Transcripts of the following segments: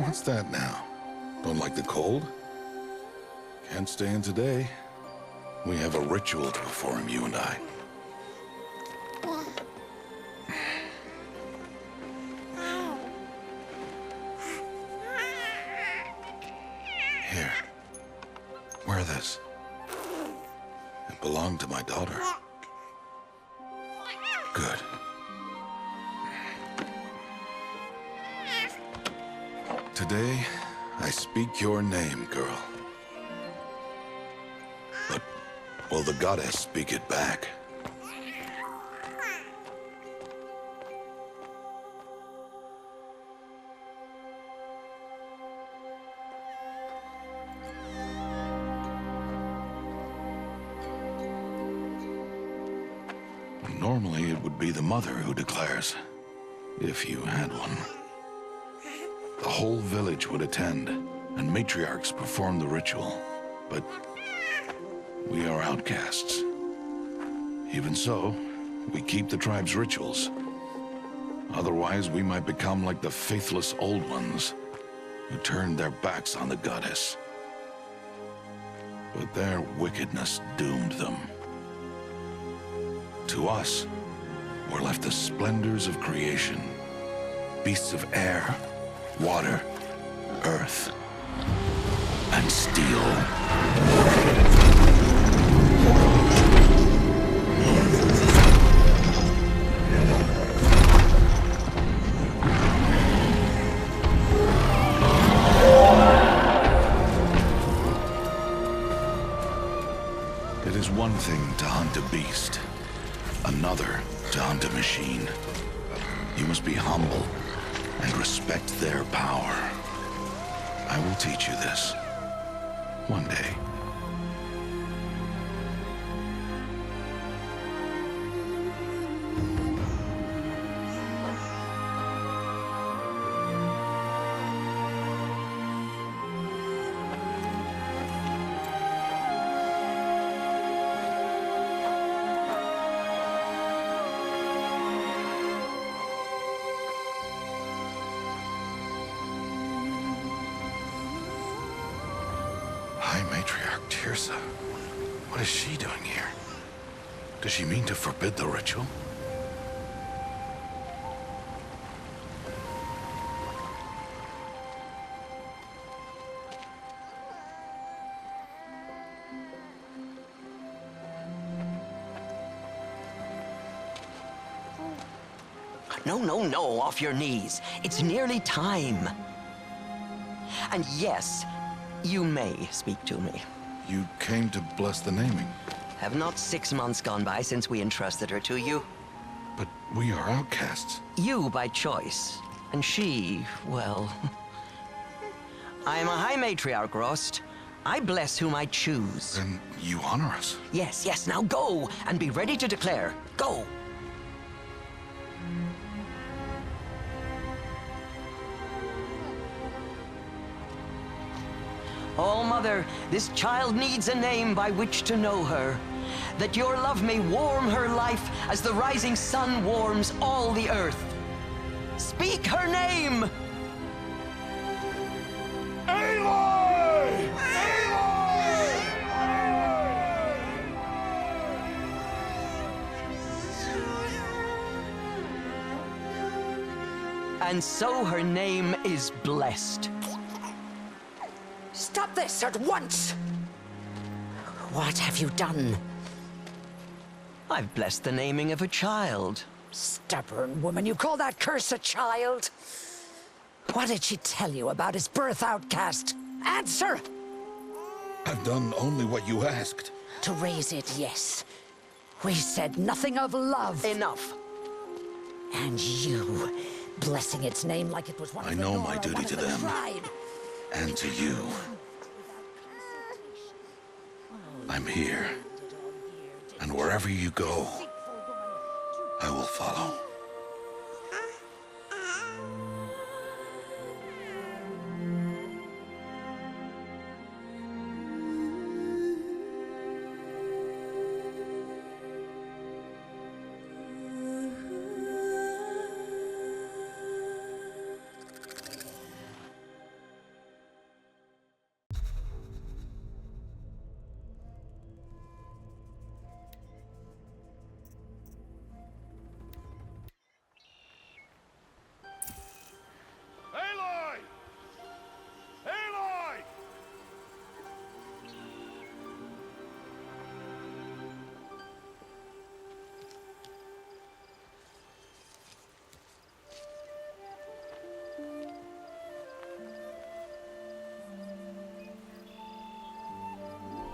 What's that now? Don't like the cold? Can't stay in today. We have a ritual to perform, you and I. Here. Wear this. It belonged to my daughter. Good. Today, I speak your name, girl. But will the goddess speak it back? Normally, it would be the mother who declares, if you had one. The whole village would attend, and matriarchs perform the ritual. But we are outcasts. Even so, we keep the tribe's rituals. Otherwise, we might become like the faithless old ones, who turned their backs on the goddess. But their wickedness doomed them. To us, were left the splendors of creation. Beasts of air, water, earth, and steel. It is one thing to hunt a beast, another to hunt a machine. You must be humble and respect their power. I will teach you this one day. High Matriarch Tirsa. What is she doing here? Does she mean to forbid the ritual? No, off your knees. It's nearly time. And yes, you may speak to me. You came to bless the naming. Have not 6 months gone by since we entrusted her to you? But we are outcasts. You by choice, and she, well... I am a High Matriarch, Rost. I bless whom I choose. Then you honor us. Yes, now go, and be ready to declare. Go! All-Mother, this child needs a name by which to know her. That your love may warm her life as the rising sun warms all the earth. Speak her name! Aloy! And so her name is blessed. Stop this at once! What have you done? I've blessed the naming of a child. Stubborn woman, you call that curse a child? What did she tell you about his birth, outcast? Answer! I've done only what you asked. To raise it, yes. We said nothing of love. Enough. And you, blessing its name like it was one I of the know Nora, my duty one of to the them. tribe. And to you. I'm here. And wherever you go, I will follow.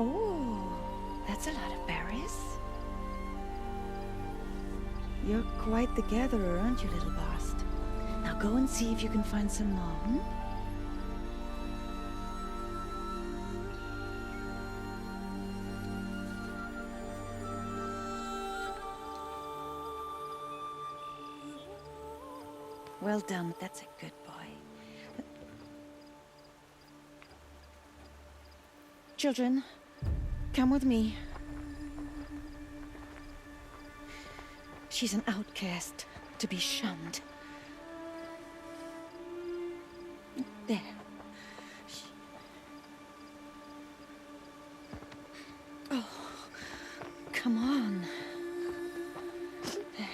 Oh, that's a lot of berries. You're quite the gatherer, aren't you, little Bast? Now go and see if you can find some more, hmm? Well done, that's a good boy. Children, come with me. She's an outcast, to be shunned. There. Oh, come on. There.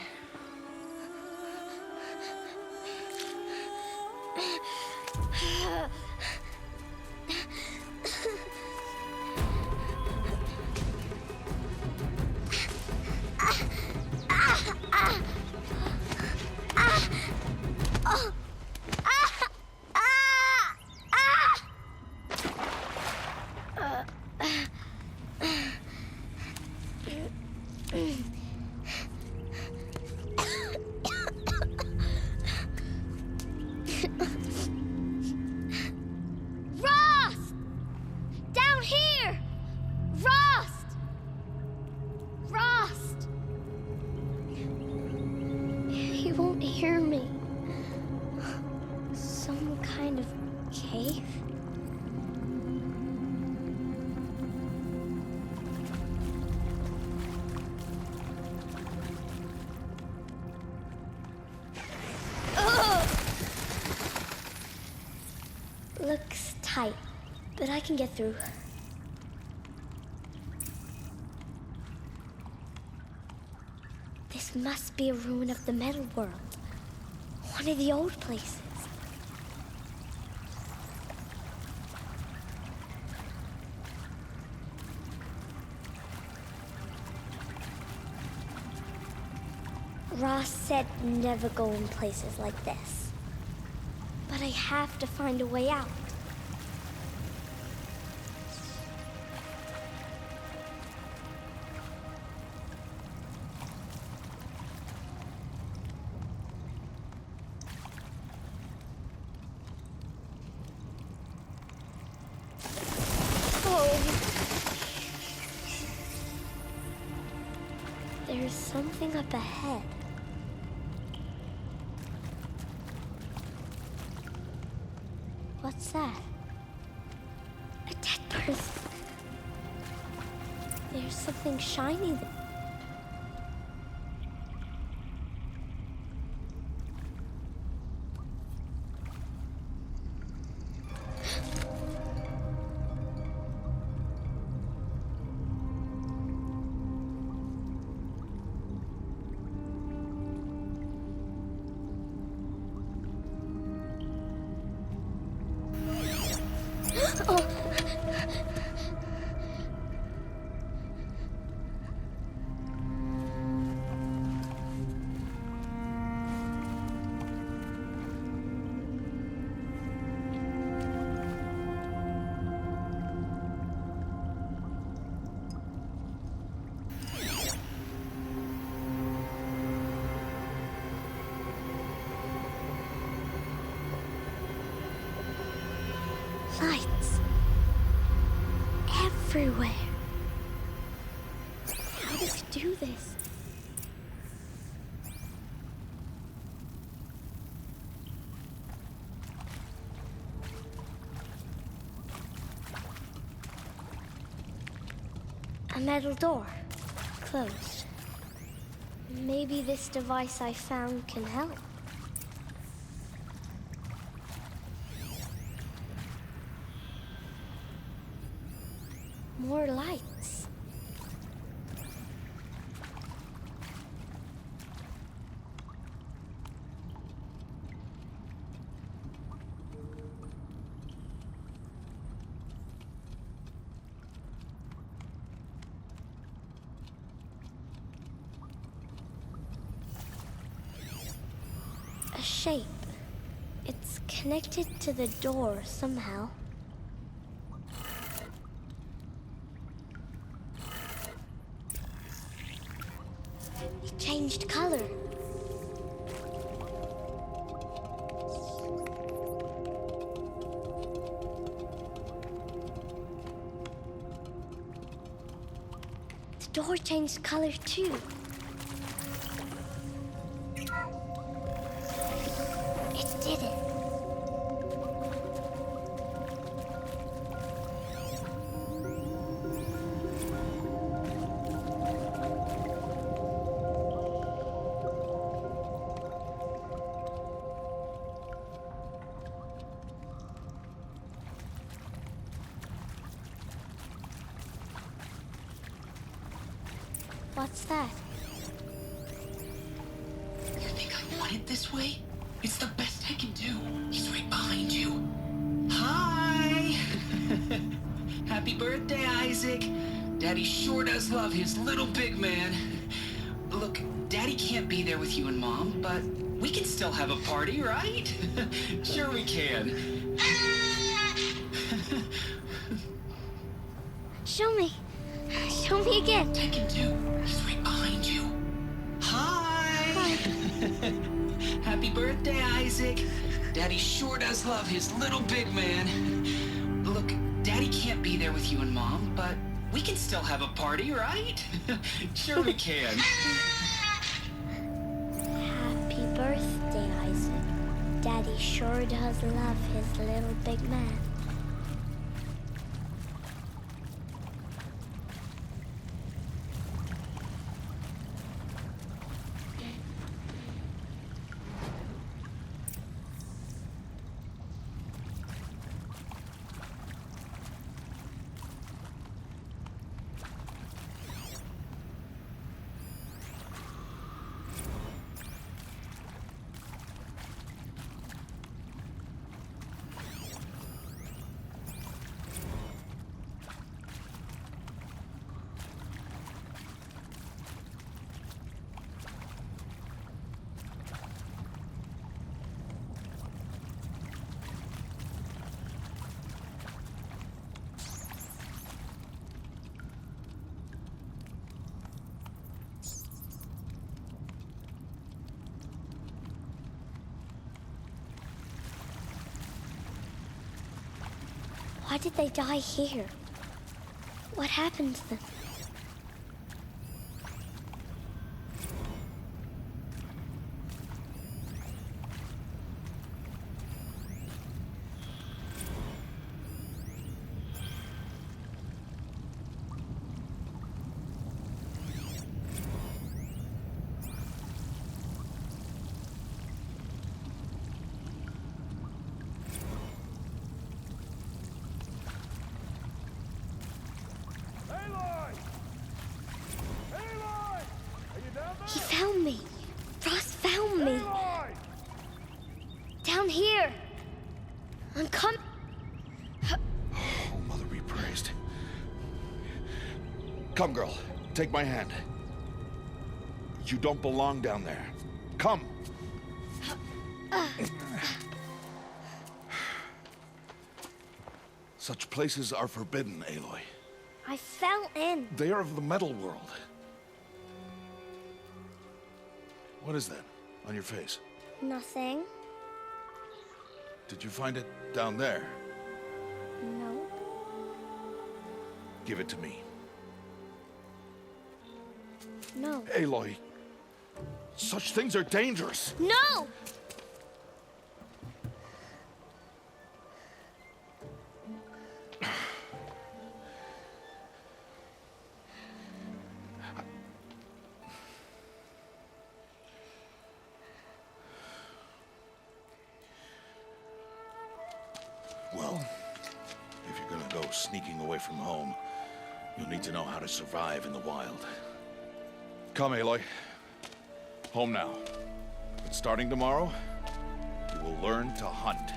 Rost! Down here! Rost! Rost! He won't hear me. Some kind of cave? Looks tight, but I can get through. This must be a ruin of the metal world. One of the old places. Ross said never go in places like this. But I have to find a way out. Oh. There's something up ahead. What's that? A dead person. There's something shiny there. Lights. Everywhere. How does he do this? A metal door. Closed. Maybe this device I found can help. More lights. A shape. It's connected to the door somehow. changed color. The door changed color too. It did it. What's that? You think I want it this way? It's the best I can do. He's right behind you. Hi! Happy birthday, Isaac. Daddy sure does love his little big man. Look, Daddy can't be there with you and Mom, but we can still have a party, right? Sure we can. Show me. Show me again. I can do. He's right behind you. Hi! Happy birthday, Isaac. Daddy sure does love his little big man. Look, Daddy can't be there with you and Mom, but we can still have a party, right? Sure we can. Happy birthday, Isaac. Daddy sure does love his little big man. Why did they die here? What happened to them? Aloy! Aloy! Are you down there? He found me. Ross found me. Aloy! Down here. I'm coming. Oh, Mother be praised. Come, girl. Take my hand. You don't belong down there. Come. Such places are forbidden, Aloy. I fell in. They are of the metal world. What is that on your face? Nothing. Did you find it down there? No. Give it to me. No. Aloy, such things are dangerous. No! Well, if you're gonna go sneaking away from home, you'll need to know how to survive in the wild. Come, Aloy. Home now. But starting tomorrow, you will learn to hunt.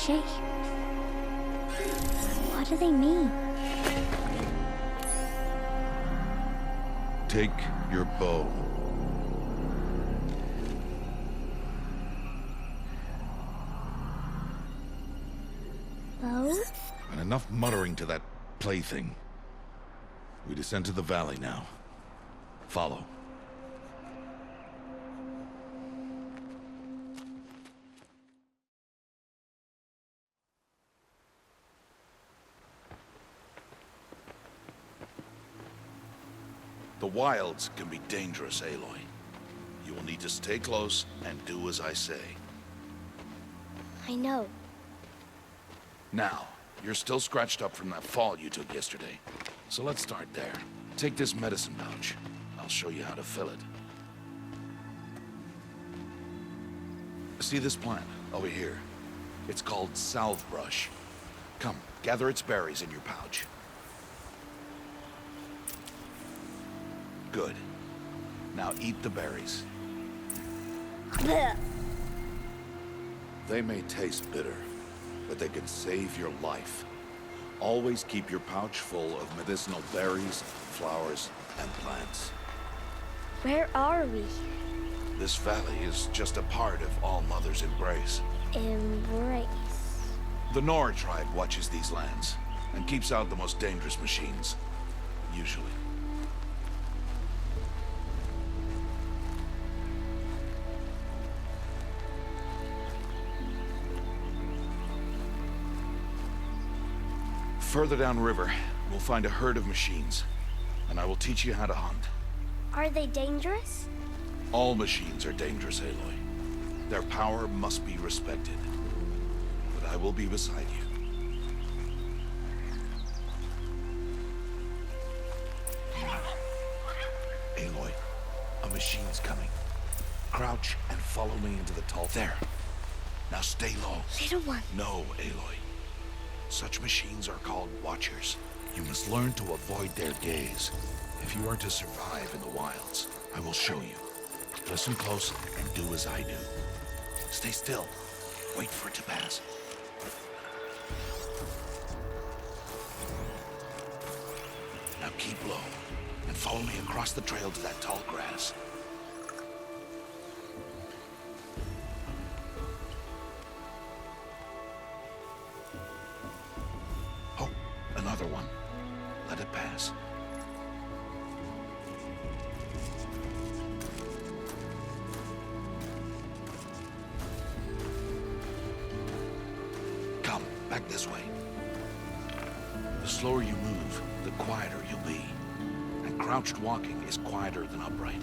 shape. What do they mean? Take your bow. Bow? And enough muttering to that plaything. We descend to the valley now. Follow. The wilds can be dangerous, Aloy. You will need to stay close and do as I say. I know. Now, you're still scratched up from that fall you took yesterday. So let's start there. Take this medicine pouch. I'll show you how to fill it. See this plant over here? It's called salve brush. Come, gather its berries in your pouch. Good. Now eat the berries. Blech. They may taste bitter, but they can save your life. Always keep your pouch full of medicinal berries, flowers, and plants. Where are we? This valley is just a part of All Mother's embrace. Embrace. The Nora tribe watches these lands and keeps out the most dangerous machines, usually. Further downriver, we'll find a herd of machines, and I will teach you how to hunt. Are they dangerous? All machines are dangerous, Aloy. Their power must be respected. But I will be beside you. Aloy, a machine's coming. Crouch and follow me into the tall... There. Now stay low. Little one. No, Aloy. Such machines are called Watchers. You must learn to avoid their gaze. If you are to survive in the wilds, I will show you. Listen close and do as I do. Stay still. Wait for it to pass. Now keep low and follow me across the trail to that tall grass. Oh, another one. Let it pass. Come, back this way. The slower you move, the quieter you'll be. And crouched walking is quieter than upright.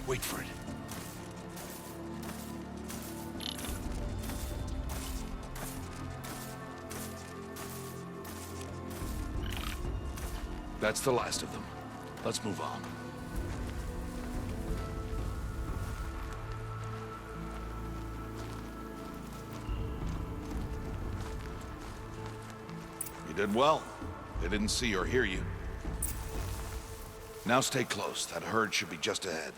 Wait for it. That's the last of them. Let's move on. You did well. They didn't see or hear you. Now stay close. That herd should be just ahead.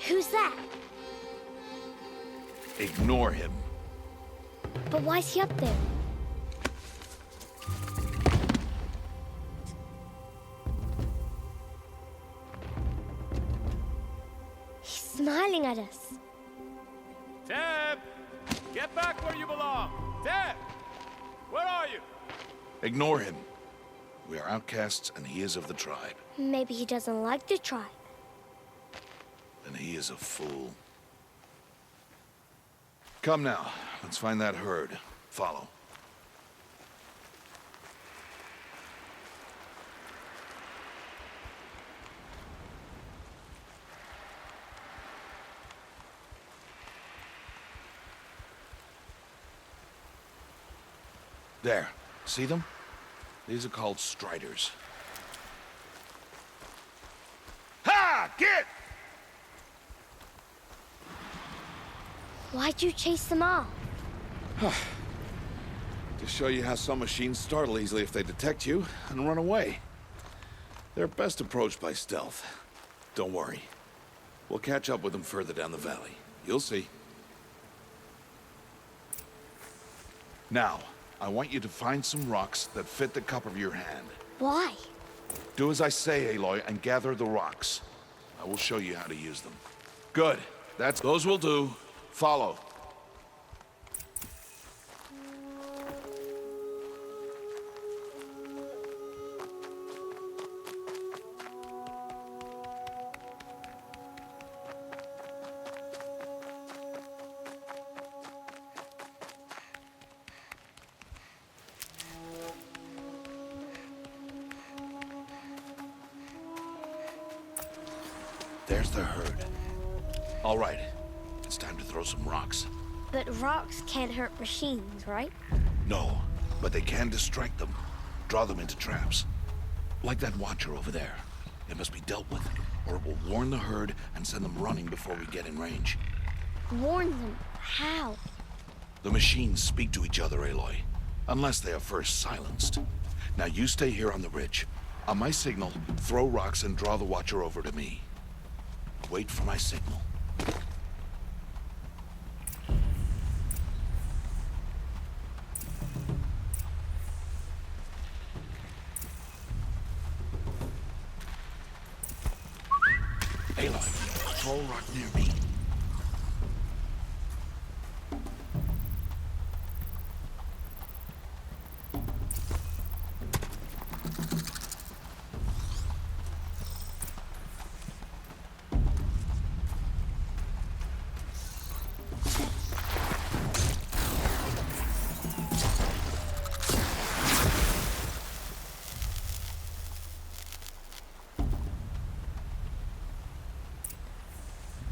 Who's that? Ignore him. But why's he up there? He's smiling at us. Teb! Get back where you belong! Teb! Where are you? Ignore him. We are outcasts and he is of the tribe. Maybe he doesn't like the tribe. Then he is a fool. Come now, let's find that herd. Follow. There. See them? These are called striders. Why'd you chase them off? To show you how some machines startle easily if they detect you and run away. They're best approached by stealth. Don't worry. We'll catch up with them further down the valley. You'll see. Now, I want you to find some rocks that fit the cup of your hand. Why? Do as I say, Aloy, and gather the rocks. I will show you how to use them. Good. Those will do. Follow. There's the herd. All right, it's time to throw some rocks. But rocks can't hurt machines, right? No, but they can distract them. Draw them into traps. Like that watcher over there. It must be dealt with, or it will warn the herd and send them running before we get in range. Warn them? How? The machines speak to each other, Aloy. Unless they are first silenced. Now you stay here on the ridge. On my signal, throw rocks and draw the watcher over to me. Wait for my signal. Aloy, throw a rock near me.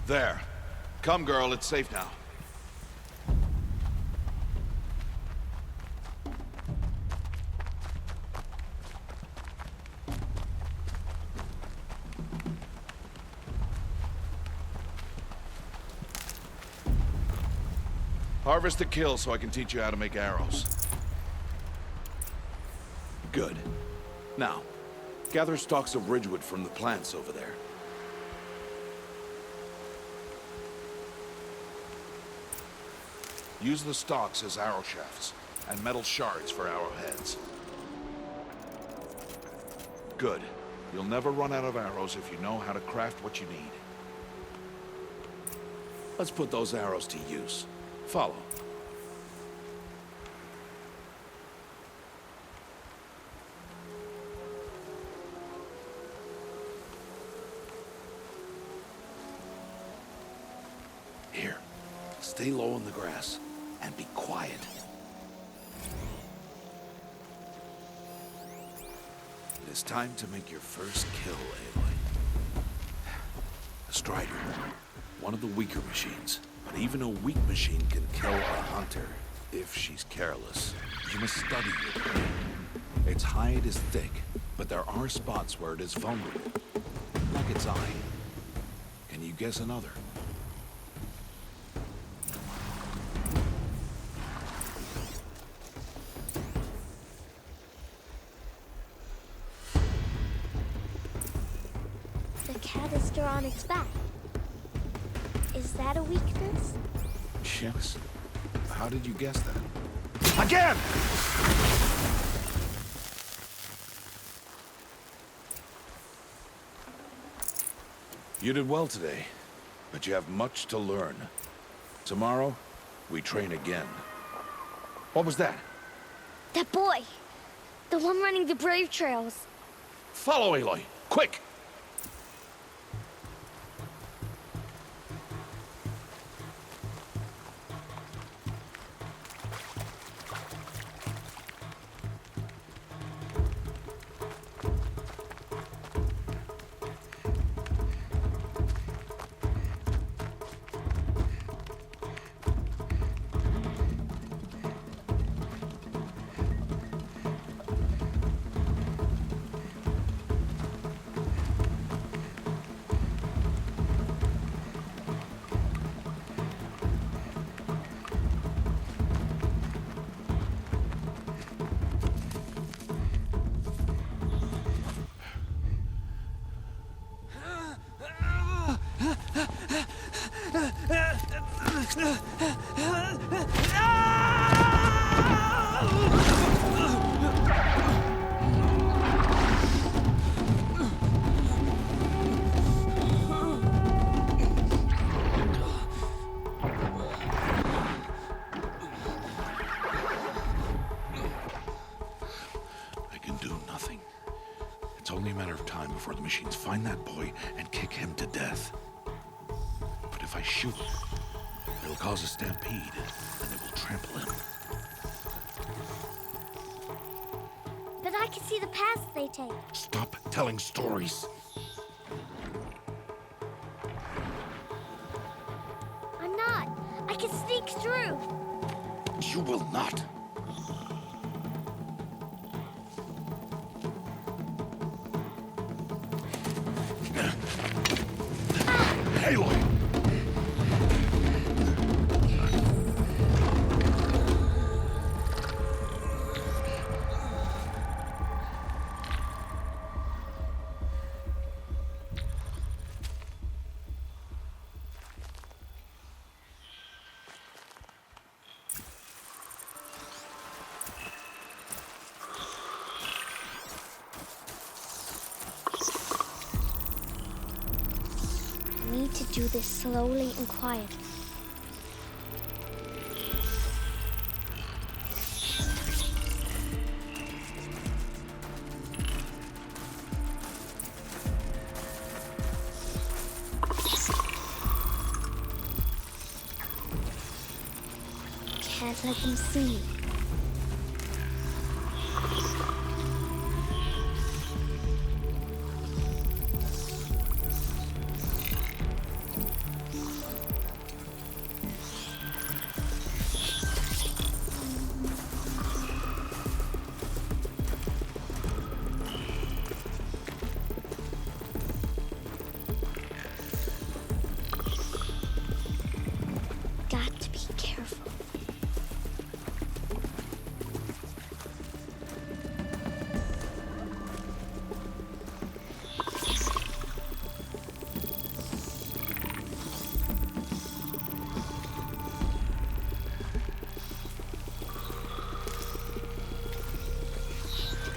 There. Come, girl, it's safe now. Harvest a kill so I can teach you how to make arrows. Good. Now, gather stalks of ridgewood from the plants over there. Use the stalks as arrow shafts, and metal shards for arrowheads. Good. You'll never run out of arrows if you know how to craft what you need. Let's put those arrows to use. Follow. Here. Stay low in the grass. And be quiet. It is time to make your first kill, Aloy. A strider. One of the weaker machines. But even a weak machine can kill a hunter if she's careless. You must study your prey. Its hide is thick, but there are spots where it is vulnerable. Like its eye. Can you guess another? On its back. Is that a weakness? Yes. How did you guess that? Again! You did well today, but you have much to learn. Tomorrow, we train again. What was that? That boy! The one running the brave trails. Follow, Aloy! Quick! I can do nothing. It's only a matter of time before the machines find that boy and kick him to death. But if I shoot him, it'll cause a stampede, and it will trample him. But I can see the paths they take. Stop telling stories. I'm not. I can sneak through. You will not. Aloy! I need to do this slowly and quietly. Can't let them see me. Got to be careful.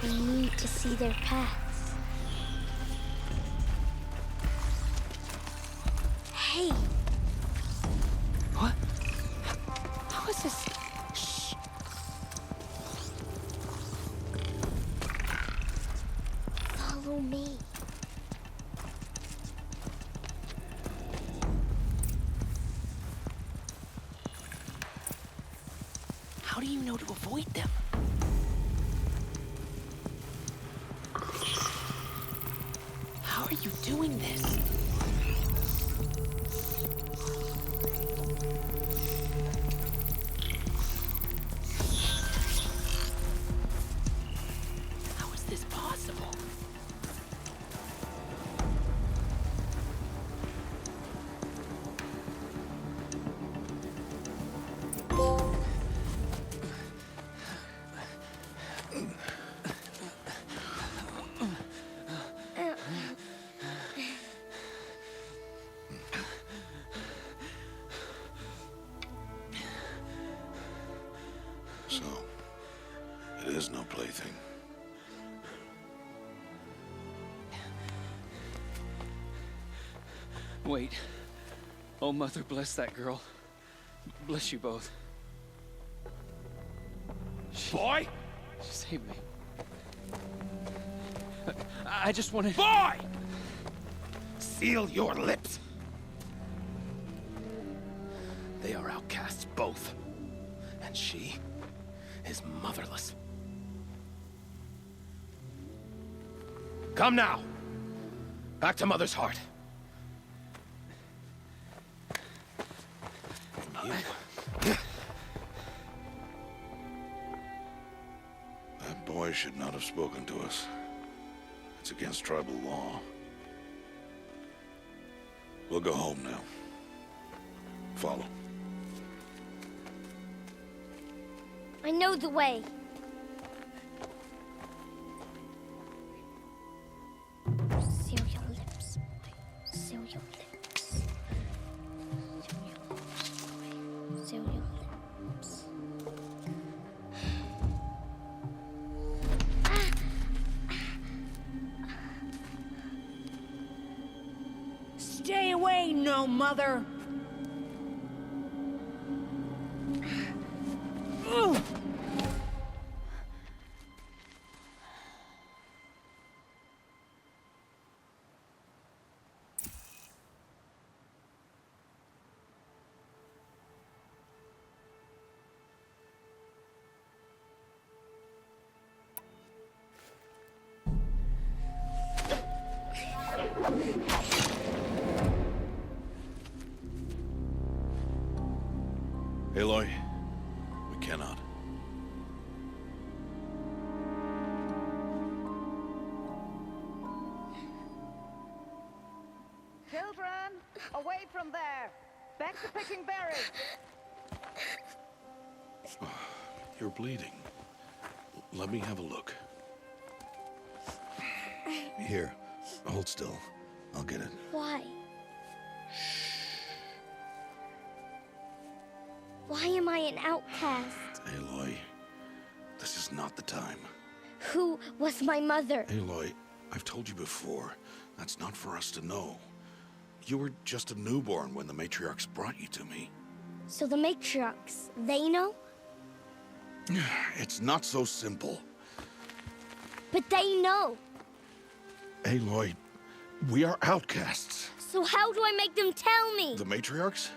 I need to see their paths. Hey! What? How is this? Shh! Follow me. How do you know to avoid them? How are you doing this? How is this possible? So, it is no plaything. Wait. Oh, Mother, bless that girl. Bless you both. Boy! She saved me. I just wanted... Boy! Seal your lips. They are outcasts, both. And she is motherless. Come now. Back to Mother's heart. And you... That boy should not have spoken to us. It's against tribal law. We'll go home now. Follow. I know the way. Seal your lips. Seal your lips. Seal your lips. Zero limbs. Stay away, no mother! Aloy, we cannot. Children, away from there! Back to picking berries! You're bleeding. Let me have a look. Here, hold still. I'll get it. Why? Why am I an outcast? Aloy, this is not the time. Who was my mother? Aloy, I've told you before, that's not for us to know. You were just a newborn when the matriarchs brought you to me. So the matriarchs, they know? It's not so simple. But they know. Aloy, we are outcasts. So how do I make them tell me? The matriarchs?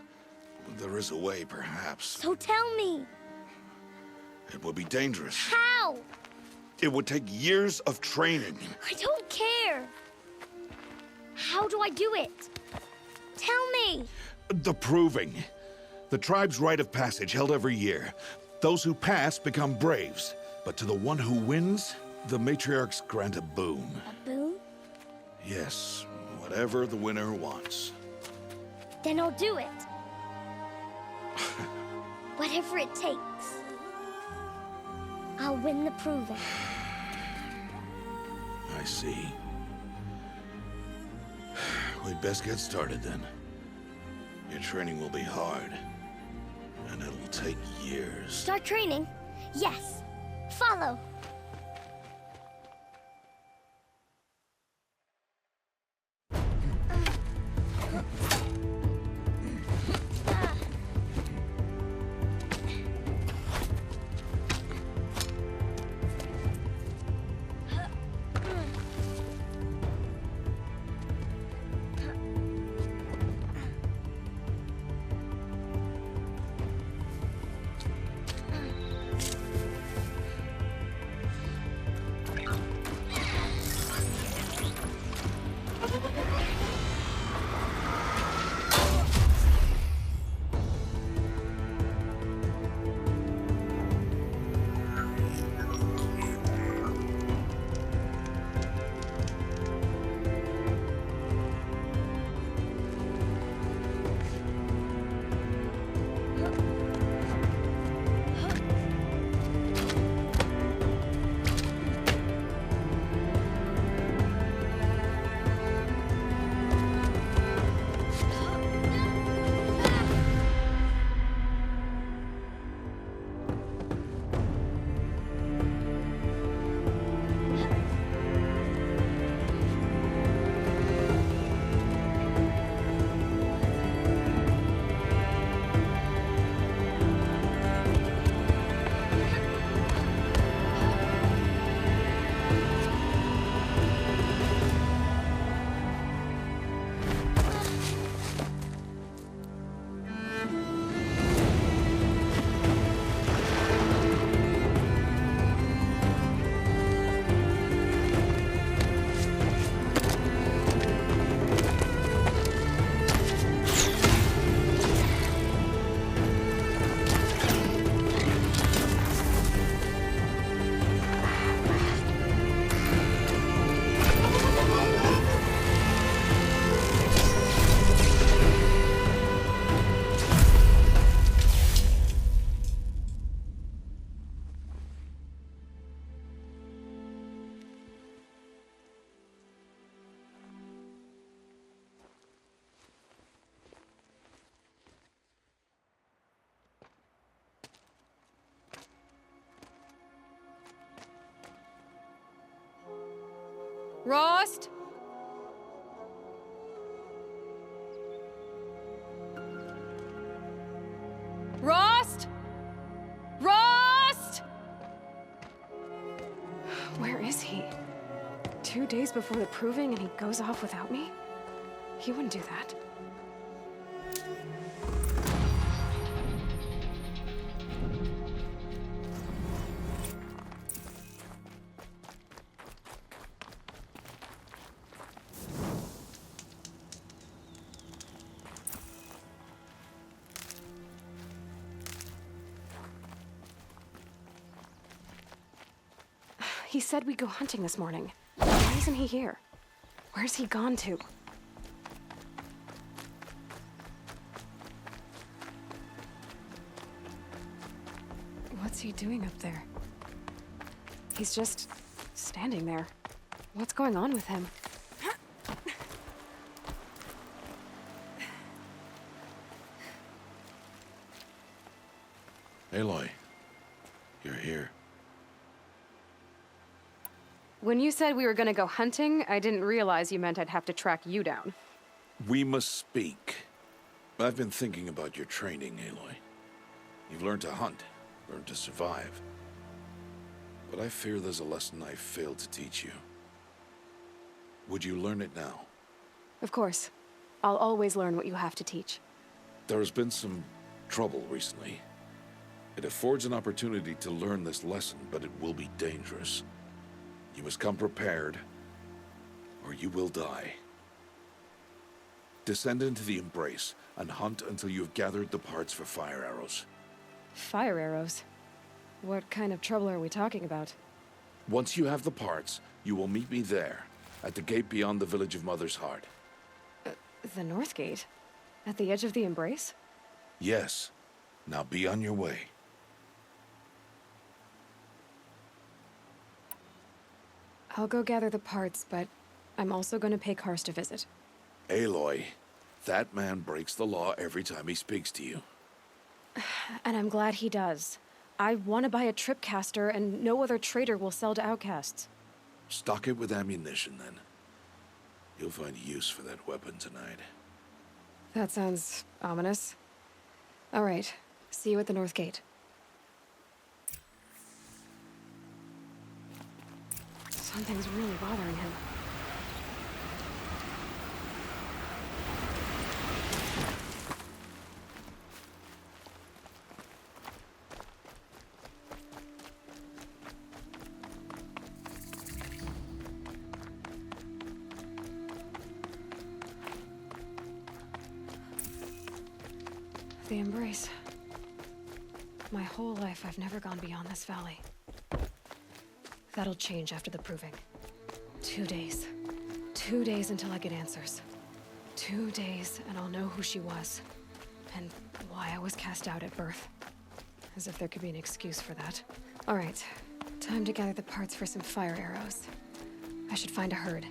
There is a way, perhaps. So tell me. It would be dangerous. How? It would take years of training. I don't care. How do I do it? Tell me. The proving. The tribe's rite of passage held every year. Those who pass become braves. But to the one who wins, the matriarchs grant a boon. A boon? Yes, whatever the winner wants. Then I'll do it. Whatever it takes. I'll win the proving. I see. We'd best get started then. Your training will be hard, and it will take years. Start training? Yes. Follow. Rost? Rost? Rost? Where is he? 2 days before the proving and he goes off without me? He wouldn't do that. He said we'd go hunting this morning. Why isn't he here? Where's he gone to? What's he doing up there? He's just standing there. What's going on with him? Aloy, you're here. When you said we were gonna go hunting, I didn't realize you meant I'd have to track you down. We must speak. I've been thinking about your training, Aloy. You've learned to hunt, learned to survive. But I fear there's a lesson I failed to teach you. Would you learn it now? Of course. I'll always learn what you have to teach. There has been some trouble recently. It affords an opportunity to learn this lesson, but it will be dangerous. You must come prepared, or you will die. Descend into the Embrace and hunt until you have gathered the parts for fire arrows. Fire arrows? What kind of trouble are we talking about? Once you have the parts, you will meet me there, at the gate beyond the village of Mother's Heart. The North Gate? At the edge of the Embrace? Yes. Now be on your way. I'll go gather the parts, but I'm also gonna pay Karst a visit. Aloy, that man breaks the law every time he speaks to you. And I'm glad he does. I want to buy a tripcaster, and no other trader will sell to outcasts. Stock it with ammunition, then. You'll find use for that weapon tonight. That sounds ominous. All right, see you at the North Gate. Something's really bothering him. The Embrace. My whole life, I've never gone beyond this valley. That'll change after the proving. 2 days. 2 days until I get answers. 2 days, and I'll know who she was. And why I was cast out at birth. As if there could be an excuse for that. All right, time to gather the parts for some fire arrows. I should find a herd.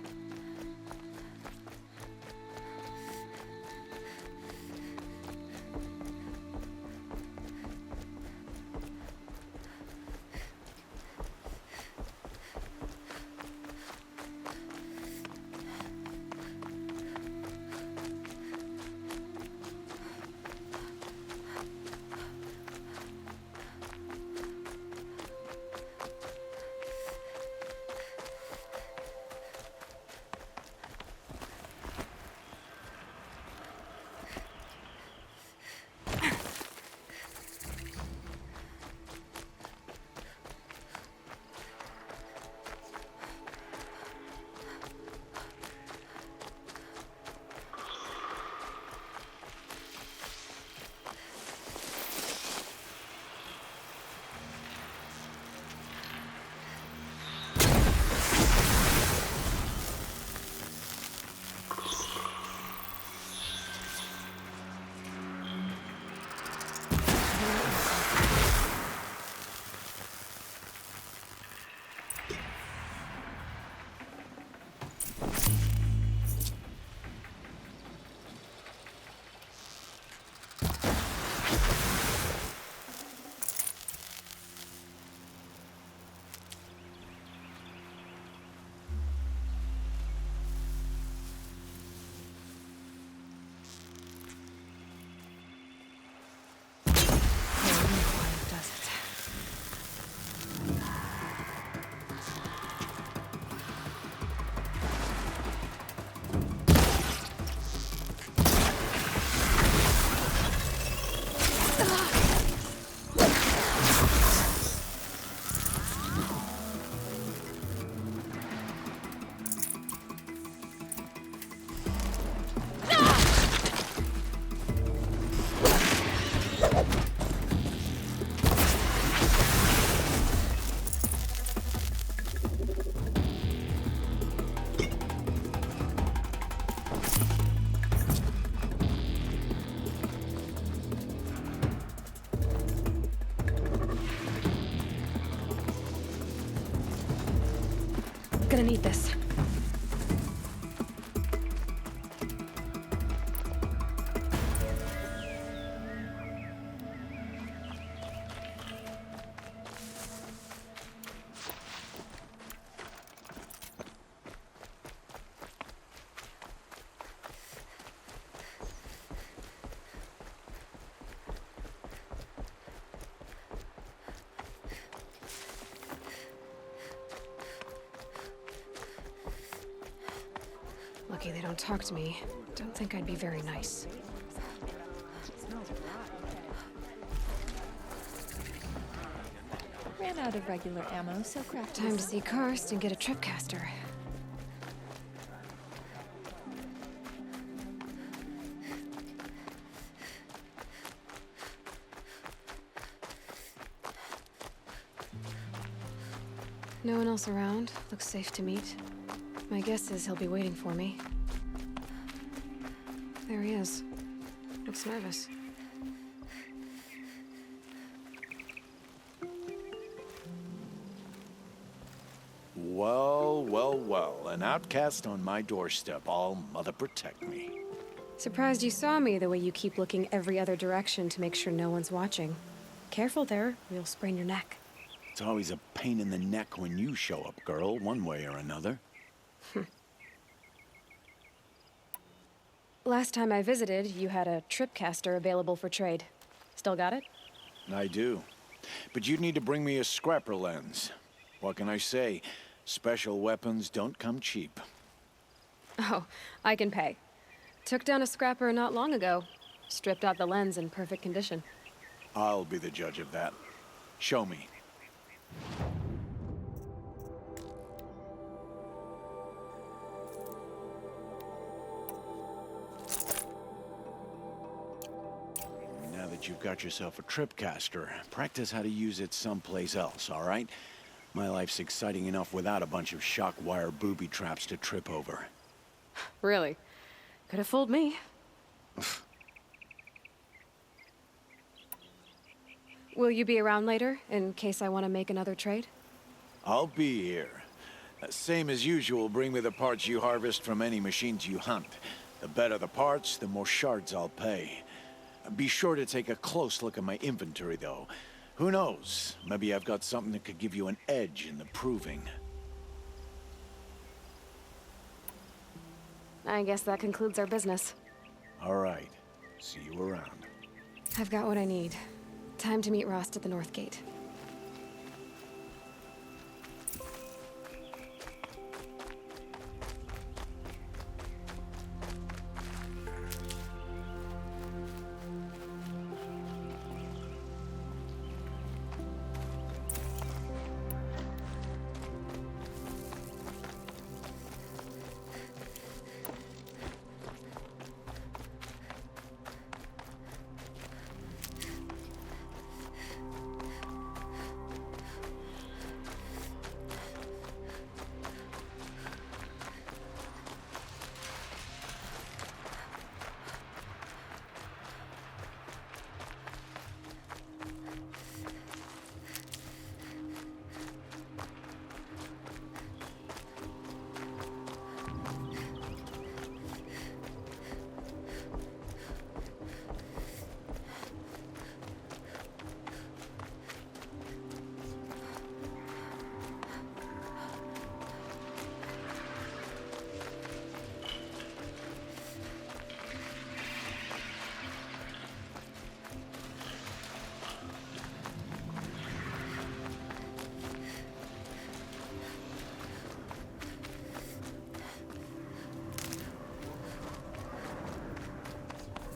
Gonna need this. Lucky they don't talk to me. Don't think I'd be very nice. Ran out of regular ammo, so craft. Time to see Karst and get a tripcaster. No one else around. Looks safe to meet. My guess is he'll be waiting for me. There he is. Looks nervous. Well, well, well. An outcast on my doorstep. All mother protect me. Surprised you saw me the way you keep looking every other direction to make sure no one's watching. Careful there, or you'll sprain your neck. It's always a pain in the neck when you show up, girl, one way or another. Last time I visited, you had a tripcaster available for trade. Still got it? I do. But you'd need to bring me a scrapper lens. What can I say? Special weapons don't come cheap. Oh, I can pay. Took down a scrapper not long ago. Stripped out the lens in perfect condition. I'll be the judge of that. Show me. Now that you've got yourself a tripcaster, practice how to use it someplace else, all right? My life's exciting enough without a bunch of shock wire booby traps to trip over. Really? Could have fooled me. Will you be around later, in case I want to make another trade? I'll be here. Same as usual, bring me the parts you harvest from any machines you hunt. The better the parts, the more shards I'll pay. Be sure to take a close look at my inventory, though. Who knows? Maybe I've got something that could give you an edge in the proving. I guess that concludes our business. All right. See you around. I've got what I need. Time to meet Rost at the North Gate.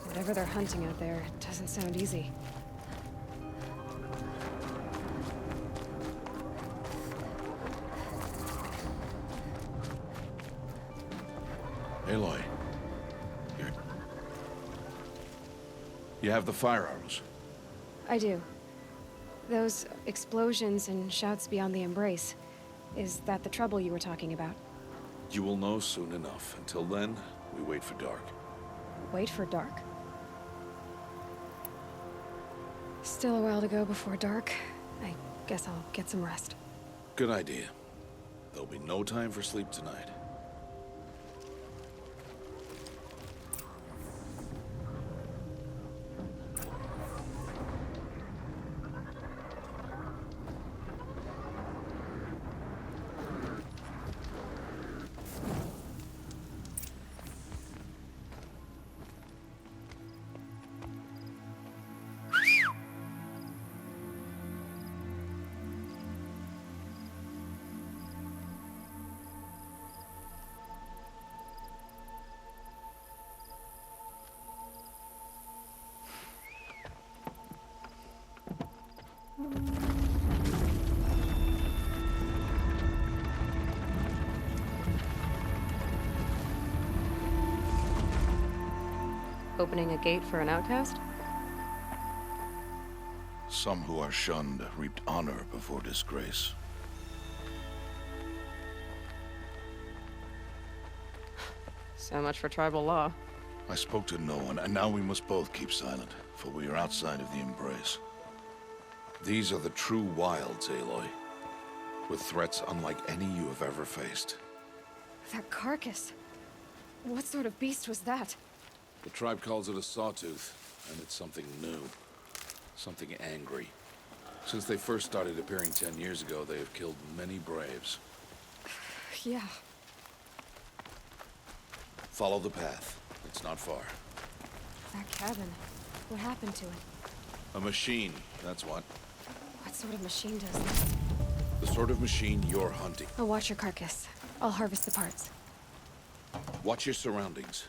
Whatever they're hunting out there, it doesn't sound easy. Aloy. You have the fire arrows? I do. Those explosions and shouts beyond the embrace. Is that the trouble you were talking about? You will know soon enough. Until then, we wait for dark. Wait for dark? Still a while to go before dark. I guess I'll get some rest. Good idea. There'll be no time for sleep tonight. Opening a gate for an outcast? Some who are shunned reaped honor before disgrace. So much for tribal law. I spoke to no one, and now we must both keep silent, for we are outside of the embrace. These are the true wilds, Aloy, with threats unlike any you have ever faced. That carcass. What sort of beast was that? The tribe calls it a sawtooth, and it's something new. Something angry. Since they first started appearing 10 years ago, they have killed many braves. Yeah. Follow the path. It's not far. That cabin. What happened to it? A machine, that's what. What sort of machine does this? The sort of machine you're hunting. I'll watch your carcass. I'll harvest the parts. Watch your surroundings.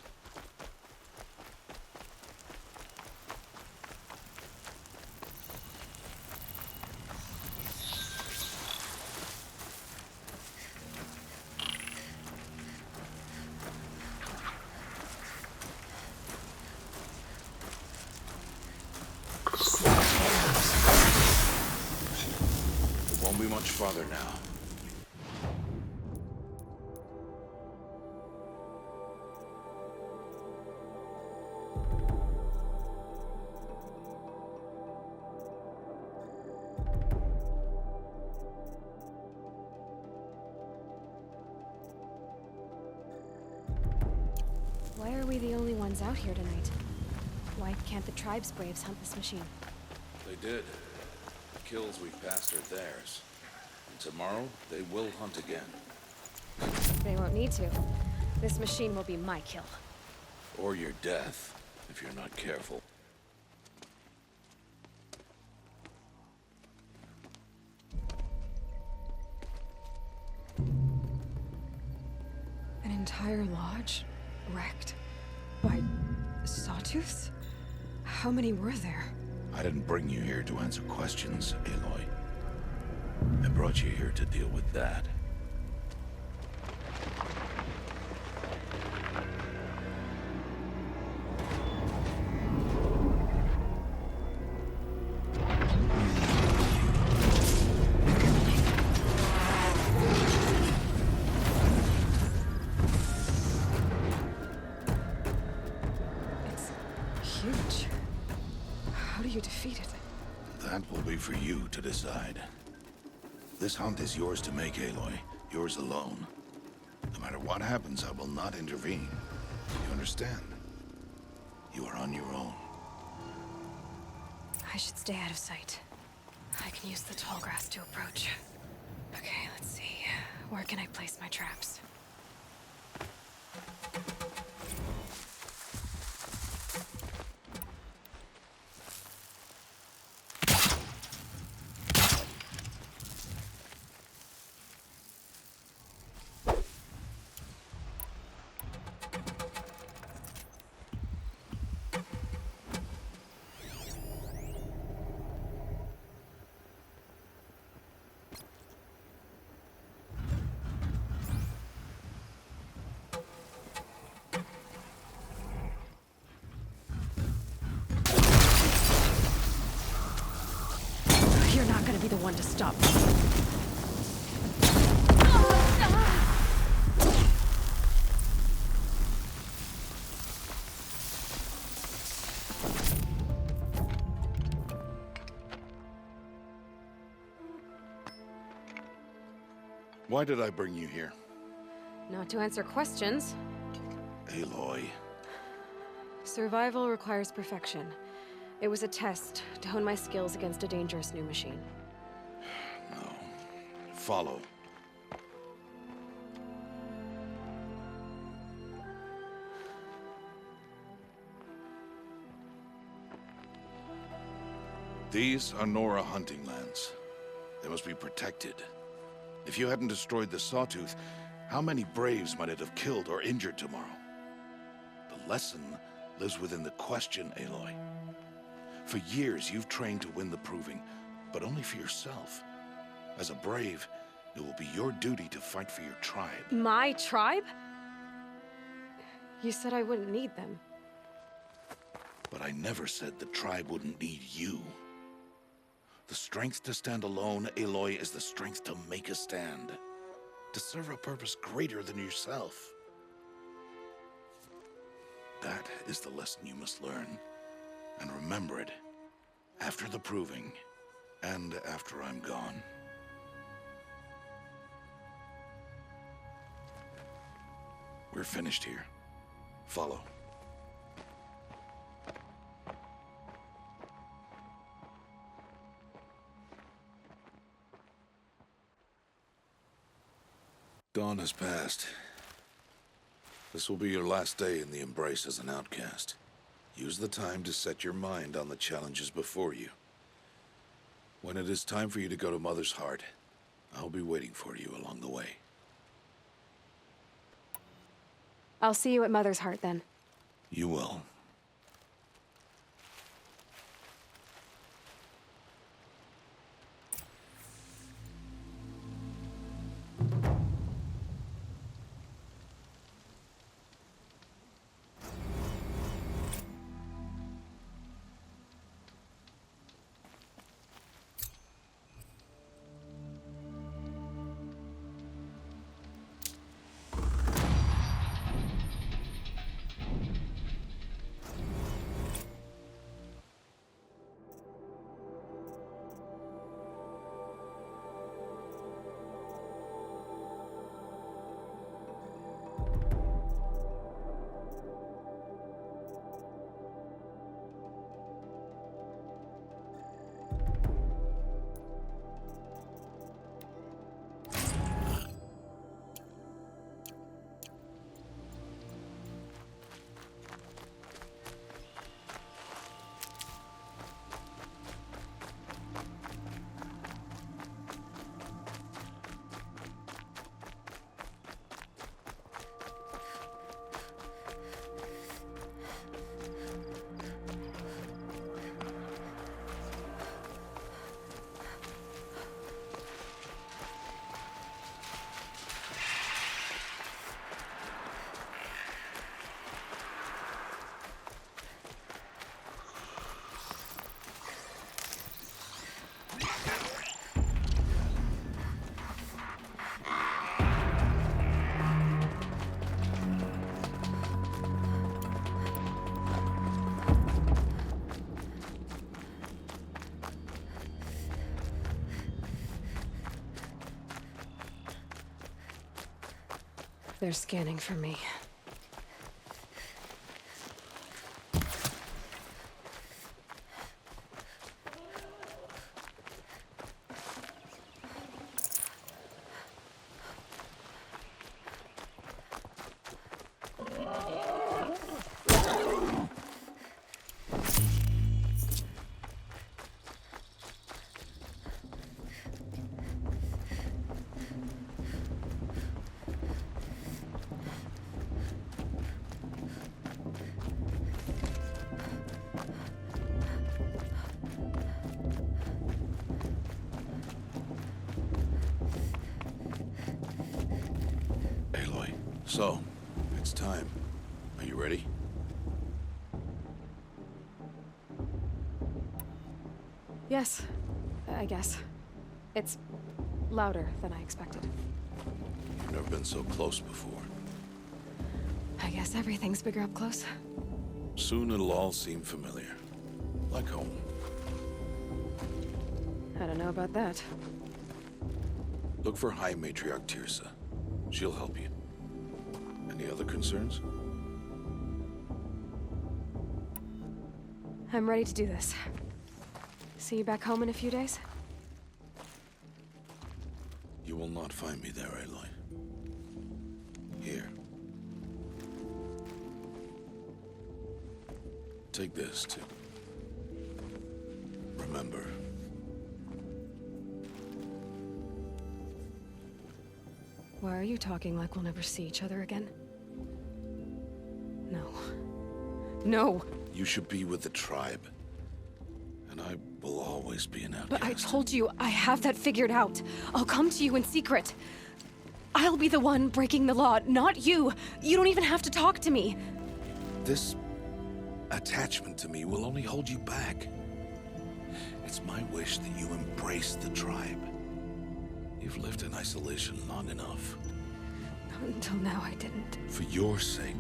It won't be much farther now. Why are we the only ones out here tonight? Why can't the tribe's braves hunt this machine? They did. The kills we passed are theirs. And tomorrow, they will hunt again. They won't need to. This machine will be my kill. Or your death, if you're not careful. An entire lodge wrecked by sawtooths? How many were there? I didn't bring you here to answer questions, Aloy. I brought you here to deal with that. It's huge. How do you defeat it? That will be for you to decide. This hunt is yours to make, Aloy. Yours alone. No matter what happens, I will not intervene. You understand? You are on your own. I should stay out of sight. I can use the tall grass to approach. Okay, let's see. Where can I place my traps? You're not gonna be the one to stop me. Why did I bring you here? Not to answer questions. Aloy. Survival requires perfection. It was a test to hone my skills against a dangerous new machine. No. Follow. These are Nora hunting lands. They must be protected. If you hadn't destroyed the Sawtooth, how many Braves might it have killed or injured tomorrow? The lesson lives within the question, Aloy. For years, you've trained to win the Proving, but only for yourself. As a Brave, it will be your duty to fight for your tribe. My tribe? You said I wouldn't need them. But I never said the tribe wouldn't need you. The strength to stand alone, Aloy, is the strength to make a stand. To serve a purpose greater than yourself. That is the lesson you must learn. And remember it. After the Proving. And after I'm gone. We're finished here. Follow. Dawn has passed. This will be your last day in the Embrace as an outcast. Use the time to set your mind on the challenges before you. When it is time for you to go to Mother's Heart, I'll be waiting for you along the way. I'll see you at Mother's Heart then. You will. They're scanning for me. So, it's time. Are you ready? Yes, I guess. It's louder than I expected. You've never been so close before. I guess everything's bigger up close. Soon it'll all seem familiar. Like home. I don't know about that. Look for High Matriarch Tirsa. She'll help you. Any other concerns? I'm ready to do this. See you back home in a few days? You will not find me there, Aloy. Here. Take this, too. Remember. Why are you talking like we'll never see each other again? No. No! You should be with the tribe. And I will always be an outcast. But I told you, I have that figured out. I'll come to you in secret. I'll be the one breaking the law, not you. You don't even have to talk to me. This attachment to me will only hold you back. It's my wish that you embrace the tribe. You've lived in isolation long enough. Until now, I didn't. For your sake,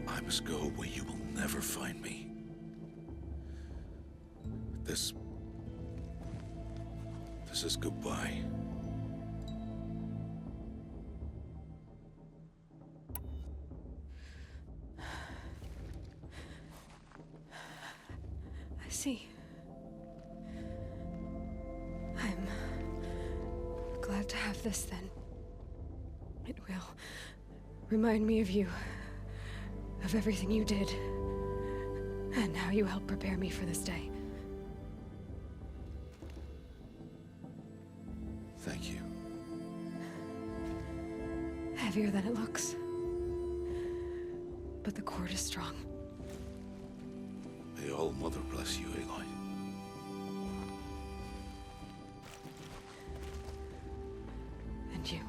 I must go where you will never find me. This is goodbye. I see. I'm glad to have this then. It will remind me of you, of everything you did, and how you helped prepare me for this day. Thank you. Heavier than it looks. But the cord is strong. May All Mother bless you, Aloy. And you.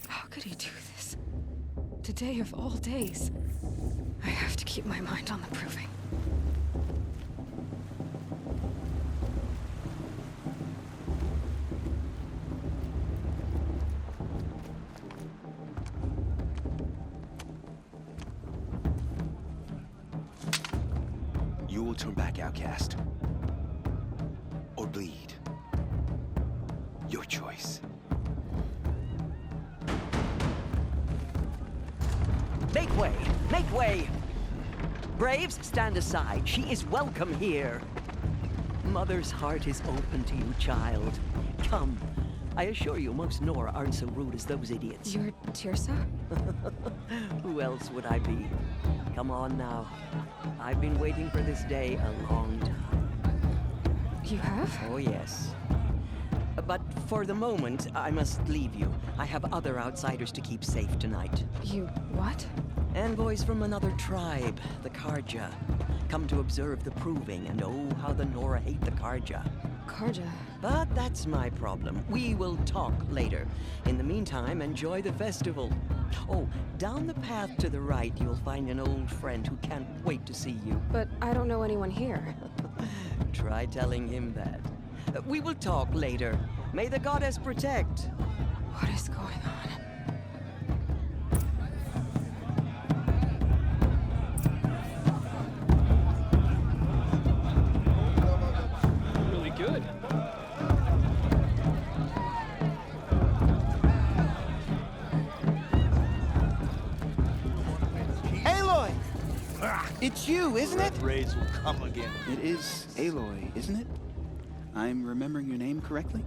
How could he do this? Today of all days. I have to keep my mind on the proving. You will turn back, outcast. Or bleed. Your choice. Make way! Make way! Braves, stand aside. She is welcome here. Mother's heart is open to you, child. Come. I assure you, most Nora aren't so rude as those idiots. You're Tirsa? Who else would I be? Come on now. I've been waiting for this day a long time. You have? Oh, yes. But for the moment, I must leave you. I have other outsiders to keep safe tonight. You what? Envoys from another tribe, the Karja. Come to observe the proving, and oh, how the Nora hate the Karja. Karja? But that's my problem. We will talk later. In the meantime, enjoy the festival. Oh, down the path to the right, you'll find an old friend who can't wait to see you. But I don't know anyone here. Try telling him that. We will talk later. May the goddess protect. What is going on? Really good. Aloy! It's you, isn't it? Rays will come again. It is Aloy, isn't it? I'm remembering your name correctly?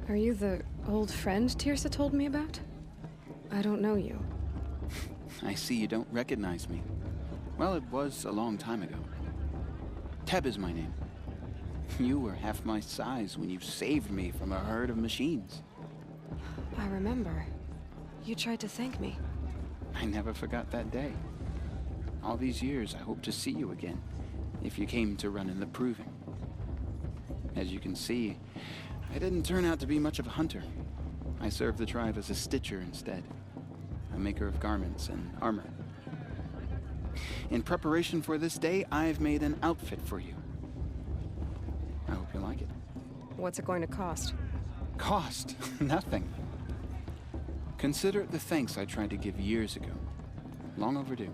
Are you the old friend Tirsa told me about? I don't know you. I see you don't recognize me. Well, it was a long time ago. Teb is my name. You were half my size when you saved me from a herd of machines. I remember. You tried to thank me. I never forgot that day. All these years, I hope to see you again, if you came to run in the proving. As you can see, I didn't turn out to be much of a hunter. I served the tribe as a stitcher instead, a maker of garments and armor. In preparation for this day, I've made an outfit for you. I hope you like it. What's it going to cost? Cost? Nothing. Consider it the thanks I tried to give years ago. Long overdue.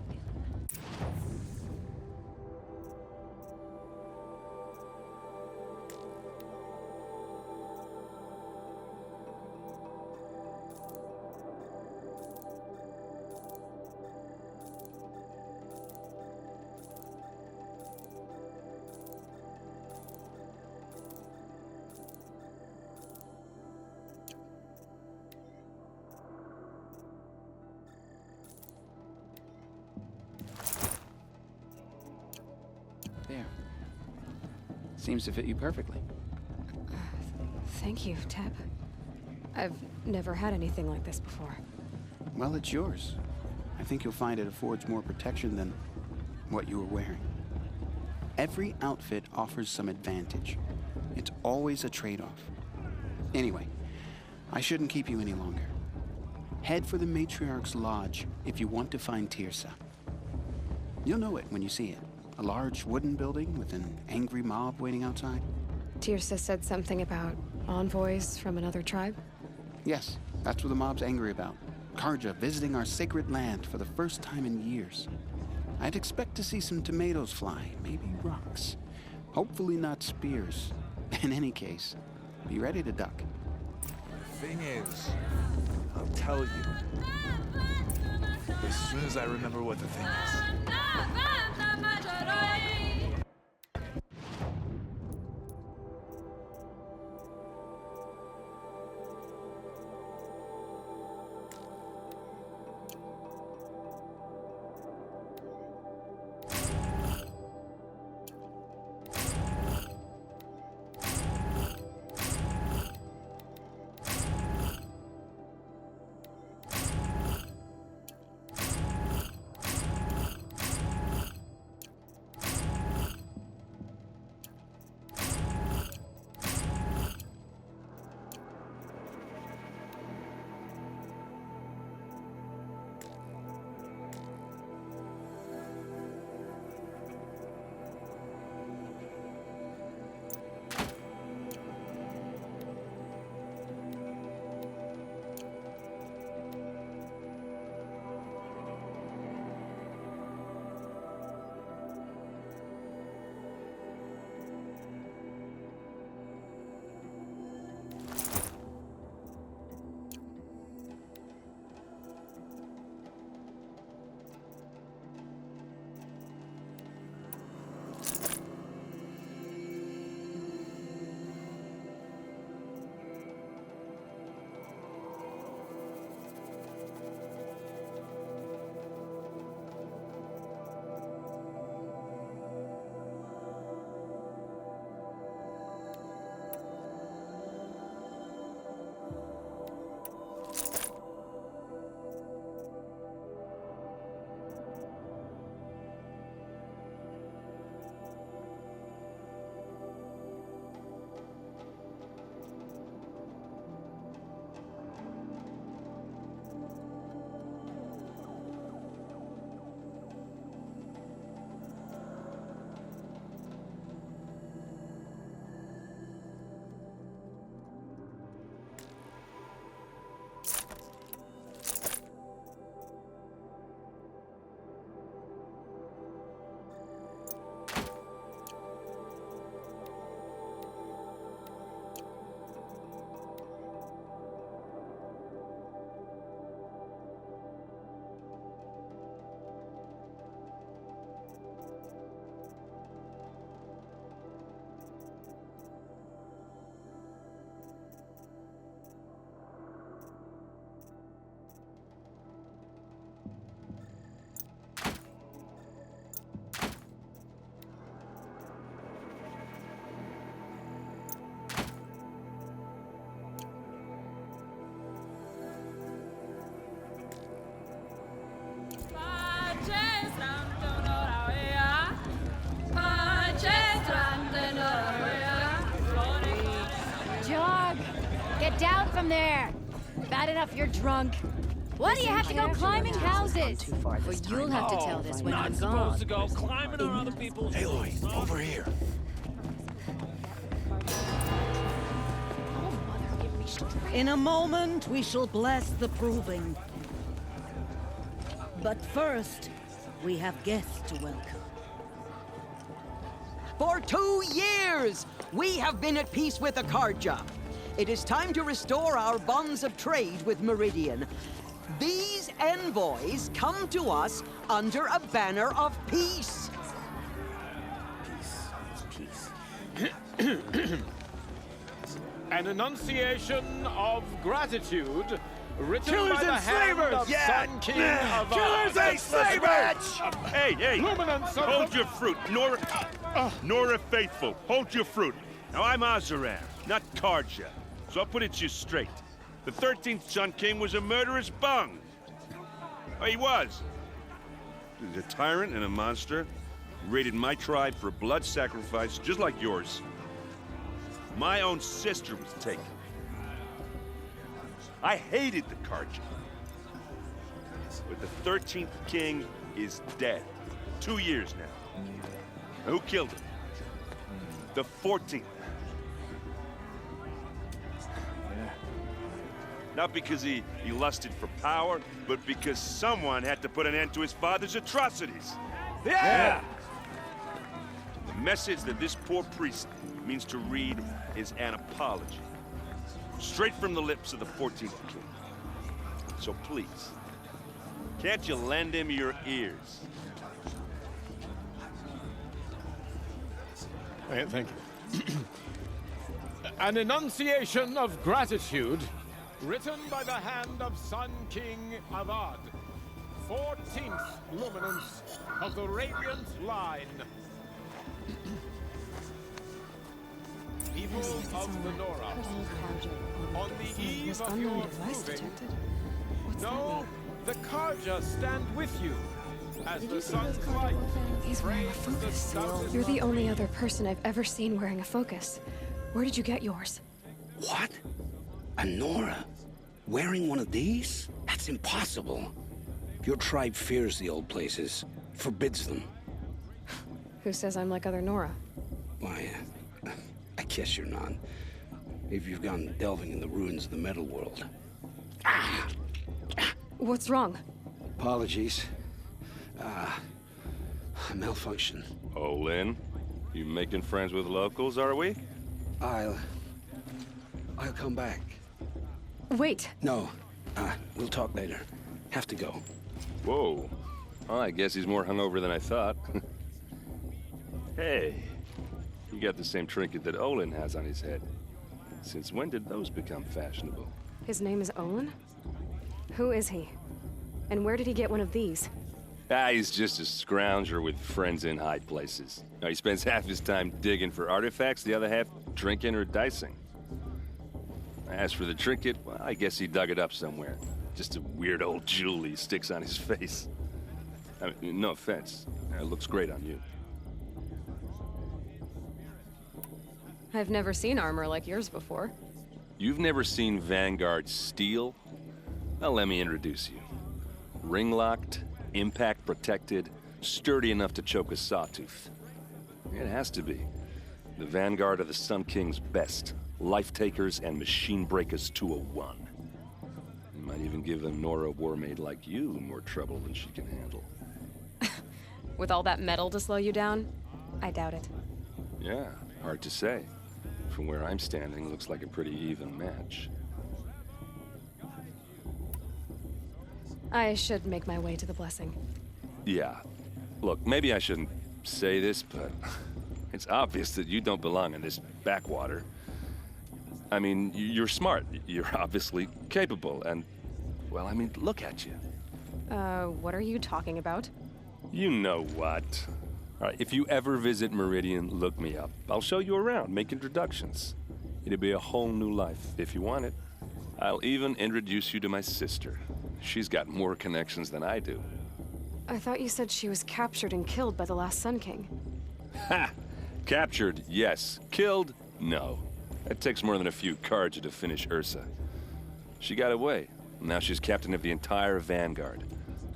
There. Seems to fit you perfectly. Thank you, Teb. I've never had anything like this before. Well, it's yours. I think you'll find it affords more protection than what you were wearing. Every outfit offers some advantage. It's always a trade-off. Anyway, I shouldn't keep you any longer. Head for the Matriarch's Lodge if you want to find Tirsa. You'll know it when you see it. A large wooden building with an angry mob waiting outside. Tirsa said something about envoys from another tribe? Yes, that's what the mob's angry about. Karja visiting our sacred land for the first time in years. I'd expect to see some tomatoes fly, maybe rocks. Hopefully not spears. In any case, be ready to duck. The thing is, I'll tell you as soon as I remember what the thing is. Get down from there! Bad enough you're drunk. Why do you have to go climbing houses? Well, you'll have to tell this when I'm gone. Not supposed to go climbing on other people's roofs. Aloy, over here. Oh, mother, give me first. In a moment, we shall bless the proving. But first, we have guests to welcome. For 2 years, we have been at peace with Akarja. It is time to restore our bonds of trade with Meridian. These envoys come to us under a banner of peace. An enunciation of gratitude written Killers by the and hand slavers! of Yeah. Sun King Yeah. of Killers and slavers! Hey, hey! Luminance of Hold the- your fruit, Nora Faithful. Hold your fruit. Now I'm Azaran, not Karja, so I'll put it to you straight. The 13th Sun King was a murderous bung. Oh, he was. He's a tyrant and a monster. Raided my tribe for a blood sacrifice, just like yours. My own sister was taken. I hated the Karja. But the 13th king is dead. 2 years now. Who killed him? The 14th. Not because he lusted for power, but because someone had to put an end to his father's atrocities. Yeah! The message that this poor priest means to read is an apology. Straight from the lips of the 14th king. So please, can't you lend him your ears? Thank you. An enunciation of gratitude written by the hand of Sun King Avad, 14th luminance of the Radiant Line. People of the Nora, on the eve of your proving, know the Karja stand with you as the sun's light. He's wearing a focus. You're the only other person I've ever seen wearing a focus. Where did you get yours? What? A Nora? Wearing one of these? That's impossible. Your tribe fears the old places, forbids them. Who says I'm like other Nora? Why, I guess you're not. If you've gone delving in the ruins of the metal world. What's wrong? Apologies. Malfunction. Oh, Lynn, you making friends with locals, are we? I'll come back. Wait. No. We'll talk later. Have to go. Whoa. Well, I guess he's more hungover than I thought. Hey, you got the same trinket that Olin has on his head. Since when did those become fashionable? His name is Olin? Who is he? And where did he get one of these? He's just a scrounger with friends in high places. Now, he spends half his time digging for artifacts, the other half drinking or dicing. As for the trinket, well, I guess he dug it up somewhere. Just a weird old jewel he sticks on his face. I mean, no offense. It looks great on you. I've never seen armor like yours before. You've never seen Vanguard steel? Well, let me introduce you. Ring-locked, impact-protected, sturdy enough to choke a sawtooth. It has to be. The Vanguard of the Sun King's best. Life-takers and machine breakers to a one. You might even give a Nora warmaid like you more trouble than she can handle. With all that metal to slow you down? I doubt it. Yeah, hard to say. From where I'm standing, looks like a pretty even match. I should make my way to the blessing. Yeah. Look, maybe I shouldn't say this, but it's obvious that you don't belong in this backwater. I mean, you're smart. You're obviously capable, and, well, I mean, look at you. What are you talking about? You know what. All right, if you ever visit Meridian, look me up. I'll show you around, make introductions. It'll be a whole new life, if you want it. I'll even introduce you to my sister. She's got more connections than I do. I thought you said she was captured and killed by the last Sun King. Ha! Captured, yes. Killed, no. It takes more than a few Karja to finish Ursa. She got away. Now she's captain of the entire Vanguard.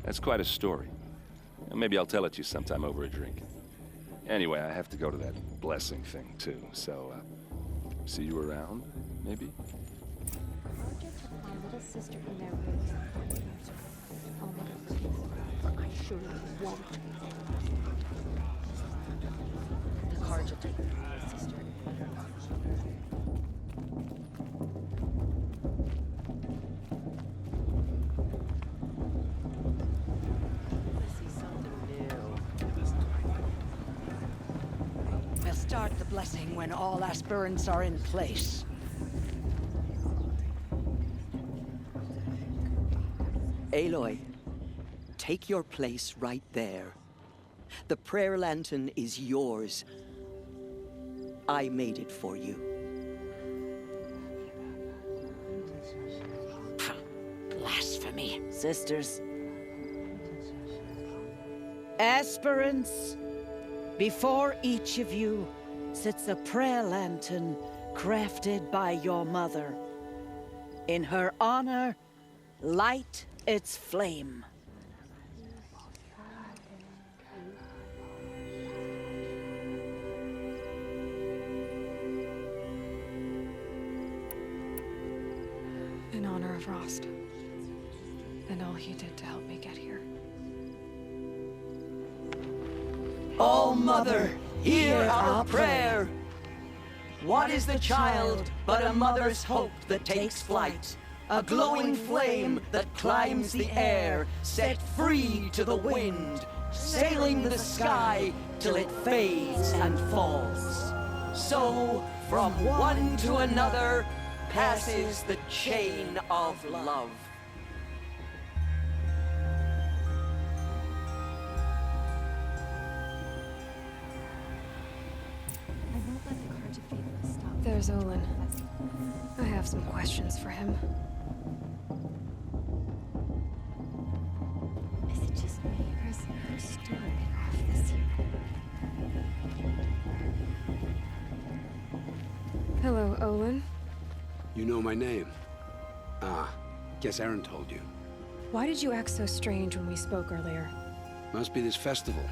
That's quite a story. Maybe I'll tell it to you sometime over a drink. Anyway, I have to go to that blessing thing, too. So, see you around, maybe? sister in their rooms. Oh, Mother, please. I surely won't. The cards will take my sister. We'll start the blessing when all aspirants are in place. Aloy, take your place right there. The prayer lantern is yours. I made it for you. Blasphemy. Sisters. Aspirants, before each of you sits a prayer lantern crafted by your mother. In her honor, light its flame. In honor of Rost. And all he did to help me get here. Oh, Mother, hear our prayer. What is the child but a mother's hope that takes flight? A glowing flame that climbs the air, set free to the wind, sailing the sky till it fades and falls. So, from one to another, passes the chain of love. There's Olin. I have some questions for him. Is it just me, or is Stuart off this year? Hello, Olin. You know my name? Ah, guess Aaron told you. Why did you act so strange when we spoke earlier? Must be this festival.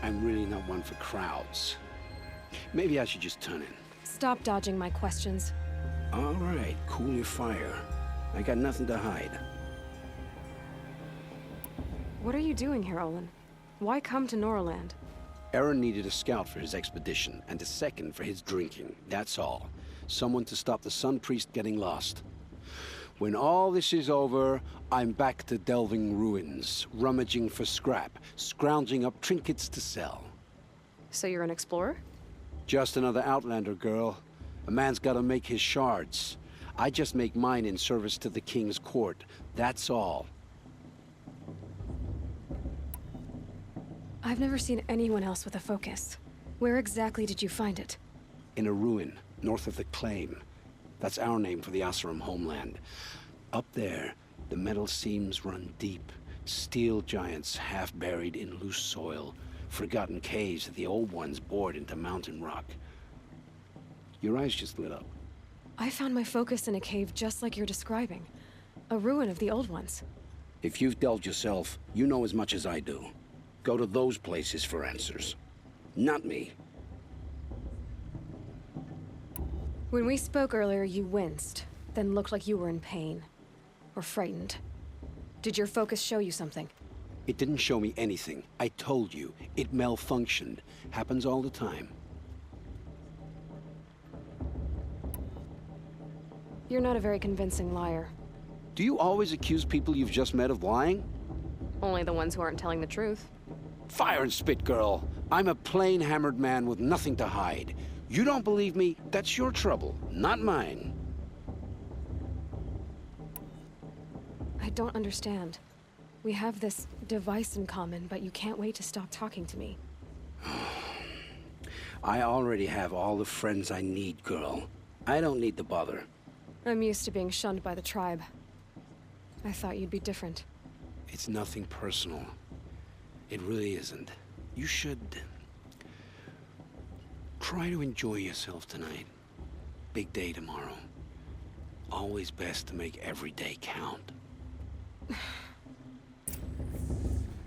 I'm really not one for crowds. Maybe I should just turn in. Stop dodging my questions. All right, cool your fire. I got nothing to hide. What are you doing here, Olin? Why come to Norland? Aaron needed a scout for his expedition, and a second for his drinking. That's all. Someone to stop the Sun Priest getting lost. When all this is over, I'm back to delving ruins, rummaging for scrap, scrounging up trinkets to sell. So you're an explorer? Just another Outlander, girl. A man's gotta make his shards. I just make mine in service to the King's court. That's all. I've never seen anyone else with a focus. Where exactly did you find it? In a ruin, north of the Claim. That's our name for the Oseram homeland. Up there, the metal seams run deep. Steel giants half buried in loose soil. Forgotten caves that the old ones bored into mountain rock. Your eyes just lit up. I found my focus in a cave just like you're describing. A ruin of the old ones. If you've delved yourself, you know as much as I do. Go to those places for answers. Not me. When we spoke earlier, you winced, then looked like you were in pain. Or frightened. Did your focus show you something? It didn't show me anything. I told you. It malfunctioned. Happens all the time. You're not a very convincing liar. Do you always accuse people you've just met of lying? Only the ones who aren't telling the truth. Fire and spit, girl. I'm a plain hammered man with nothing to hide. You don't believe me? That's your trouble, not mine. I don't understand. We have this device in common, but you can't wait to stop talking to me. I already have all the friends I need, girl. I don't need the bother. I'm used to being shunned by the tribe. I thought you'd be different. It's nothing personal. It really isn't. You should try to enjoy yourself tonight. Big day tomorrow. Always best to make every day count.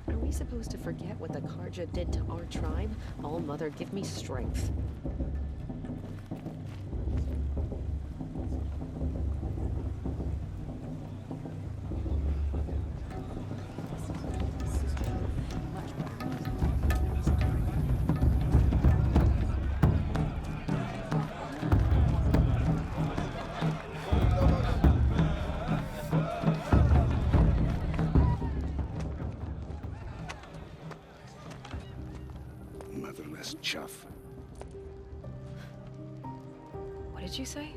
Are we supposed to forget what the Karja did to our tribe? All Mother, give me strength. just chuff. What did you say?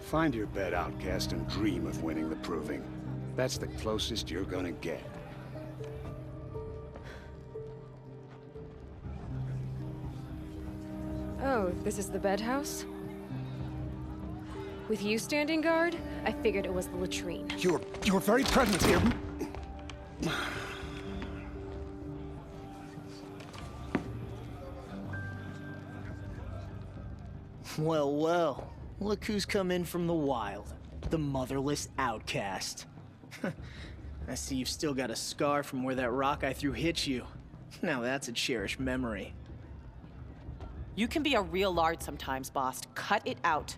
Find your bed, outcast, and dream of winning the proving. That's the closest you're gonna get. Oh, this is the bed house? With you standing guard, I figured it was the latrine. Your very presence here... Well, well. Look who's come in from the wild. The motherless outcast. I see you've still got a scar from where that rock I threw hit you. Now that's a cherished memory. You can be a real lard sometimes, boss. Cut it out.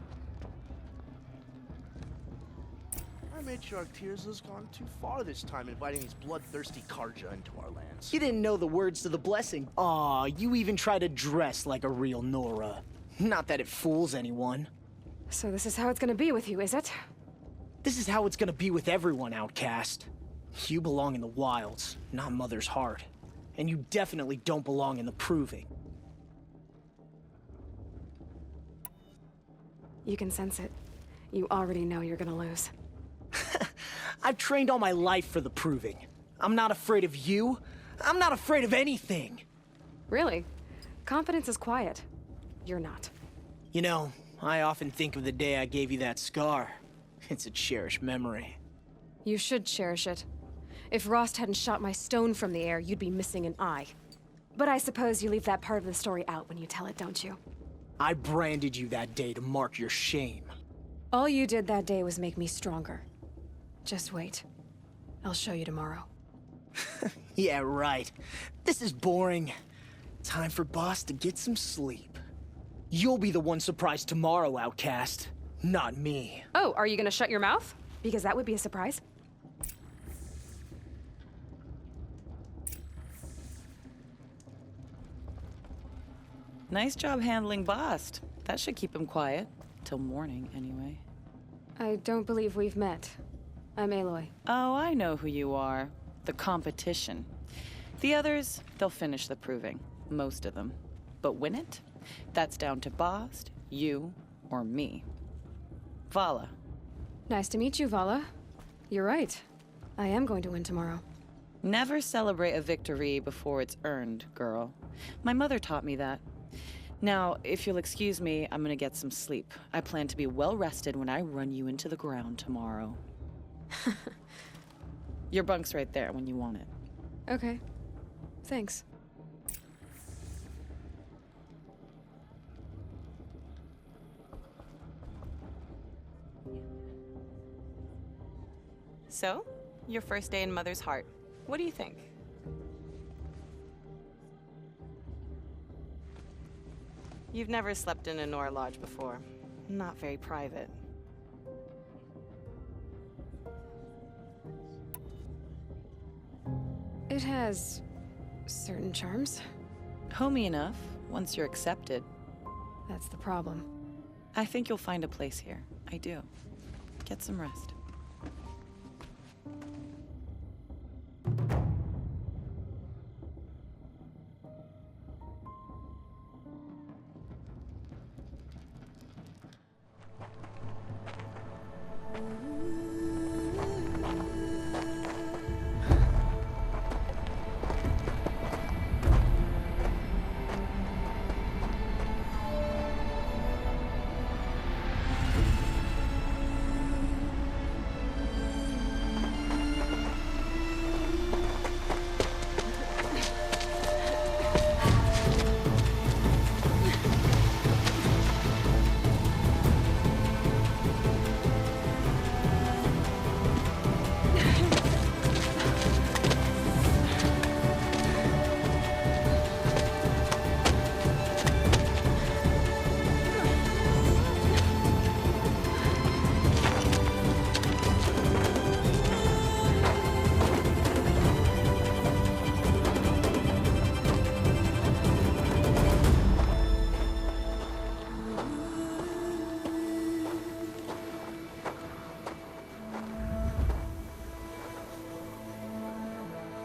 Our matriarch Tears has gone too far this time, inviting these bloodthirsty Karja into our lands. You didn't know the words to the blessing. Aw, you even try to dress like a real Nora. Not that it fools anyone. So this is how it's gonna be with you, is it? This is how it's gonna be with everyone, outcast. You belong in the wilds, not Mother's heart. And you definitely don't belong in the proving. You can sense it. You already know you're gonna lose. I've trained all my life for the proving. I'm not afraid of you. I'm not afraid of anything. Really? Confidence is quiet. You're not. You know, I often think of the day I gave you that scar. It's a cherished memory. You should cherish it. If Rost hadn't shot my stone from the air, you'd be missing an eye. But I suppose you leave that part of the story out when you tell it, don't you? I branded you that day to mark your shame. All you did that day was make me stronger. Just wait. I'll show you tomorrow. Yeah, right. This is boring. Time for Boss to get some sleep. You'll be the one surprised tomorrow, outcast. Not me. Oh, are you gonna shut your mouth? Because that would be a surprise. Nice job handling Bast. That should keep him quiet. Till morning, anyway. I don't believe we've met. I'm Aloy. Oh, I know who you are. The competition. The others, they'll finish the proving. Most of them. But win it? That's down to Bast, you, or me. Vala. Nice to meet you, Vala. You're right. I am going to win tomorrow. Never celebrate a victory before it's earned, girl. My mother taught me that. Now, if you'll excuse me, I'm gonna get some sleep. I plan to be well rested when I run you into the ground tomorrow. Your bunk's right there when you want it. Okay. Thanks. So, your first day in Mother's heart. What do you think? You've never slept in a Nora lodge before. Not very private. It has certain charms. Homey enough, once you're accepted. That's the problem. I think you'll find a place here. I do. Get some rest.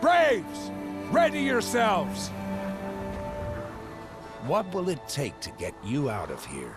Braves! Ready yourselves! What will it take to get you out of here?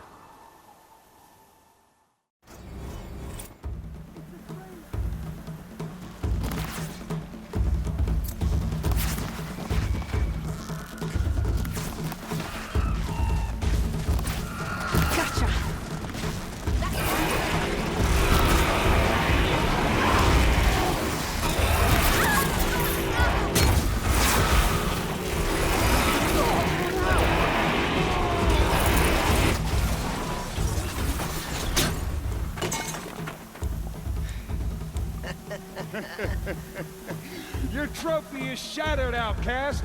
Your trophy is shattered, outcast.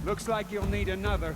Looks like you'll need another.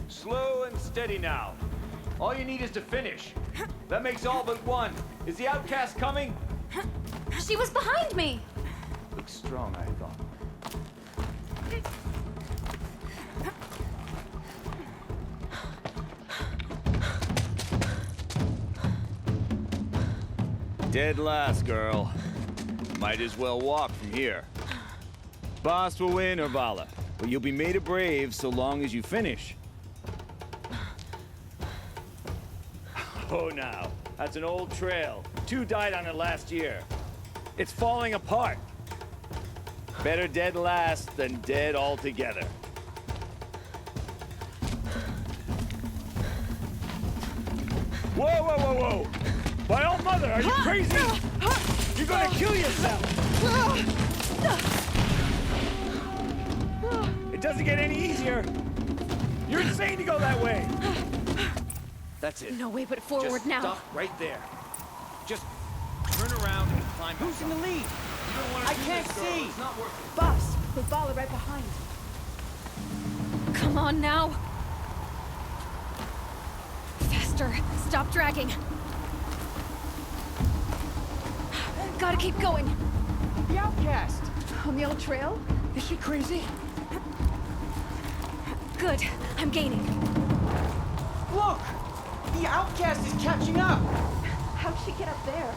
Slow and steady now. All you need is to finish. That makes all but one. Is the outcast coming? She was behind me! Looks strong, I thought. Dead last, girl. Might as well walk from here. Boss will win, or Vala, but you'll be made a brave so long as you finish. Oh, now. That's an old trail. 2 died on it last year. It's falling apart. Better dead last than dead altogether. Whoa, whoa, whoa, whoa! My old mother, are you crazy? You're gonna kill yourself! It doesn't get any easier. You're insane to go that way. That's it. No way but forward Just now. Stop right there. Just turn around and climb. Who's in the lead? I can't see. It's not working. Boss, with Vala right behind. Come on now. Faster. Stop dragging. Gotta keep going. The outcast! On the old trail? Is she crazy? Good. I'm gaining. Look! The outcast is catching up! How'd she get up there?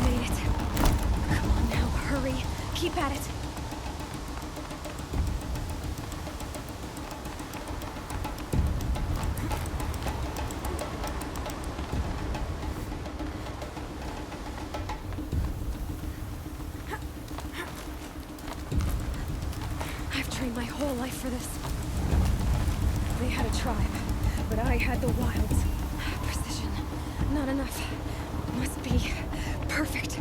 Made it. Come on now, hurry. Keep at it. My whole life for this. They had a tribe, but I had the wilds. Precision. Not enough. Must be perfect.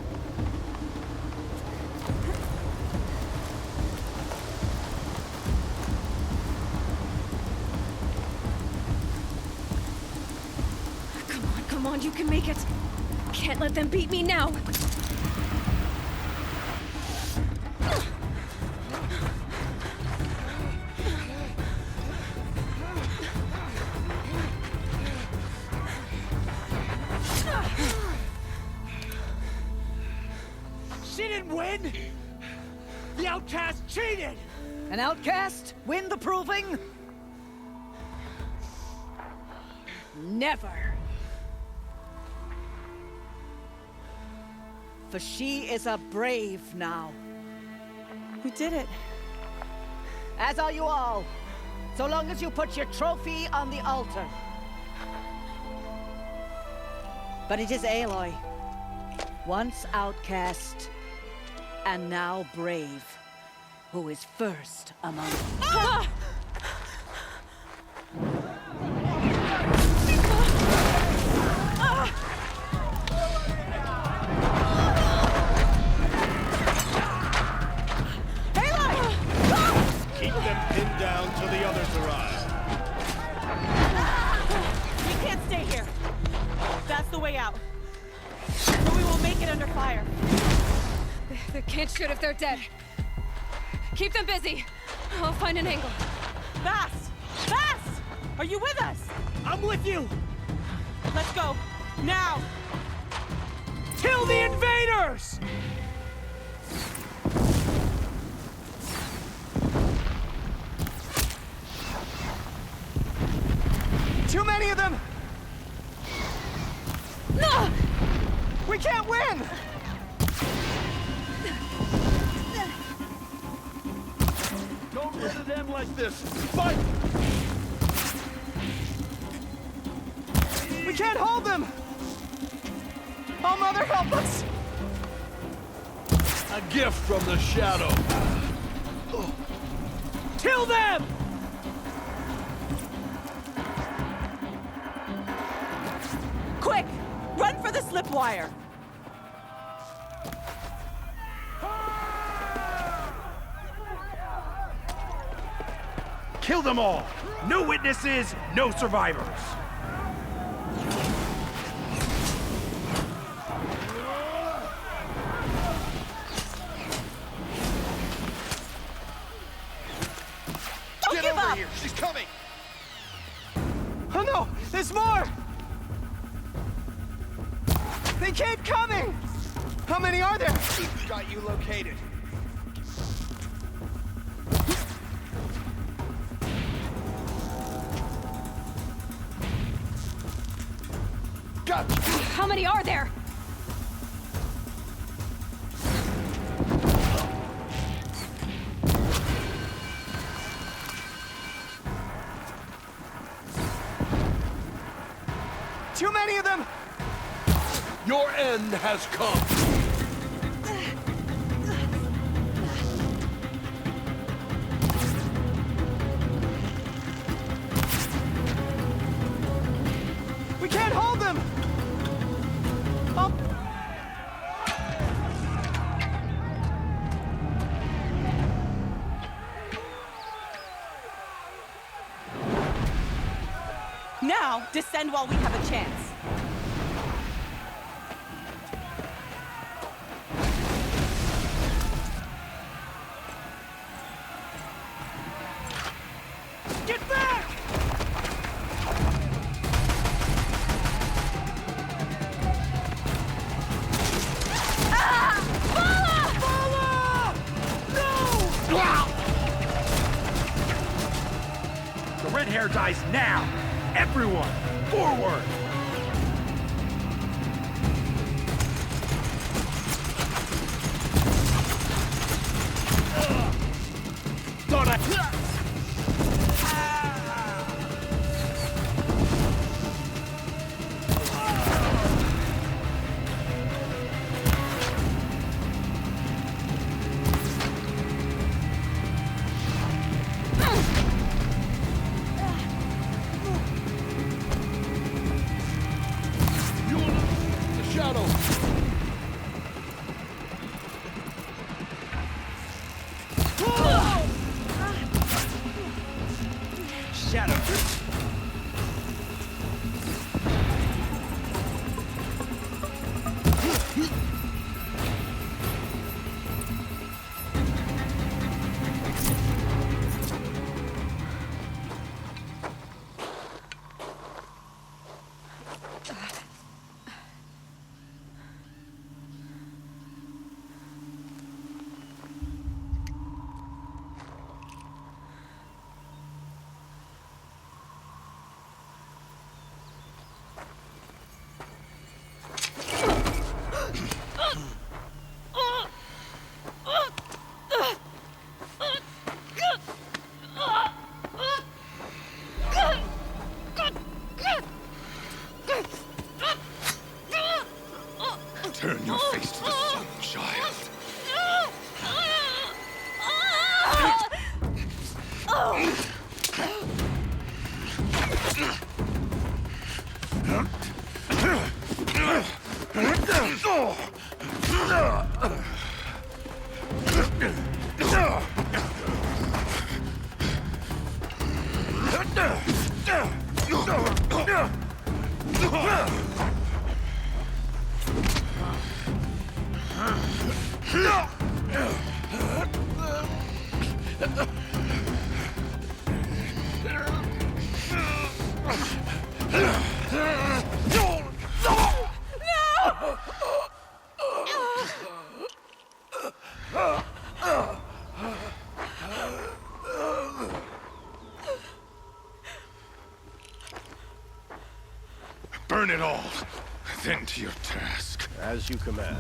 Come on, you can make it. Can't let them beat me now. She didn't win! The outcast cheated! An outcast win the proving? Never. For she is a brave now. We did it. As are you all. So long as you put your trophy on the altar. But it is Aloy. Once outcast, and now brave. Who is first among them? Ah! Keep them pinned down till the others arrive. We can't stay here. That's the way out. But we won't make it under fire. They can't shoot if they're dead. Keep them busy. I'll find an angle. Fast! Fast! Are you with us? I'm with you! Let's go. Now! Kill the invaders! Too many of them! No! We can't win! Don't rid of them like this. Fight! We can't hold them! Oh, Mother, help us! A gift from the shadow. Kill them! Quick! Run for the slip wire! Kill them all! No witnesses, no survivors! Don't Get give over up! here! She's coming! Oh no! There's more! They keep coming! How many are there? Got you located. Gotcha. How many are there? Too many of them! Your end has come. We can't hold them! Oh. Now, descend while we have a chance. Get back! The red hair dies now! Everyone, forward! Thought I... The shadow! Shadow! Turn your face to the sun, child. Burn it all, then to your task. As you command.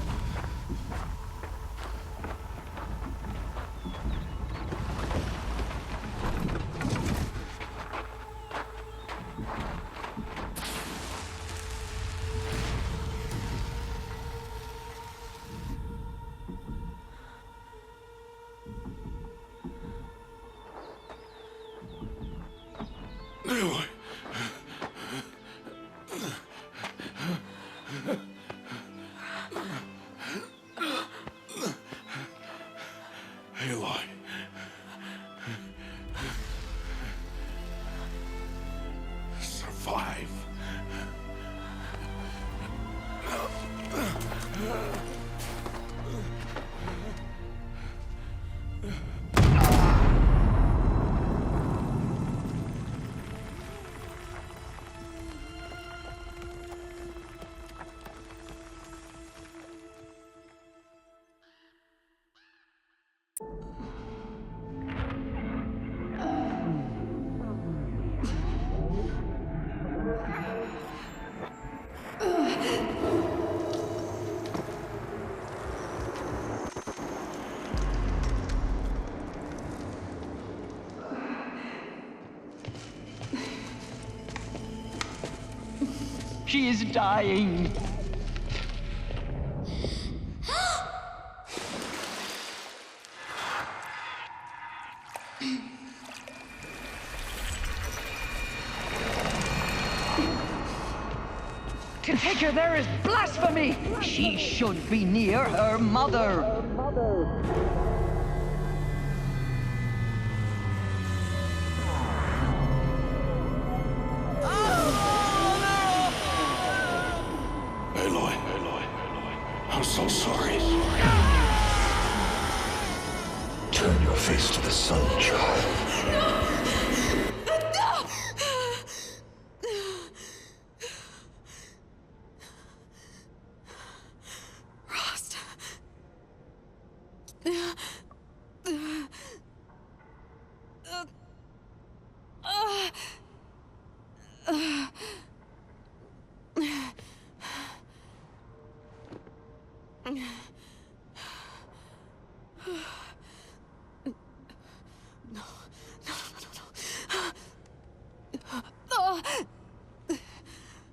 Aloy. Aloy. Survive. She is dying. To take her there is blasphemy! She should be near her mother. Aloy, I'm so sorry. Turn your face to the sun, child.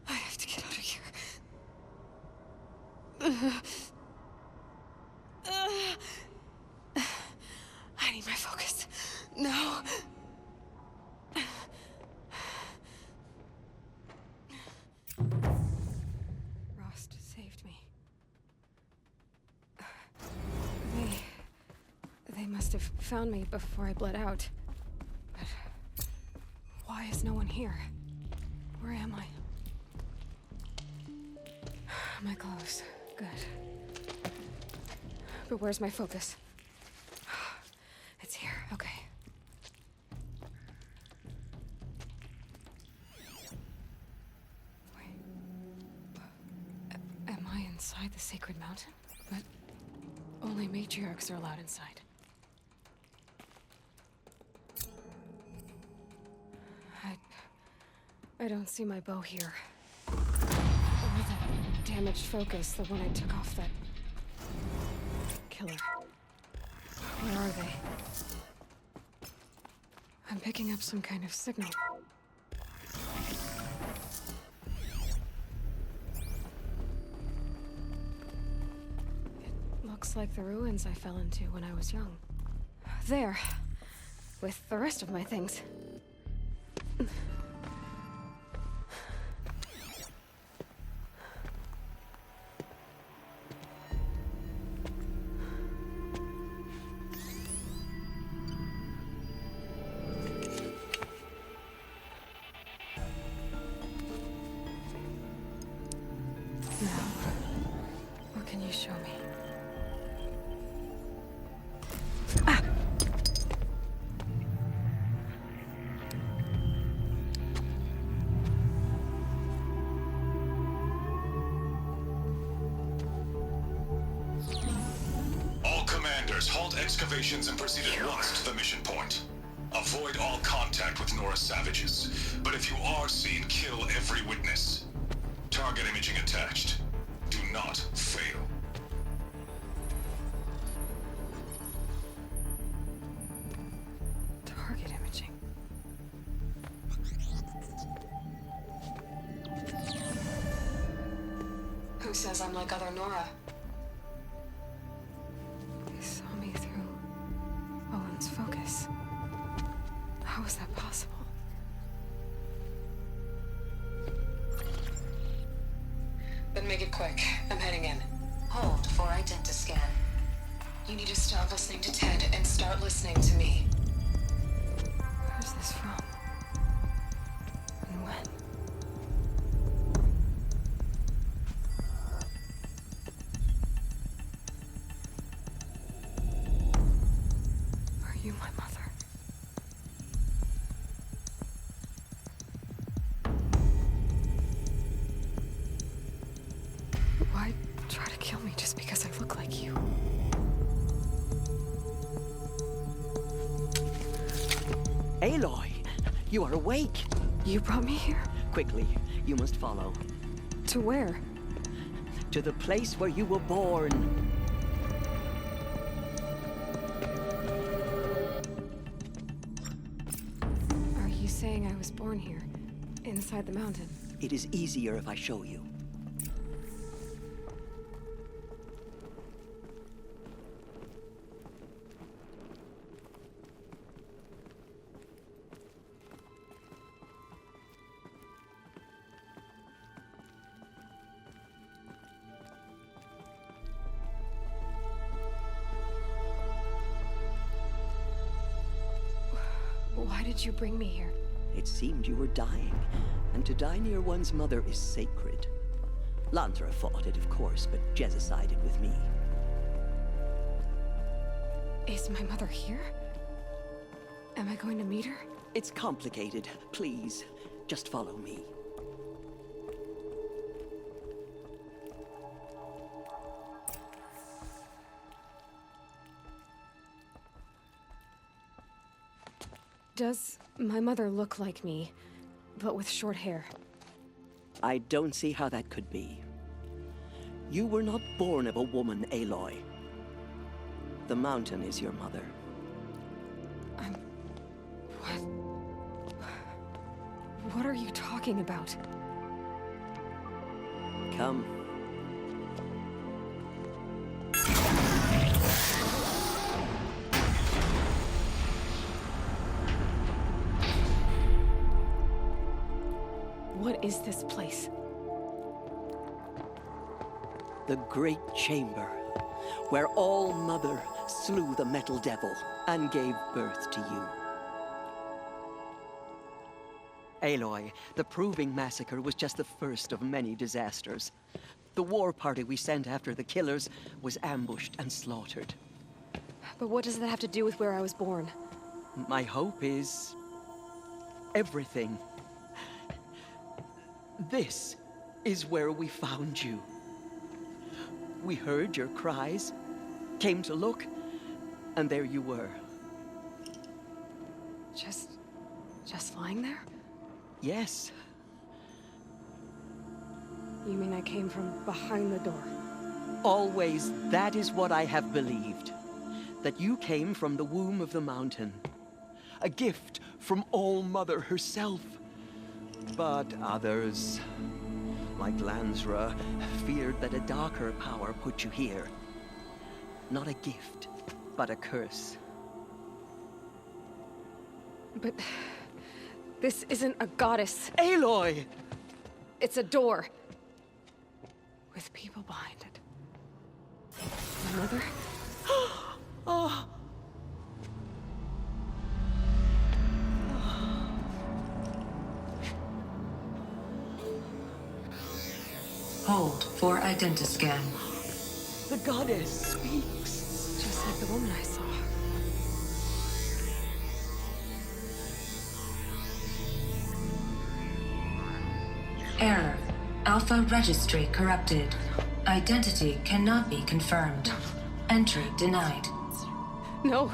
I have to get out of here. I need my focus. No. Rost saved me. They must have found me before I bled out. But why is no one here? Where am I? My clothes. Good. But where's my focus? It's here. Okay. Wait. Am I inside the sacred mountain? But only matriarchs are allowed inside. I don't see my bow here. Or that damaged focus, the one I took off that killer. Where are they? I'm picking up some kind of signal. It looks like the ruins I fell into when I was young. There, with the rest of my things. you show me? All commanders, halt excavations and proceed at once to the mission point. Avoid all contact with Nora savages, but if you are seen, kill every witness. Target imaging attached. Do not fail. Target imaging. Who says I'm like other Nora? You saw me through Owen's focus. How is that possible? Then make it quick. I'm heading in. Hold for identiscan. You need to stop listening to Ted and start listening to me. Where's this from? And when? Are you my mother? Why try to kill me just because I look like you? Aloy, you are awake. You brought me here? Quickly, you must follow. To where? To the place where you were born. Are you saying I was born here, inside the mountain? It is easier if I show you. Why did you bring me here? It seemed you were dying, and to die near one's mother is sacred. Lantra fought it, of course, but Jezza sided with me. Is my mother here? Am I going to meet her? It's complicated. Please, just follow me. Does my mother look like me, but with short hair? I don't see how that could be. You were not born of a woman, Aloy. The mountain is your mother. What are you talking about? Come. What is this place? The Great Chamber, where All Mother slew the Metal Devil and gave birth to you. Aloy, the Proving Massacre was just the first of many disasters. The war party we sent after the killers was ambushed and slaughtered. But what does that have to do with where I was born? My hope is everything. This is where we found you. We heard your cries, came to look, and there you were. Just lying there? Yes. You mean I came from behind the door? Always, that is what I have believed. That you came from the womb of the mountain. A gift from All Mother herself. But others, like Lansra, feared that a darker power put you here. Not a gift, but a curse. But this isn't a goddess. Aloy! It's a door. With people behind it. My mother? Oh. Hold for identiscan. The goddess speaks. Just like the woman I saw. Error. Alpha registry corrupted. Identity cannot be confirmed. Entry denied. No,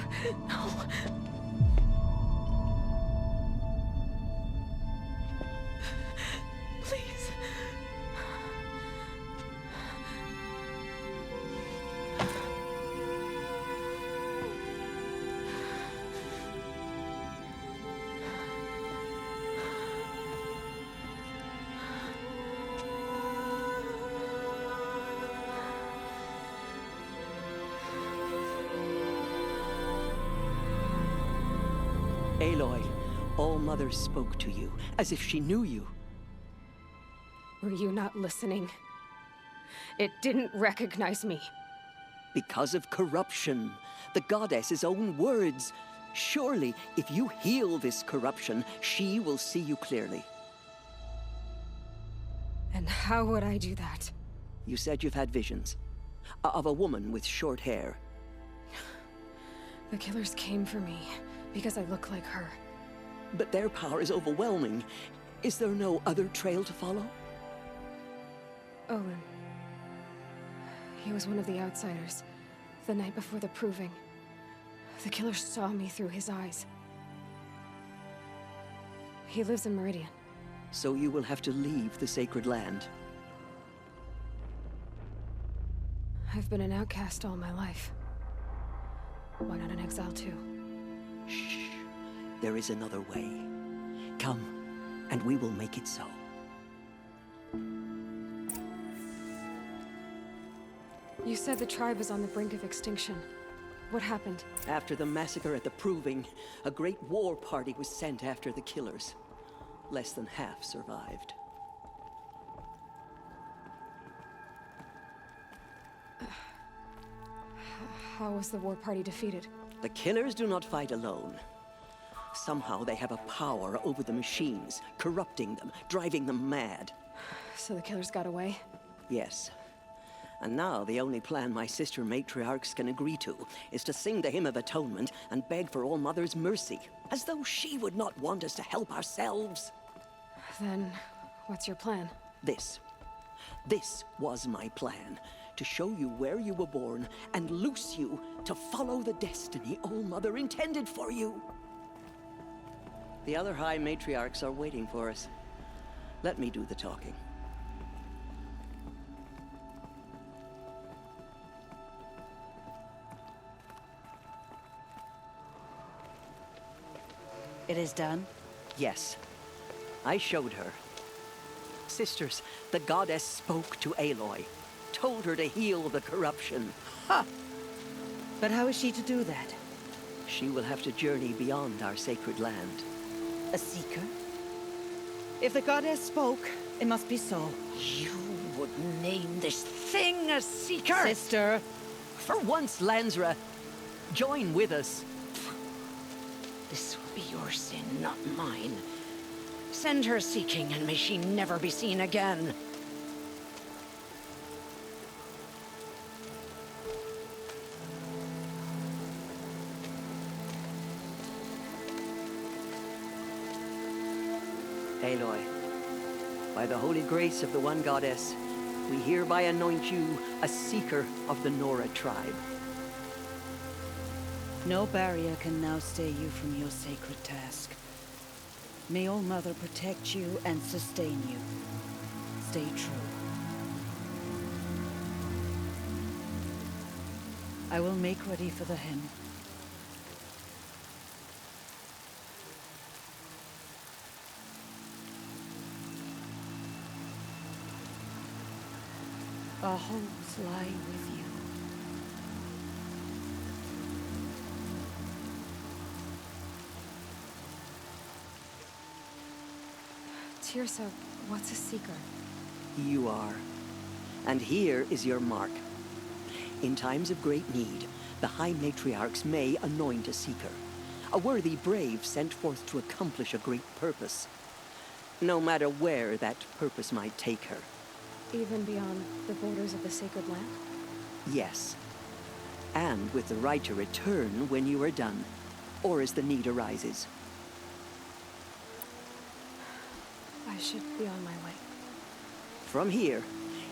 no. Please. Aloy, All-Mother spoke to you, as if she knew you. Were you not listening? It didn't recognize me. Because of corruption. The goddess's own words. Surely, if you heal this corruption, she will see you clearly. And how would I do that? You said you've had visions. Of a woman with short hair. The killers came for me because I look like her. But their power is overwhelming. Is there no other trail to follow? Owen. He was one of the outsiders. The night before the proving. The killer saw me through his eyes. He lives in Meridian. So you will have to leave the sacred land. I've been an outcast all my life. Why not an exile too? Shh. There is another way. Come, and we will make it so. You said the tribe is on the brink of extinction. What happened? After the massacre at the Proving, a great war party was sent after the killers. Less than half survived. How was the war party defeated? The killers do not fight alone. Somehow they have a power over the machines, corrupting them, driving them mad. So the killers got away? Yes. And now the only plan my sister matriarchs can agree to is to sing the Hymn of Atonement and beg for All-Mother's mercy, as though she would not want us to help ourselves. Then, what's your plan? This. This was my plan. To show you where you were born and loose you to follow the destiny All-Mother intended for you. The other High Matriarchs are waiting for us. Let me do the talking. It is done? Yes. I showed her. Sisters, the goddess spoke to Aloy. Told her to heal the corruption. Ha! But how is she to do that? She will have to journey beyond our sacred land. A seeker? If the goddess spoke, it must be so. You would name this thing a seeker? Sister! For once, Lansra, join with us. This will be your sin, not mine. Send her seeking, and may she never be seen again. Aloy, by the holy grace of the one goddess, we hereby anoint you a seeker of the Nora tribe. No barrier can now stay you from your sacred task. May All-Mother protect you and sustain you. Stay true. I will make ready for the hymn. Our hopes lie with you. Tirsa, what's a seeker? You are. And here is your mark. In times of great need, the High Matriarchs may anoint a seeker. A worthy brave sent forth to accomplish a great purpose. No matter where that purpose might take her. Even beyond the borders of the sacred land? Yes. And with the right to return when you are done, or as the need arises. I should be on my way. From here,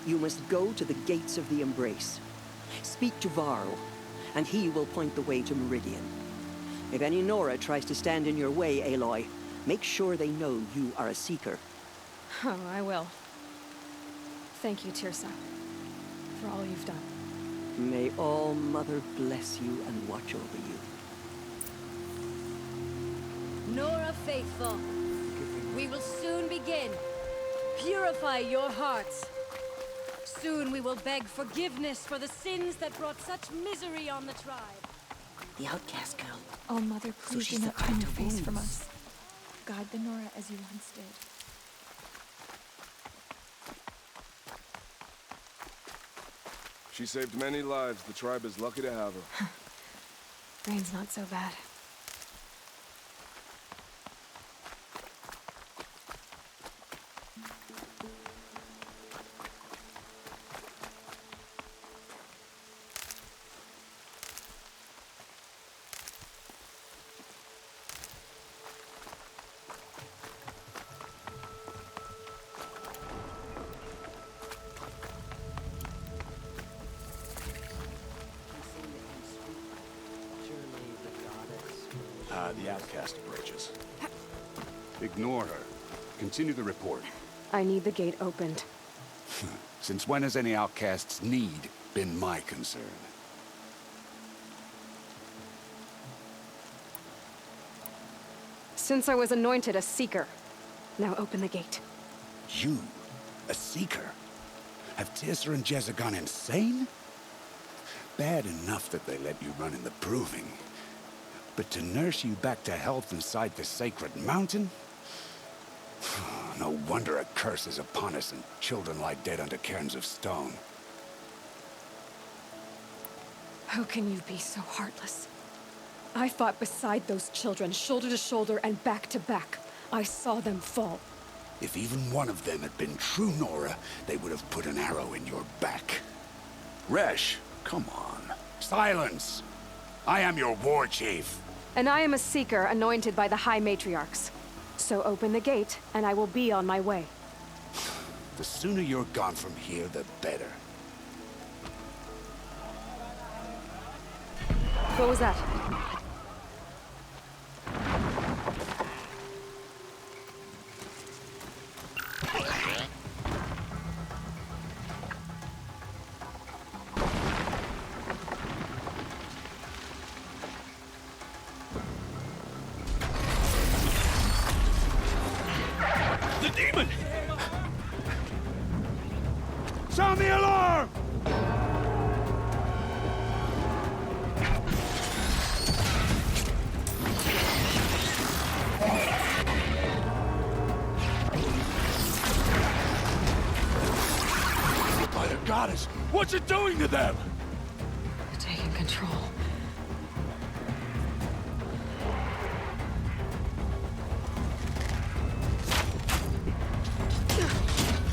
you must go to the gates of the Embrace. Speak to Varl, and he will point the way to Meridian. If any Nora tries to stand in your way, Aloy, make sure they know you are a Seeker. Oh, I will. Thank you, Tirsa, for all you've done. May All Mother bless you and watch over you. Nora Faithful, we will soon begin. Purify your hearts. Soon we will beg forgiveness for the sins that brought such misery on the tribe. The outcast girl. Oh, Mother, So please she's do not the turn your kind of face from wounds. us. Guide the Nora as you once did. She saved many lives. The tribe is lucky to have her. Rain's not so bad. The outcast approaches. Ignore her. Continue the report. I need the gate opened. Since when has any outcast's need been my concern? Since I was anointed a Seeker. Now open the gate. You? A Seeker? Have Tirsa and Jezza gone insane? Bad enough that they let you run in the Proving. But to nurse you back to health inside the sacred mountain? No wonder a curse is upon us and children lie dead under cairns of stone. How can you be so heartless? I fought beside those children, shoulder to shoulder and back to back. I saw them fall. If even one of them had been true Nora, they would have put an arrow in your back. Resh, come on. Silence! I am your war chief. And I am a Seeker anointed by the High Matriarchs. So open the gate, and I will be on my way. The sooner you're gone from here, the better. What was that? The demon! Sound the alarm! By the goddess, what's it doing to them? Taking control.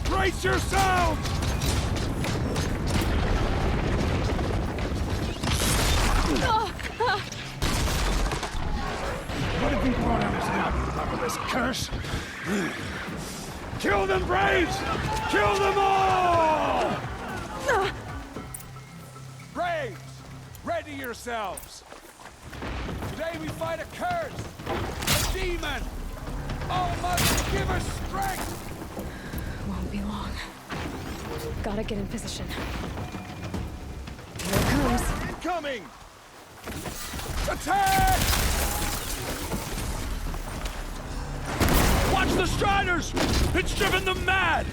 Brace yourselves! What have you brought on us now, you motherless curse? Kill them, Braves! Kill them all! Braves, ready yourselves! Today we fight a curse, a demon! Oh, Mother, give us strength! Won't be long. Gotta get in position. Here it comes. Incoming! Attack! Watch the Striders! It's driven them mad!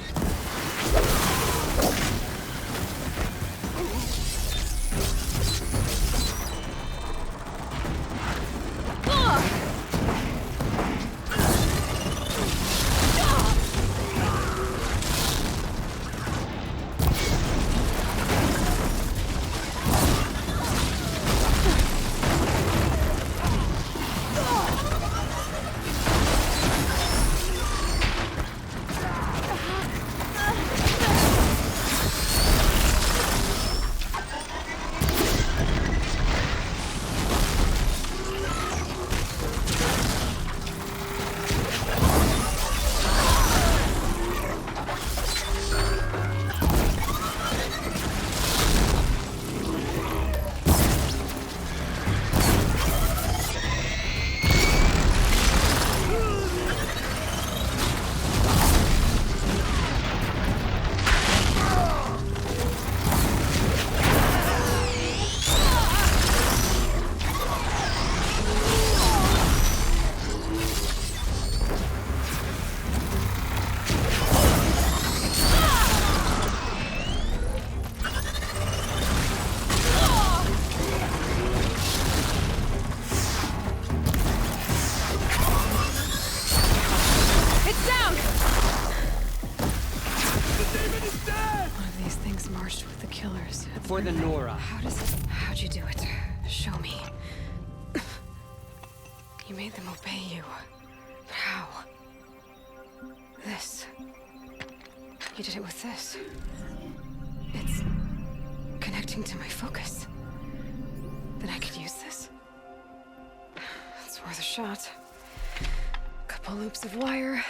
forged with the killers. For the Nora. How'd you do it? Show me. You made them obey you. But how? This. You did it with this. It's connecting to my focus. Then I could use this. It's worth a shot. Couple loops of wire.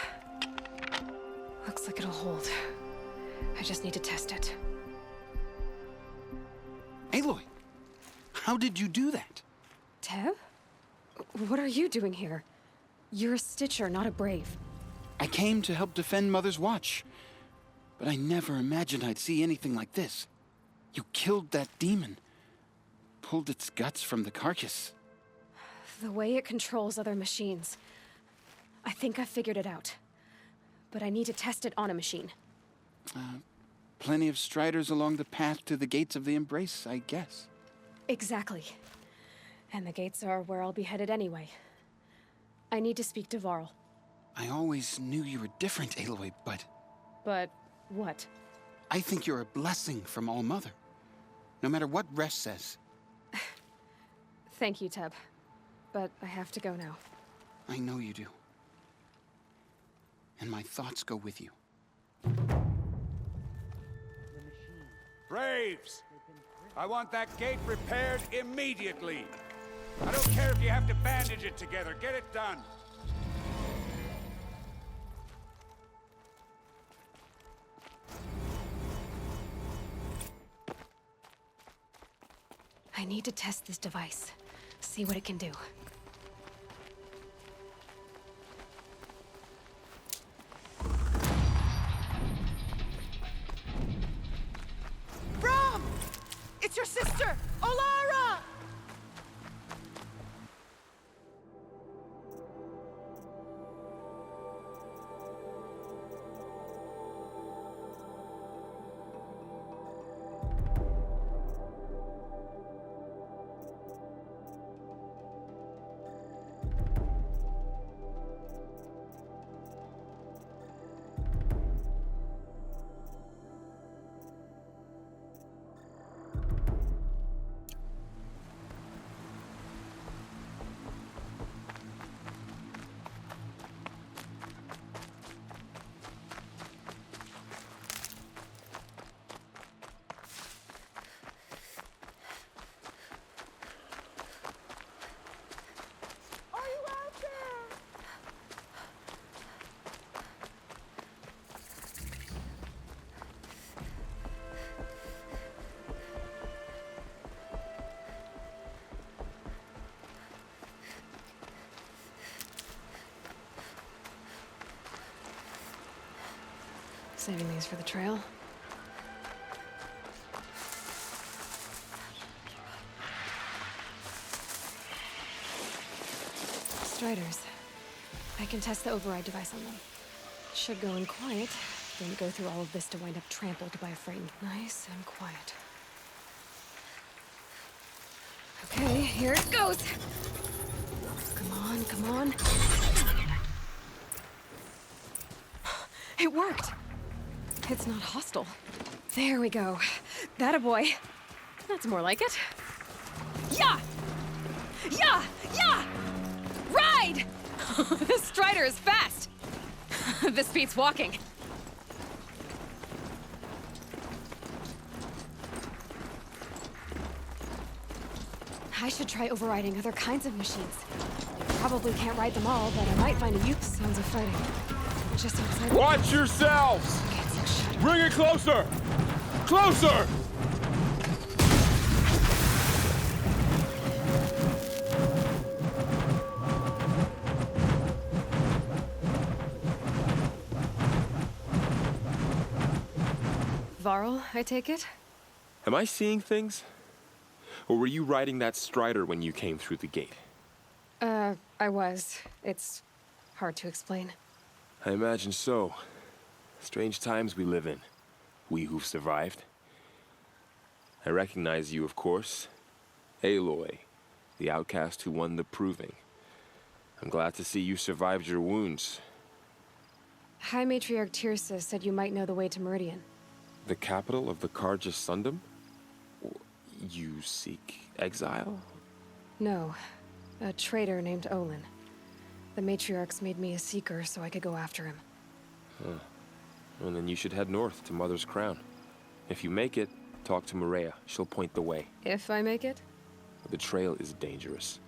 Looks like it'll hold. I just need to test it. Aloy, how did you do that? Teb? What are you doing here? You're a Stitcher, not a Brave. I came to help defend Mother's Watch, but I never imagined I'd see anything like this. You killed that demon, pulled its guts from the carcass. The way it controls other machines. I think I figured it out. But I need to test it on a machine. Plenty of striders along the path to the gates of the Embrace, I guess. Exactly. And the gates are where I'll be headed anyway. I need to speak to Varl. I always knew you were different, Aloy, but... But what? I think you're a blessing from All-Mother. No matter what Resh says. Thank you, Teb. But I have to go now. I know you do. And my thoughts go with you. Braves! I want that gate repaired immediately. I don't care if you have to bandage it together. Get it done. I need to test this device. See what it can do. Brom! It's your sister, Olara! Saving these for the trail. Striders. I can test the override device on them. Should go in quiet. Don't go through all of this to wind up trampled by a frightened. Nice and quiet. Okay, here it goes! Come on, come on. It worked! It's not hostile. There we go. That a boy. That's more like it. Yeah! Yeah! Yeah! Ride! This Strider is fast! This beats walking. I should try overriding other kinds of machines. Probably can't ride them all, but I might find a use. Sounds of fighting. Just outside. Watch yourselves! Bring it closer! Closer! Varl, I take it? Am I seeing things? Or were you riding that Strider when you came through the gate? I was. It's hard to explain. I imagine so. Strange times we live in. We who've survived. I recognize you, of course. Aloy, the outcast who won the proving. I'm glad to see you survived your wounds. High Matriarch Tirsa said you might know the way to Meridian. The capital of the Carja Sundom? You seek exile? No. A traitor named Olin. The matriarchs made me a seeker so I could go after him. Huh. Well, then you should head north to Mother's Crown. If you make it, talk to Maria. She'll point the way. If I make it? The trail is dangerous.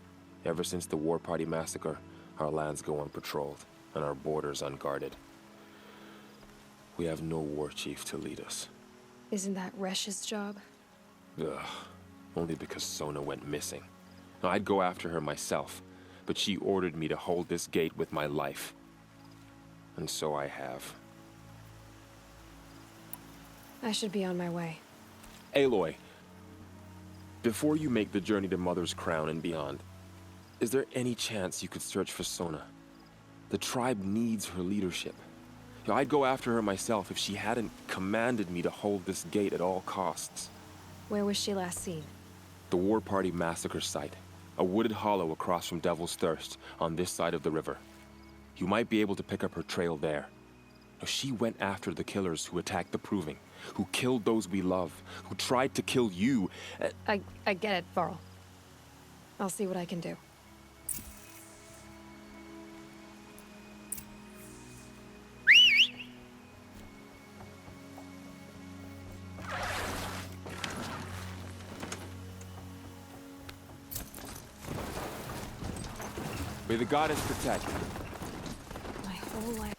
Ever since the War Party massacre, our lands go unpatrolled, and our borders unguarded. We have no war chief to lead us. Isn't that Resh's job? Ugh. Only because Sona went missing. Now, I'd go after her myself, but she ordered me to hold this gate with my life. And so I have. I should be on my way. Aloy, before you make the journey to Mother's Crown and beyond, is there any chance you could search for Sona? The tribe needs her leadership. You know, I'd go after her myself if she hadn't commanded me to hold this gate at all costs. Where was she last seen? The War Party massacre site. A wooded hollow across from Devil's Thirst, on this side of the river. You might be able to pick up her trail there. Now, she went after the killers who attacked the Proving, who killed those we love, who tried to kill you. I get it, Varl. I'll see what I can do. May the goddess protect. My whole life.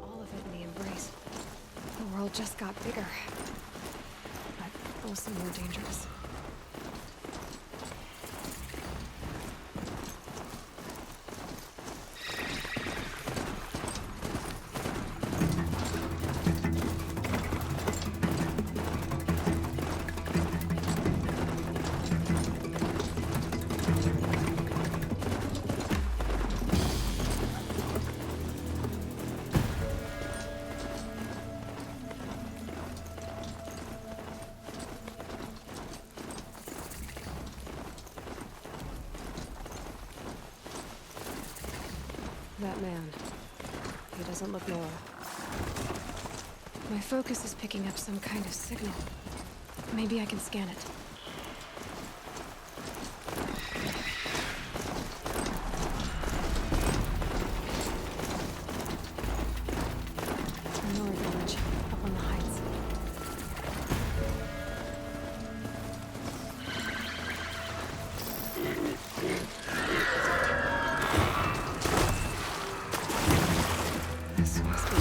All of it in the embrace. The world just got bigger. But also more dangerous. That man. He doesn't look Nora. My focus is picking up some kind of signal. Maybe I can scan it. A Nora village, up on the heights. This must be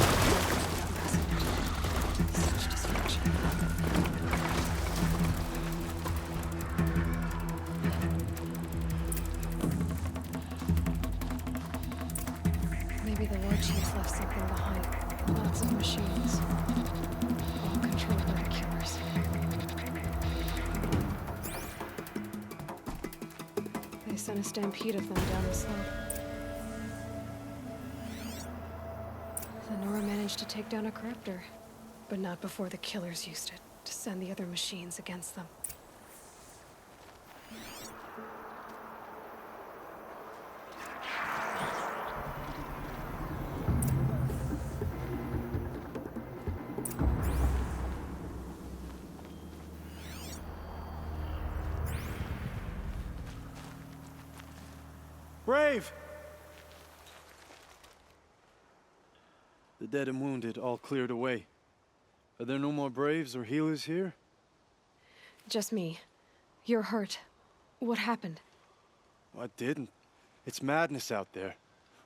such destruction. Maybe the Lord Chief's left something behind. Lots of machines. All controlled by the killers. They sent a stampede of them down the slope. The Nora managed to take down a corruptor, but not before the killers used it to send the other machines against them. Brave! The dead and wounded all cleared away. Are there no more Braves or healers here? Just me. You're hurt. What happened? I didn't. It's madness out there.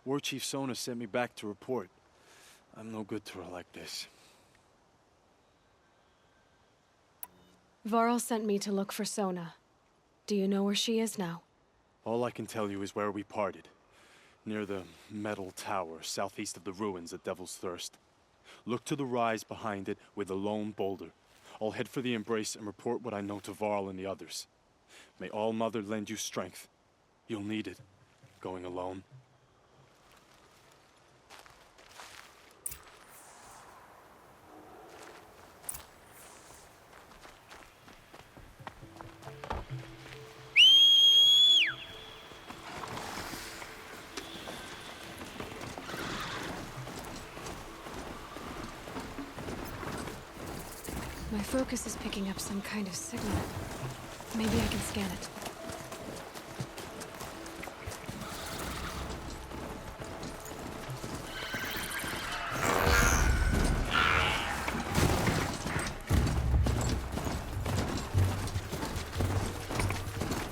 War Chief Sona sent me back to report. I'm no good to her like this. Varl sent me to look for Sona. Do you know where she is now? All I can tell you is where we parted. Near the metal tower, southeast of the ruins at Devil's Thirst. Look to the rise behind it with a lone boulder. I'll head for the embrace and report what I know to Varl and the others. May All Mother lend you strength. You'll need it, going alone. focus is picking up some kind of signal. Maybe I can scan it.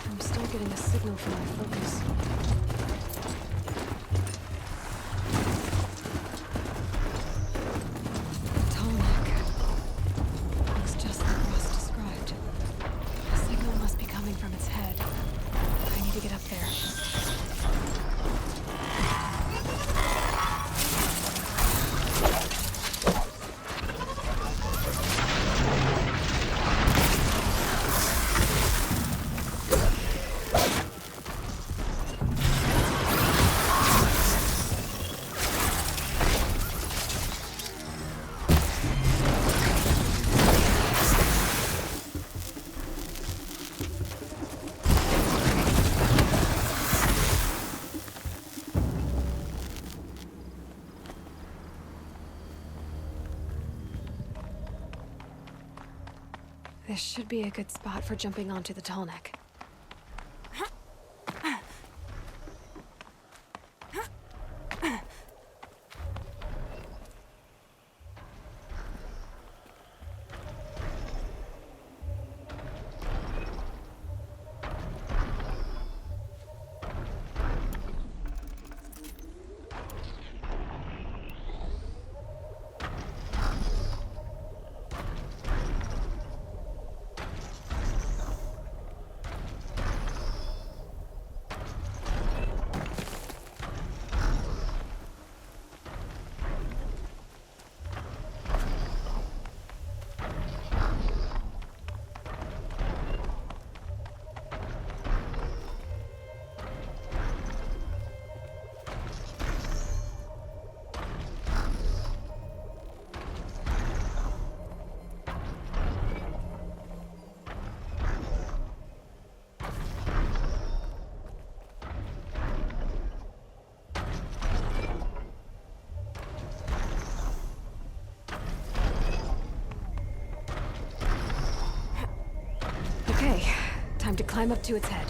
I'm still getting a signal from my focus. From its head. I need to get up there. This should be a good spot for jumping onto the tall neck. Okay, time to climb up to its head.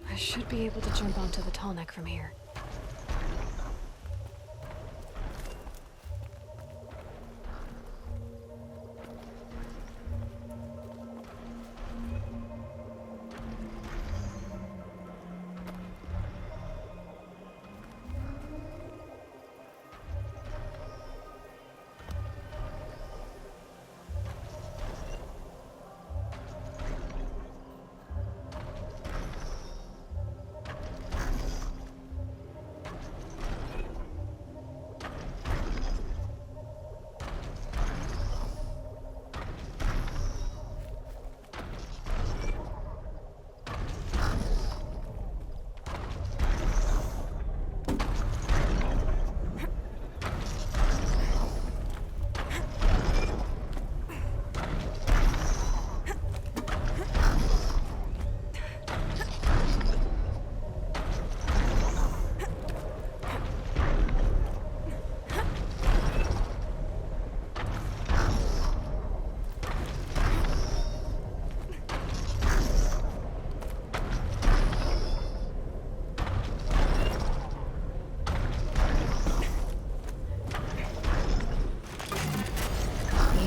I should be able to jump onto the tall neck from here.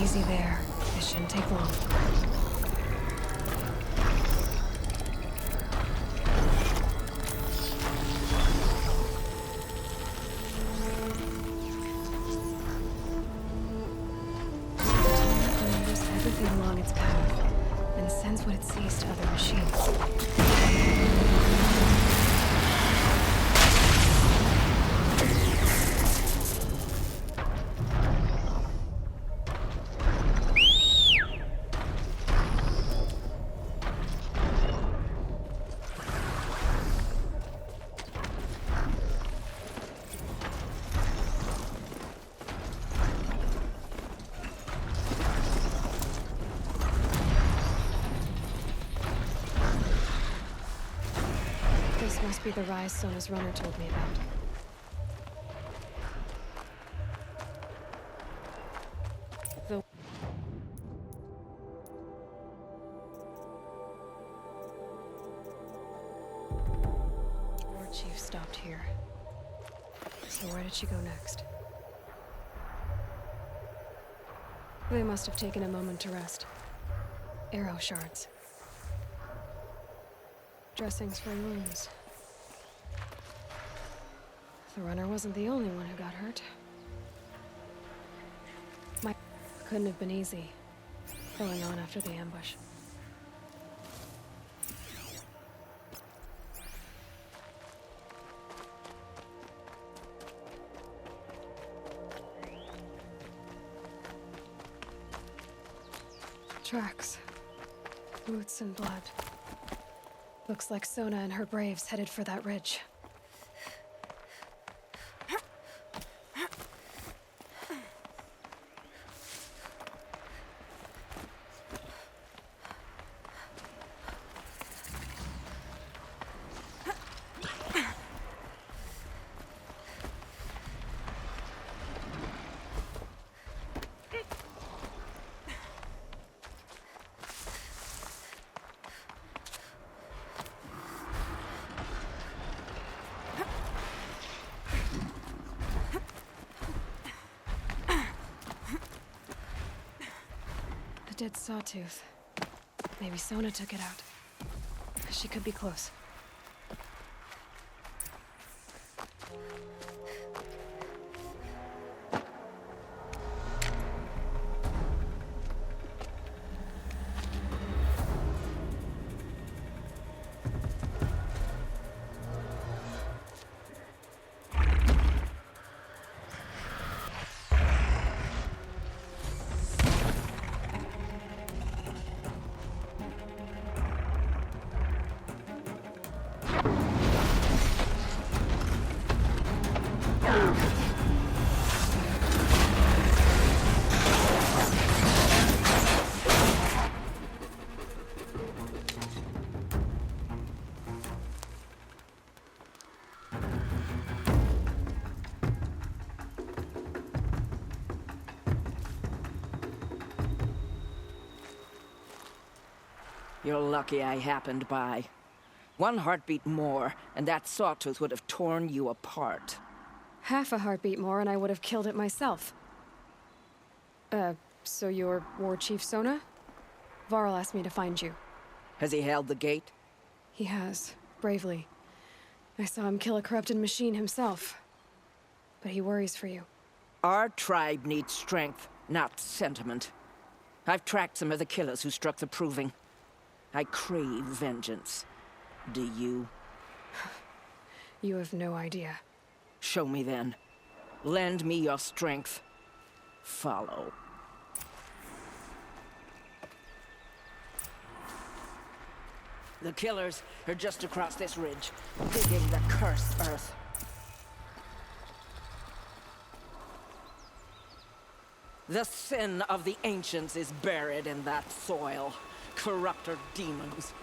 Easy there. This shouldn't take long. Remembers everything along its path and sends what it sees to other machines. Must be the rise Sona's runner told me about. The War Chief stopped here. So where did she go next? They must have taken a moment to rest. Arrow shards. Dressings for wounds. The runner wasn't the only one who got hurt. Couldn't have been easy, going on after the ambush. Tracks. Boots and blood. Looks like Sona and her braves headed for that ridge. Dead sawtooth. Maybe Sona took it out. She could be close. You're lucky I happened by. One heartbeat more, and that sawtooth would have torn you apart. Half a heartbeat more and I would have killed it myself. So you're War Chief Sona? Varl asked me to find you. Has he held the gate? He has, bravely. I saw him kill a corrupted machine himself. But he worries for you. Our tribe needs strength, not sentiment. I've tracked some of the killers who struck the Proving. I crave vengeance. Do you? You have no idea. Show me then. Lend me your strength. Follow. The killers are just across this ridge, digging the cursed earth. The sin of the ancients is buried in that soil. Corrupter demons.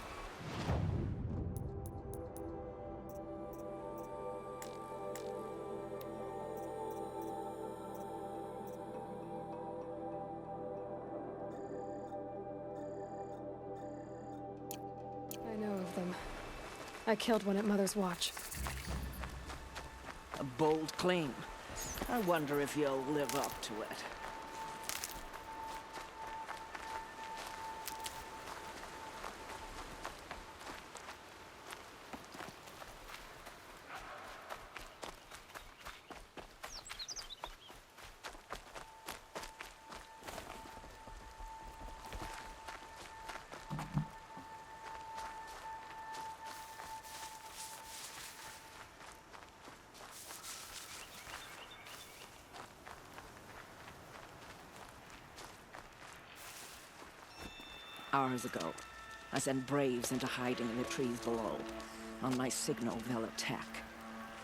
I know of them. I killed one at Mother's Watch. A bold claim. I wonder if you'll live up to it. Hours ago, I sent braves into hiding in the trees below. On my signal, they'll attack.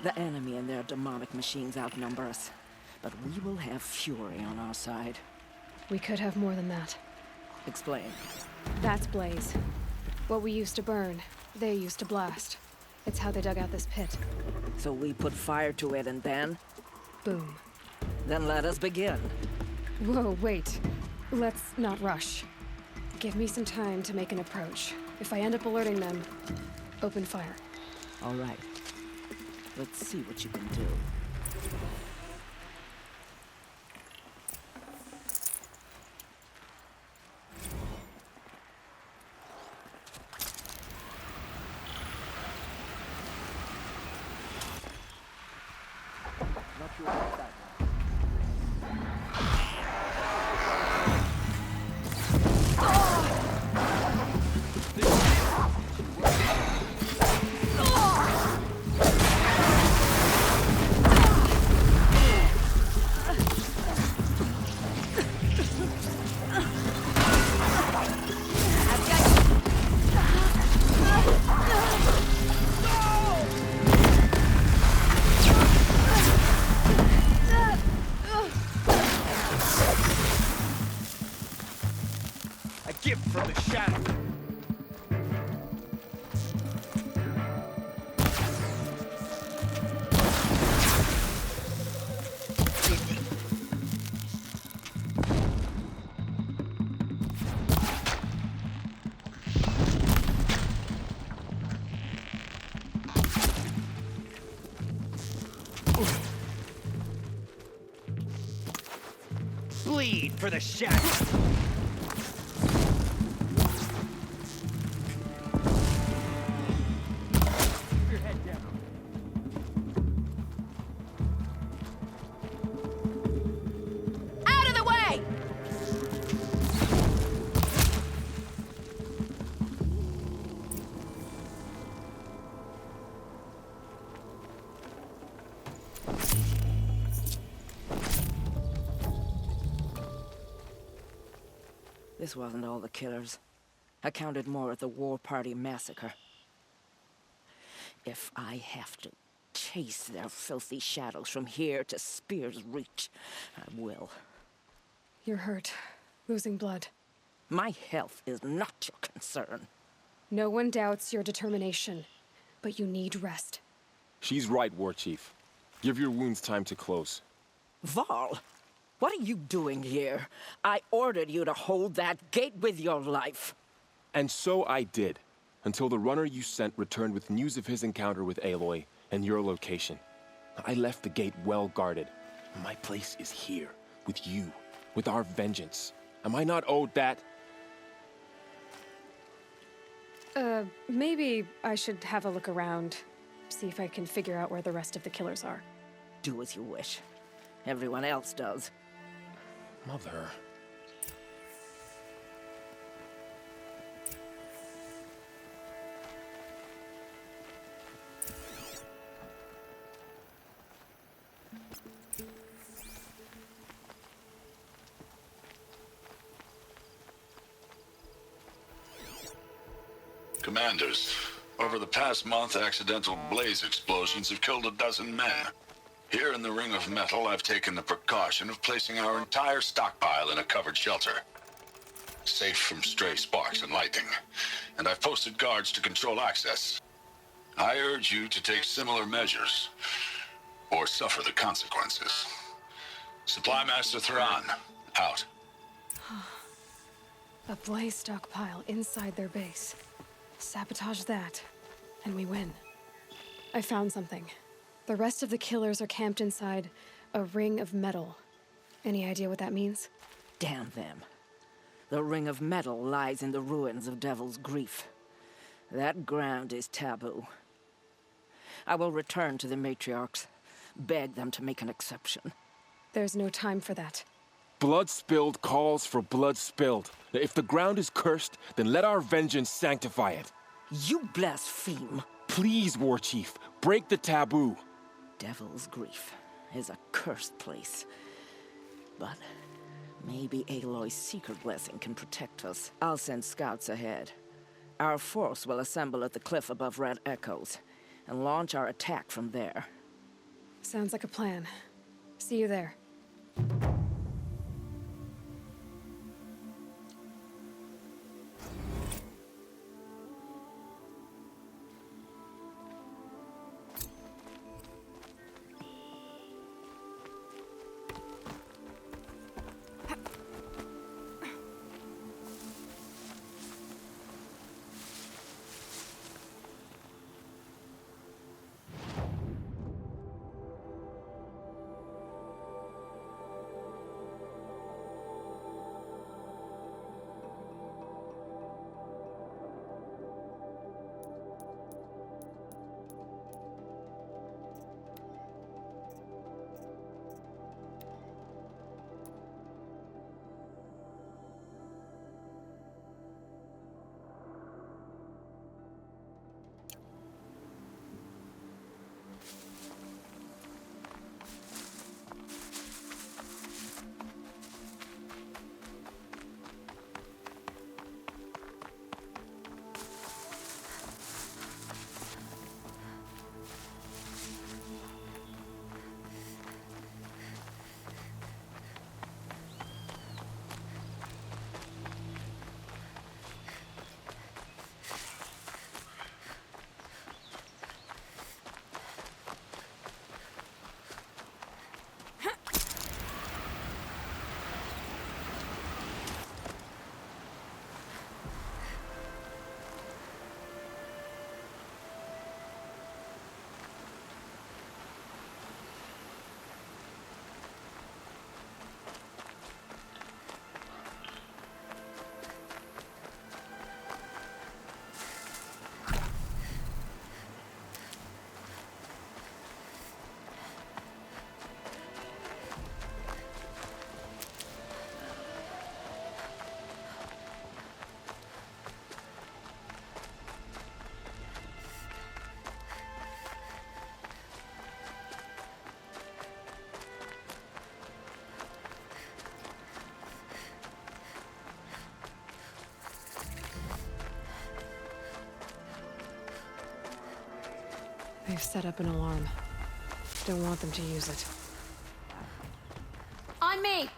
The enemy and their demonic machines outnumber us, but we will have fury on our side. We could have more than that. Explain. That's Blaze. What we used to burn, they used to blast. It's how they dug out this pit. So we put fire to it and then? Boom. Then let us begin. Whoa, wait. Let's not rush. Give me some time to make an approach. If I end up alerting them, open fire. All right. Let's see what you can do. Bleed for the shadow. Your head down. Out of the way! This wasn't all the killers. I counted more at the War Party massacre. If I have to chase their filthy shadows from here to Spear's Reach, I will. You're hurt. Losing blood. My health is not your concern. No one doubts your determination, but you need rest. She's right, War Chief. Give your wounds time to close. Varl, what are you doing here? I ordered you to hold that gate with your life. And so I did, until the runner you sent returned with news of his encounter with Aloy and your location. I left the gate well guarded. My place is here, with you, with our vengeance. Am I not owed that? Maybe I should have a look around, see if I can figure out where the rest of the killers are. Do as you wish. Everyone else does. Mother. Commanders, over the past month, accidental blaze explosions have killed a dozen men. Here in the Ring of Metal, I've taken the precaution of placing our entire stockpile in a covered shelter, safe from stray sparks and lightning, and I've posted guards to control access. I urge you to take similar measures, or suffer the consequences. Supply Master Thran, out. A blaze stockpile inside their base. Sabotage that, and we win. I found something. The rest of the killers are camped inside a ring of metal. Any idea what that means? Damn them. The Ring of Metal lies in the ruins of Devil's Grief. That ground is taboo. I will return to the matriarchs, beg them to make an exception. There's no time for that. Blood spilled calls for blood spilled. If the ground is cursed, then let our vengeance sanctify it. You blaspheme. Please, War Chief, break the taboo. Devil's Grief is a cursed place. But maybe Aloy's secret blessing can protect us. I'll send scouts ahead. Our force will assemble at the cliff above Red Echoes and launch our attack from there. Sounds like a plan. See you there. They've set up an alarm. Don't want them to use it. On me!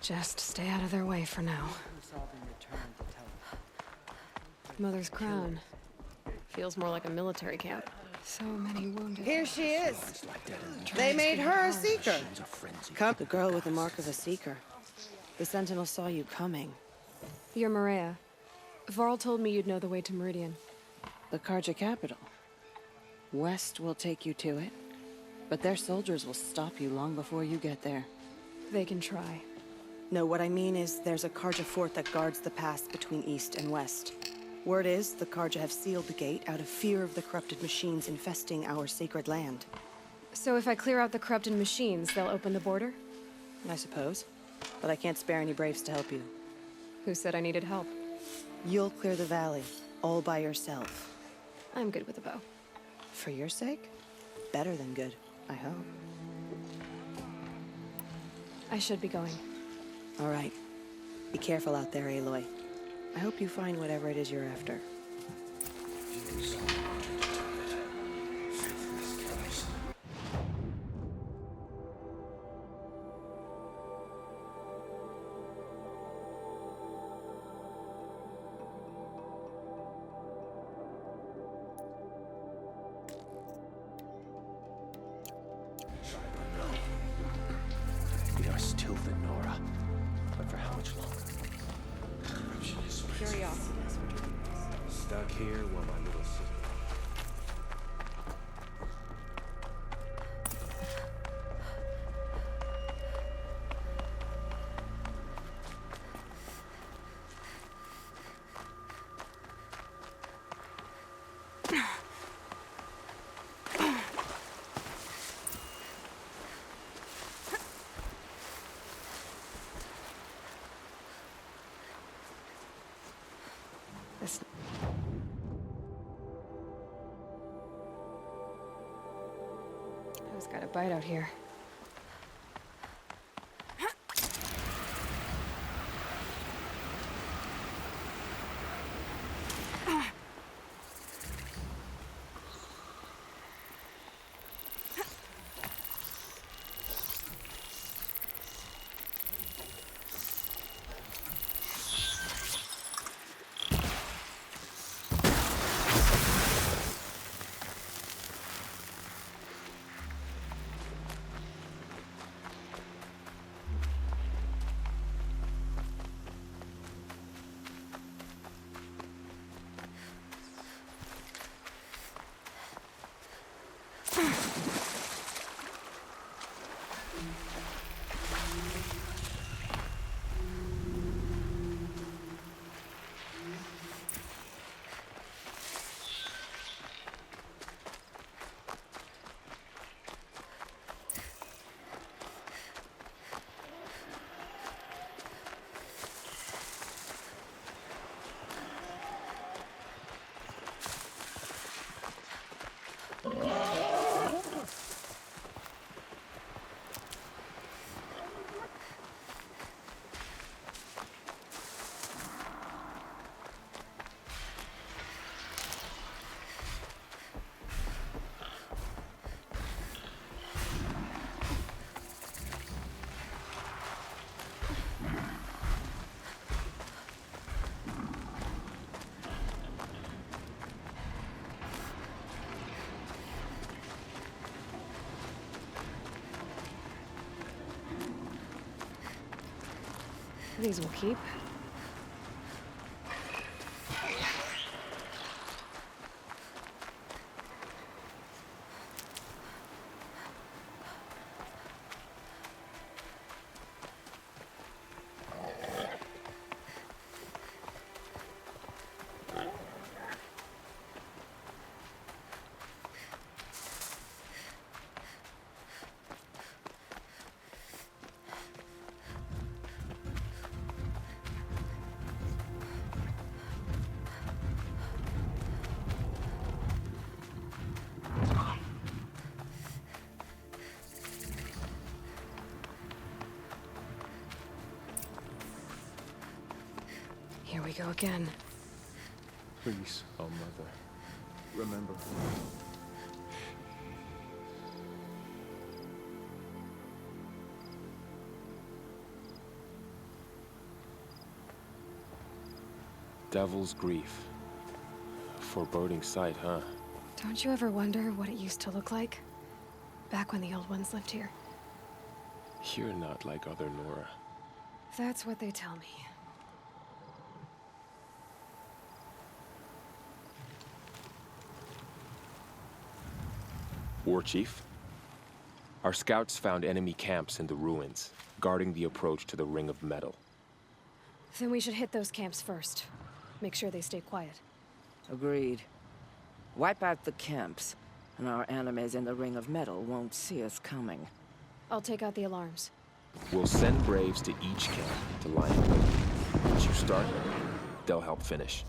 Just stay out of their way for now. Mother's crown. Feels more like a military camp. So many wounded. Here she is. They made her a seeker. Come. The girl with the mark of a seeker. The Sentinel saw you coming. You're Maria. Varl told me you'd know the way to Meridian. The Carja capital. West will take you to it, but their soldiers will stop you long before you get there. They can try. No, what I mean is there's a Carja fort that guards the pass between East and West. Word is the Carja have sealed the gate out of fear of the corrupted machines infesting our sacred land. So if I clear out the corrupted machines, they'll open the border? I suppose. But I can't spare any braves to help you. Who said I needed help? You'll clear the valley, all by yourself. I'm good with a bow. For your sake? Better than good, I hope. I should be going. All right. Be careful out there, Aloy. I hope you find whatever it is you're after. We are still the Nora. But for how much longer? Curiosity. Stuck here while my little sister... Who's got a bite out here? These will keep. Here we go again. Please, oh Mother, remember. Devil's Grief. Foreboding sight, huh? Don't you ever wonder what it used to look like? Back when the old ones lived here. You're not like other Nora. That's what they tell me. War Chief? Our scouts found enemy camps in the ruins, guarding the approach to the Ring of Metal. Then we should hit those camps first. Make sure they stay quiet. Agreed. Wipe out the camps, and our enemies in the Ring of Metal won't see us coming. I'll take out the alarms. We'll send Braves to each camp to line in wait. Once you start, they'll help finish.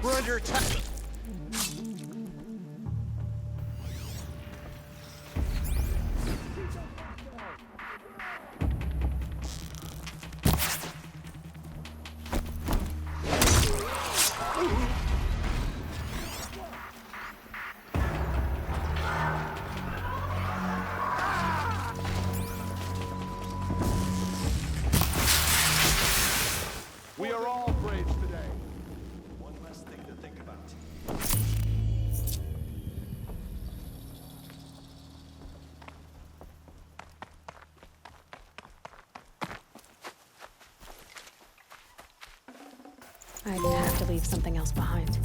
We're under attack. We are all brave today. One less thing to think about. I'd have to leave something else behind.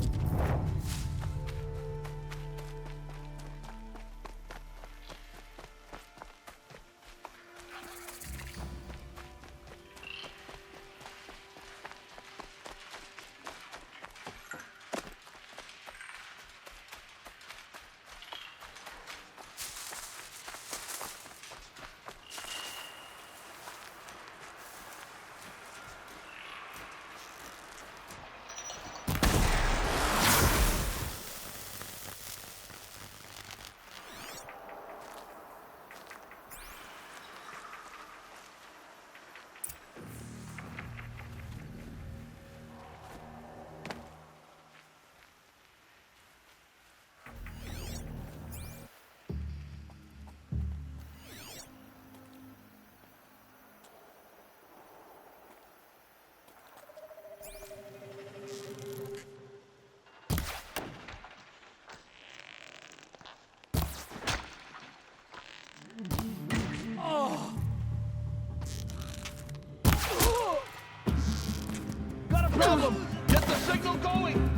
Grab him! Get the signal going!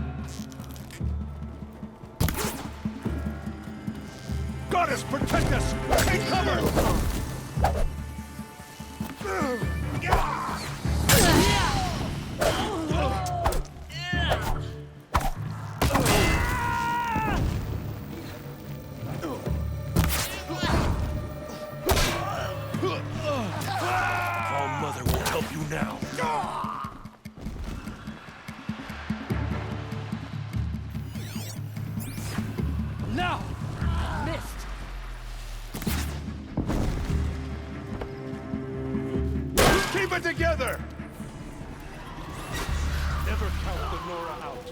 Goddess, protect us! Take cover! All-Mother will help you now. Now! Missed! Keep it together! Never count the Nora out.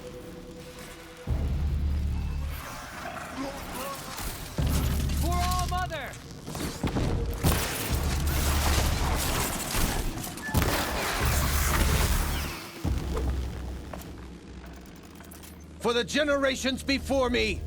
For All-Mother! For the generations before me!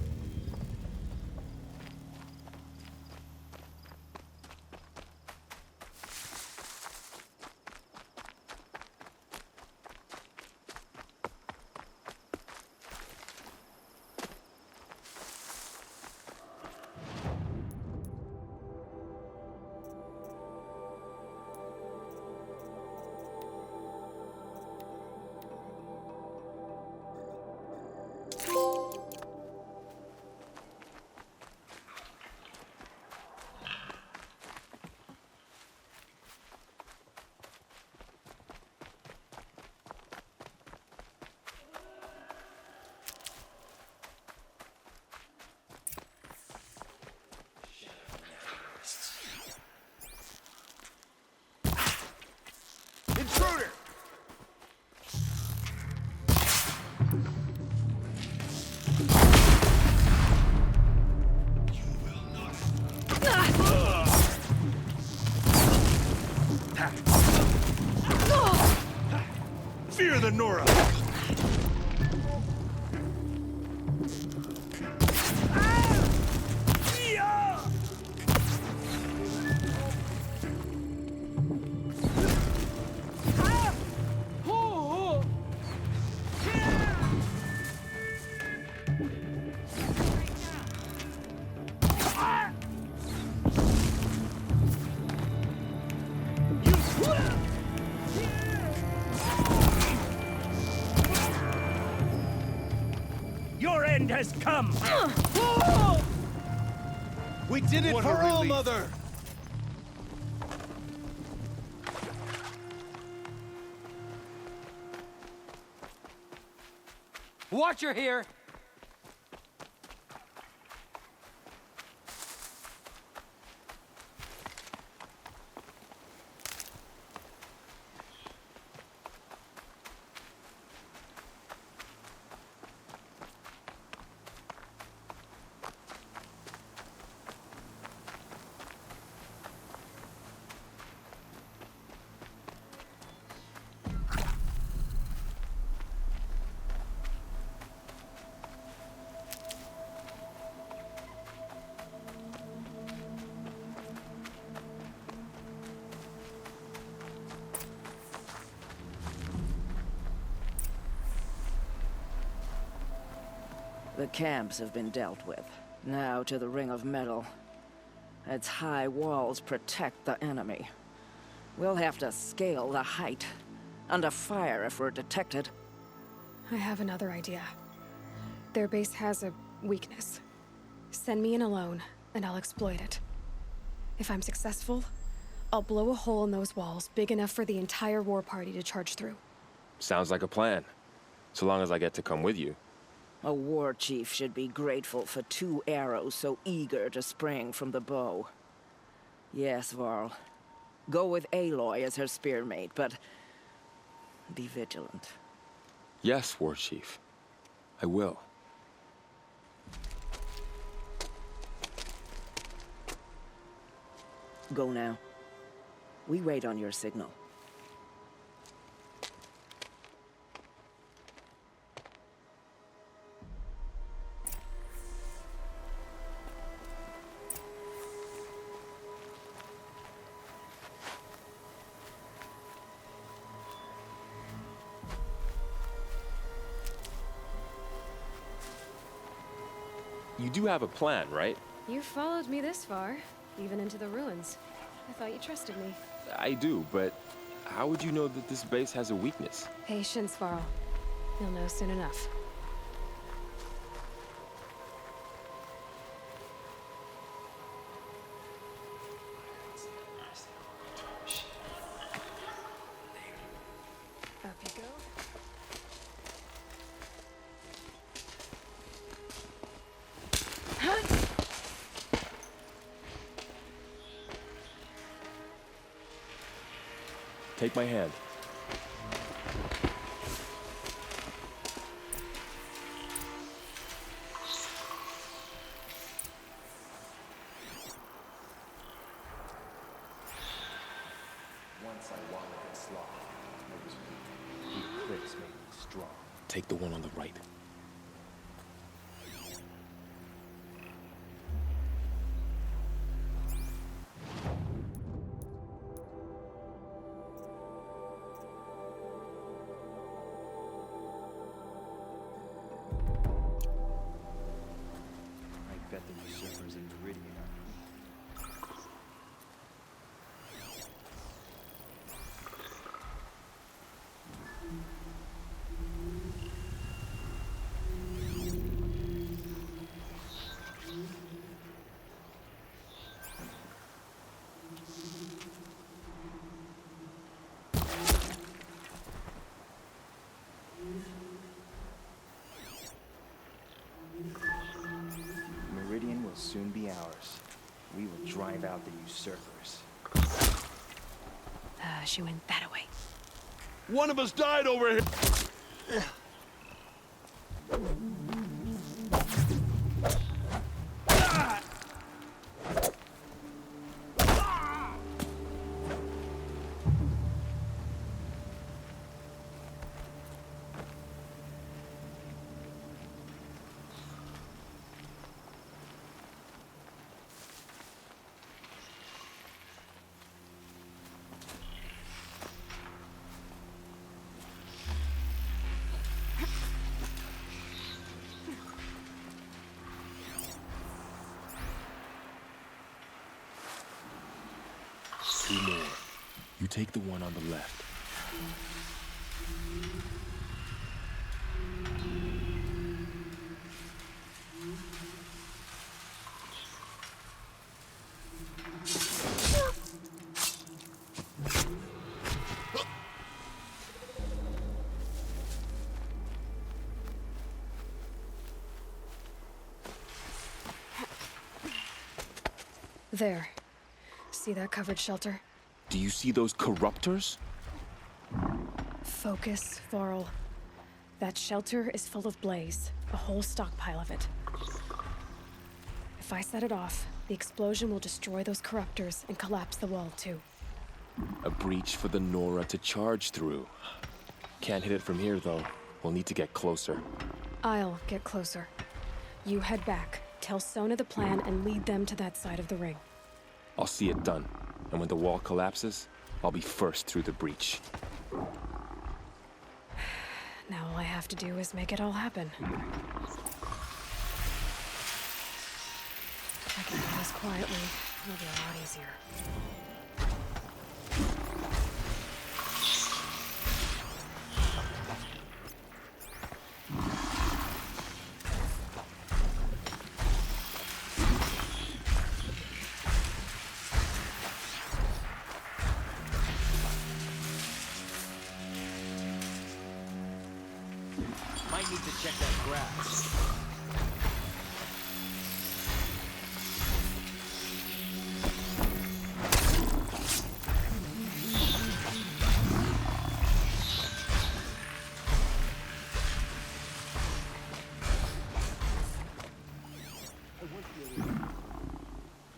Intruder! Fear the Nora! Your end has come! We did it What a for relief. All-Mother! Watcher here! The camps have been dealt with. Now to the Ring of Metal. Its high walls protect the enemy. We'll have to scale the height. Under fire if we're detected. I have another idea. Their base has a weakness. Send me in alone, and I'll exploit it. If I'm successful, I'll blow a hole in those walls big enough for the entire war party to charge through. Sounds like a plan. So long as I get to come with you. A war chief should be grateful for 2 arrows so eager to spring from the bow. Yes, Varl. Go with Aloy as her spearmate, but be vigilant. Yes, War Chief. I will. Go now. We wait on your signal. You do have a plan, right? You followed me this far, even into the ruins. I thought you trusted me. I do, but how would you know that this base has a weakness? Patience, Varl. You'll know soon enough. Up you go. Take my hand. Once I wallowed in sloth. I was weak. Deep cliffs made me strong. Take the one on the right. I bet the usurpers in Meridian are. Meridian will soon be ours. We will drive out the usurpers. She went that away. One of us died over here. Two more. You take the one on the left. There. See that covered shelter? Do you see those corruptors? Focus, Varl. That shelter is full of blaze. A whole stockpile of it. If I set it off, the explosion will destroy those corruptors and collapse the wall, too. A breach for the Nora to charge through. Can't hit it from here, though. We'll need to get closer. I'll get closer. You head back, tell Sona the plan, and lead them to that side of the ring. I'll see it done. And when the wall collapses, I'll be first through the breach. Now all I have to do is make it all happen. If I can do this quietly, it'll be a lot easier. Might need to check that grass.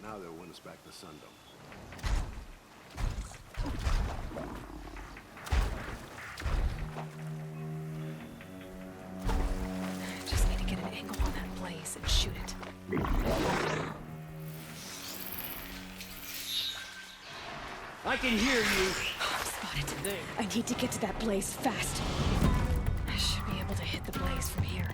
Now they'll win us back to Sundom. Just need to get an angle on that blaze and shoot it. I can hear you. Spotted. I need to get to that blaze fast. I should be able to hit the blaze from here.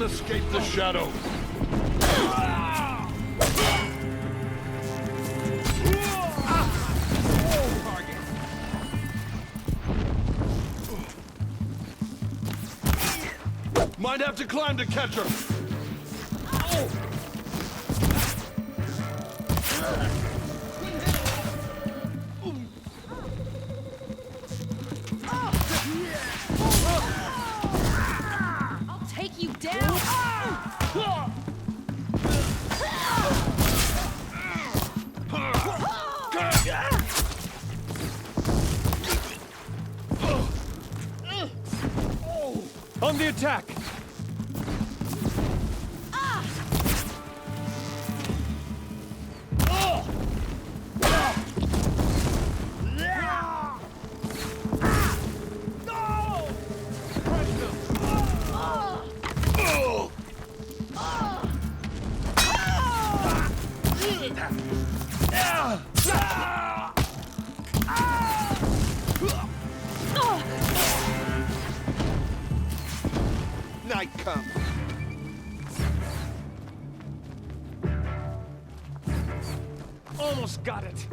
doesn't escape the shadow. Might have to climb to catch her. I'll take you down. On the attack! Night comes. Almost got it.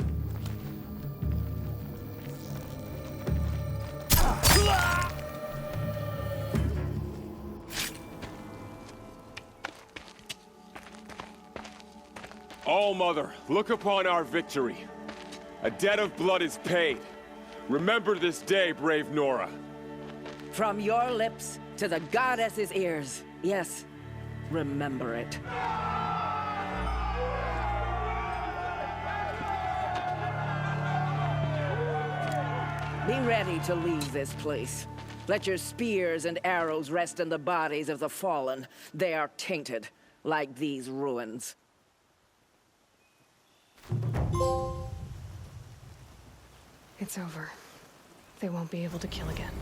All-Mother, look upon our victory. A debt of blood is paid. Remember this day, brave Nora. From your lips to the goddess's ears. Yes, remember it. Be ready to leave this place. Let your spears and arrows rest in the bodies of the fallen. They are tainted, like these ruins. It's over. They won't be able to kill again.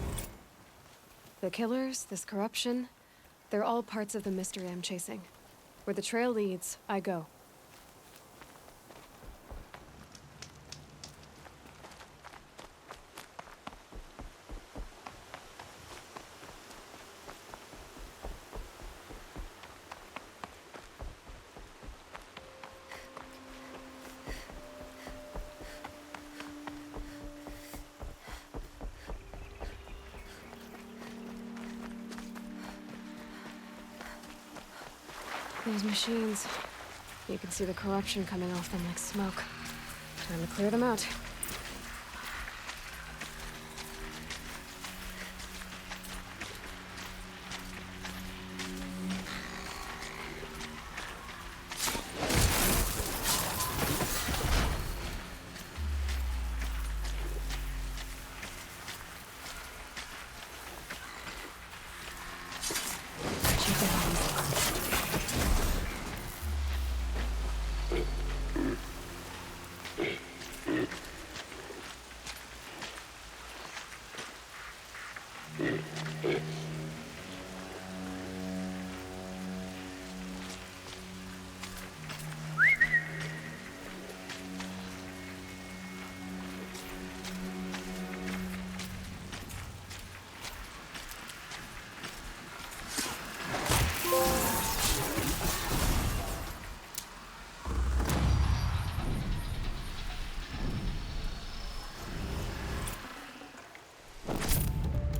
The killers, this corruption, they're all parts of the mystery I'm chasing. Where the trail leads, I go. Those machines. You can see the corruption coming off them like smoke. Time to clear them out.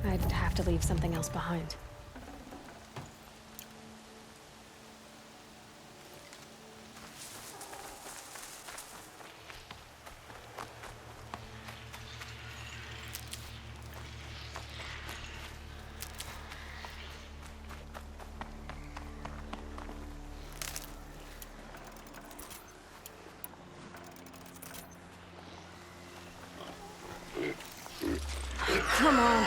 I'd have to leave something else behind. Come on.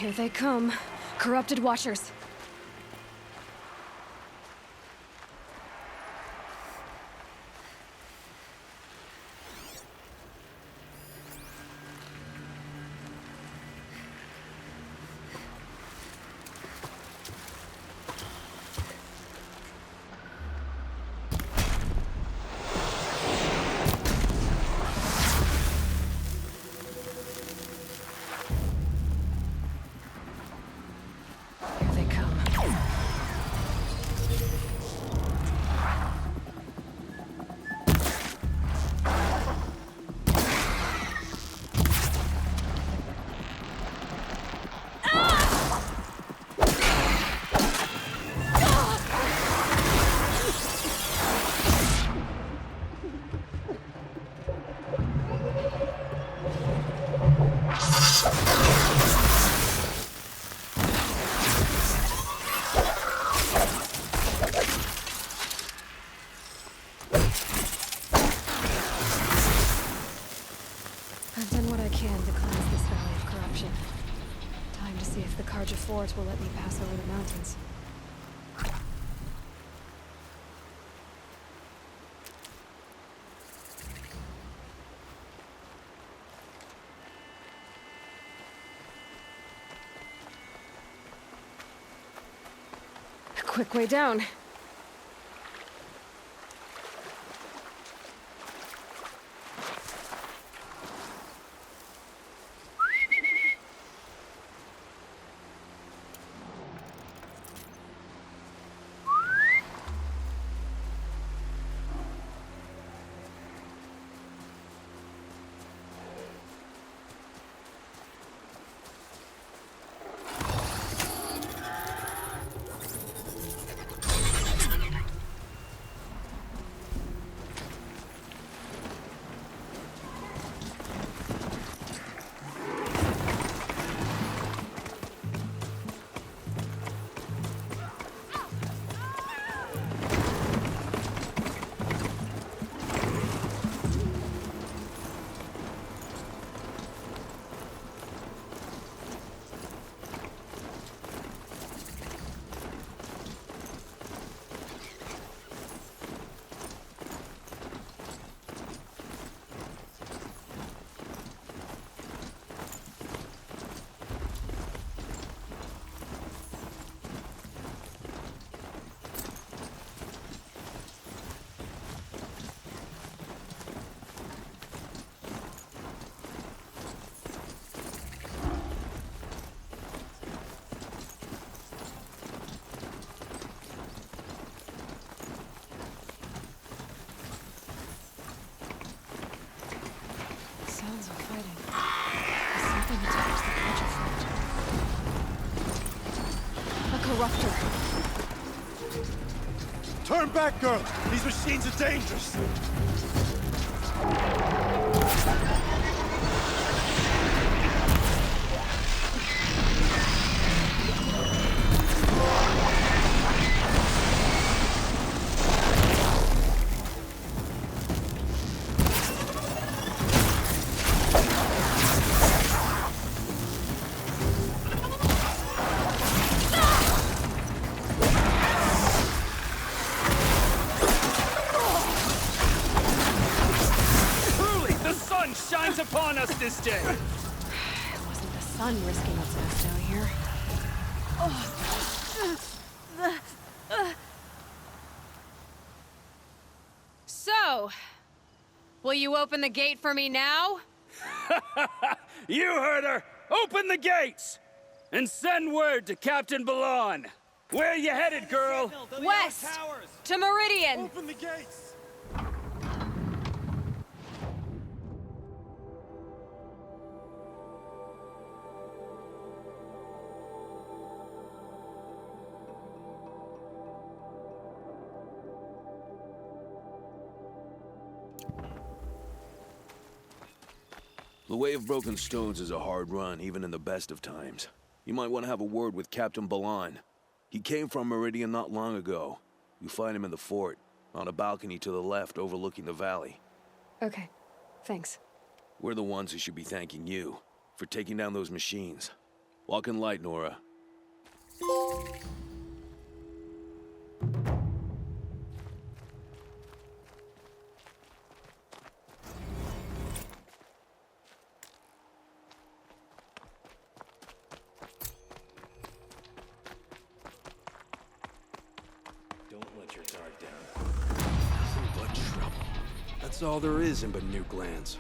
Here they come. Corrupted Watchers. Here they come. I've done what I can to cleanse this valley of corruption. Time to see if the Carja Fort will let me pass over the mountains. A quick way down. Sounds of fighting. Something attacks the Carja Fort. A corruptor. Turn back, girl! These machines are dangerous! Upon us this day. It wasn't the sun risking its ass down here. So, will you open the gate for me now? You heard her! Open the gates! And send word to Captain Balan. Where you headed, girl? West! To Meridian! Open the gates! The Way of Broken Stones is a hard run, even in the best of times. You might want to have a word with Captain Balan. He came from Meridian not long ago. You find him in the fort, on a balcony to the left overlooking the valley. Okay, thanks. We're the ones who should be thanking you for taking down those machines. Walk in light, Nora. Don't let your guard down. Nothing but trouble. That's all there is in Banuk lands.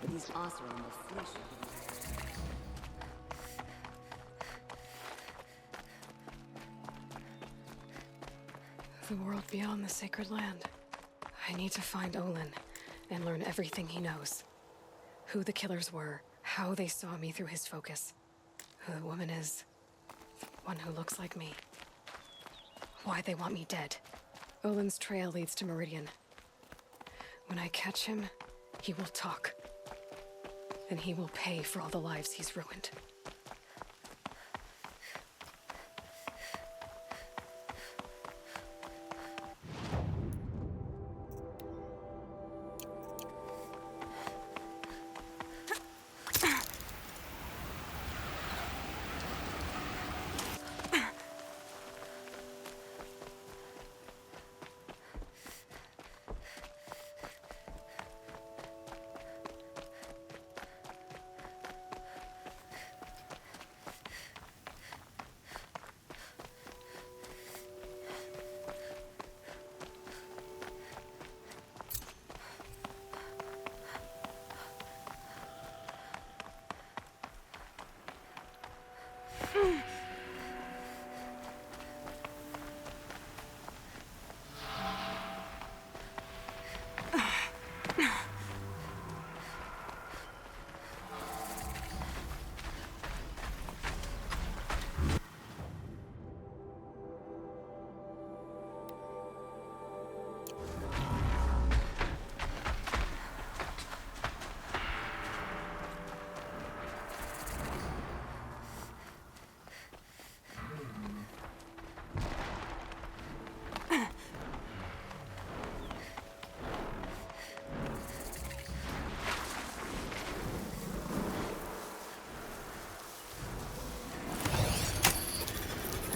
But these Oseram will flesh The world beyond the sacred land. I need to find Olin and learn everything he knows. Who the killers were, how they saw me through his focus, who the woman is, one who looks like me. Why they want me dead. Olin's trail leads to Meridian. When I catch him, he will talk. And he will pay for all the lives he's ruined.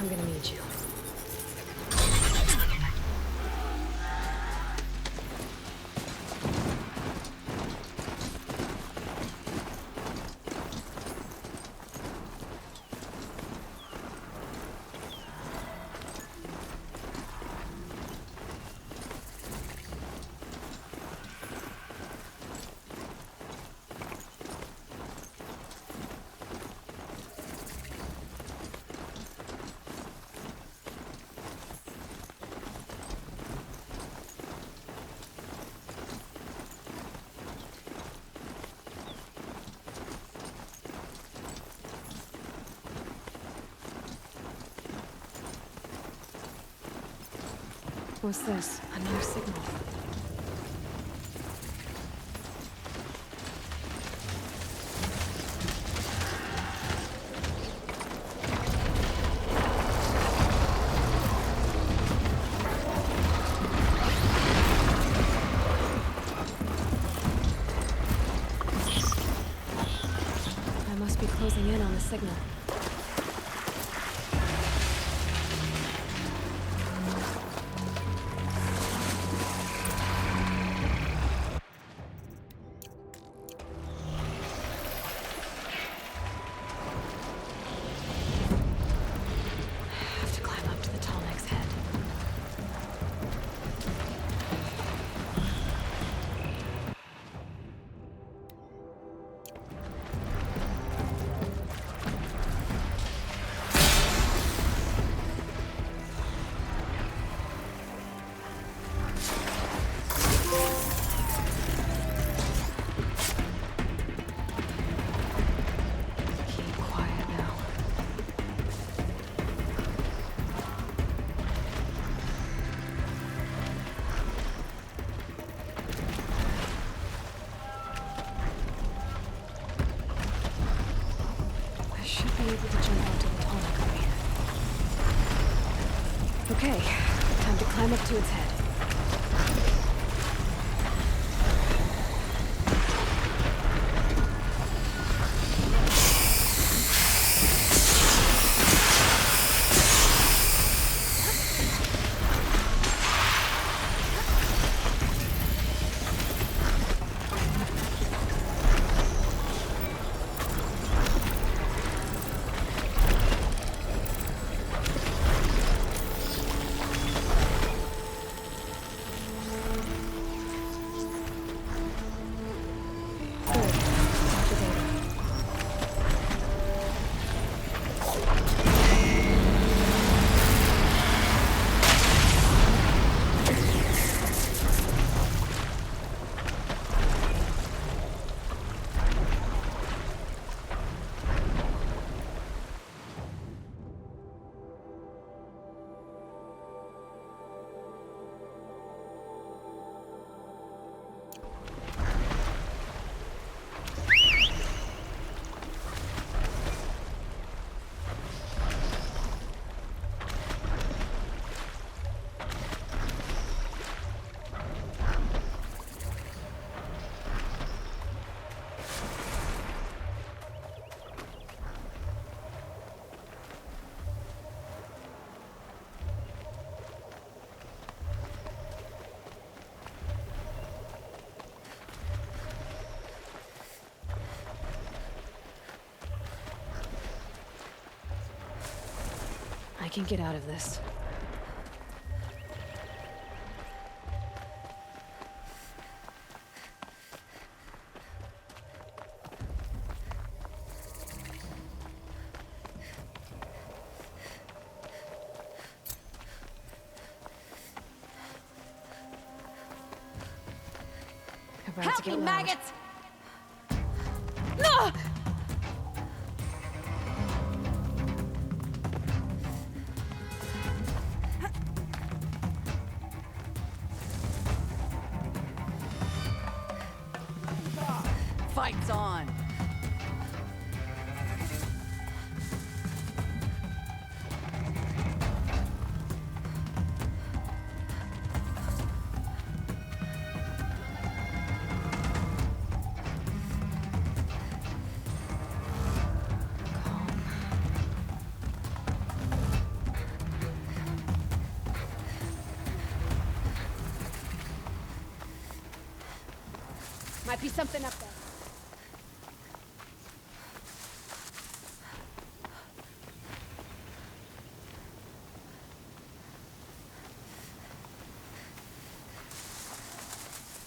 I'm gonna need you. What's this? Another signal. I must be closing in on the signal. be able to jump onto the tall degree. Okay, time to climb up to its head. I can get out of this. Help me, maggots! No! Fight's on! Might be something up there.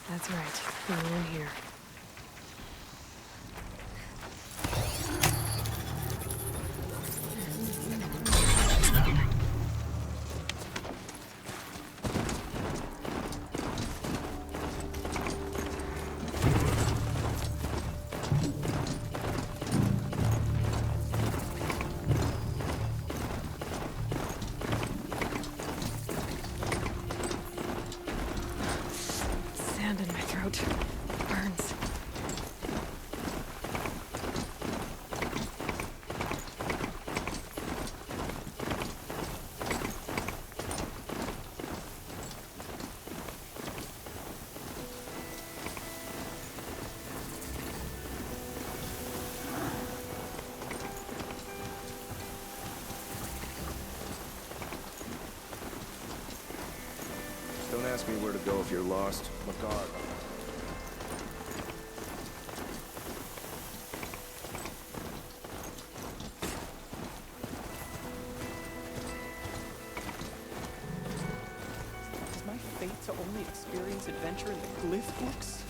That's right. We're in here. Sand in my throat. Burns. Don't ask me where to go if you're lost. McGard. Is my fate to only experience adventure in the glyph books?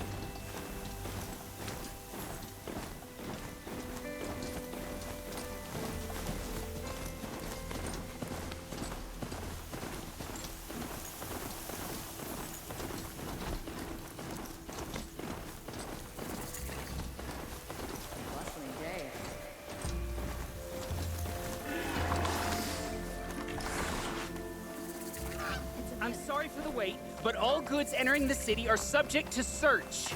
I'm sorry for the wait, but all goods entering the city are subject to search.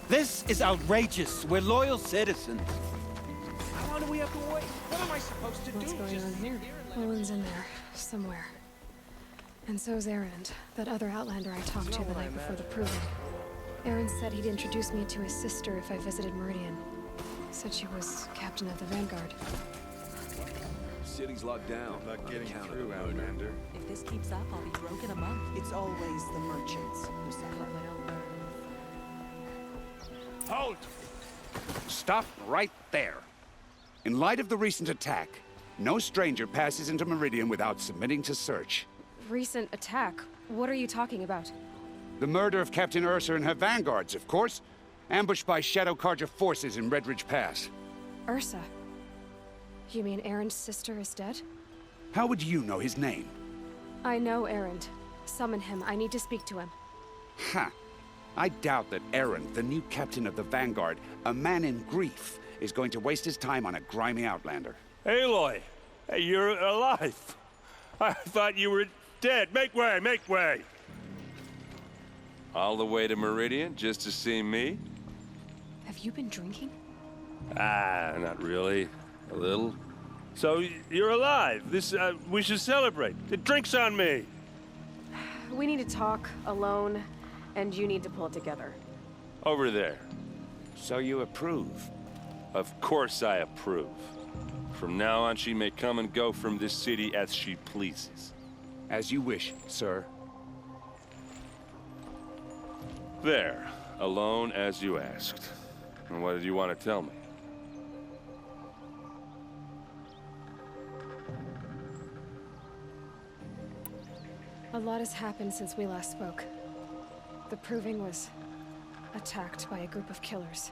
This is outrageous. We're loyal citizens. How long do we have to wait. What am I supposed to do? What's going on here? Owen's in there, somewhere. And so's Erend, that other Outlander I talked to the night before the proving. Erend said he'd introduce me to his sister if I visited Meridian. Said she was captain of the Vanguard. City's locked down. Not getting through, Outlander. If this keeps up, I'll be broke in a month. It's always the merchants who suffer. Halt! Stop right there. In light of the recent attack, no stranger passes into Meridian without submitting to search. Recent attack? What are you talking about? The murder of Captain Ursa and her vanguards, of course. Ambushed by Shadow Carja forces in Redridge Pass. Ursa? You mean Erend's sister is dead? How would you know his name? I know Erend. Summon him. I need to speak to him. Ha! I doubt that Erend, the new captain of the Vanguard, a man in grief, is going to waste his time on a grimy outlander. Aloy! Hey, you're alive! I thought you were dead. Make way, make way! All the way to Meridian just to see me? Have you been drinking? Ah, not really. A little. So, you're alive. We should celebrate. The drink's on me. We need to talk, alone, and you need to pull it together. Over there. So you approve? Of course I approve. From now on, she may come and go from this city as she pleases. As you wish, sir. There. Alone as you asked. And what did you want to tell me? A lot has happened since we last spoke. The Proving was attacked by a group of killers.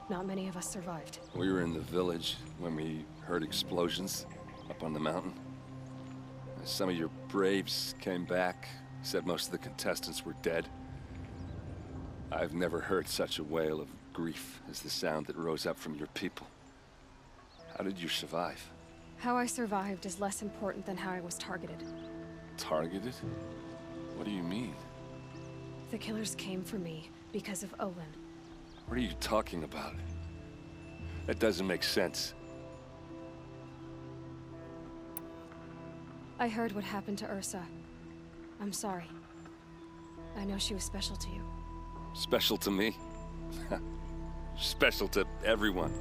Not many of us survived. We were in the village when we heard explosions up on the mountain. Some of your braves came back, said most of the contestants were dead. I've never heard such a wail of grief as the sound that rose up from your people. How did you survive? How I survived is less important than how I was targeted. Targeted? What do you mean? The killers came for me because of Olin. What are you talking about? That doesn't make sense. I heard what happened to Ursa. I'm sorry. I know she was special to you. Special to me? Special to everyone.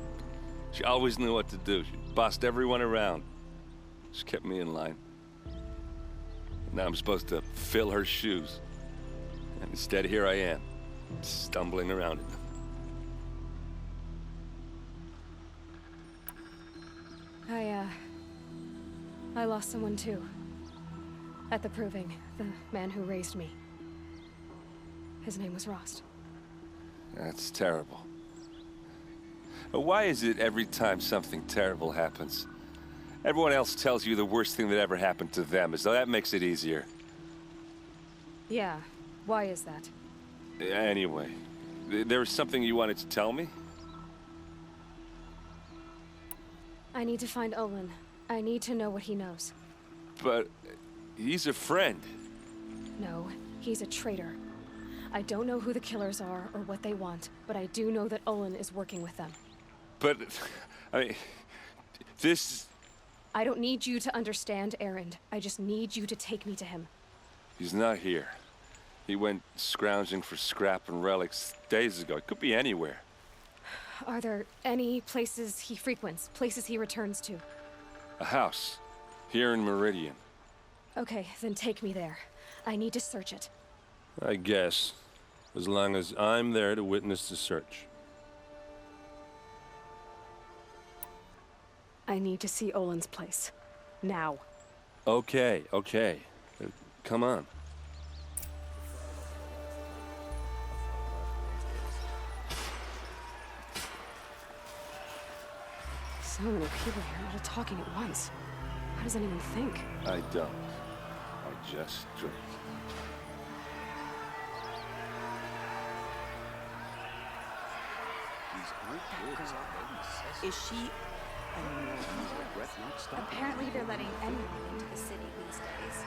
She always knew what to do. She bossed everyone around. She kept me in line. Now I'm supposed to fill her shoes. And instead, here I am, stumbling around in them. I lost someone too. At the Proving, the man who raised me. His name was Rost. That's terrible. But why is it every time something terrible happens, everyone else tells you the worst thing that ever happened to them, as though that makes it easier? Yeah, why is that? Anyway, there was something you wanted to tell me? I need to find Olin. I need to know what he knows. But he's a friend. No, he's a traitor. I don't know who the killers are or what they want, but I do know that Olin is working with them. But, I mean, this... I don't need you to understand, Erend. I just need you to take me to him. He's not here. He went scrounging for scrap and relics days ago. It could be anywhere. Are there any places he frequents, places he returns to? A house. Here in Meridian. Okay, then take me there. I need to search it. I guess. As long as I'm there to witness the search. I need to see Olin's place. Now. Okay, okay. Come on. So many people here, all talking at once. How does anyone think? I don't. I just drink. These aren't good. Is she... Apparently they're letting anyone into the city these days.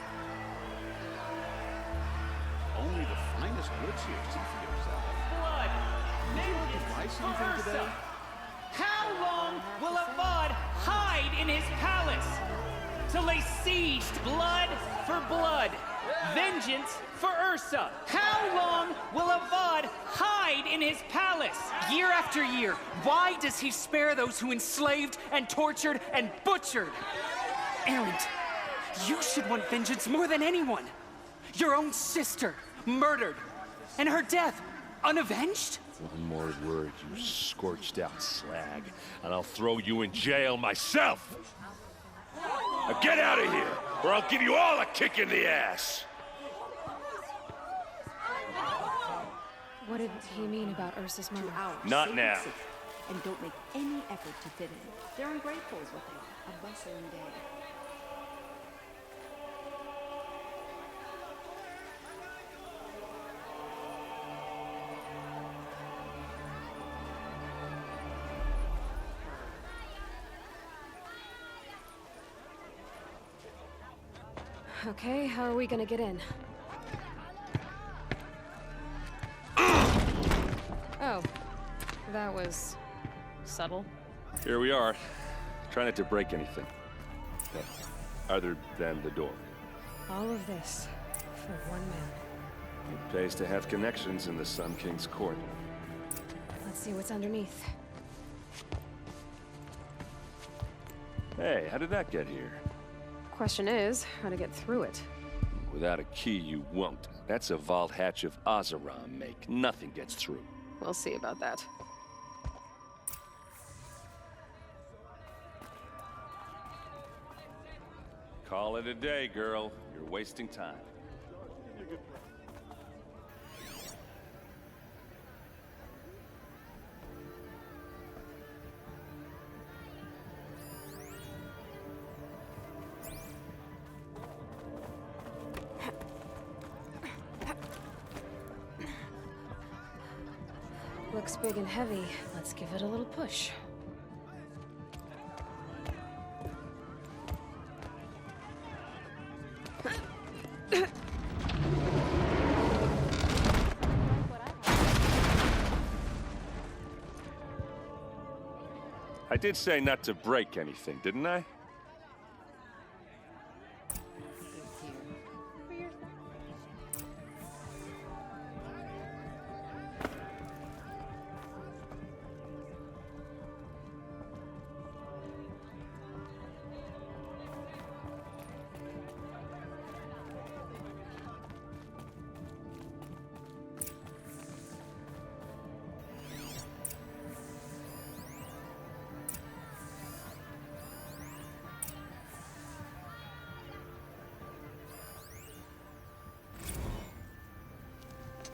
Only the finest goods here. See for yourself. Blood! Would you like to buy something today? How long will Avad hide in his palace? To lay siege to blood for blood. Vengeance for Ursa. How long will Avad hide in his palace? Year after year, why does he spare those who enslaved and tortured and butchered? Erend, you should want vengeance more than anyone. Your own sister, murdered, and her death, unavenged? One more word, you scorched out slag, and I'll throw you in jail myself! Now get out of here, or I'll give you all a kick in the ass! What did he mean about Ursa's murder? Not now. And don't make any effort to fit in. They're ungrateful is what they are. A bustling day. Okay, how are we gonna get in? Oh, that was subtle. Here we are. Try not to break anything. Other than the door. All of this for one man. It pays to have connections in the Sun King's court. Let's see what's underneath. Hey, how did that get here? Question is, how to get through it. Without a key, you won't. That's a vault hatch of Oseram make. Nothing gets through. We'll see about that. Call it a day, girl. You're wasting time. Looks big and heavy. Let's give it a little push. I did say not to break anything, didn't I?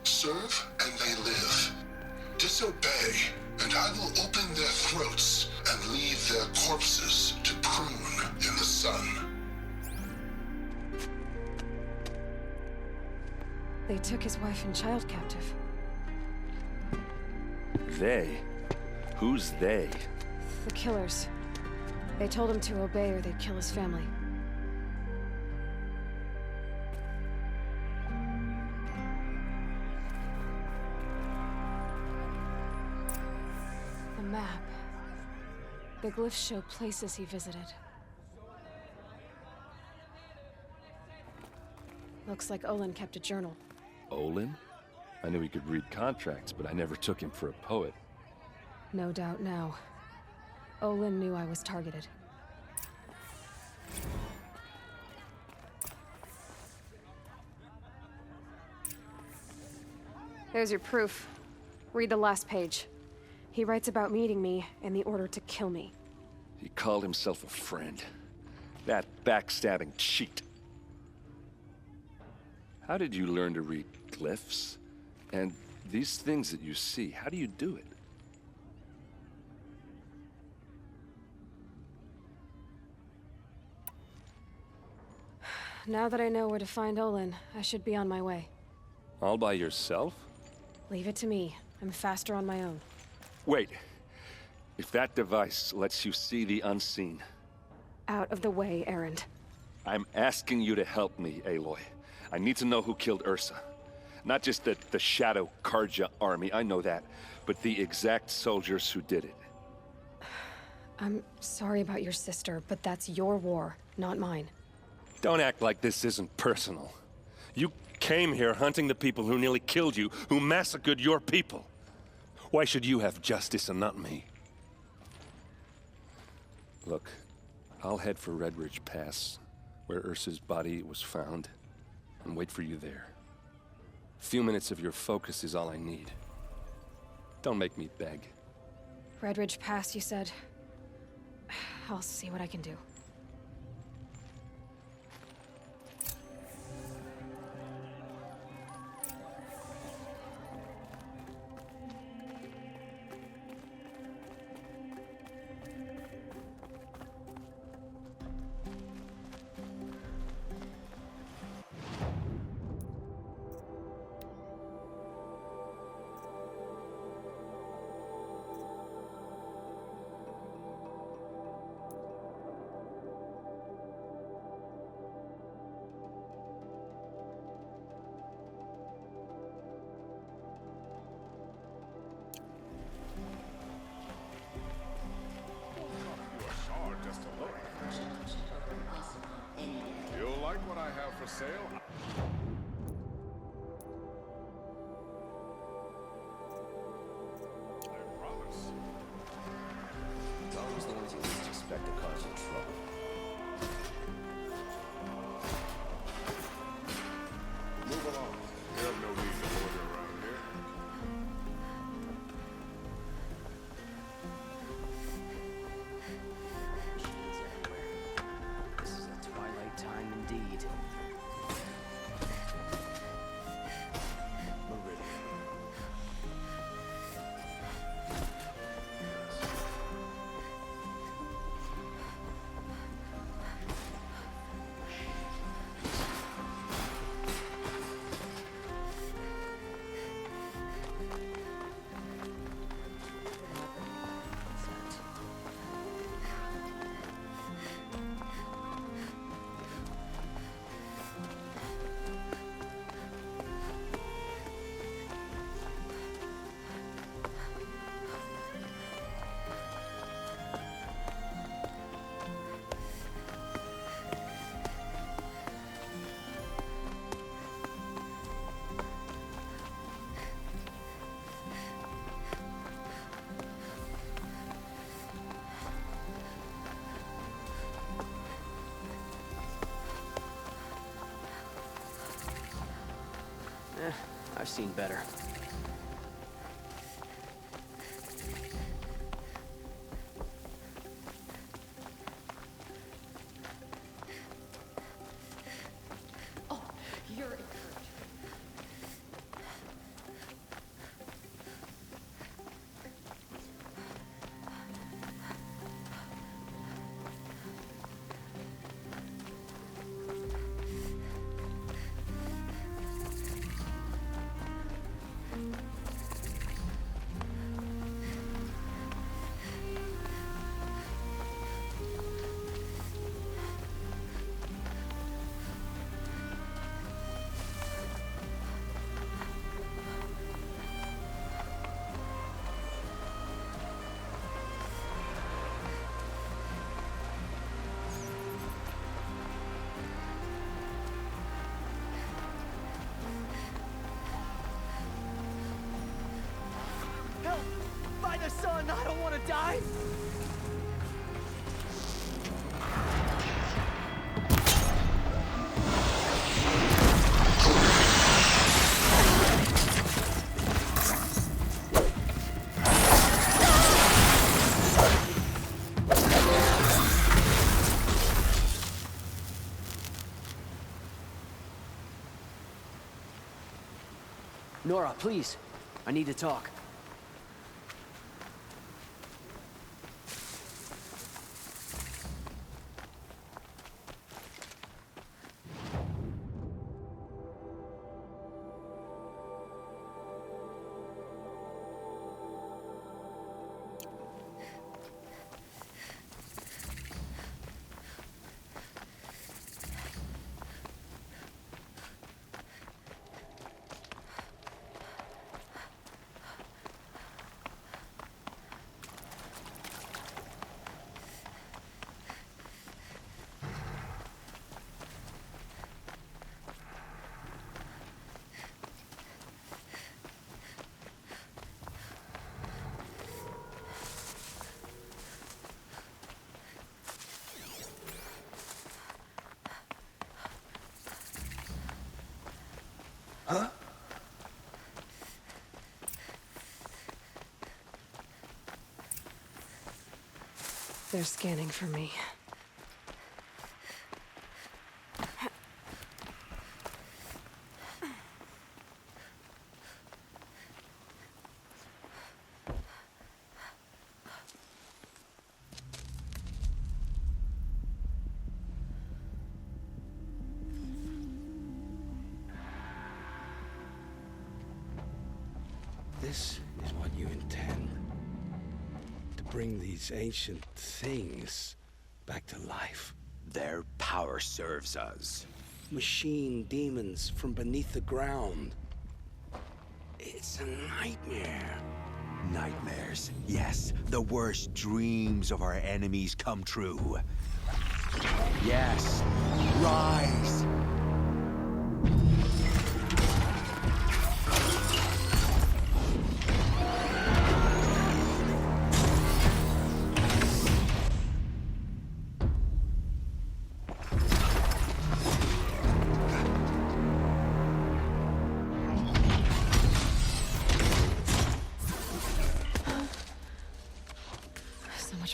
Serve and they live. Disobey, and I will open their throats and leave their corpses to prune in the sun. They took his wife and child captive. They? Who's they? The killers. They told him to obey or they'd kill his family. A map. The glyphs show places he visited. Looks like Olin kept a journal. Olin? I knew he could read contracts, but I never took him for a poet. No doubt now. Olin knew I was targeted. There's your proof. Read the last page. He writes about meeting me and the order to kill me. He called himself a friend. That backstabbing cheat. How did you learn to read glyphs? And these things that you see, how do you do it? Now that I know where to find Olin, I should be on my way. All by yourself? Leave it to me. I'm faster on my own. Wait. If that device lets you see the unseen... Out of the way, Erend. I'm asking you to help me, Aloy. I need to know who killed Ursa. Not just the Shadow Karja army, I know that, but the exact soldiers who did it. I'm sorry about your sister, but that's your war, not mine. Don't act like this isn't personal. You came here hunting the people who nearly killed you, who massacred your people. Why should you have justice and not me? Look, I'll head for Red Ridge Pass, where Ursa's body was found, and wait for you there. A few minutes of your focus is all I need. Don't make me beg. Red Ridge Pass, you said? I'll see what I can do. You'll like what I have for sale. I promise. It's always the ones you least expect to cause you trouble. Move along. You have no need to order around here. This is a twilight time indeed. Meridian. I've seen better. Oh, you're encouraged. Help! By the sun, I don't want to die! Nora, please. I need to talk. Huh? They're scanning for me. This is what you intend. To bring these ancient things back to life. Their power serves us. Machine demons from beneath the ground. It's a nightmare. Nightmares. Yes, the worst dreams of our enemies come true. Yes, rise!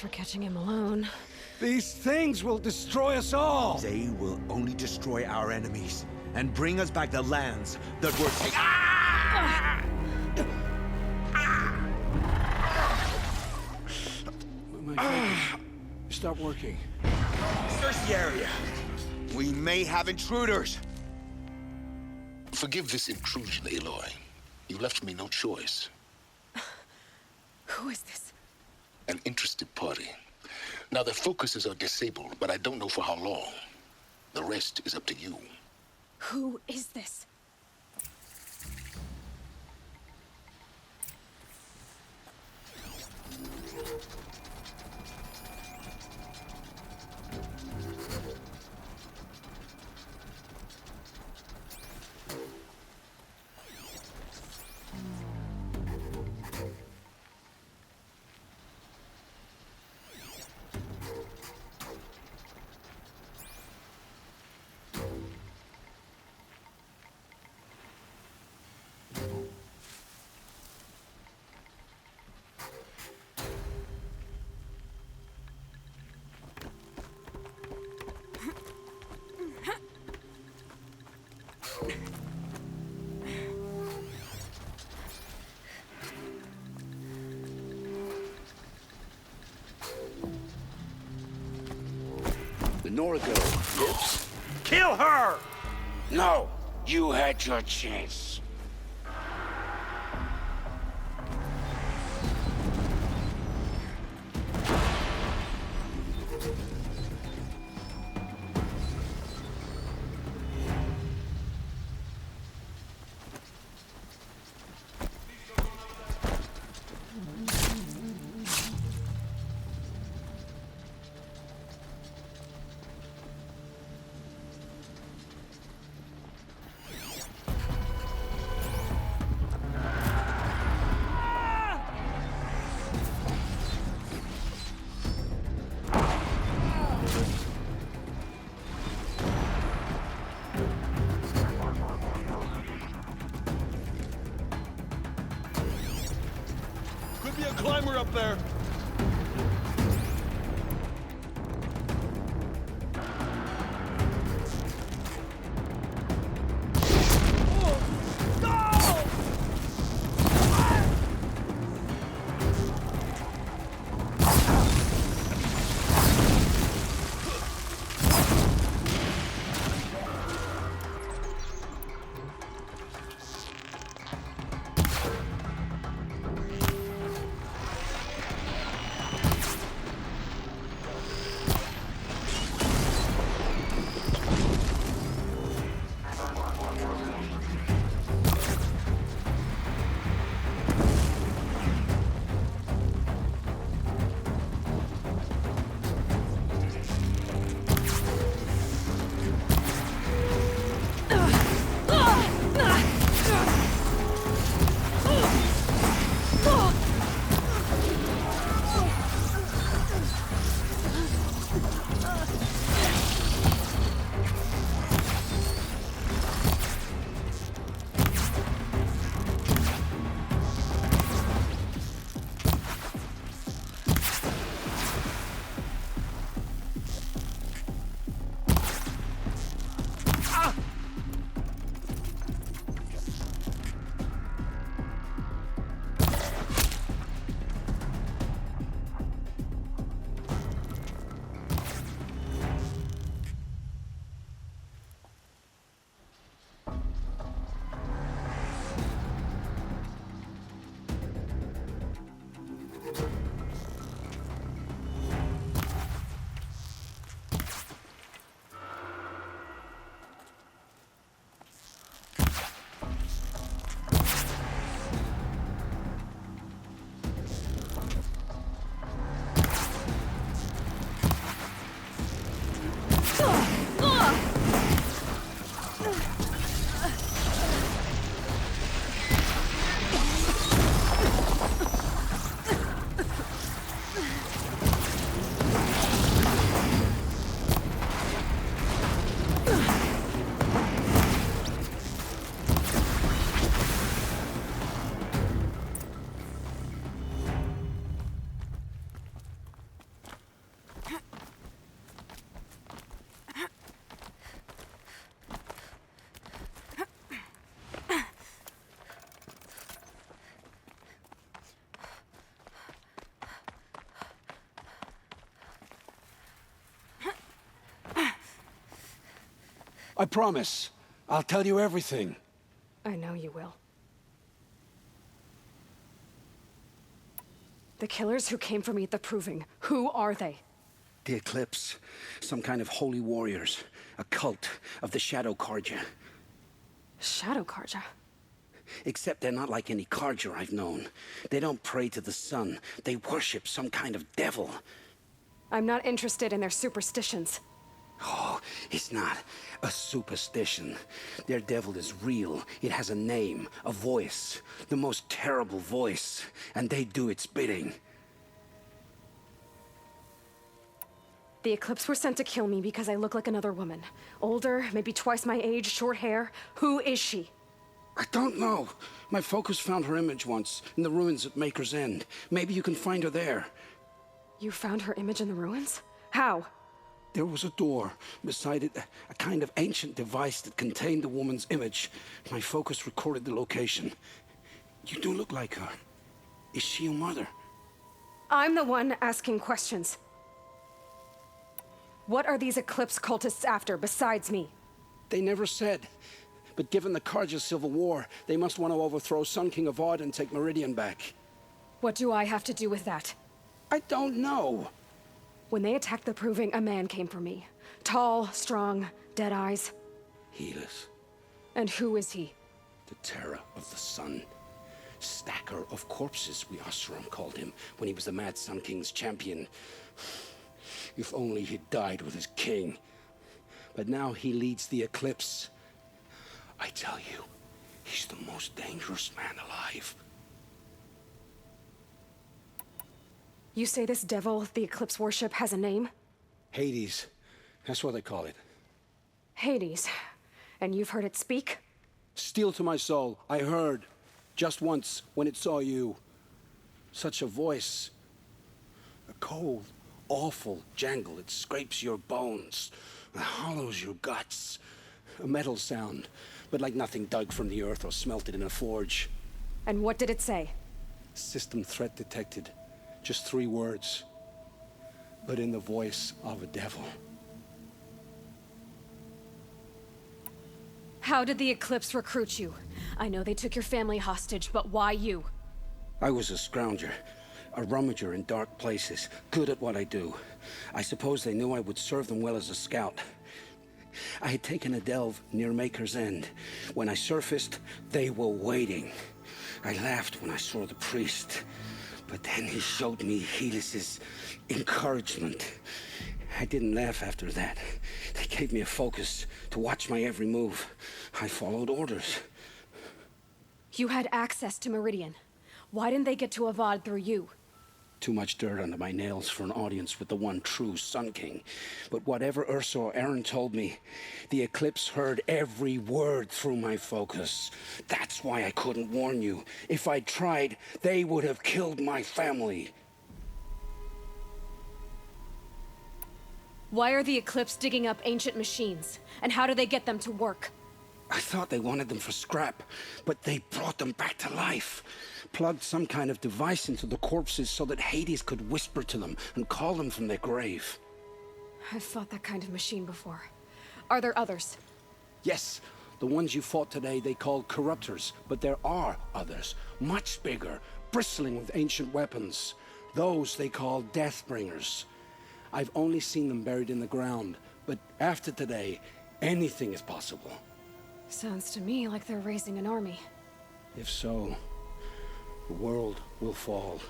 For catching him alone. These things will destroy us all! They will only destroy our enemies and bring us back the lands that were taken. My fingers stop working. Search the area. We may have intruders. Forgive this intrusion, Aloy. You left me no choice. Who is this? An interested party. Now, their focuses are disabled, but I don't know for how long. The rest is up to you. Who is this? Norgo. Oops. Kill her! No! You had your chance. Could be a climber up there. I promise. I'll tell you everything. I know you will. The killers who came for me at the Proving, who are they? The Eclipse. Some kind of holy warriors. A cult of the Shadow Carja. Shadow Carja? Except they're not like any Carja I've known. They don't pray to the sun. They worship some kind of devil. I'm not interested in their superstitions. Oh, it's not a superstition. Their devil is real. It has a name, a voice. The most terrible voice. And they do its bidding. The Eclipse were sent to kill me because I look like another woman. Older, maybe twice my age, short hair. Who is she? I don't know. My focus found her image once, in the ruins at Maker's End. Maybe you can find her there. You found her image in the ruins? How? There was a door. Beside it, a kind of ancient device that contained the woman's image. My focus recorded the location. You do look like her. Is she your mother? I'm the one asking questions. What are these Eclipse cultists after, besides me? They never said. But given the Carja civil war, they must want to overthrow Sun King Avad and take Meridian back. What do I have to do with that? I don't know. When they attacked the Proving, a man came for me. Tall, strong, dead eyes. Helis. And who is he? The terror of the sun. Stacker of corpses, we Oseram called him, when he was the Mad Sun King's champion. If only he'd died with his king. But now he leads the Eclipse. I tell you, he's the most dangerous man alive. You say this devil the Eclipse worship has a name? Hades. That's what they call it. Hades. And you've heard it speak? Steel to my soul. I heard. Just once, when it saw you. Such a voice. A cold, awful jangle. It scrapes your bones. It hollows your guts. A metal sound, but like nothing dug from the earth or smelted in a forge. And what did it say? System threat detected. Just 3 words. But in the voice of a devil. How did the Eclipse recruit you? I know they took your family hostage, but why you? I was a scrounger. A rummager in dark places. Good at what I do. I suppose they knew I would serve them well as a scout. I had taken a delve near Maker's End. When I surfaced, they were waiting. I laughed when I saw the priest. But then he showed me Helis's encouragement. I didn't laugh after that. They gave me a focus to watch my every move. I followed orders. You had access to Meridian. Why didn't they get to Avad through you? Too much dirt under my nails for an audience with the one true Sun King. But whatever Ursa or Aaron told me, the Eclipse heard every word through my focus. That's why I couldn't warn you. If I'd tried, they would have killed my family. Why are the Eclipse digging up ancient machines? And how do they get them to work? I thought they wanted them for scrap, but they brought them back to life. Plugged some kind of device into the corpses so that Hades could whisper to them and call them from their grave. I've fought that kind of machine before. Are there others? Yes, the ones you fought today they called corruptors, but there are others, much bigger, bristling with ancient weapons. Those they call Deathbringers. I've only seen them buried in the ground, but after today, anything is possible. Sounds to me like they're raising an army. If so, the world will fall.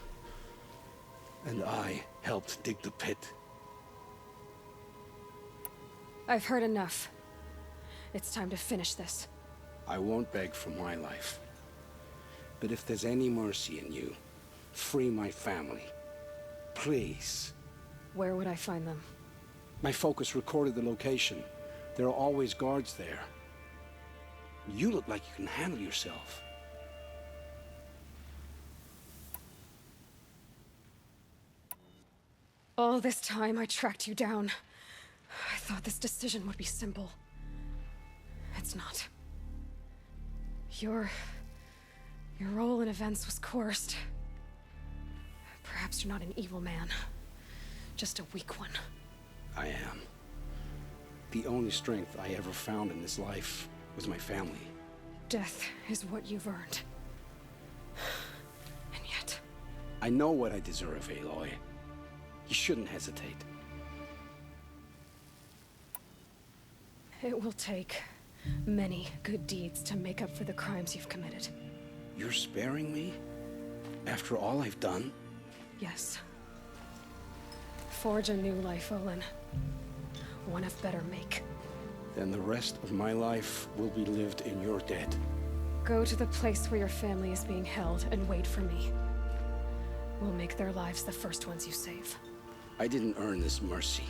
And I helped dig the pit. I've heard enough. It's time to finish this. I won't beg for my life. But if there's any mercy in you, free my family. Please. Where would I find them? My focus recorded the location. There are always guards there. You look like you can handle yourself. All this time I tracked you down. I thought this decision would be simple. It's not. Your role in events was coerced. Perhaps you're not an evil man. Just a weak one. I am. The only strength I ever found in this life was my family. Death is what you've earned. And yet... I know what I deserve, Aloy. You shouldn't hesitate. It will take many good deeds to make up for the crimes you've committed. You're sparing me? After all I've done? Yes. Forge a new life, Olin. One of better make. Then the rest of my life will be lived in your debt. Go to the place where your family is being held and wait for me. We'll make their lives the first ones you save. I didn't earn this mercy,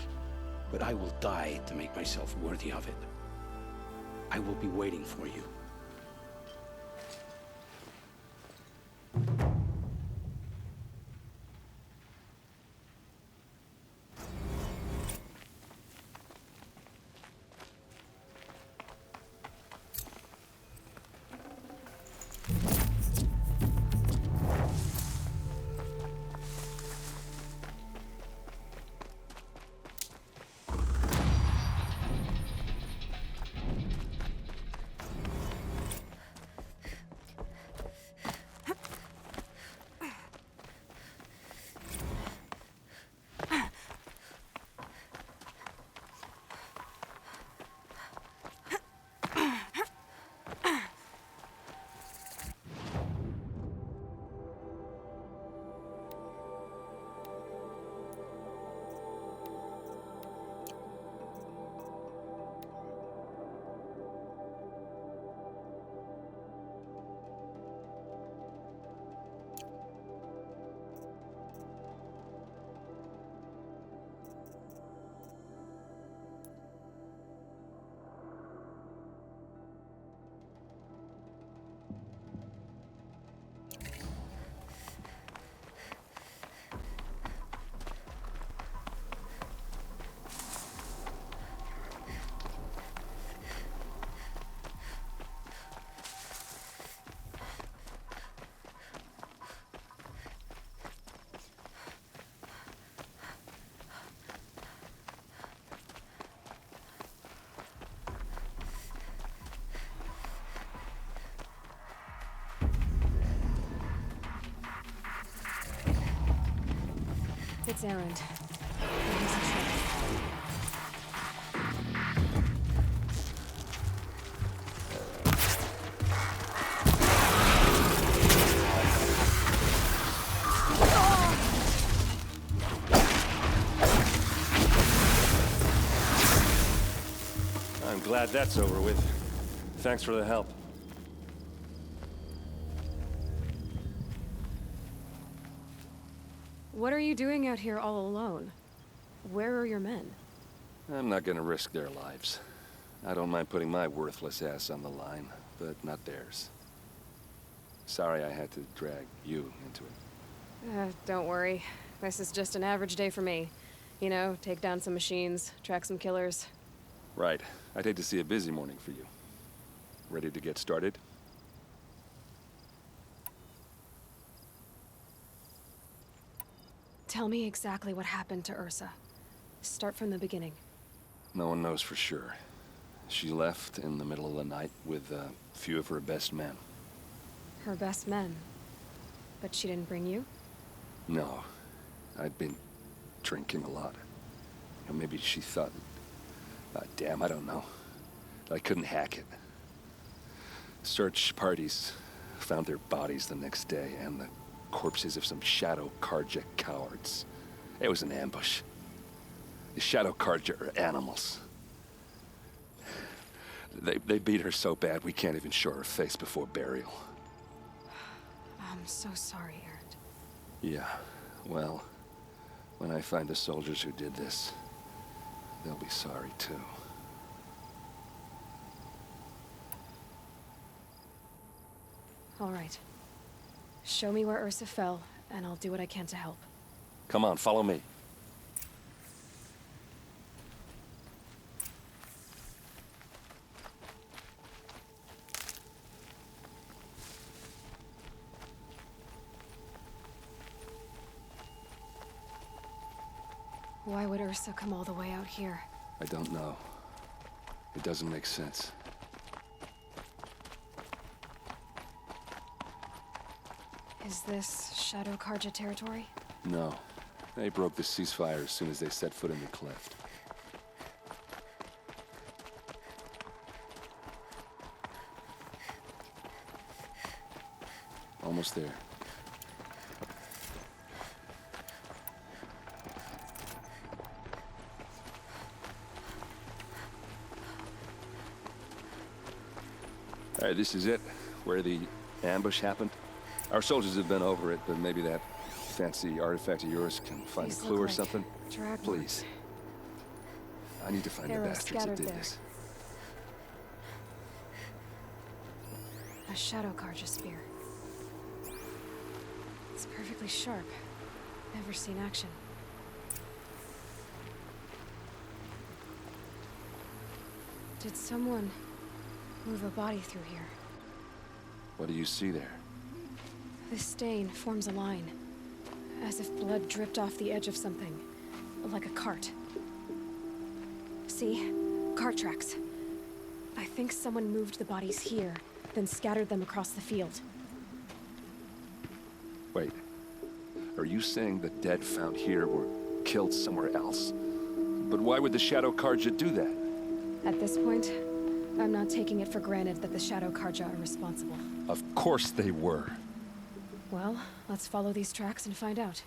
but I will die to make myself worthy of it. I will be waiting for you. It's Erend. I'm glad that's over with. Thanks for the help. What are you doing out here all alone? Where are your men? I'm not gonna risk their lives. I don't mind putting my worthless ass on the line, but not theirs. Sorry I had to drag you into it. Don't worry. This is just an average day for me. You know, take down some machines, track some killers. Right. I'd hate to see a busy morning for you. Ready to get started? Tell me exactly what happened to Ursa. Start from the beginning. No one knows for sure. She left in the middle of the night with a few of her best men. Her best men? But she didn't bring you? No. I'd been drinking a lot. Or maybe she thought... damn, I don't know. I couldn't hack it. Search parties found their bodies the next day, and the corpses of some Shadow Karja cowards. It was an ambush. The Shadow Karja are animals. They beat her so bad we can't even show her face before burial. I'm so sorry, Erend. Yeah, well, when I find the soldiers who did this, they'll be sorry too. All right. Show me where Ursa fell, and I'll do what I can to help. Come on, follow me. Why would Ursa come all the way out here? I don't know. It doesn't make sense. Is this Shadow Karja territory? No. They broke the ceasefire as soon as they set foot in the cleft. Almost there. All right, this is it, where the ambush happened. Our soldiers have been over it, but maybe that fancy artifact of yours can find a clue or something. Please. I need to find the bastards that did this. A Shadow Karja spear. It's perfectly sharp. Never seen action. Did someone move a body through here? What do you see there? This stain forms a line, as if blood dripped off the edge of something, like a cart. See? Cart tracks. I think someone moved the bodies here, then scattered them across the field. Wait. Are you saying the dead found here were killed somewhere else? But why would the Shadow Karja do that? At this point, I'm not taking it for granted that the Shadow Karja are responsible. Of course they were. Well, let's follow these tracks and find out.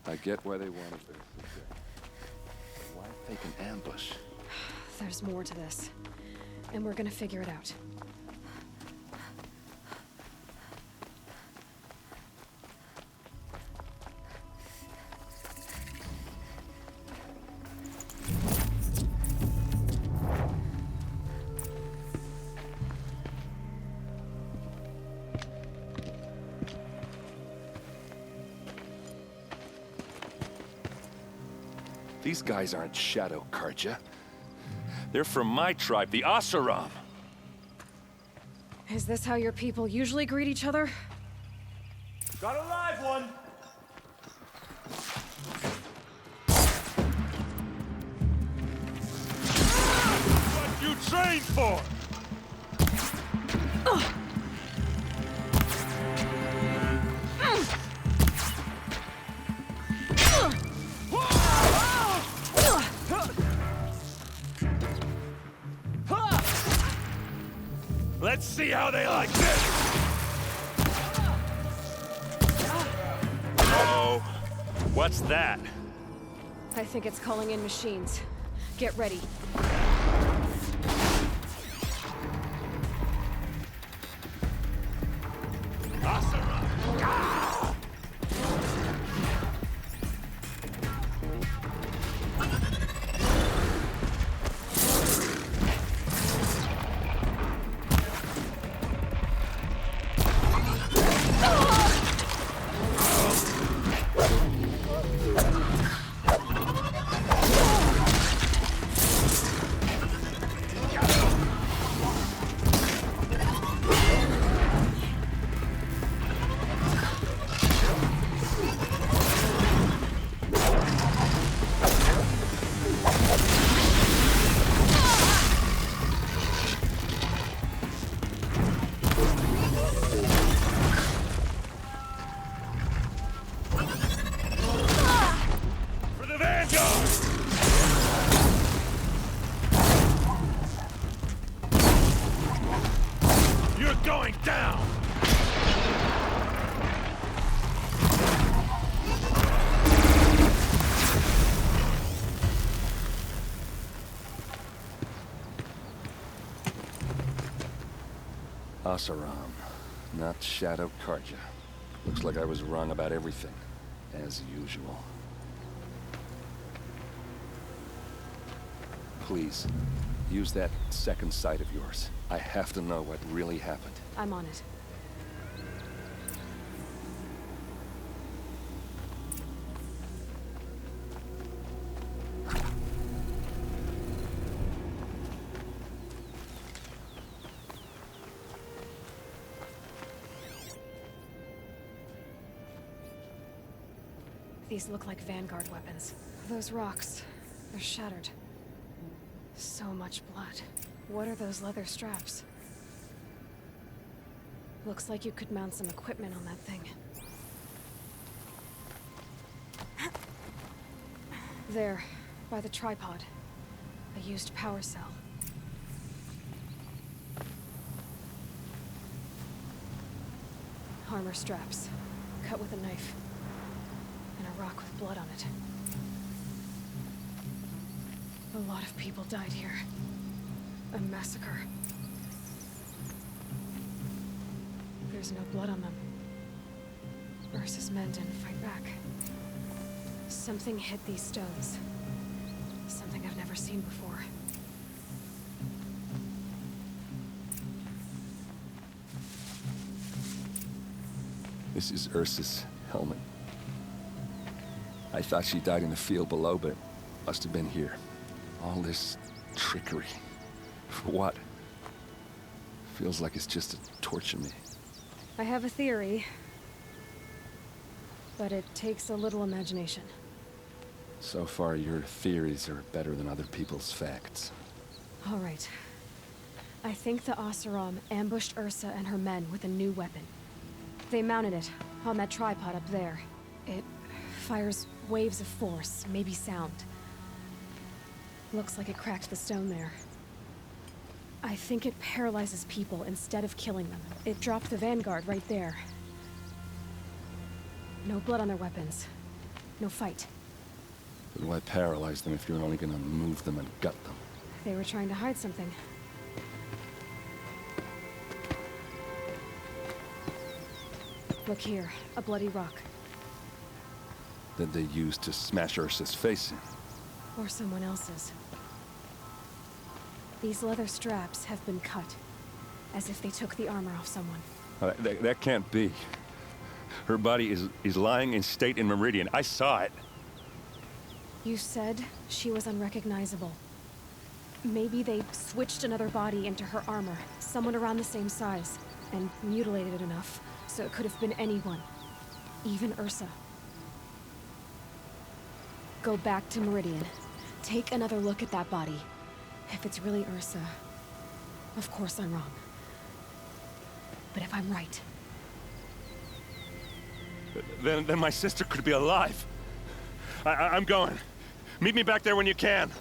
I get why they wanted this. But why fake an ambush? There's more to this, and we're gonna figure it out. These guys aren't Shadow Karja. They're from my tribe, the Asaram. Is this how your people usually greet each other? Got a live one! What you trained for! Let's see how they like this! Uh-oh. What's that? I think it's calling in machines. Get ready. Going down! Oseram, not Shadow Karja. Looks like I was wrong about everything, as usual. Please, use that second sight of yours. I have to know what really happened. I'm on it. These look like Vanguard weapons. Those rocks, they're shattered. So much blood. What are those leather straps? Looks like you could mount some equipment on that thing. There, by the tripod. A used power cell. Armor straps, cut with a knife. And a rock with blood on it. A lot of people died here. A massacre. There's no blood on them. Ursa's men didn't fight back. Something hit these stones. Something I've never seen before. This is Ursa's helmet. I thought she died in the field below, but must have been here. All this trickery. For what? Feels like it's just to torture me. I have a theory. But it takes a little imagination. So far, your theories are better than other people's facts. All right. I think the Oseram ambushed Ursa and her men with a new weapon. They mounted it on that tripod up there. It fires waves of force, maybe sound. Looks like it cracked the stone there. I think it paralyzes people instead of killing them. It dropped the Vanguard right there. No blood on their weapons. No fight. But why paralyze them if you're only gonna move them and gut them? They were trying to hide something. Look here, a bloody rock. That they used to smash Ursa's face in. Or someone else's. These leather straps have been cut, as if they took the armor off someone. That can't be. Her body is lying in state in Meridian. I saw it. You said she was unrecognizable. Maybe they switched another body into her armor, someone around the same size, and mutilated it enough, so it could have been anyone. Even Ursa. Go back to Meridian. Take another look at that body. If it's really Ursa, of course I'm wrong. But if I'm right... Then my sister could be alive. I'm going. Meet me back there when you can.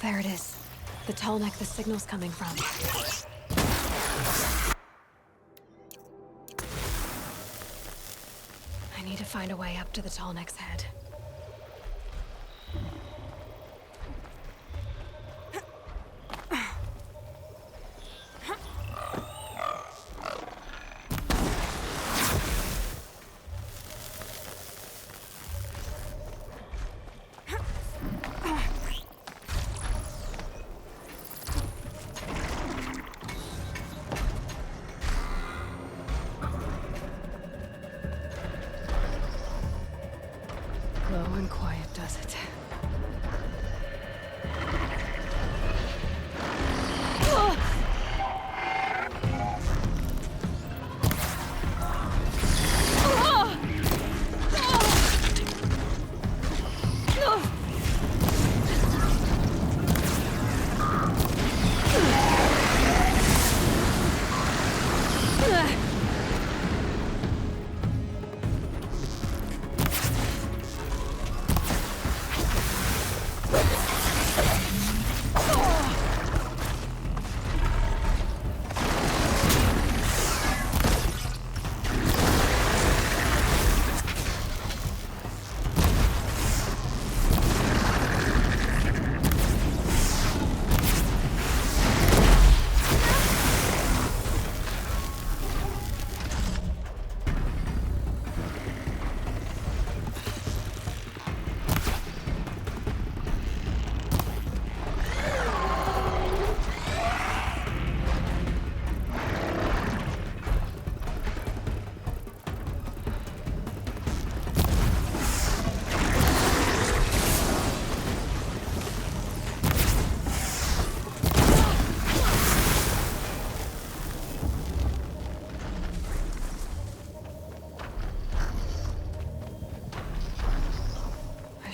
There it is. The tall neck the signal's coming from. I need to find a way up to the tall neck's head. Low and quiet does it.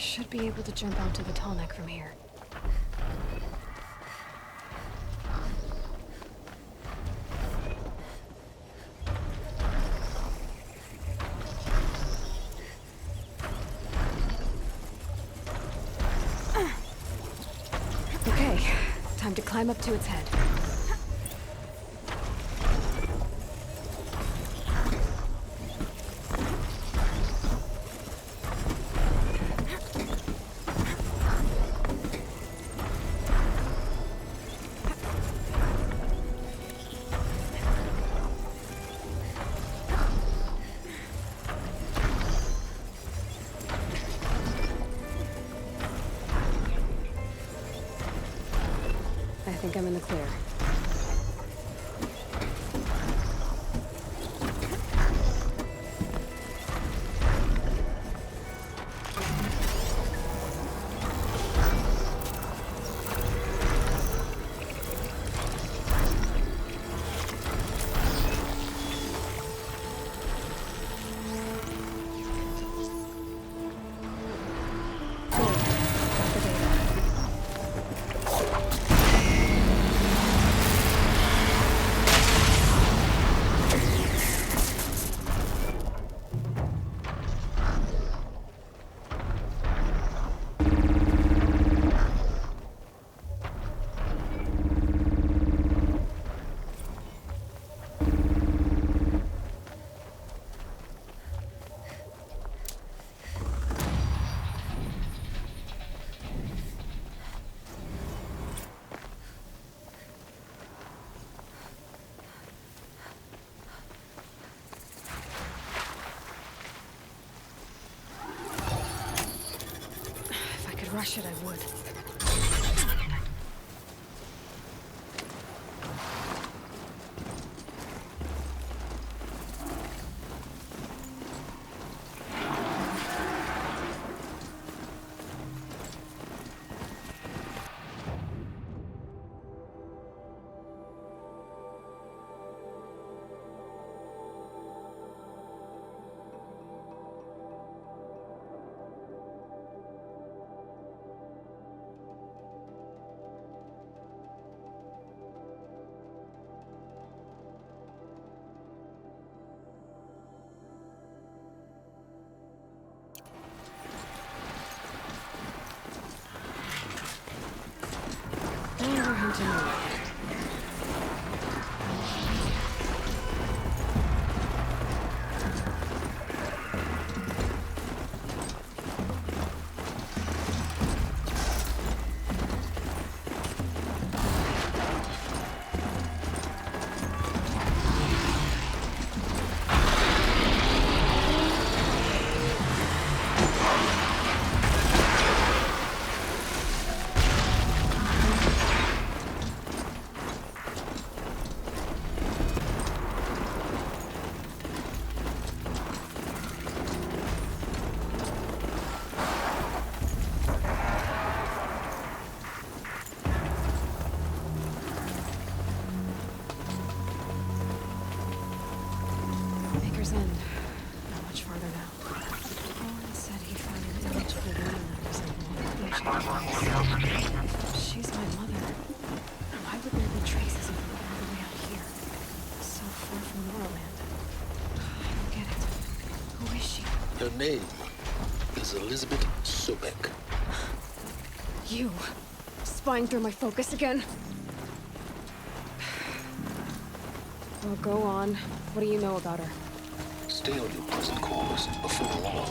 Should be able to jump onto the tall neck from here. Okay, time to climb up to its head. I think I'm in the clear. Rush it, I would. longer hunting me. Baker's End. Not much farther now. Owen said he found an image of a woman that was in one. She's my mother. Why would there be traces of her all the way out here? So far from Norland. I don't get it. Who is she? Her name is Elizabeth Sobek. You. Spying through my focus again? Well, go on. What do you know about her? Stay on your present course. Before long,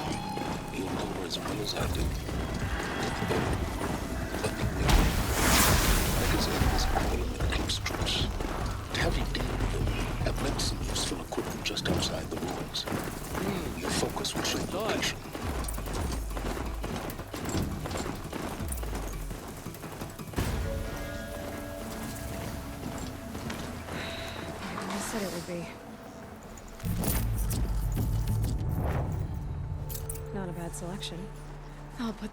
you'll know her as well as I do. Records of this call in Eclipse troops. To have you deal with them, have left some useful equipment just outside the ruins. Your focus will show location. I said it would be. Not a bad selection. I'll put...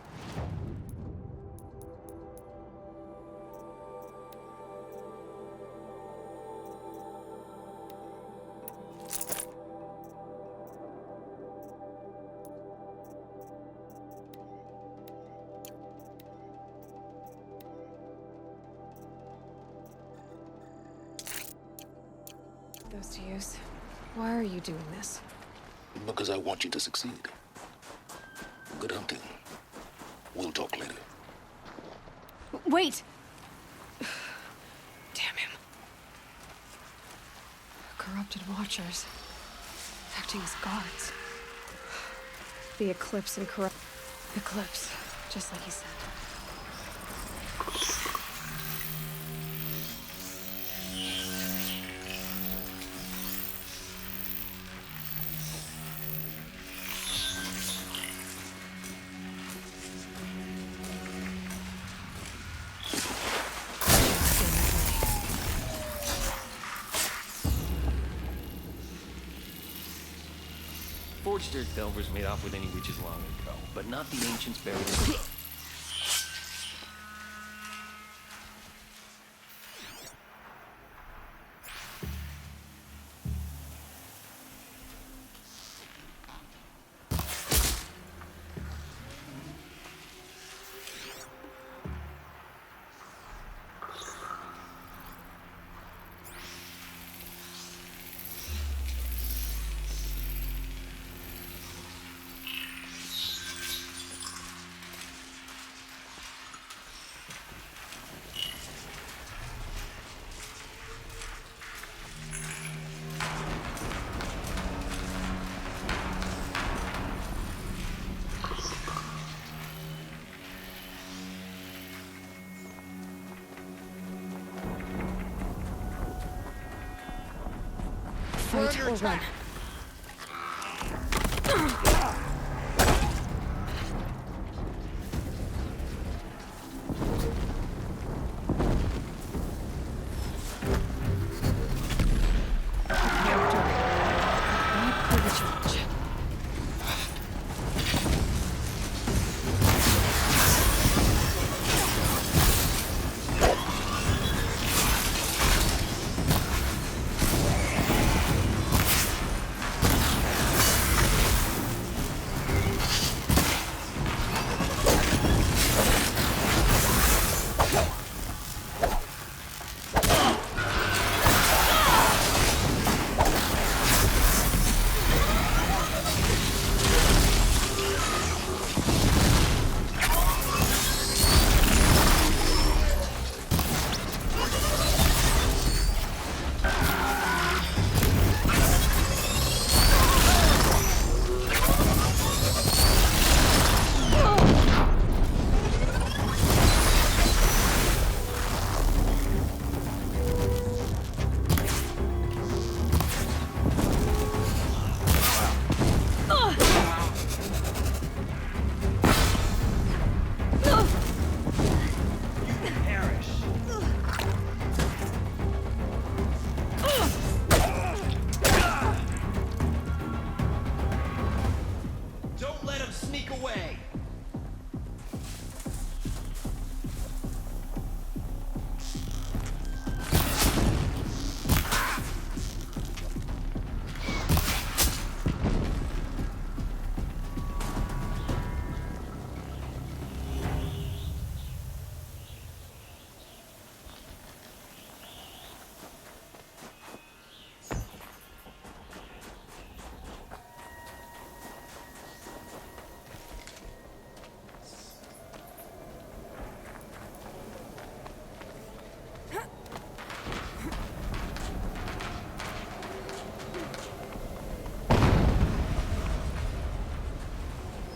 those to use. Why are you doing this? Because I want you to succeed. Good hunting. We'll talk later. Wait! Damn him. Corrupted Watchers. Acting as guards. The Eclipse and corrupt... Eclipse, just like he said. Forged Earth Delvers made off with any witches long ago, but not the ancients buried in the... Fight or run. sneak away.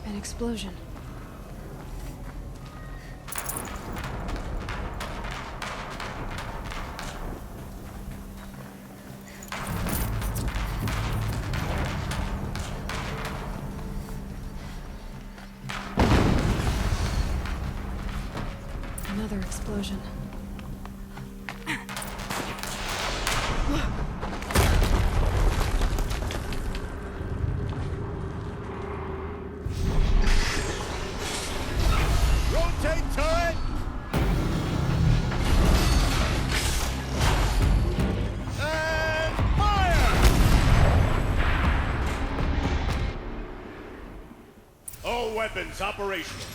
An explosion. Another explosion. Rotate turret! And fire! All weapons operational.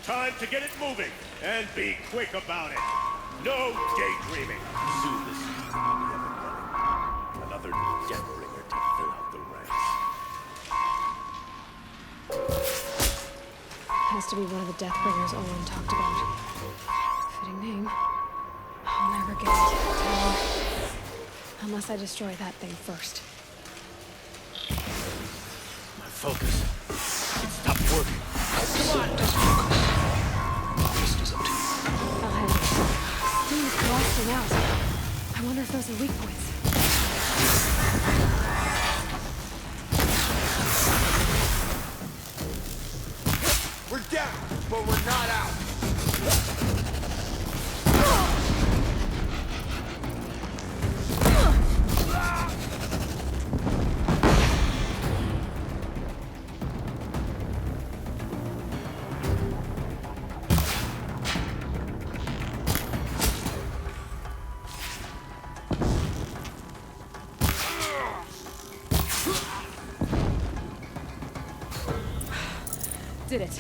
Time to get it moving, and be quick about it. No daydreaming. Soon this is another Deathbringer to fill out the ranks. Has to be one of the Deathbringers Olin talked about. Fitting name. I'll never get into that tower. Unless I destroy that thing first. My focus. It stopped working. Come on! Rest is up to you. I'll head in. Steam's blasting out. I wonder if those are weak points. We're down, but we're not out. Did it.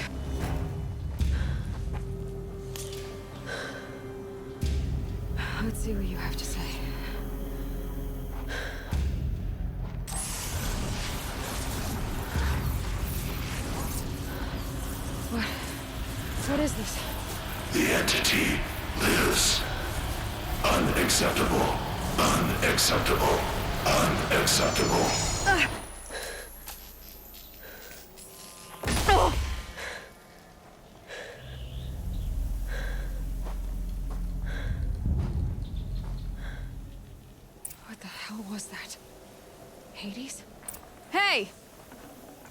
Let's see what you have to say. What is this? The entity lives. Unacceptable. Unacceptable. Unacceptable. What the hell was that? Hades? Hey!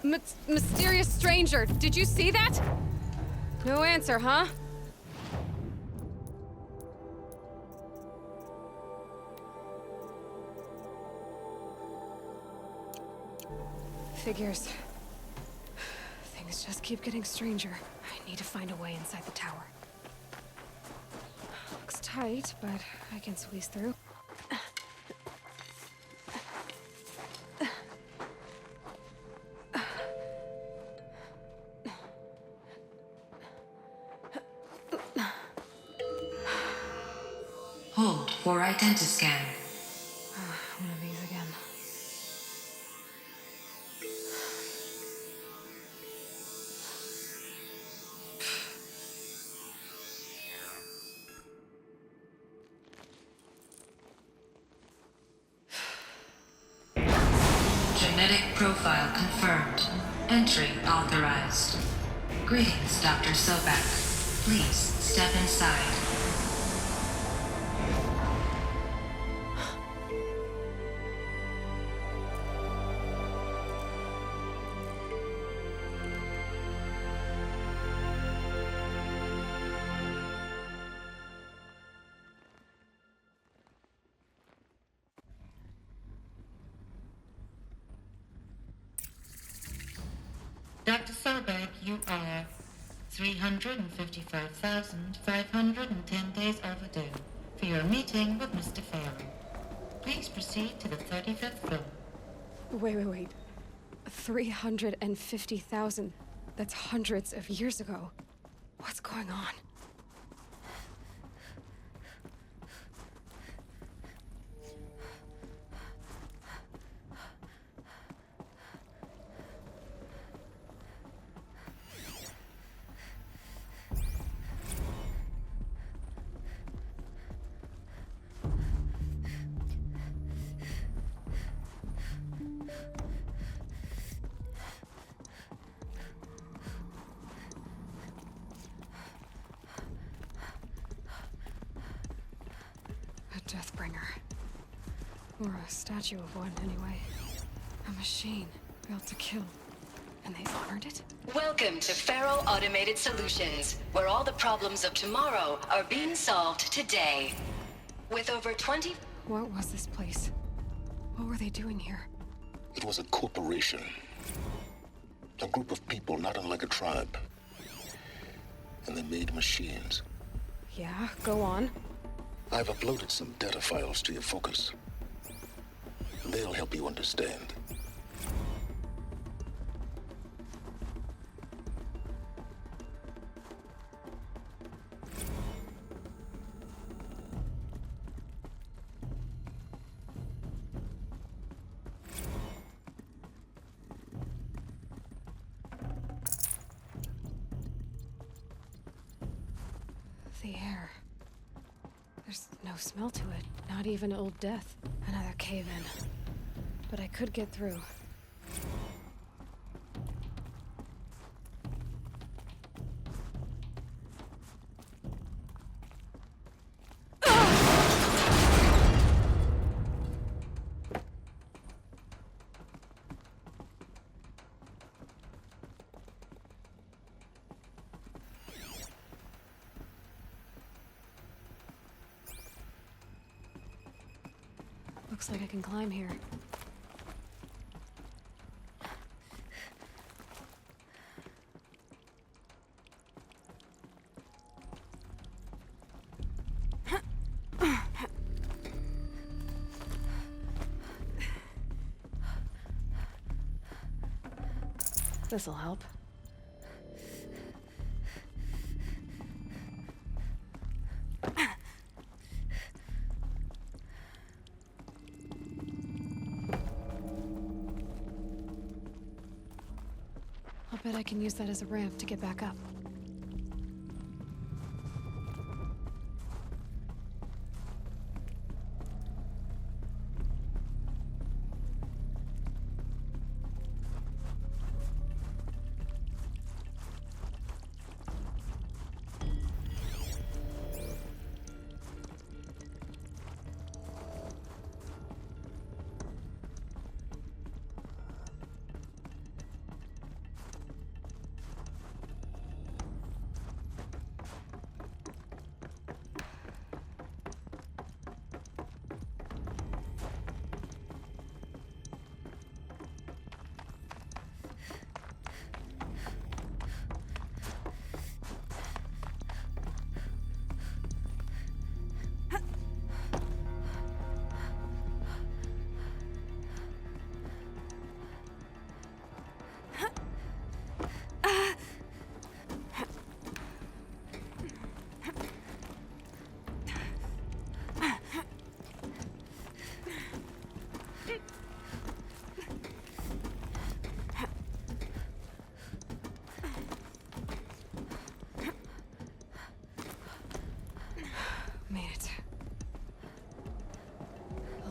Mysterious stranger, did you see that? No answer, huh? Figures. Things just keep getting stranger. I need to find a way inside the tower. Looks tight, but I can squeeze through. Hold for identiscan. One of these again. Genetic profile confirmed. Entry authorized. Greetings, Dr. Sobek. Please step inside. Dr. Sobek, you are 355,510 days overdue for your meeting with Mr. Farrell. Please proceed to the 35th floor. Wait. 350,000. That's hundreds of years ago. What's going on? Deathbringer. Or a statue of one, anyway. A machine built to kill. And they honored it? Welcome to Faro Automated Solutions, where all the problems of tomorrow are being solved today. With over 20... What was this place? What were they doing here? It was a corporation. A group of people not unlike a tribe. And they made machines. Yeah, go on. I've uploaded some data files to your focus. They'll help you understand. The air. There's no smell to it. Not even old death. Another cave-in. But I could get through. Looks like I can climb here. This'll help. I'll bet I can use that as a ramp to get back up.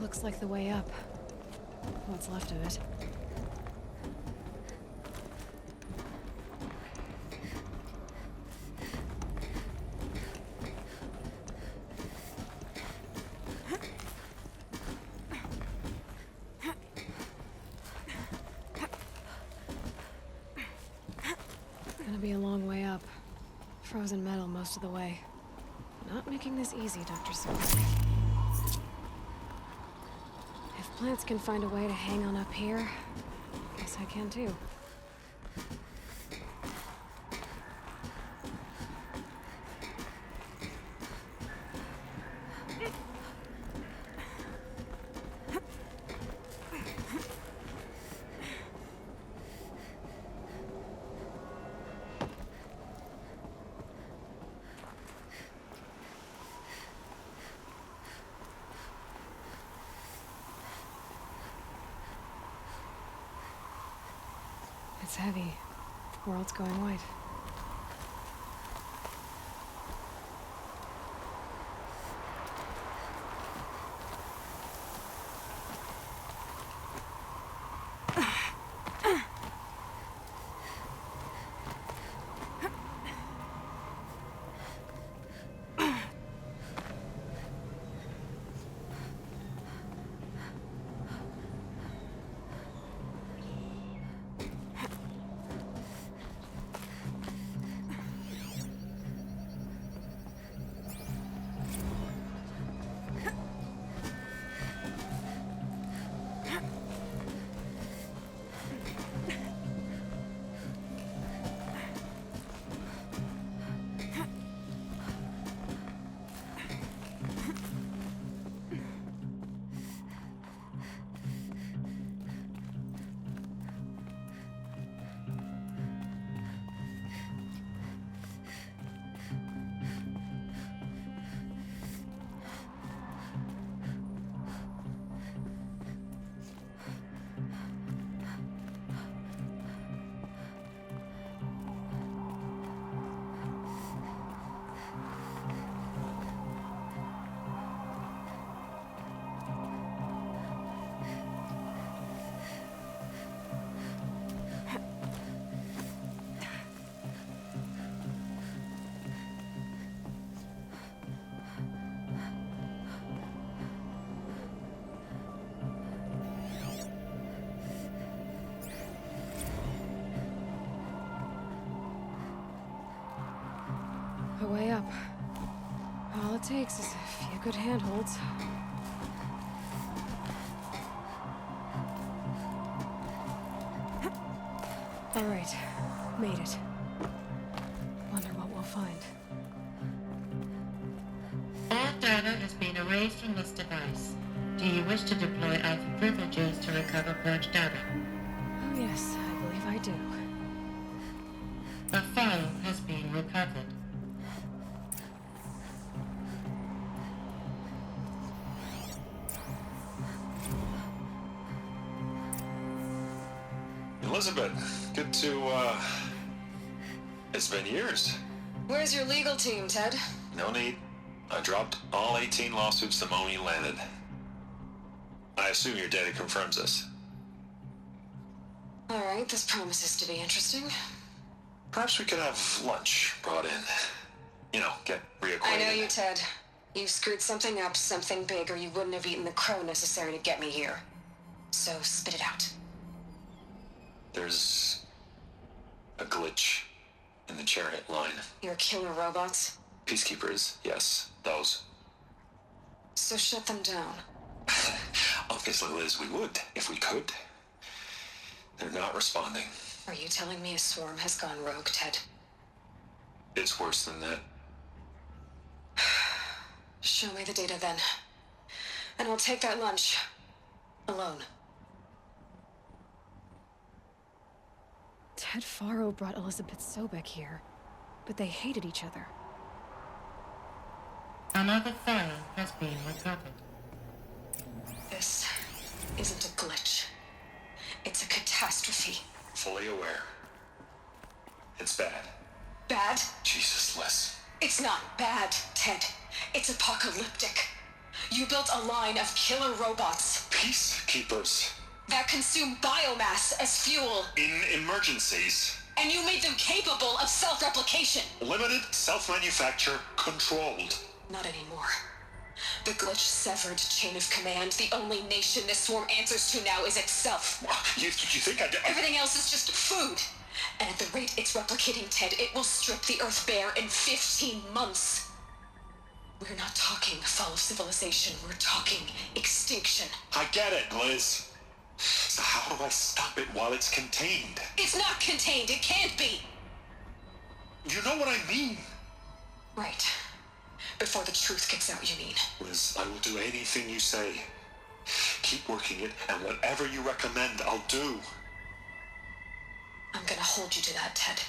Looks like the way up. What's left of it. Gonna be a long way up. Frozen metal most of the way. Not making this easy, Dr. Sobek. If plants can find a way to hang on up here, guess I can too. It's heavy. World's going white. A way up. All it takes is a few good handholds. All right, made it. Wonder what we'll find. All data has been erased from this device. Do you wish to deploy Alpha privileges to recover purged data? Oh yes, I believe I do. A file has been recovered. Elizabeth, good to, it's been years. Where's your legal team, Ted? No need. I dropped all 18 lawsuits the moment you landed. I assume your data confirms this. All right, this promises to be interesting. Perhaps we could have lunch brought in. You know, get reacquainted. I know you, Ted. You screwed something up, something big, or you wouldn't have eaten the crow necessary to get me here. So spit it out. There's a glitch in the chariot line. Your killer robots? Peacekeepers, yes, those. So shut them down. Obviously, Liz, we would, if we could. They're not responding. Are you telling me a swarm has gone rogue, Ted? It's worse than that. Show me the data then. And I'll take that lunch. Alone. Ted Faro brought Elizabeth Sobek here, but they hated each other. Another file has been recovered. This isn't a glitch. It's a catastrophe. Fully aware. It's bad. Bad? Jesus, Liz. It's not bad, Ted. It's apocalyptic. You built a line of killer robots. Peacekeepers. That consume biomass as fuel. In emergencies. And you made them capable of self-replication. Limited, self-manufacture, controlled. Not anymore. The glitch severed chain of command. The only nation this swarm answers to now is itself. You think I did? Everything else is just food. And at the rate it's replicating, Ted, it will strip the Earth bare in 15 months. We're not talking fall of civilization. We're talking extinction. I get it, Liz. So how do I stop it while it's contained? It's not contained. It can't be. You know what I mean. Right. Before the truth gets out, you mean? Liz, I will do anything you say. Keep working it, and whatever you recommend, I'll do. I'm gonna hold you to that, Ted.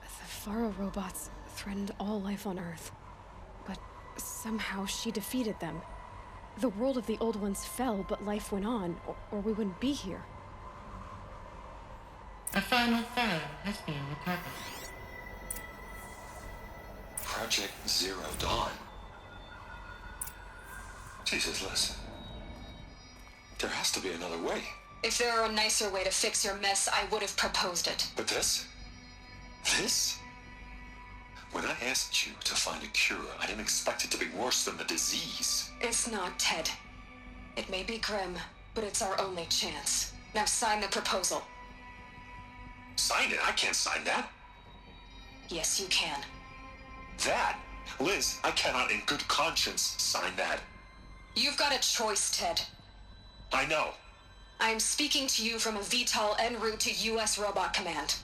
The Faro robots threatened all life on Earth. But somehow she defeated them. The world of the old ones fell, but life went on, or we wouldn't be here. A final file has been recovered. Project Zero Dawn. Jesus, Liz. There has to be another way. If there were a nicer way to fix your mess, I would have proposed it. But this? This? When I asked you to find a cure, I didn't expect it to be worse than the disease. It's not, Ted. It may be grim, but it's our only chance. Now sign the proposal. Sign it? I can't sign that. Yes, you can. That? Liz, I cannot in good conscience sign that. You've got a choice, Ted. I know. I am speaking to you from a VTOL en route to U.S. Robot Command.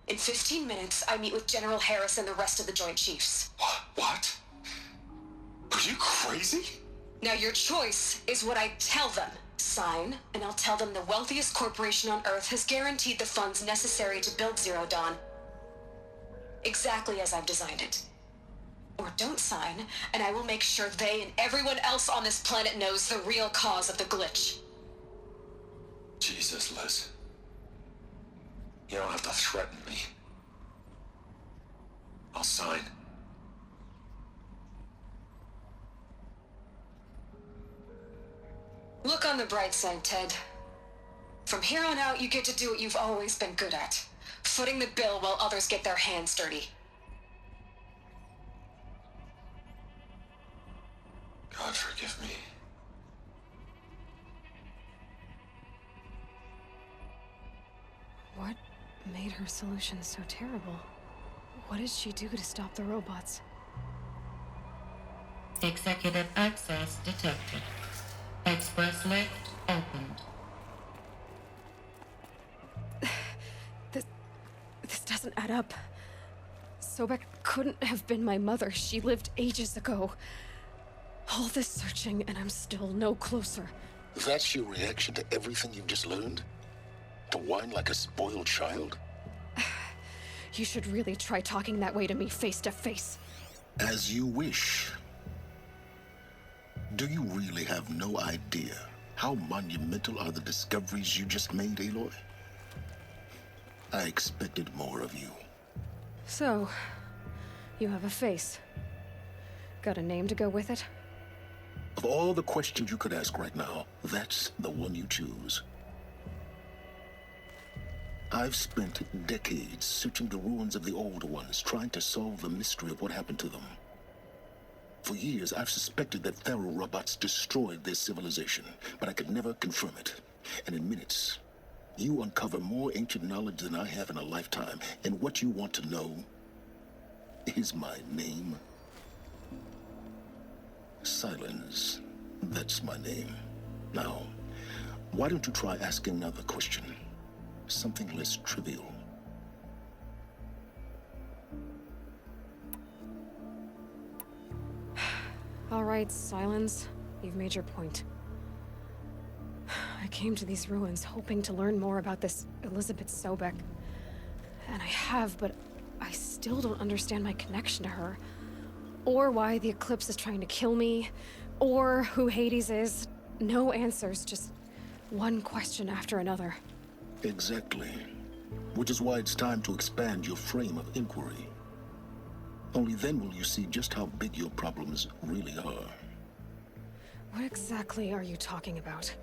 In 15 minutes, I meet with General Harris and the rest of the Joint Chiefs. What? Are you crazy? Now your choice is what I tell them. Sign, and I'll tell them the wealthiest corporation on Earth has guaranteed the funds necessary to build Zero Dawn. Exactly as I've designed it. Or don't sign, and I will make sure they and everyone else on this planet knows the real cause of the glitch. Jesus, Liz. You don't have to threaten me. I'll sign. Look on the bright side, Ted. From here on out, you get to do what you've always been good at. Footing the bill while others get their hands dirty. God forgive me. What made her solution so terrible? What did she do to stop the robots? Executive access detected. Express lift opened. This doesn't add up. Sobek couldn't have been my mother. She lived ages ago. All this searching, and I'm still no closer. That's your reaction to everything you've just learned? To whine like a spoiled child? You should really try talking that way to me face to face. As you wish. Do you really have no idea how monumental are the discoveries you just made, Aloy? I expected more of you. So, you have a face. Got a name to go with it? Of all the questions you could ask right now, that's the one you choose. I've spent decades searching the ruins of the old ones, trying to solve the mystery of what happened to them. For years, I've suspected that Pharaoh robots destroyed their civilization, but I could never confirm it. And in minutes, you uncover more ancient knowledge than I have in a lifetime, and what you want to know is my name. Silence. That's my name. Now, why don't you try asking another question? Something less trivial. All right, Silence. You've made your point. I came to these ruins hoping to learn more about this Elizabeth Sobek. And I have, but I still don't understand my connection to her. Or why the Eclipse is trying to kill me. Or who Hades is. No answers, just one question after another. Exactly. Which is why it's time to expand your frame of inquiry. Only then will you see just how big your problems really are. What exactly are you talking about?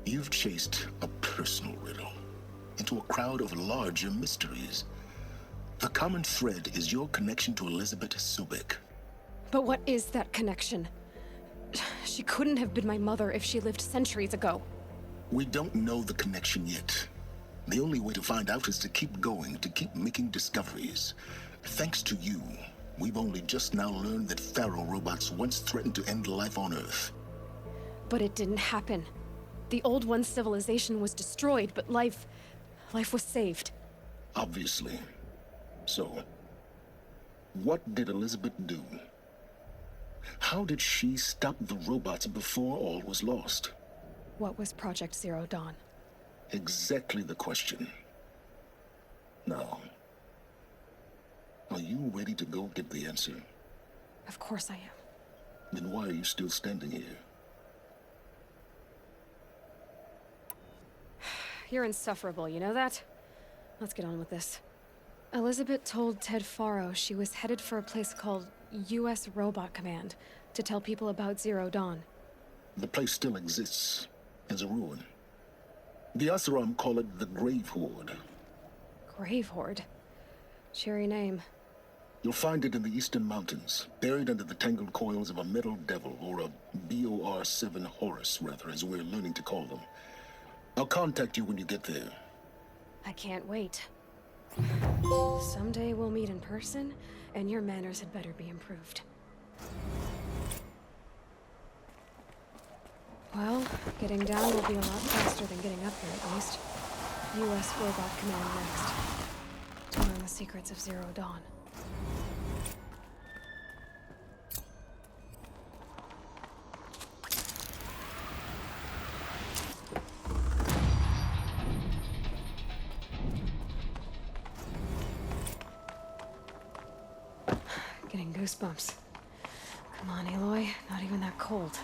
You've chased a personal riddle into a crowd of larger mysteries. The common thread is your connection to Elizabeth Sobek. But what is that connection? She couldn't have been my mother if she lived centuries ago. We don't know the connection yet. The only way to find out is to keep going, to keep making discoveries. Thanks to you, we've only just now learned that Pharaoh robots once threatened to end life on Earth. But it didn't happen. The Old One's civilization was destroyed, but life was saved. Obviously. So, what did Elizabeth do? How did she stop the robots before all was lost? What was Project Zero Dawn? Exactly the question. Now, Are you ready to go get the answer? Of course I am. Then why are you still standing here? You're insufferable, you know that? Let's get on with this. Elizabeth told Ted Faro she was headed for a place called U.S. Robot Command to tell people about Zero Dawn. The place still exists as a ruin. The Asaram call it the Grave Horde. Grave Horde? Cheery name. You'll find it in the eastern mountains, buried under the tangled coils of a metal devil, or a BOR-7 Horus, rather, as we're learning to call them. I'll contact you when you get there. I can't wait. Someday we'll meet in person, and your manners had better be improved. Well, getting down will be a lot faster than getting up here, at least. U.S. Robot Command next. To learn the secrets of Zero Dawn. Getting goosebumps. Come on, Aloy. Not even that cold.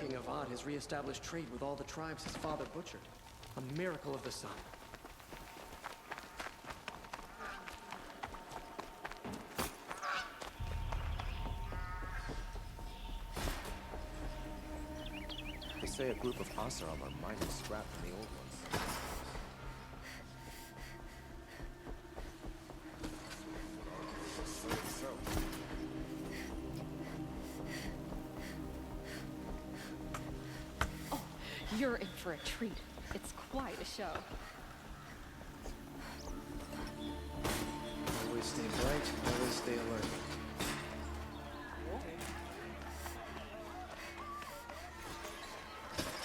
King Avad has re-established trade with all the tribes his father butchered. A miracle of the sun. They say a group of Asaram are mighty scrap from the old ones. You're in for a treat. It's quite a show. Always stay bright, always stay alert.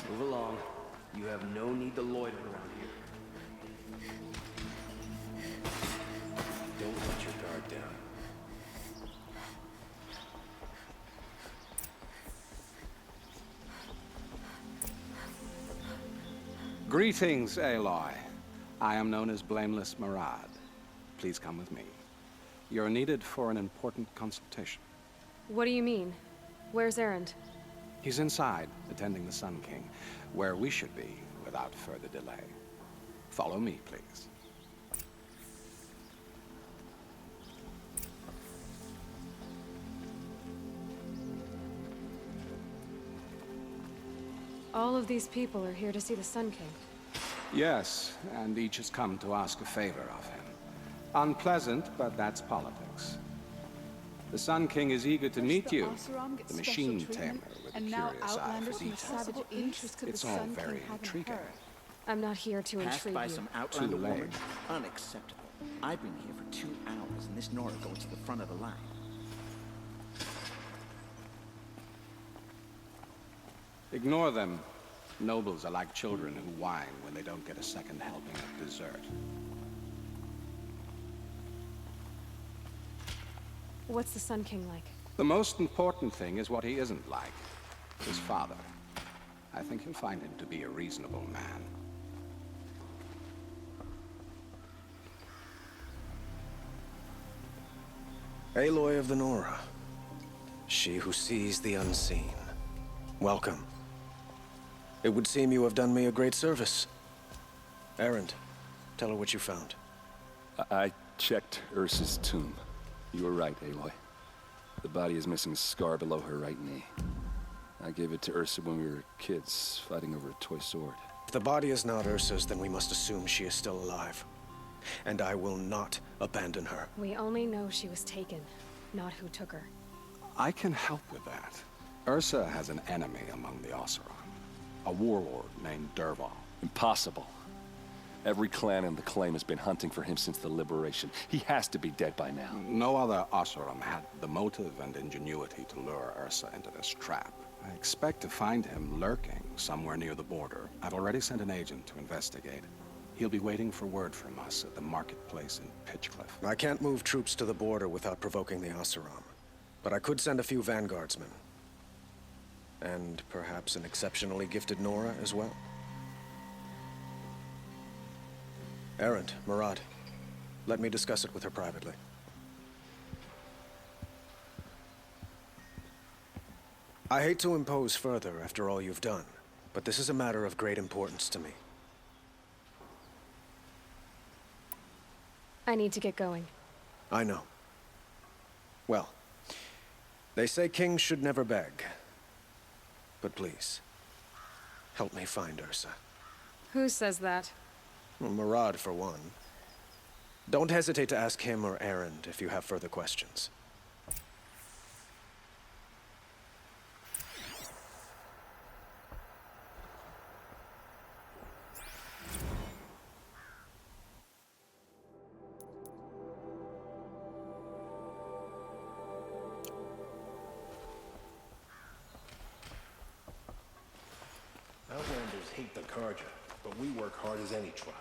Move along. You have no need to loiter around here. Don't let your guard down. Greetings, Aloy. I am known as Blameless Marad. Please come with me. You're needed for an important consultation. What do you mean? Where's Erend? He's inside, attending the Sun King, where we should be without further delay. Follow me, please. All of these people are here to see the Sun King. Yes, and each has come to ask a favor of him. Unpleasant, but that's politics. The Sun King is eager to meet you, the machine tamer with a curious eye for detail. It's all very intriguing. I'm not here to Passed intrigue by you. some outlander Too late. woman? Unacceptable. I've been here for 2 hours, and this Nora goes to the front of the line. Ignore them. Nobles are like children who whine when they don't get a second helping of dessert. What's the Sun King like? The most important thing is what he isn't like. His father. I think you'll find him to be a reasonable man. Aloy of the Nora. She who sees the unseen. Welcome. It would seem you have done me a great service. Erend, tell her what you found. I checked Ursa's tomb. You were right, Aloy. The body is missing a scar below her right knee. I gave it to Ursa when we were kids, fighting over a toy sword. If the body is not Ursa's, then we must assume she is still alive. And I will not abandon her. We only know she was taken, not who took her. I can help with that. Ursa has an enemy among the Oseram. A warlord named Dervahl. Impossible. Every clan in the claim has been hunting for him since the liberation. He has to be dead by now. No other Oseram had the motive and ingenuity to lure Ursa into this trap. I expect to find him lurking somewhere near the border. I've already sent an agent to investigate. He'll be waiting for word from us at the marketplace in Pitchcliff. I can't move troops to the border without provoking the Oseram. But I could send a few vanguardsmen. And perhaps an exceptionally gifted Nora as well. Erend, Murad, let me discuss it with her privately. I hate to impose further after all you've done, but this is a matter of great importance to me. I need to get going. I know. Well, they say kings should never beg. But please, help me find Ursa. Who says that? Well, Murad, for one. Don't hesitate to ask him or Erend if you have further questions. Outlanders hate the Carja, but we work hard as any tribe.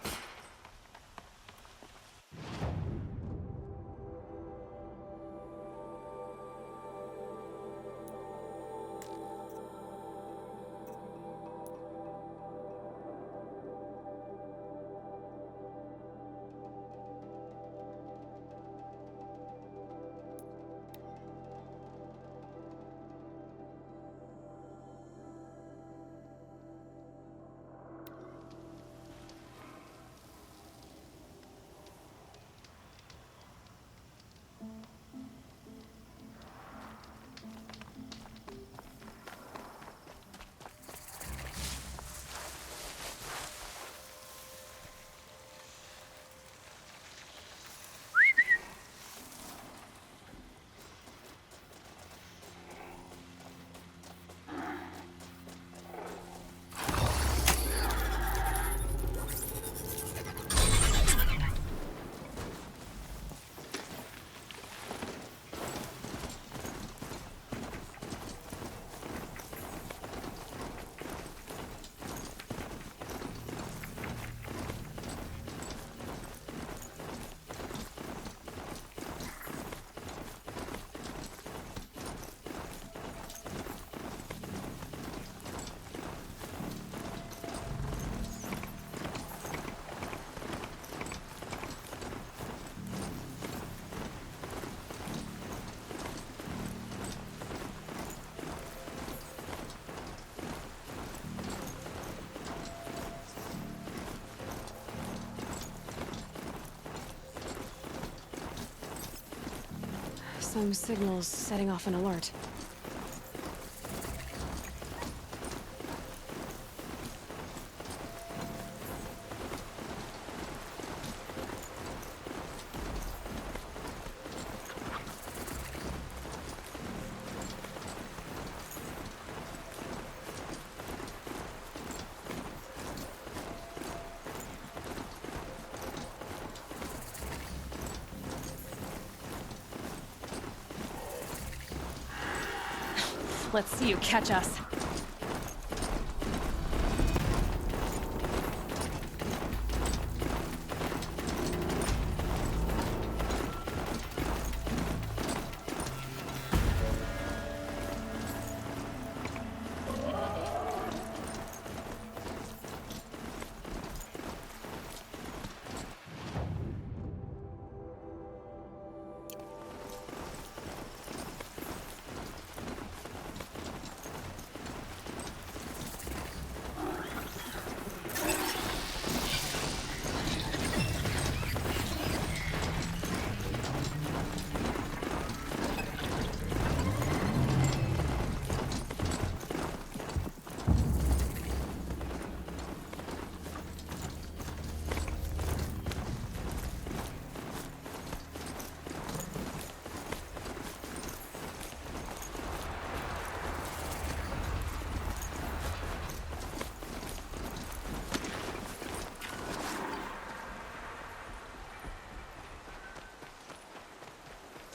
Some signals setting off an alert. Let's see you catch us.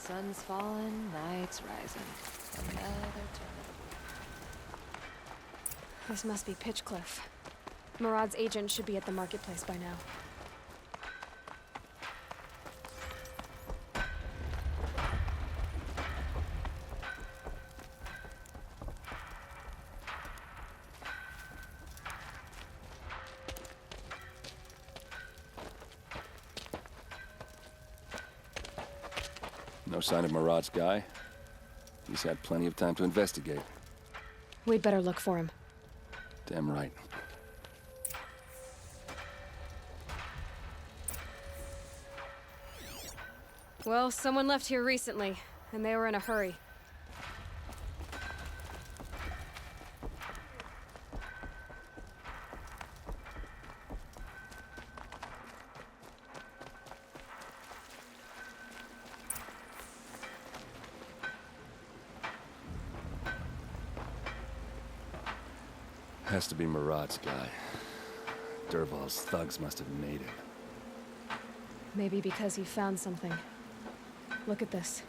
Sun's falling, night's rising. Another turn. This must be Pitchcliff. Murad's agent should be at the marketplace by now. No sign of Murad's guy. He's had plenty of time to investigate. We'd better look for him. Damn right. Well, someone left here recently, and they were in a hurry. Has to be Murad's guy. Dervahl's thugs must have made him. Maybe because he found something. Look at this.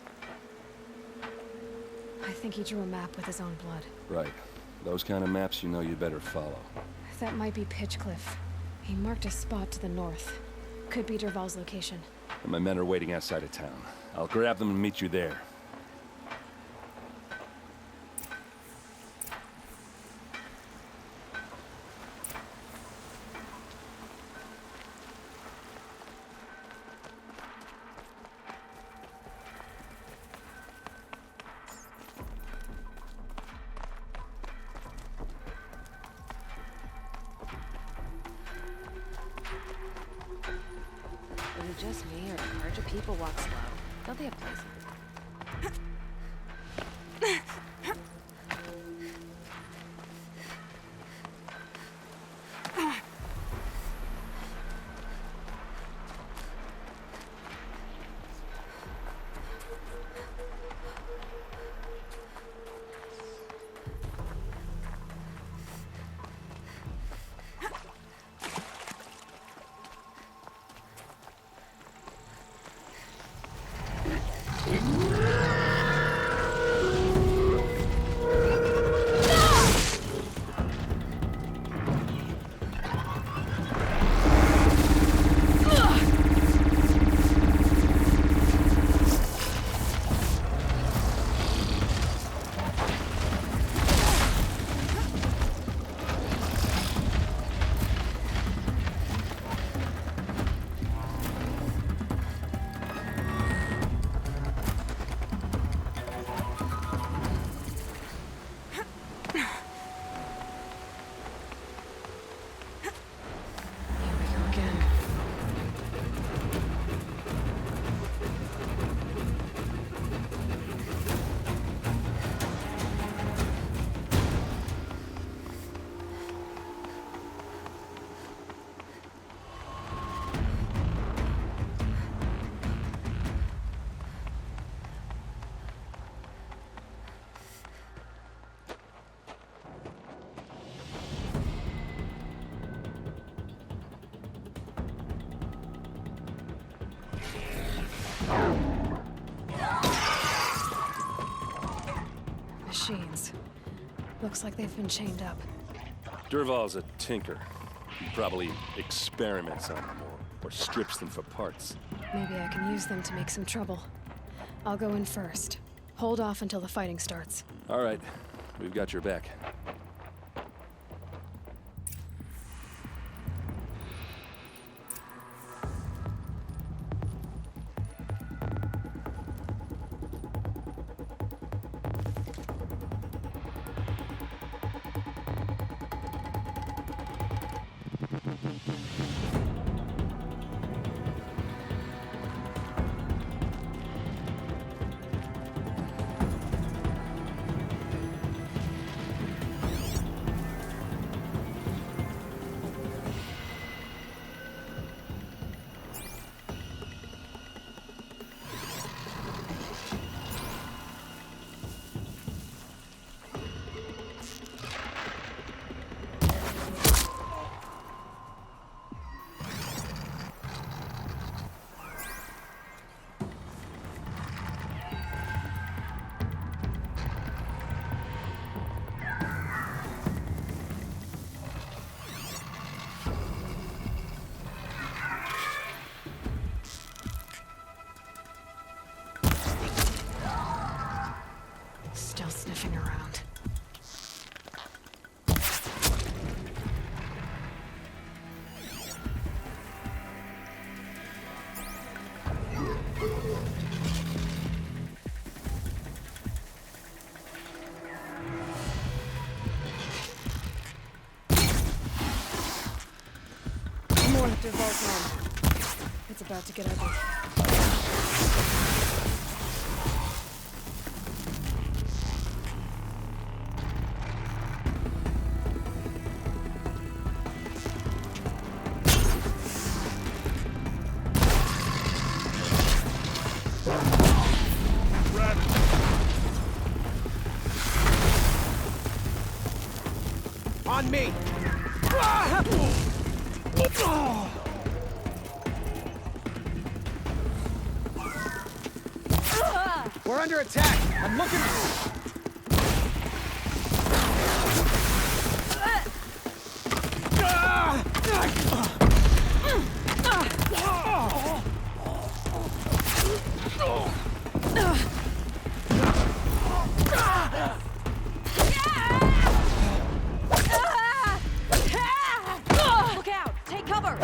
I think he drew a map with his own blood. Right. Those kind of maps you know you better follow. That might be Pitchcliff. He marked a spot to the north. Could be Dervahl's location. And my men are waiting outside of town. I'll grab them and meet you there. Is it just me, or do Karja people walk slow? Don't they have places? Machines. Looks like they've been chained up. Dervahl's a tinker. He probably experiments on them or strips them for parts. Maybe I can use them to make some trouble. I'll go in first. Hold off until the fighting starts. All right. We've got your back. Derval's home. It's about to get ugly. On me! We're under attack! I'm looking... Look out! Take cover!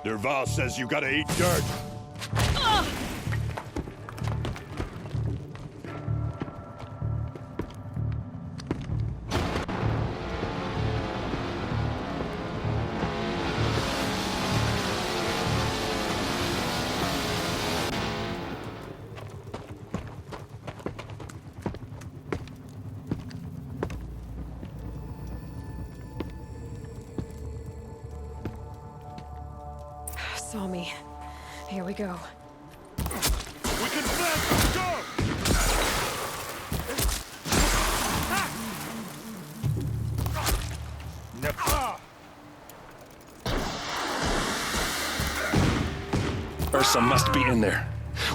Derval says you gotta eat dirt. Saw me. Here we go. We can flank! Go! Ursa must be in there.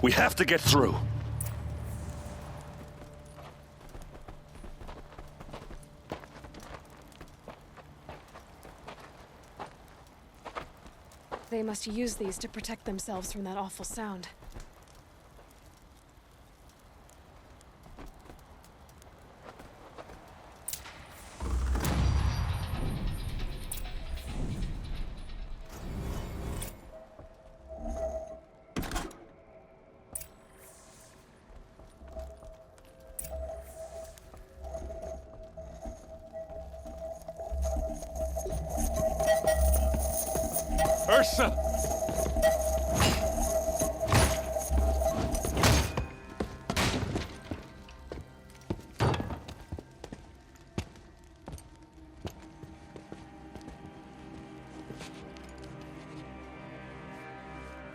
We have to get through. They must use these to protect themselves from that awful sound. Ursa!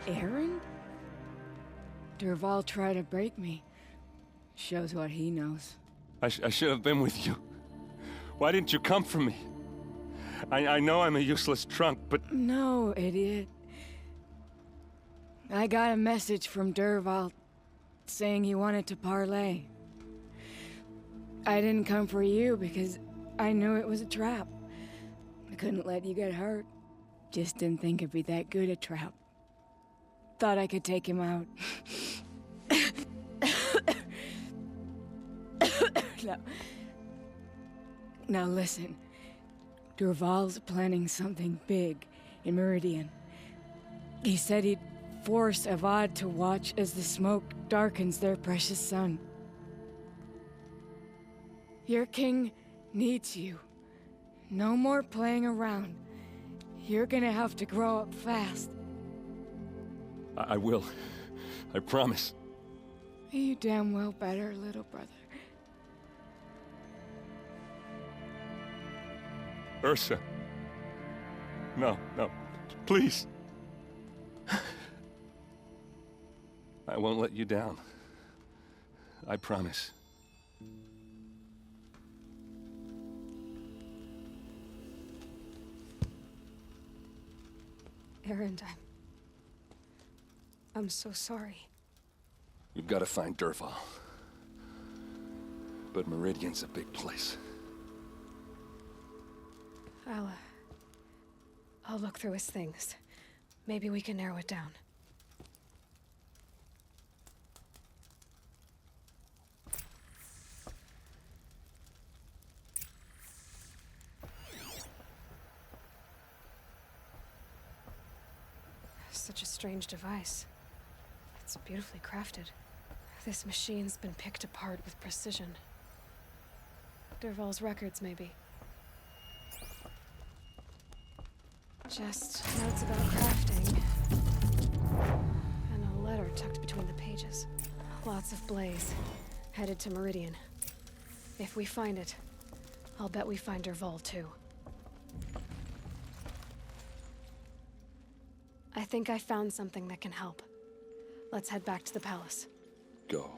Aaron? Derval tried to break me. Shows what he knows. I should have been with you. Why didn't you come for me? I know I'm a useless trunk, but... No, idiot. I got a message from Dervahl saying he wanted to parlay. I didn't come for you because I knew it was a trap. I couldn't let you get hurt. Just didn't think it'd be that good a trap. Thought I could take him out. Now listen. Dervahl's planning something big in Meridian. He said he'd force Avad to watch as the smoke darkens their precious sun. Your king needs you. No more playing around. You're gonna have to grow up fast. I will. I promise. You damn well better, little brother. Ursa. No, please. I won't let you down. I promise. Erend, I'm so sorry. We've got to find Dervahl. But Meridian's a big place. I'll look through his things. Maybe we can narrow it down. Such a strange device. It's beautifully crafted. This machine's been picked apart with precision. Dervahl's records, maybe. Just notes about crafting. And a letter tucked between the pages. Lots of blaze. Headed to Meridian. If we find it, I'll bet we find Dervahl too. I think I found something that can help. Let's head back to the palace. Go.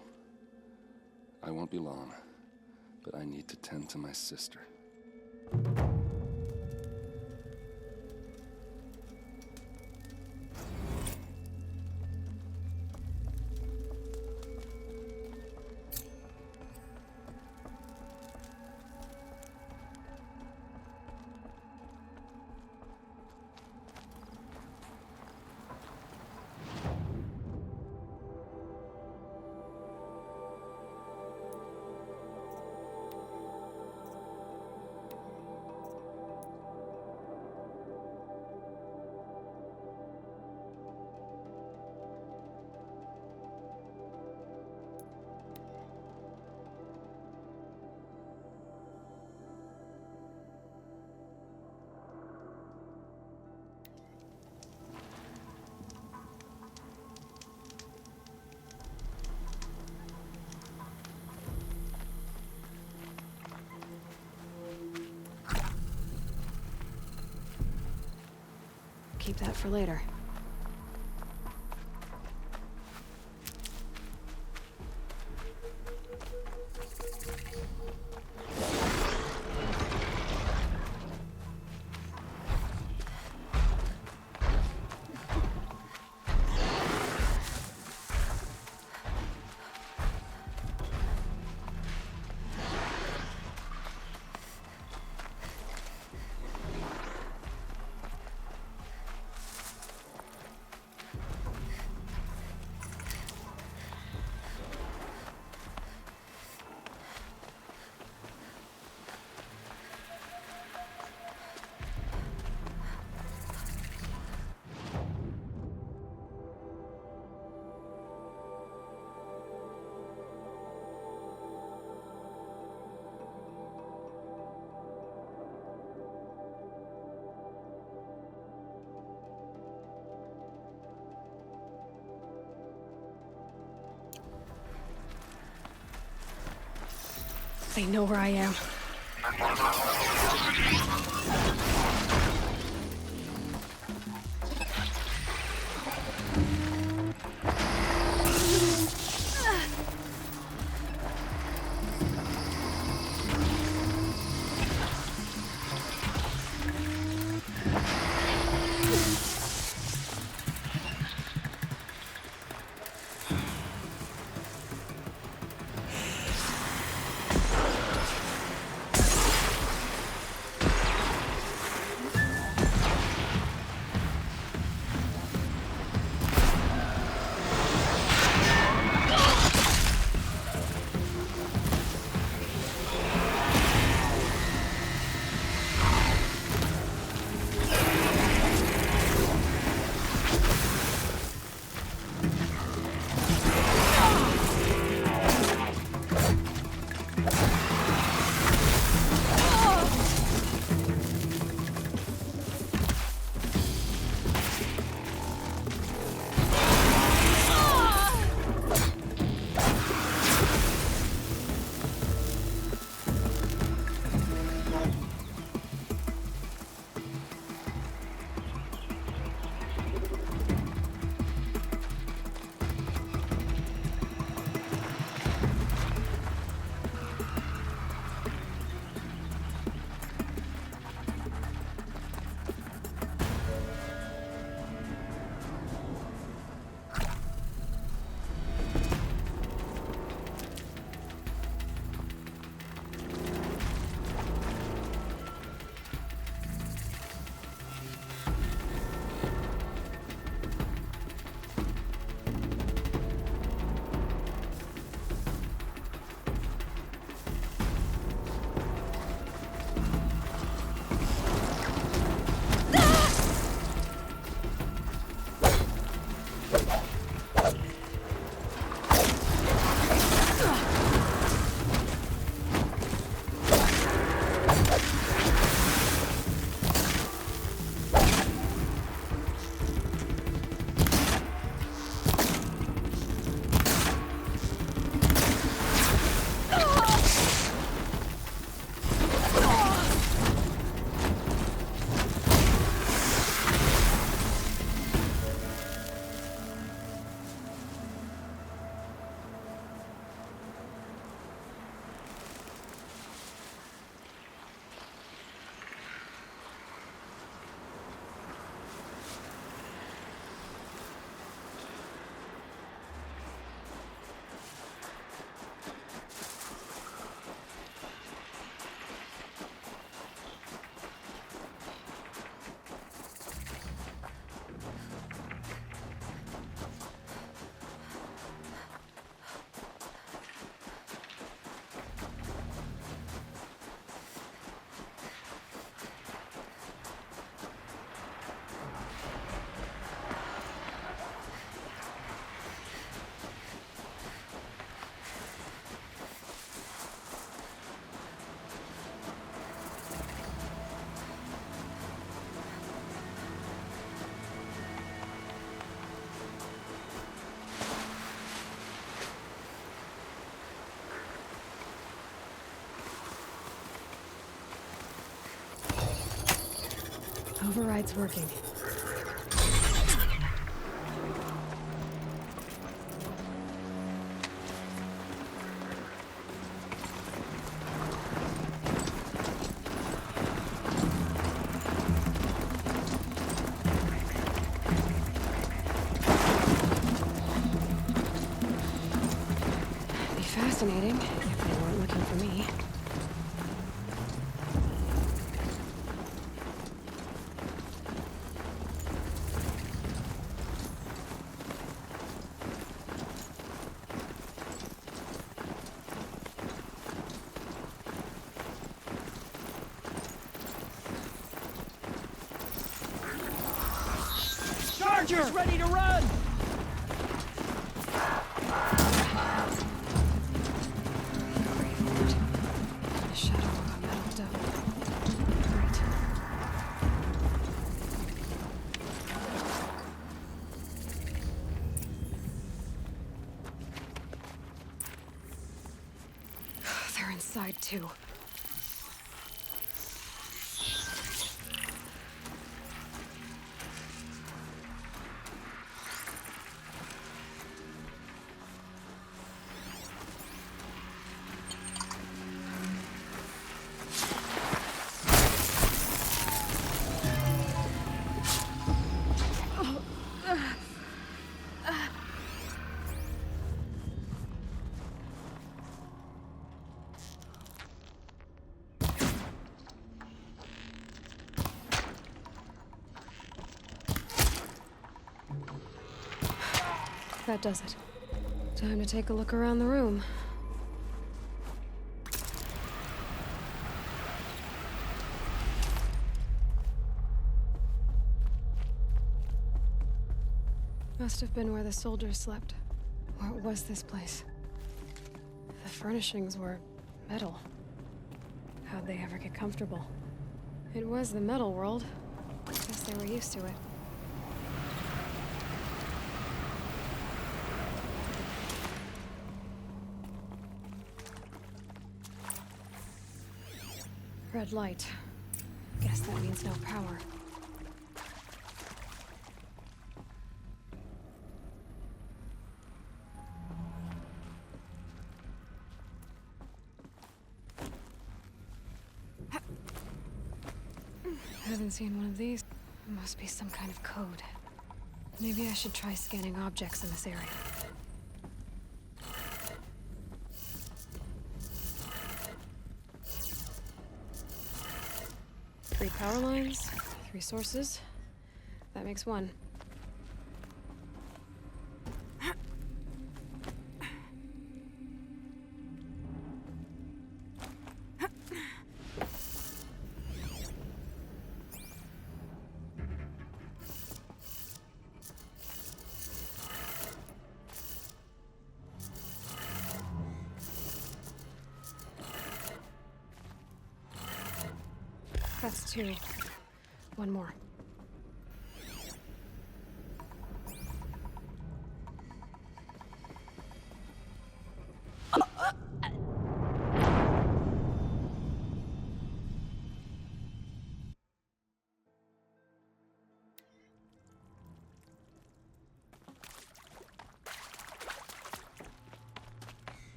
I won't be long, but I need to tend to my sister. Keep that for later. They know where I am. Override's working. Be fascinating if they weren't looking for me. Charger's ready to run! The shadow of a metal devil. Great. They're inside too. That does it. Time to take a look around the room. Must have been where the soldiers slept. What was this place? The furnishings were metal. How'd they ever get comfortable? It was the metal world. Guess they were used to it. Red light. Guess that means no power. Haven't seen one of these. Must be some kind of code. Maybe I should try scanning objects in this area. Three power lines, 3 sources. That makes 1. That's 2. 1 more.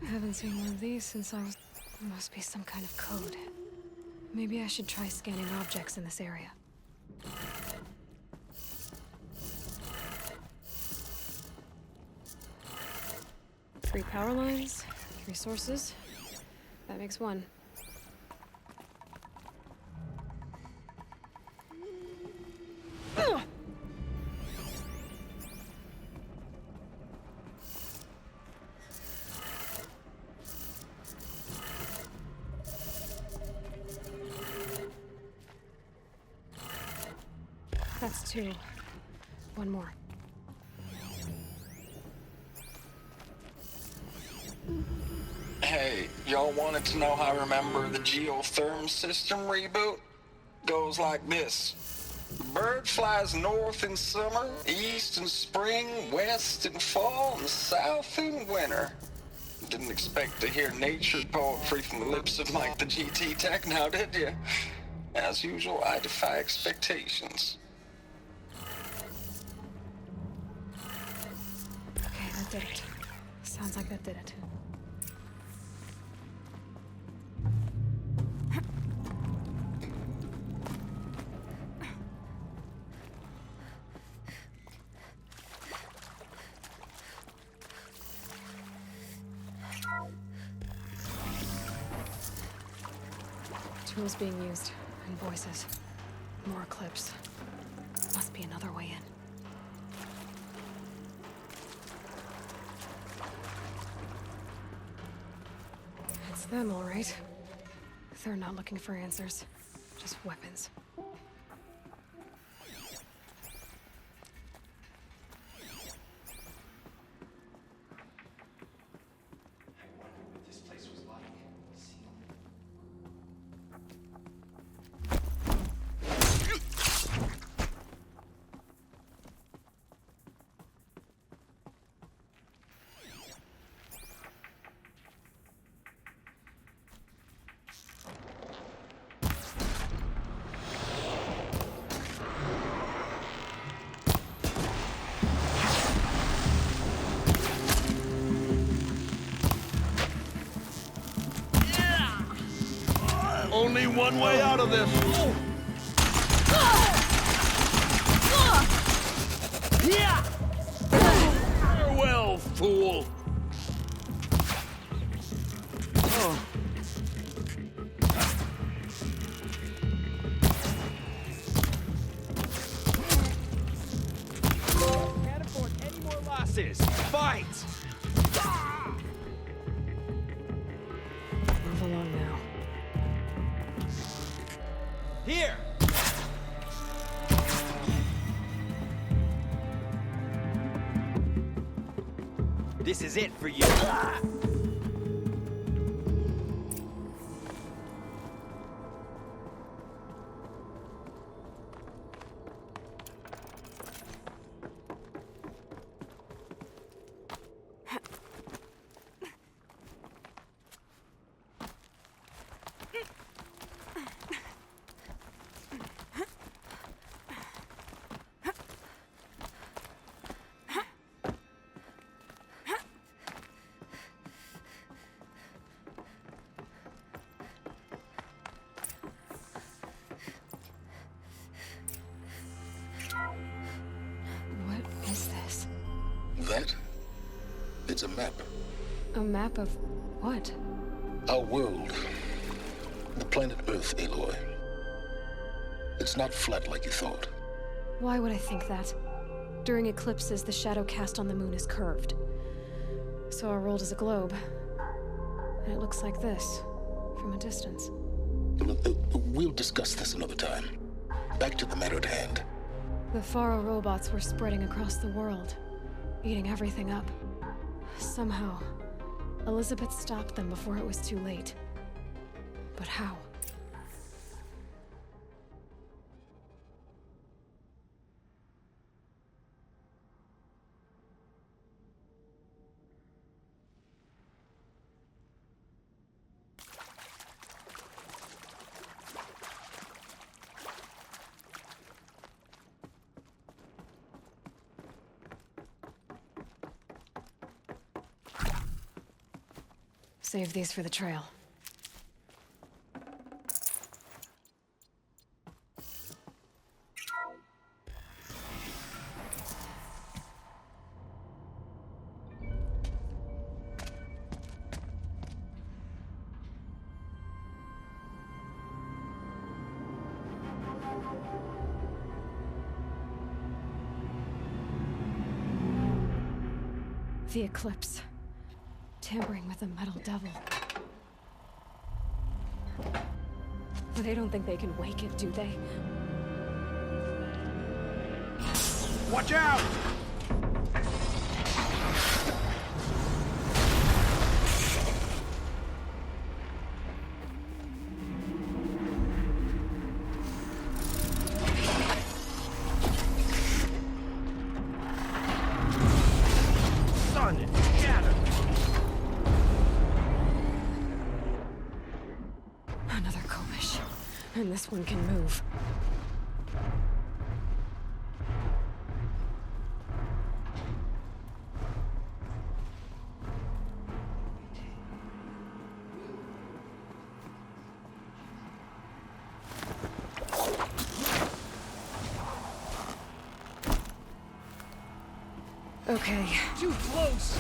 Haven't seen one of these since I was... Must be some kind of code. Maybe I should try scanning objects in this area. Three power lines, 3 sources. That makes 1. That's 2. 1 more. Hey, y'all wanted to know how I remember the geotherm system reboot? Goes like this. Bird flies north in summer, east in spring, west in fall, and south in winter. Didn't expect to hear nature poetry from the lips of Mike the GT Tech now, did you? As usual, I defy expectations. Okay, that did it. Sounds like that did it. Tools being used, and voices. More clips. Must be another way in. It's them, all right. They're not looking for answers, just weapons. Only one way out of this. Farewell, fool. Can't afford any more losses. Fight! Move along now. Here! This is it for you. What is this? That? It's a map. A map of what? Our world. The planet Earth, Aloy. It's not flat like you thought. Why would I think that? During eclipses, the shadow cast on the moon is curved. So our world is a globe. And it looks like this, from a distance. We'll discuss this another time. Back to the matter at hand. The Faro robots were spreading across the world, eating everything up. Somehow, Elizabeth stopped them before it was too late. But how? Save these for the trail. The eclipse. Tampering with the metal devil. They don't think they can wake it, do they? Watch out! And this one can move. Okay. Too close!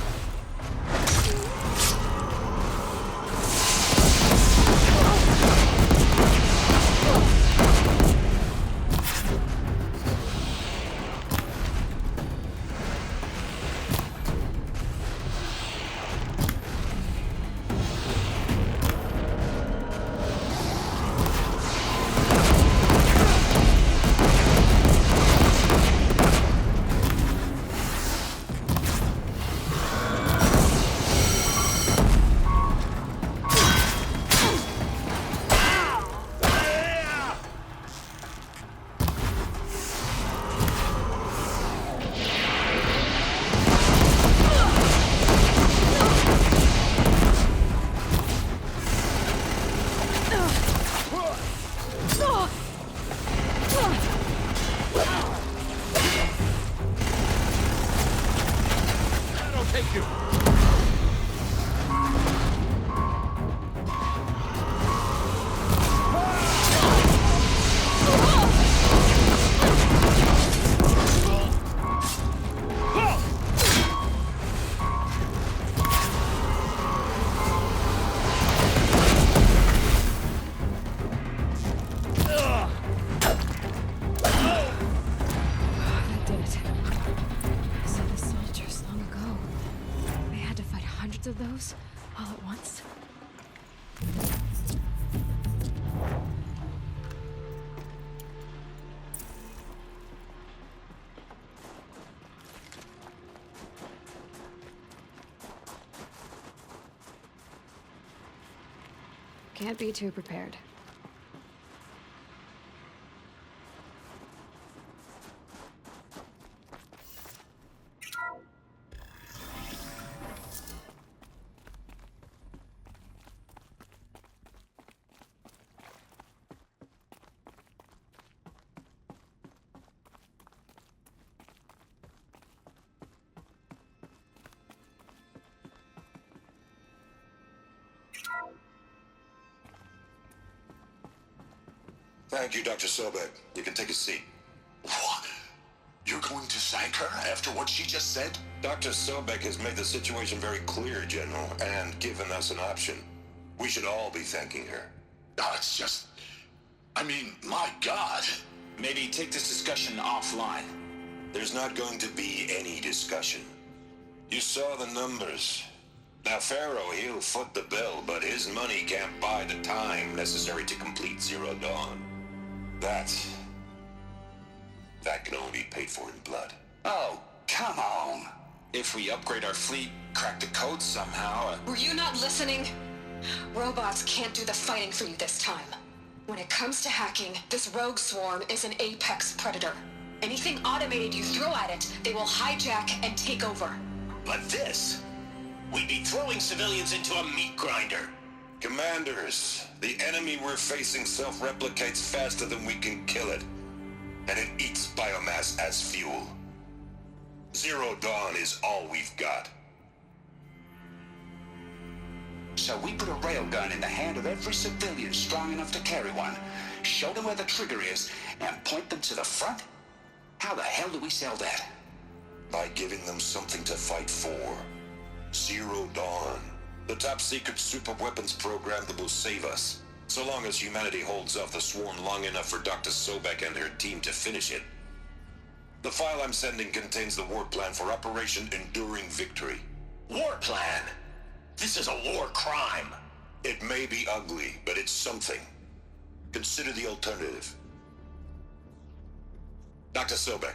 Of those all at once? Can't be too prepared. Thank you, Dr. Sobek. You can take a seat. What? You're going to thank her after what she just said? Dr. Sobek has made the situation very clear, General, and given us an option. We should all be thanking her. No, it's just... I mean, my God. Maybe take this discussion offline. There's not going to be any discussion. You saw the numbers. Now, Pharaoh, he'll foot the bill, but his money can't buy the time necessary to complete Zero Dawn. That can only be paid for in blood. Oh, come on. If we upgrade our fleet, crack the code somehow... Were you not listening? Robots can't do the fighting for you this time. When it comes to hacking, this rogue swarm is an apex predator. Anything automated you throw at it, they will hijack and take over. But this... we'd be throwing civilians into a meat grinder. Commanders, the enemy we're facing self-replicates faster than we can kill it. And it eats biomass as fuel. Zero Dawn is all we've got. So we put a railgun in the hand of every civilian strong enough to carry one, show them where the trigger is, and point them to the front? How the hell do we sell that? By giving them something to fight for. Zero Dawn. The top-secret superweapons program that will save us. So long as humanity holds off the swarm long enough for Dr. Sobek and her team to finish it. The file I'm sending contains the war plan for Operation Enduring Victory. War plan? This is a war crime. It may be ugly, but it's something. Consider the alternative. Dr. Sobek,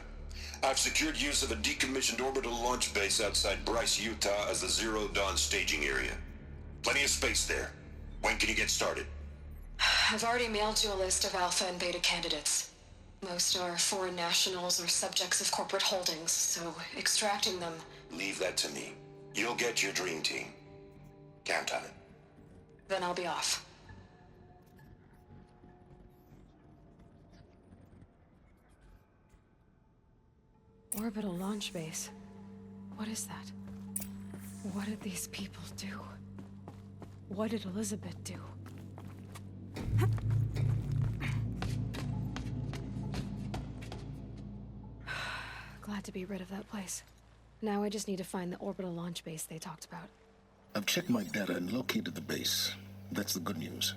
I've secured use of a decommissioned orbital launch base outside Bryce, Utah as the Zero Dawn staging area. Plenty of space there. When can you get started? I've already mailed you a list of alpha and beta candidates. Most are foreign nationals or subjects of corporate holdings, so extracting them... Leave that to me. You'll get your dream team. Count on it. Then I'll be off. Orbital launch base. What is that? What did these people do? What did Elizabeth do? Glad to be rid of that place. Now I just need to find the orbital launch base they talked about. I've checked my data and located the base. That's the good news.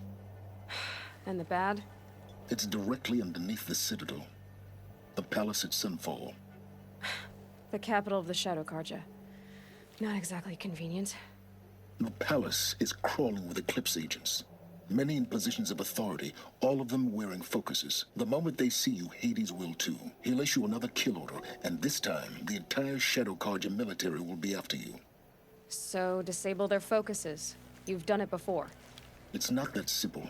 And the bad? It's directly underneath the Citadel. The palace at Sunfall. The capital of the Shadow Carja. Not exactly convenient. The palace is crawling with Eclipse agents. Many in positions of authority, all of them wearing focuses. The moment they see you, Hades will too. He'll issue another kill order, and this time, the entire Shadow Carja military will be after you. So, disable their focuses. You've done it before. It's not that simple.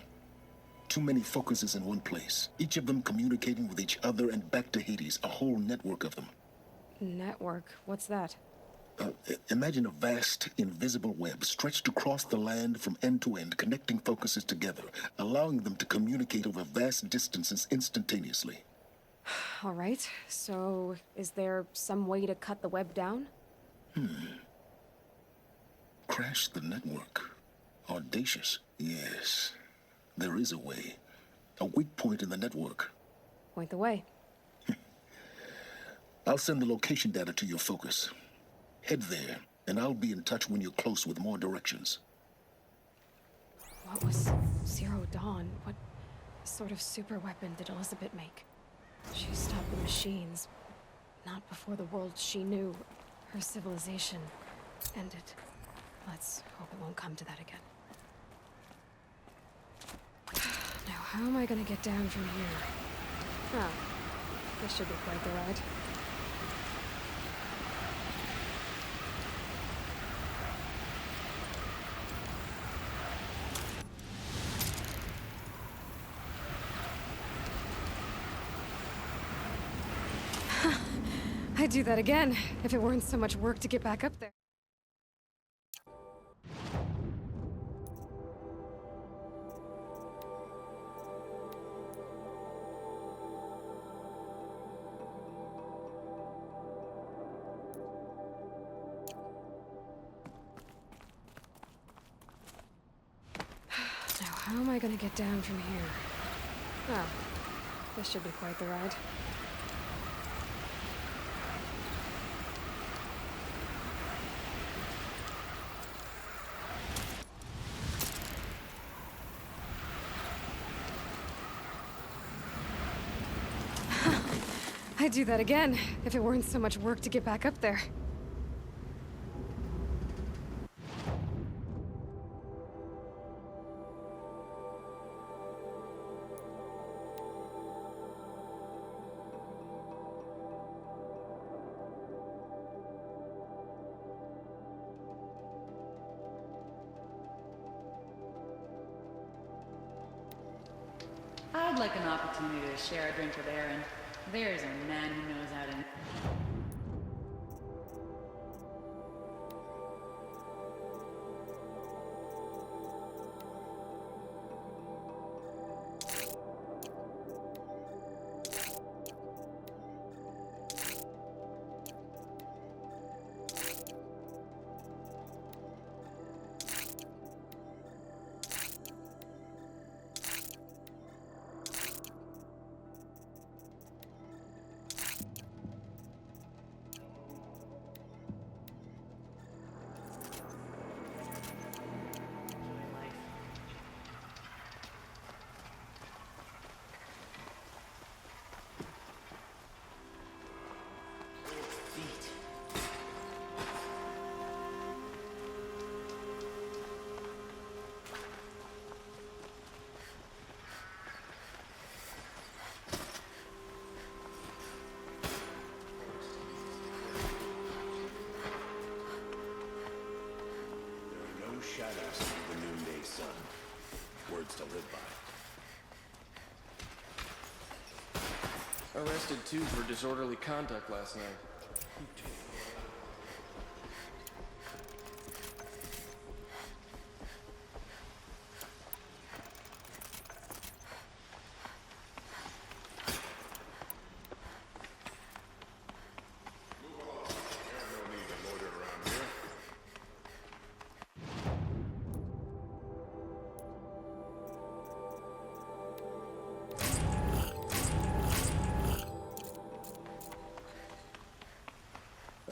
Too many focuses in one place, each of them communicating with each other and back to Hades, a whole network of them. Network? What's that? Imagine a vast, invisible web stretched across the land from end to end, connecting focuses together, allowing them to communicate over vast distances instantaneously. All right, so is there some way to cut the web down? Crash the network. Audacious. Yes, there is a way. A weak point in the network. Point the way. I'll send the location data to your focus. Head there, and I'll be in touch when you're close with more directions. What was Zero Dawn? What sort of super weapon did Elizabeth make? She stopped the machines, not before the world she knew, her civilization, ended. Let's hope it won't come to that again. Now, how am I gonna get down from here? Ah, this should be quite the ride. I'd do that again, if it weren't so much work to get back up there. Now, how am I gonna get down from here? Oh, this should be quite the ride. I'd do that again, if it weren't so much work to get back up there. I'd like an opportunity to share a drink with Aaron. There's a man who knows how to... Shadows of the noonday sun. Words to live by. Arrested 2 for disorderly conduct last night.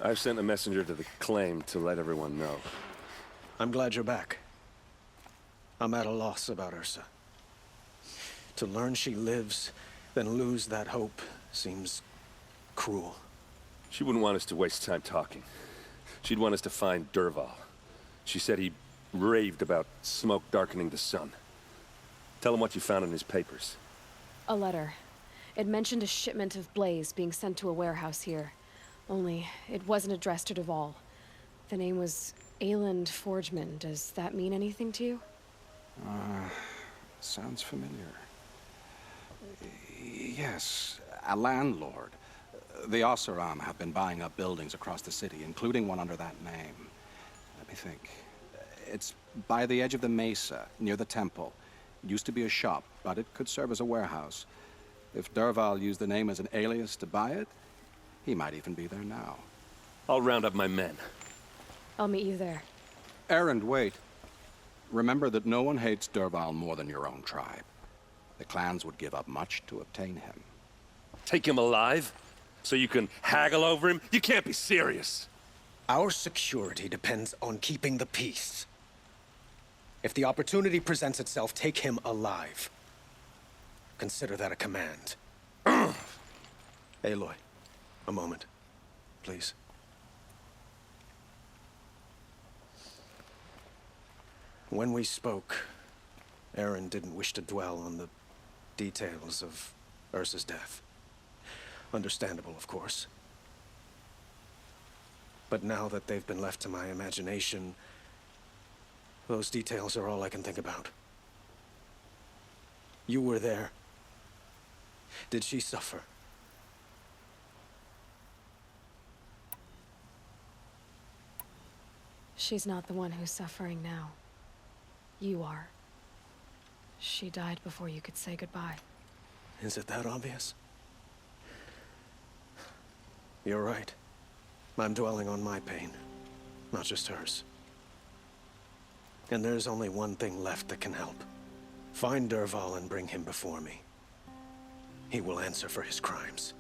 I've sent a messenger to the claim to let everyone know. I'm glad you're back. I'm at a loss about Ursa. To learn she lives, then lose that hope, seems cruel. She wouldn't want us to waste time talking. She'd want us to find Dervahl. She said he raved about smoke darkening the sun. Tell him what you found in his papers. A letter. It mentioned a shipment of blaze being sent to a warehouse here. Only, it wasn't addressed to Dervahl. The name was Ayland Forgeman. Does that mean anything to you? Sounds familiar. Yes, a landlord. The Oseram have been buying up buildings across the city, including one under that name. Let me think. It's by the edge of the mesa, near the temple. It used to be a shop, but it could serve as a warehouse. If Dervahl used the name as an alias to buy it, he might even be there now. I'll round up my men. I'll meet you there. Erend, wait. Remember that no one hates Dervahl more than your own tribe. The clans would give up much to obtain him. Take him alive? So you can haggle over him? You can't be serious. Our security depends on keeping the peace. If the opportunity presents itself, take him alive. Consider that a command. Aloy, a moment, please. When we spoke, Erend didn't wish to dwell on the details of Ursa's death. Understandable, of course. But now that they've been left to my imagination, those details are all I can think about. You were there. Did she suffer? She's not the one who's suffering now. You are. She died before you could say goodbye. Is it that obvious? You're right. I'm dwelling on my pain, not just hers. And there's only one thing left that can help. Find Dervahl and bring him before me. He will answer for his crimes.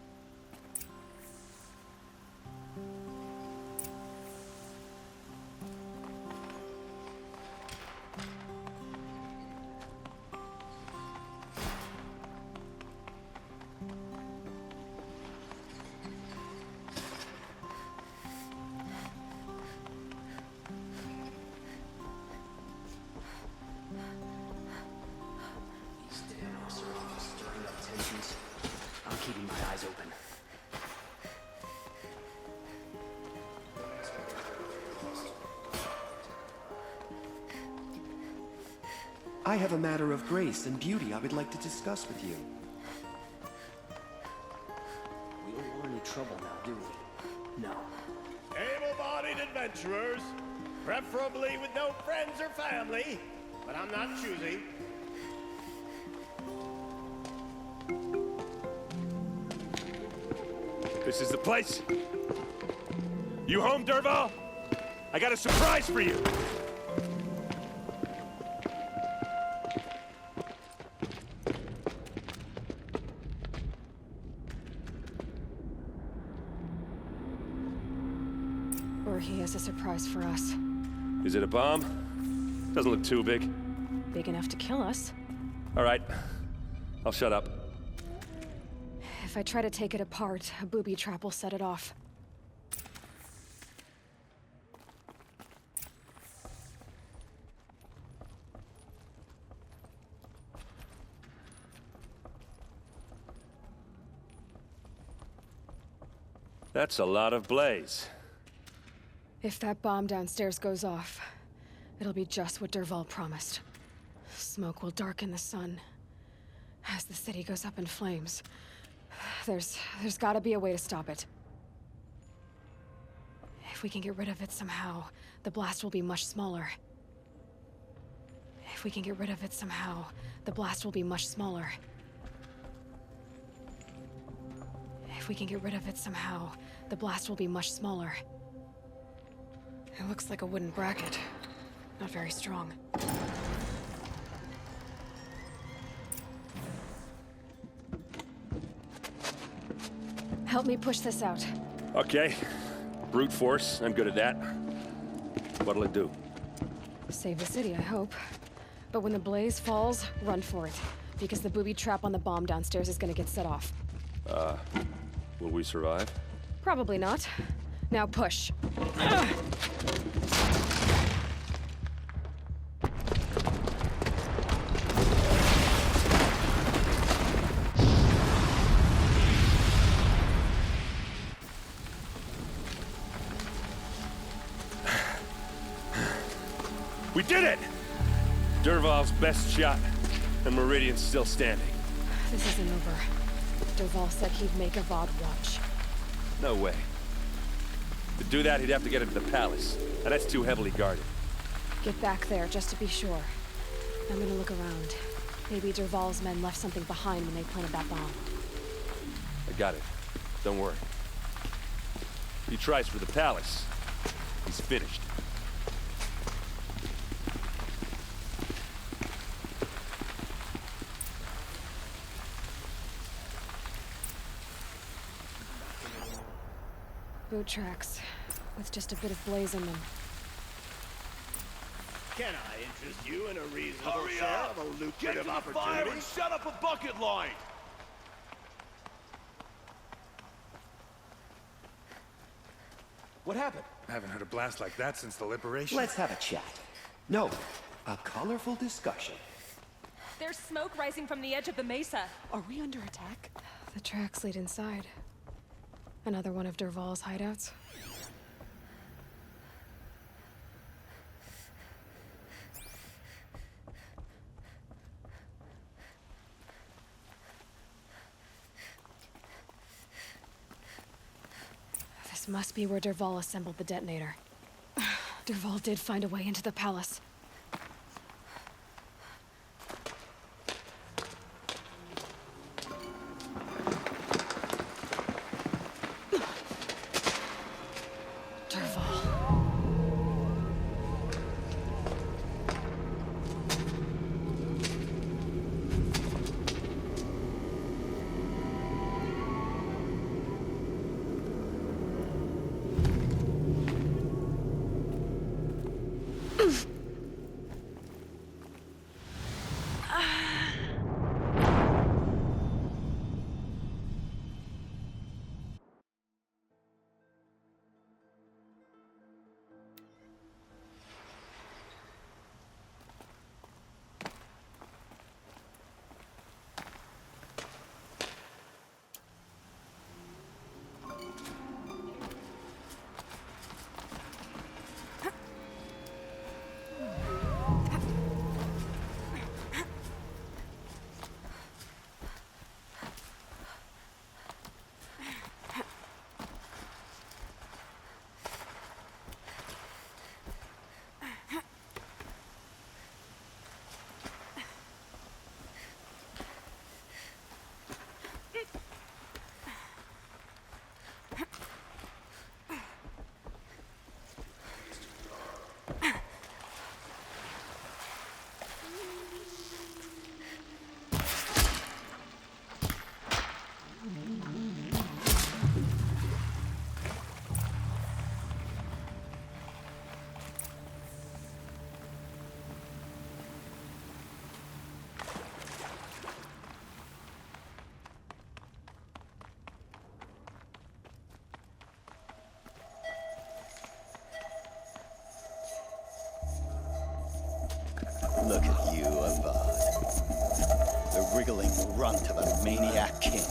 I'm keeping my eyes open. I have a matter of grace and beauty I would like to discuss with you. We don't want any trouble now, do we? No. Able-bodied adventurers, preferably with no friends or family, but I'm not choosy. This is the place. You home, Dervahl? I got a surprise for you. Or he has a surprise for us. Is it a bomb? Doesn't look too big. Big enough to kill us. All right. I'll shut up. If I try to take it apart, a booby trap will set it off. That's a lot of blaze. If that bomb downstairs goes off, it'll be just what Dervahl promised. Smoke will darken the sun as the city goes up in flames. There's gotta be a way to stop it. If we can get rid of it somehow, the blast will be much smaller. If we can get rid of it somehow, the blast will be much smaller. If we can get rid of it somehow, the blast will be much smaller. It looks like a wooden bracket. Not very strong. Help me push this out. Okay. Brute force, I'm good at that. What'll it do? Save the city, I hope. But when the blaze falls, run for it. Because the booby trap on the bomb downstairs is gonna get set off. Will we survive? Probably not. Now push. We did it! Dervahl's best shot, and Meridian's still standing. This isn't over. Dervahl said he'd make a VOD watch. No way. To do that, he'd have to get into the palace, and that's too heavily guarded. Get back there, just to be sure. I'm gonna look around. Maybe Dervahl's men left something behind when they planted that bomb. I got it. Don't worry. He tries for the palace. He's finished. Boot tracks, with just a bit of blaze in them. Can I interest you in a reasonable Hurry share up! of a Get lucrative to the fire opportunity? and set up a bucket line! What happened? I haven't heard a blast like that since the liberation. Let's have a chat. No, a colorful discussion. There's smoke rising from the edge of the mesa. Are we under attack? The tracks lead inside. Another one of Dervahl's hideouts. This must be where Dervahl assembled the detonator. Dervahl did find a way into the palace. Look at you, Avad. The wriggling runt of a maniac king.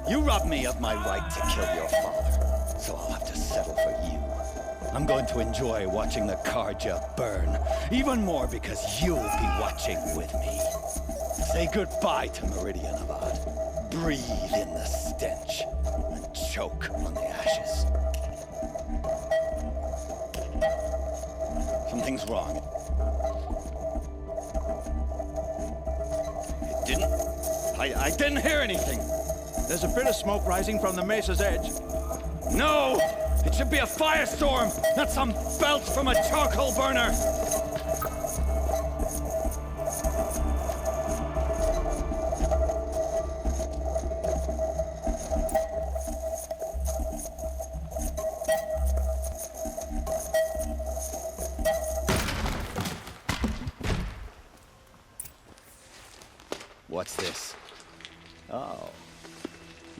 You robbed me of my right to kill your father, so I'll have to settle for you. I'm going to enjoy watching the Karja burn, even more because you'll be watching with me. Say goodbye to Meridian, Avad. Breathe in the stench, and choke on the ashes. Something's wrong. I didn't hear anything. There's a bit of smoke rising from the mesa's edge. No! It should be a firestorm, not some belch from a charcoal burner! Oh.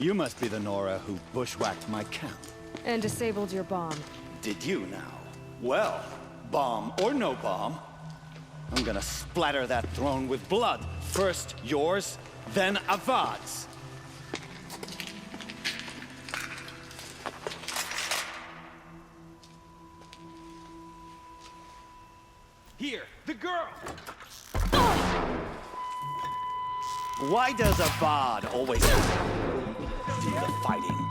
You must be the Nora who bushwhacked my camp. And disabled your bomb. Did you now? Well, bomb or no bomb, I'm gonna splatter that throne with blood. First yours, then Avad's. Here, the girl! Why does Avad always do the fighting?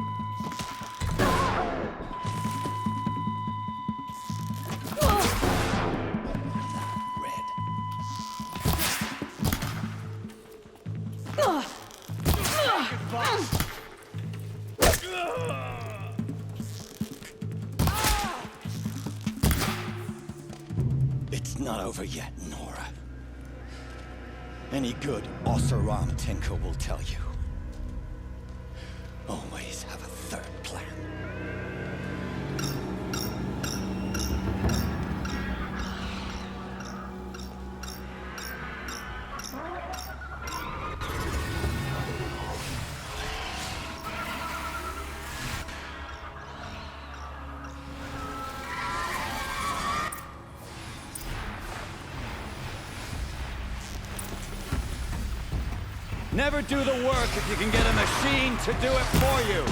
It's not over yet, Nora. Any good Oseram tinker will tell you. Always have a third plan. Never do the work if you can get a machine to do it for you.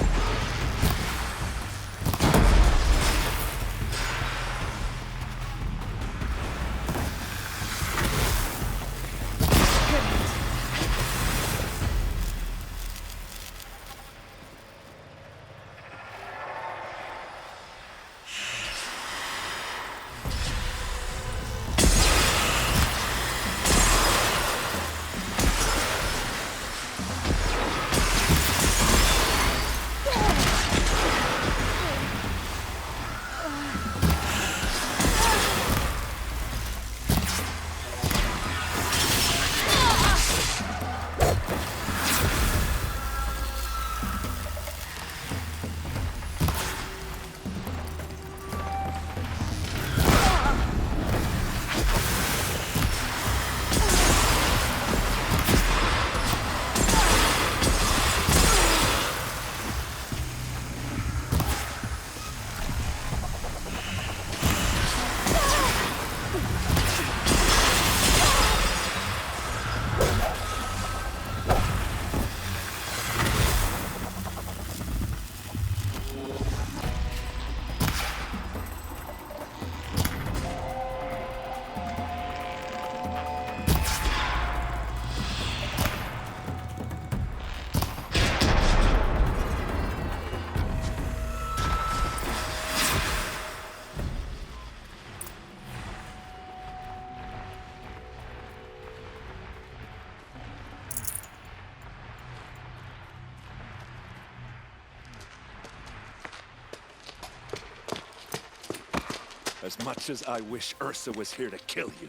As much as I wish Ursa was here to kill you,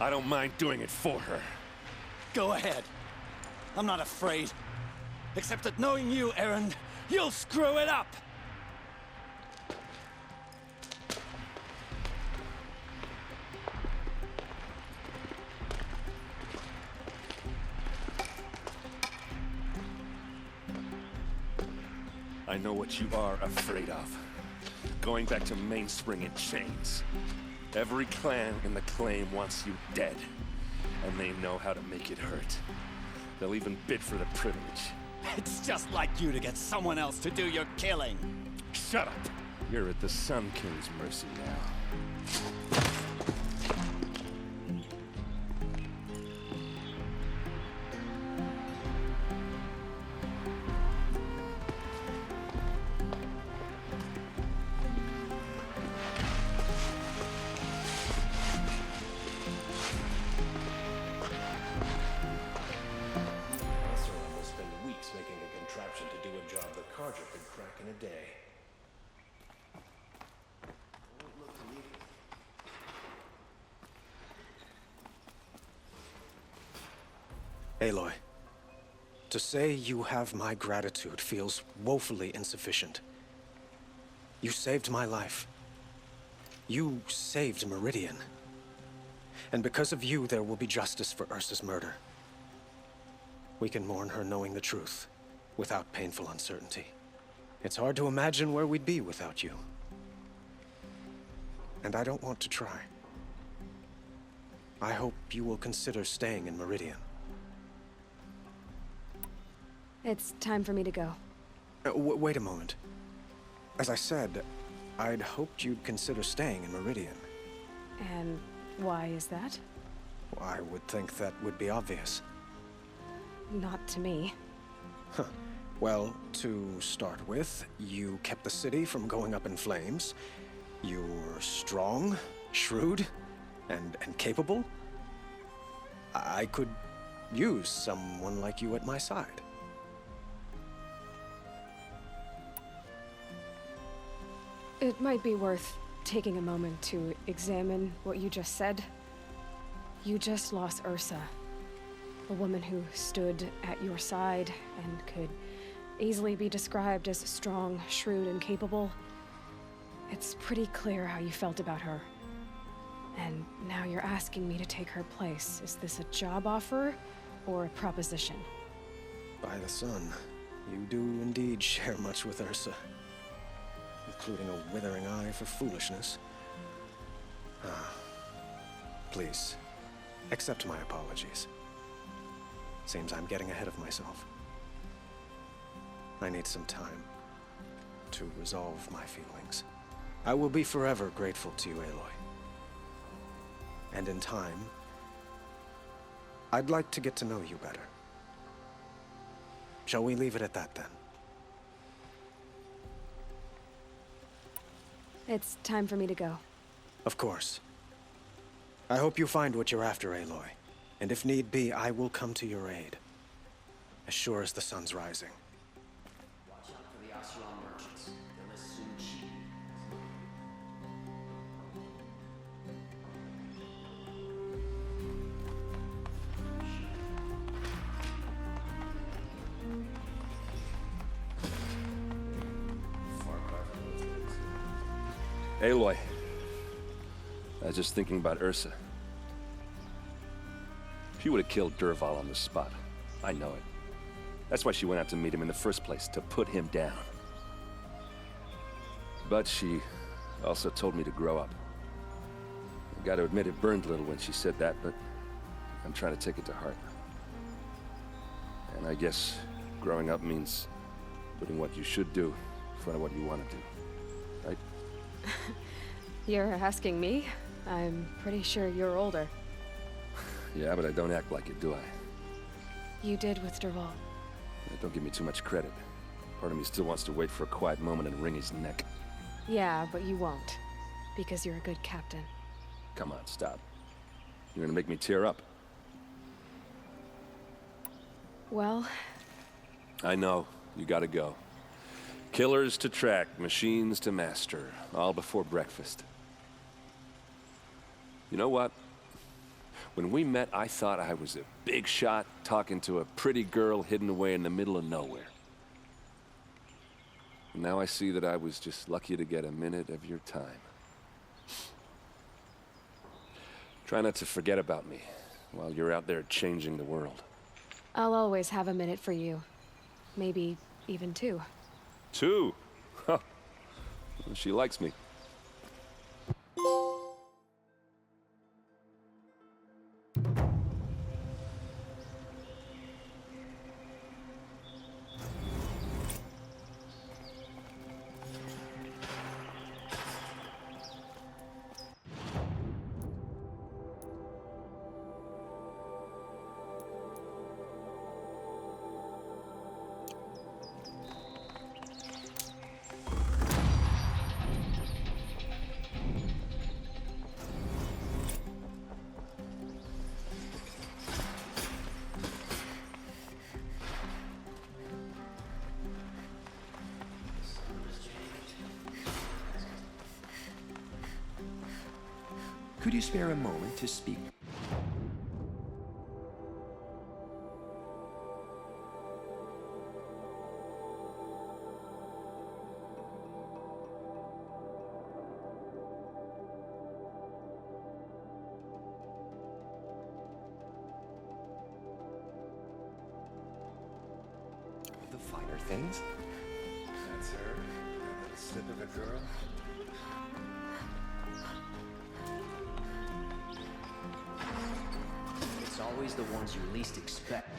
I don't mind doing it for her. Go ahead. I'm not afraid. Except that knowing you, Aaron, you'll screw it up! I know what you are afraid of. Going back to Mainspring in chains. Every clan in the claim wants you dead. And they know how to make it hurt. They'll even bid for the privilege. It's just like you to get someone else to do your killing. Shut up! You're at the Sun King's mercy now. Aloy, to say you have my gratitude feels woefully insufficient. You saved my life. You saved Meridian. And because of you, there will be justice for Ursa's murder. We can mourn her knowing the truth, without painful uncertainty. It's hard to imagine where we'd be without you. And I don't want to try. I hope you will consider staying in Meridian. It's time for me to go. Wait a moment. As I said, I'd hoped you'd consider staying in Meridian. And why is that? I would think that would be obvious. Not to me. Huh. Well, to start with, you kept the city from going up in flames. You were strong, shrewd, and capable. I could use someone like you at my side. It might be worth taking a moment to examine what you just said. You just lost Ursa, a woman who stood at your side and could easily be described as strong, shrewd, and capable. It's pretty clear how you felt about her. And now you're asking me to take her place. Is this a job offer or a proposition? By the sun, you do indeed share much with Ursa, including a withering eye for foolishness. Please, accept my apologies. Seems I'm getting ahead of myself. I need some time to resolve my feelings. I will be forever grateful to you, Aloy. And in time, I'd like to get to know you better. Shall we leave it at that, then? It's time for me to go. Of course. I hope you find what you're after, Aloy. And if need be, I will come to your aid. As sure as the sun's rising. Watch out for the Oseram merchants. They'll as soon cheat Aloy. I was just thinking about Ursa. She would have killed Dervahl on the spot. I know it. That's why she went out to meet him in the first place, to put him down. But she also told me to grow up. I gotta admit it burned a little when she said that, but I'm trying to take it to heart. And I guess growing up means putting what you should do in front of what you want to do. Right? You're asking me? I'm pretty sure you're older. Yeah, but I don't act like it, do I? You did with Dervahl. Don't give me too much credit. Part of me still wants to wait for a quiet moment and wring his neck. Yeah, but you won't. Because you're a good captain. Come on, stop. You're gonna make me tear up. Well... I know. You gotta go. Killers to track, machines to master. All before breakfast. You know what? When we met, I thought I was a big shot talking to a pretty girl hidden away in the middle of nowhere. And now I see that I was just lucky to get a minute of your time. Try not to forget about me while you're out there changing the world. I'll always have a minute for you. Maybe even two. Two? Huh. Well, she likes me. Could you spare a moment to speak? the finer things. That's her. That little slip of a girl. It's always the ones you least expect.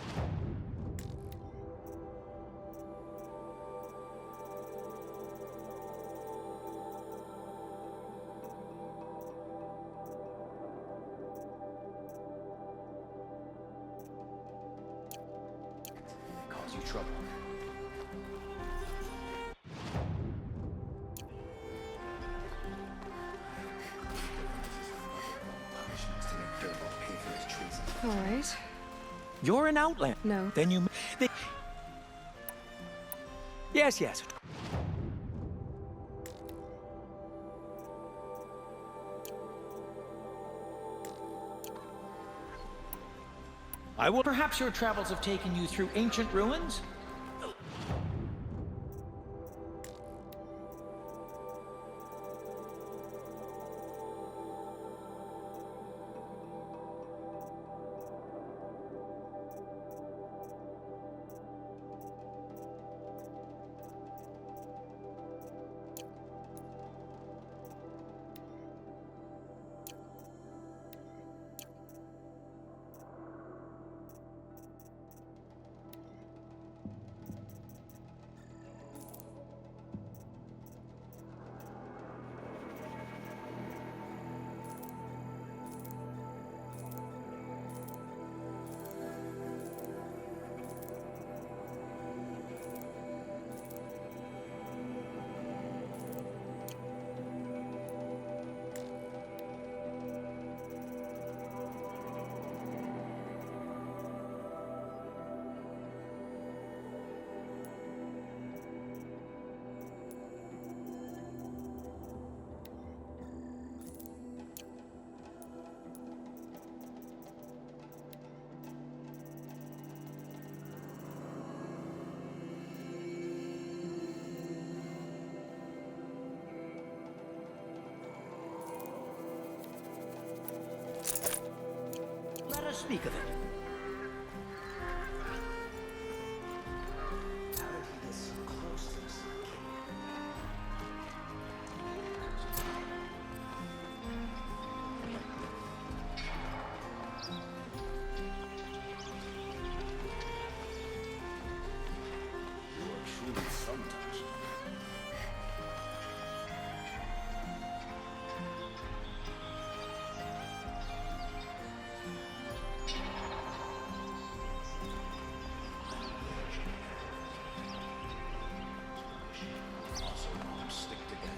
Cause you trouble. All right. You're an outlander. No. Then you... Yes, yes. I will... Perhaps your travels have taken you through ancient ruins? Let us speak of it. How did he get so close to this kid? You are truly sometimes. Stick together.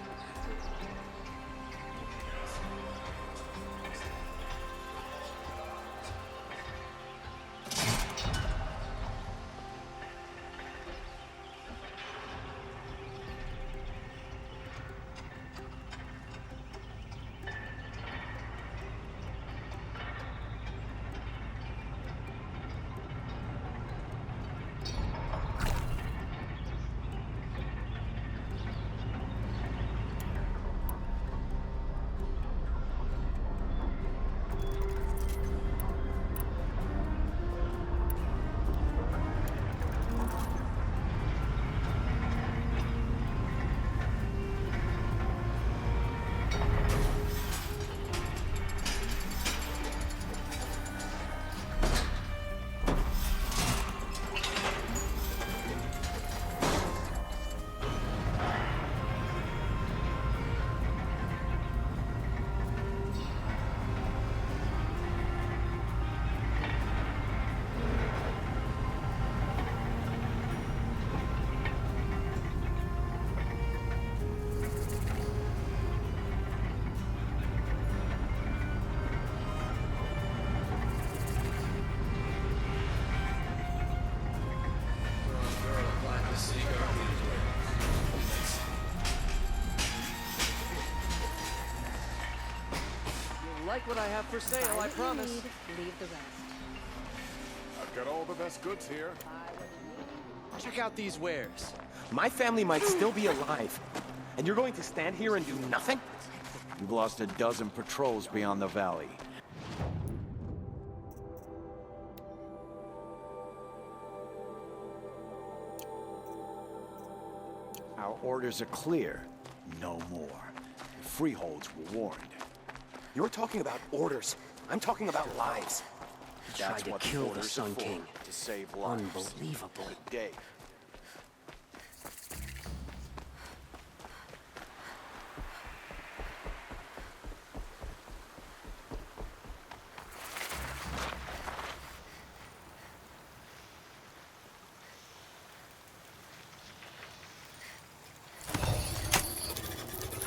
Like what I have for sale, I promise. Leave the rest. I've got all the best goods here. Check out these wares. My family might still be alive. And you're going to stand here and do nothing? You've lost a dozen patrols beyond the valley. Our orders are clear. No more. The freeholds were warned. You're talking about orders. I'm talking about lives. He tried to kill the Sun King. To save lives. Unbelievable. Good day.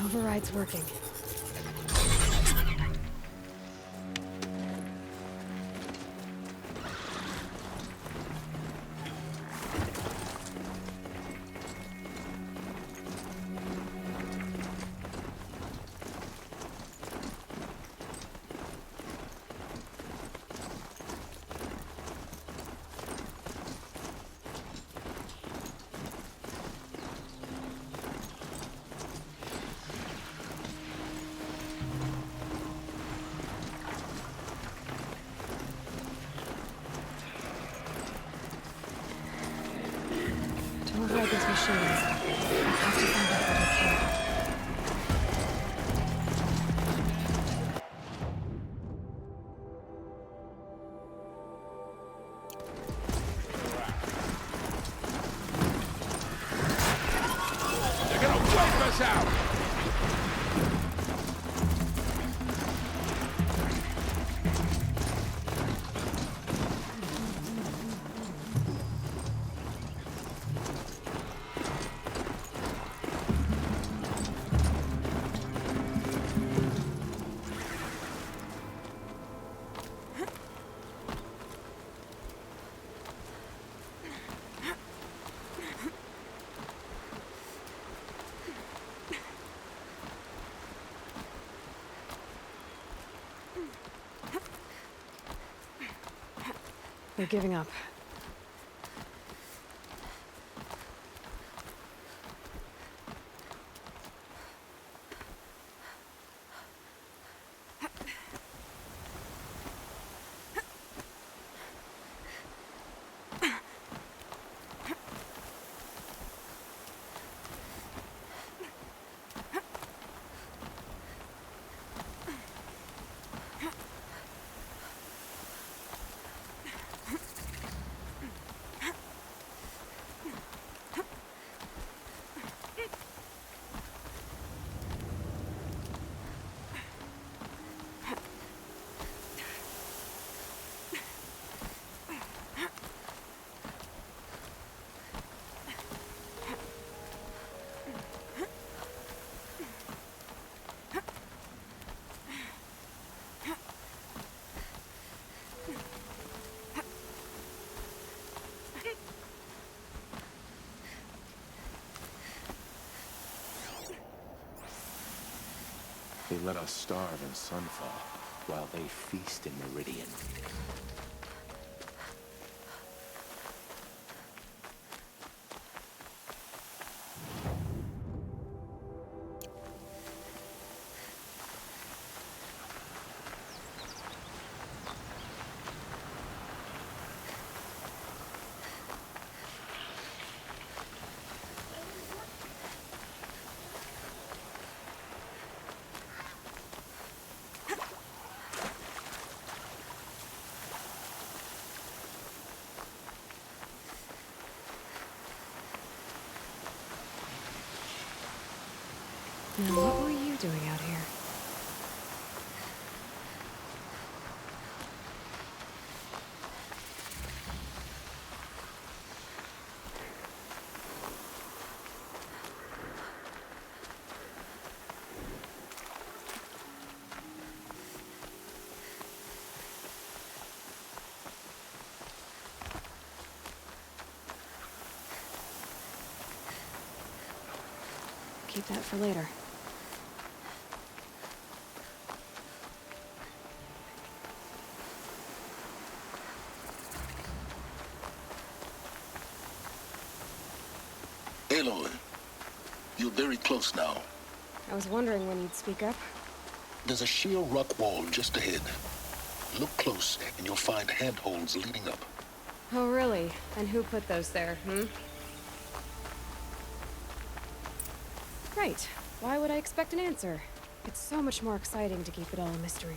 Override's working. To override these machines, I have to find out what I can. They're gonna wipe us out! They're giving up. They let us starve in Sunfall, while they feast in Meridian. Now, what were you doing out here? Keep that for later. Aloy, you're very close now. I was wondering when you'd speak up. There's a sheer rock wall just ahead. Look close, and you'll find handholds leading up. Oh, really? And who put those there, Right. Why would I expect an answer? It's so much more exciting to keep it all a mystery.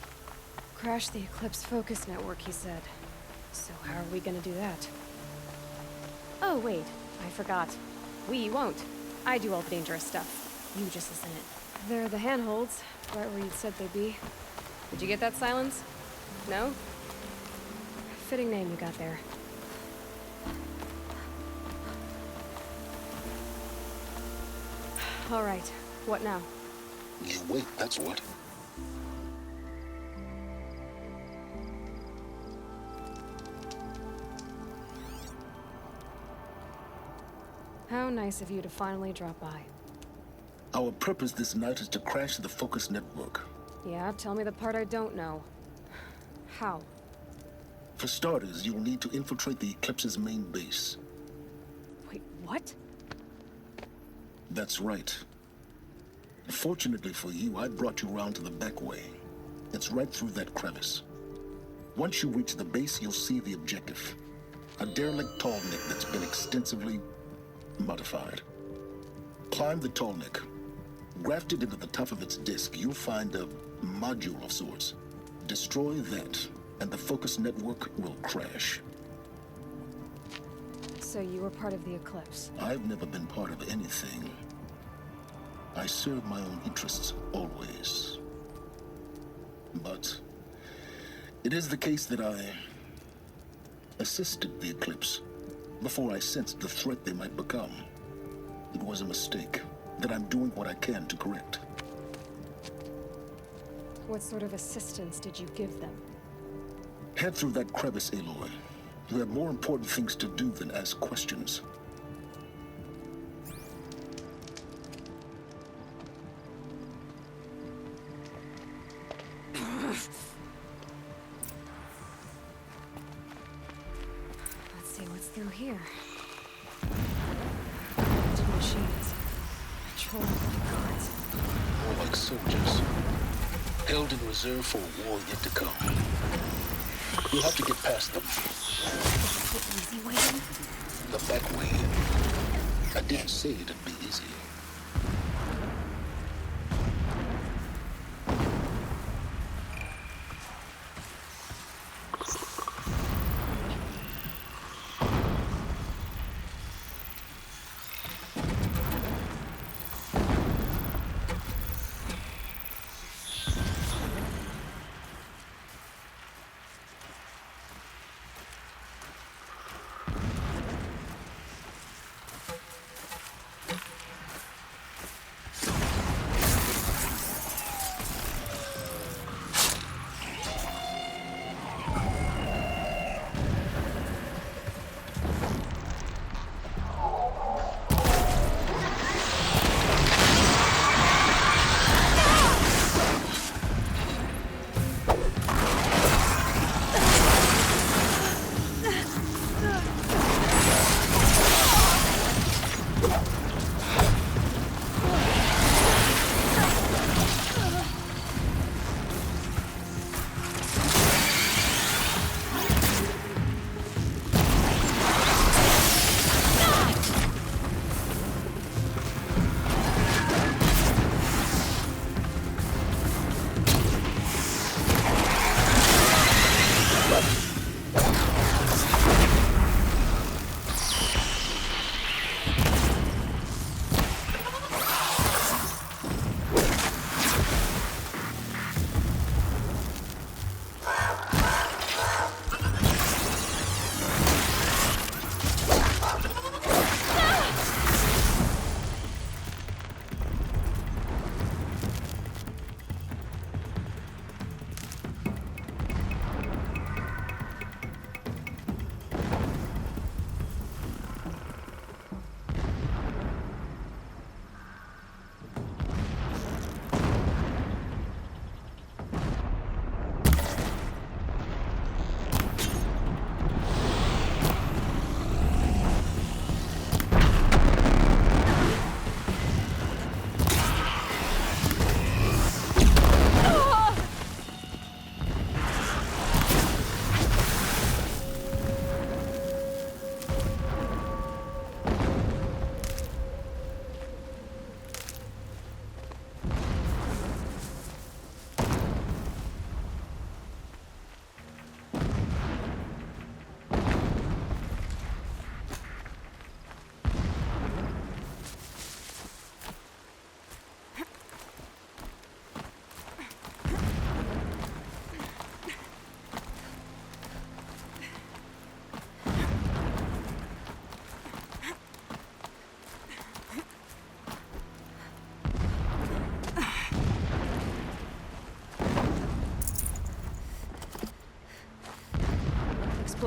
Crash the Eclipse focus network, he said. So how are we gonna do that? Oh, wait. I forgot. We won't. I do all the dangerous stuff. You just listen in. They're the handholds, right where you said they'd be. Did you get that, Silence? No? Fitting name you got there. All right. What now? You wait, that's what. How nice of you to finally drop by. Our purpose this night is to crash the focus network. Yeah, tell me the part I don't know. How? For starters, you'll need to infiltrate the Eclipse's main base. Wait, what? That's right. Fortunately for you, I brought you around to the back way. It's right through that crevice. Once you reach the base, you'll see the objective. A derelict tallneck that's been extensively modified. Climb the tallneck. Grafted into the top of its disk, you'll find a module of sorts. Destroy that, and the focus network will crash. So you were part of the Eclipse? I've never been part of anything. I serve my own interests, always. But it is the case that I assisted the Eclipse before I sensed the threat they might become. It was a mistake that I'm doing what I can to correct. What sort of assistance did you give them? Head through that crevice, Aloy. You have more important things to do than ask questions. Let's see what's through here. Two machines. Patrol like guards. More like soldiers. Held in reserve for a war yet to come. You'll have to get past them. The easy way in? The back way. I didn't say it'd be easy.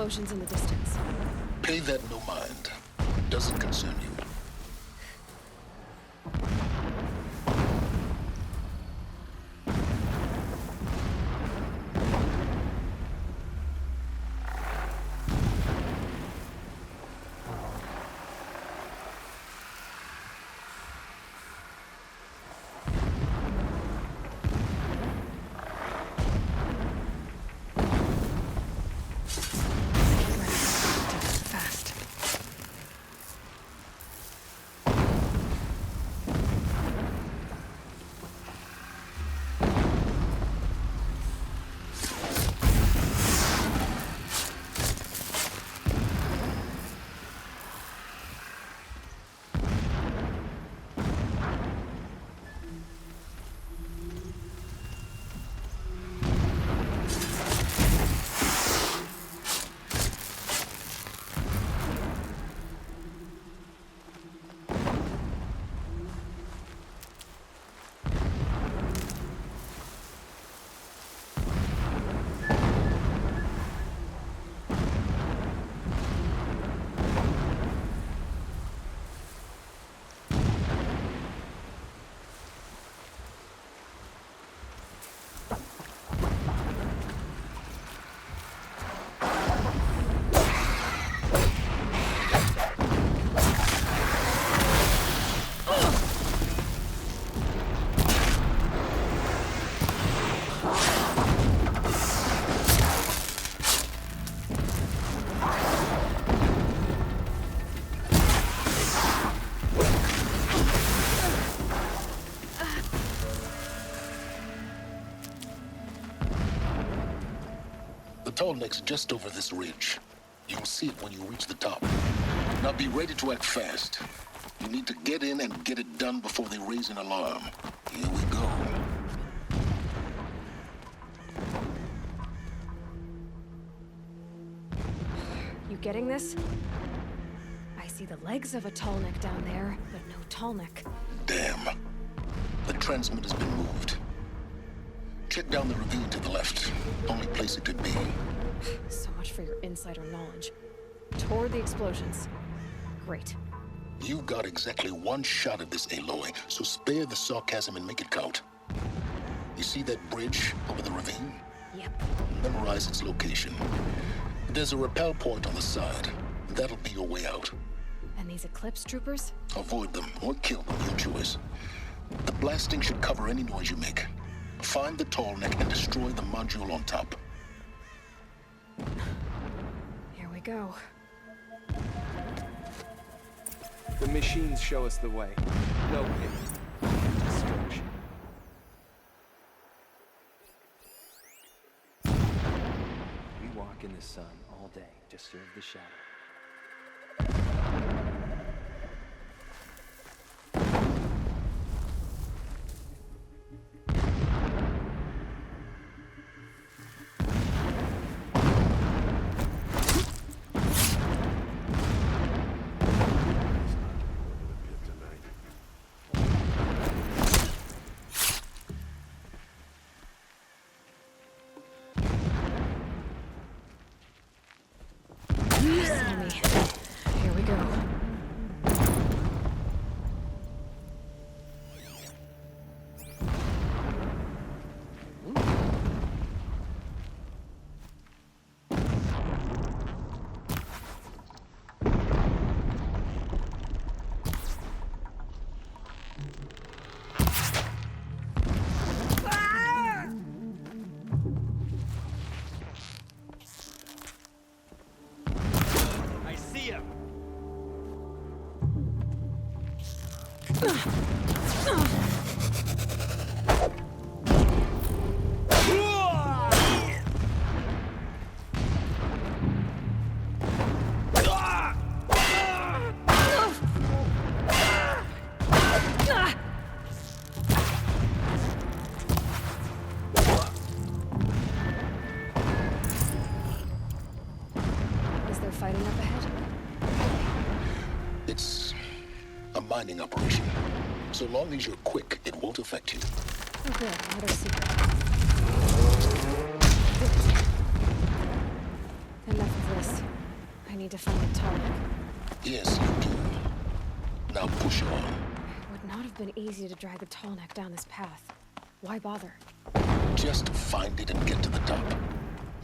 explosions in the distance. Pay that no mind. Doesn't concern you. Tallneck's just over this ridge. You'll see it when you reach the top. Now be ready to act fast. You need to get in and get it done before they raise an alarm. Here we go. You getting this? I see the legs of a Tallneck down there, but no Tallneck. Damn. The transmitter's been moved. Check down the ravine to the left. Only place it could be. So much for your insider knowledge. Toward the explosions. Great. You've got exactly one shot at this, Aloy, so spare the sarcasm and make it count. You see that bridge over the ravine? Yep. Memorize its location. There's a rappel point on the side. That'll be your way out. And these Eclipse troopers? Avoid them or kill them, your choice. The blasting should cover any noise you make. Find the Tallneck and destroy the module on top. Here we go. The machines show us the way. No hit. Destruction. We walk in the sun all day to serve the shadow. Here we go. Fighting up ahead? It's a mining operation. So long as you're quick, it won't affect you. Oh good, another secret. Enough of this. I need to find the Tallneck. Yes, you do. Now push on. It would not have been easy to drag the Tallneck down this path. Why bother? Just find it and get to the top.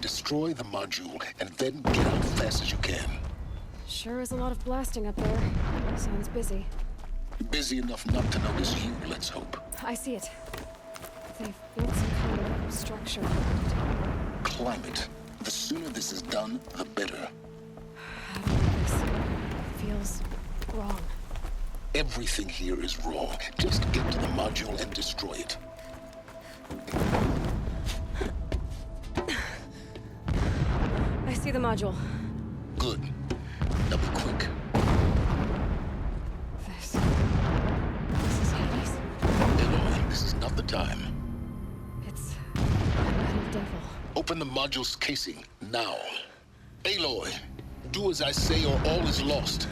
Destroy the module, and then get out fast as you can. Sure is a lot of blasting up there. Sounds busy. Busy enough not to notice you, let's hope. I see it. They've built some kind of structure. Climb it. The sooner this is done, the better. I don't know this. It feels wrong. Everything here is wrong. Just get to the module and destroy it. I see the module. Good. Now be quick. This is Hades. Aloy, this is not the time. It's a metal devil. Open the module's casing, now. Aloy, do as I say or all is lost.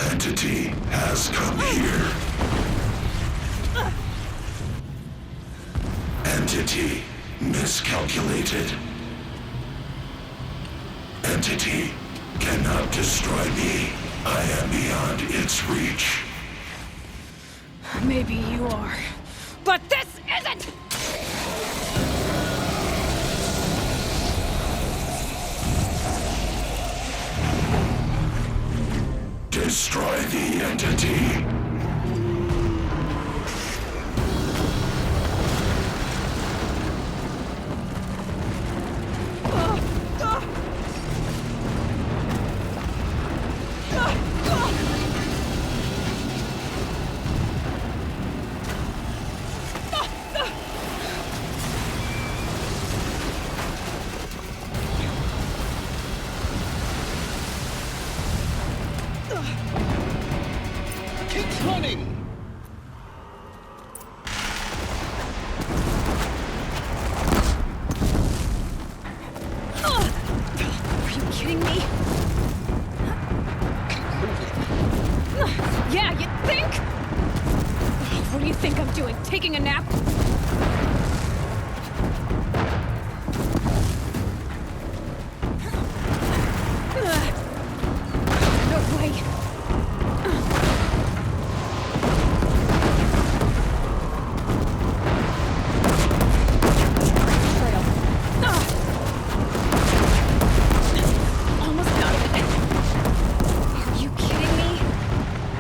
Entity has come here. Entity miscalculated. Entity cannot destroy me. I am beyond its reach. Maybe you are, but this isn't! Destroy the entity. Keep running! Are you kidding me? Keep moving. Yeah, you think? What do you think I'm doing? Taking a nap? No way. Almost out of it. Are you kidding me?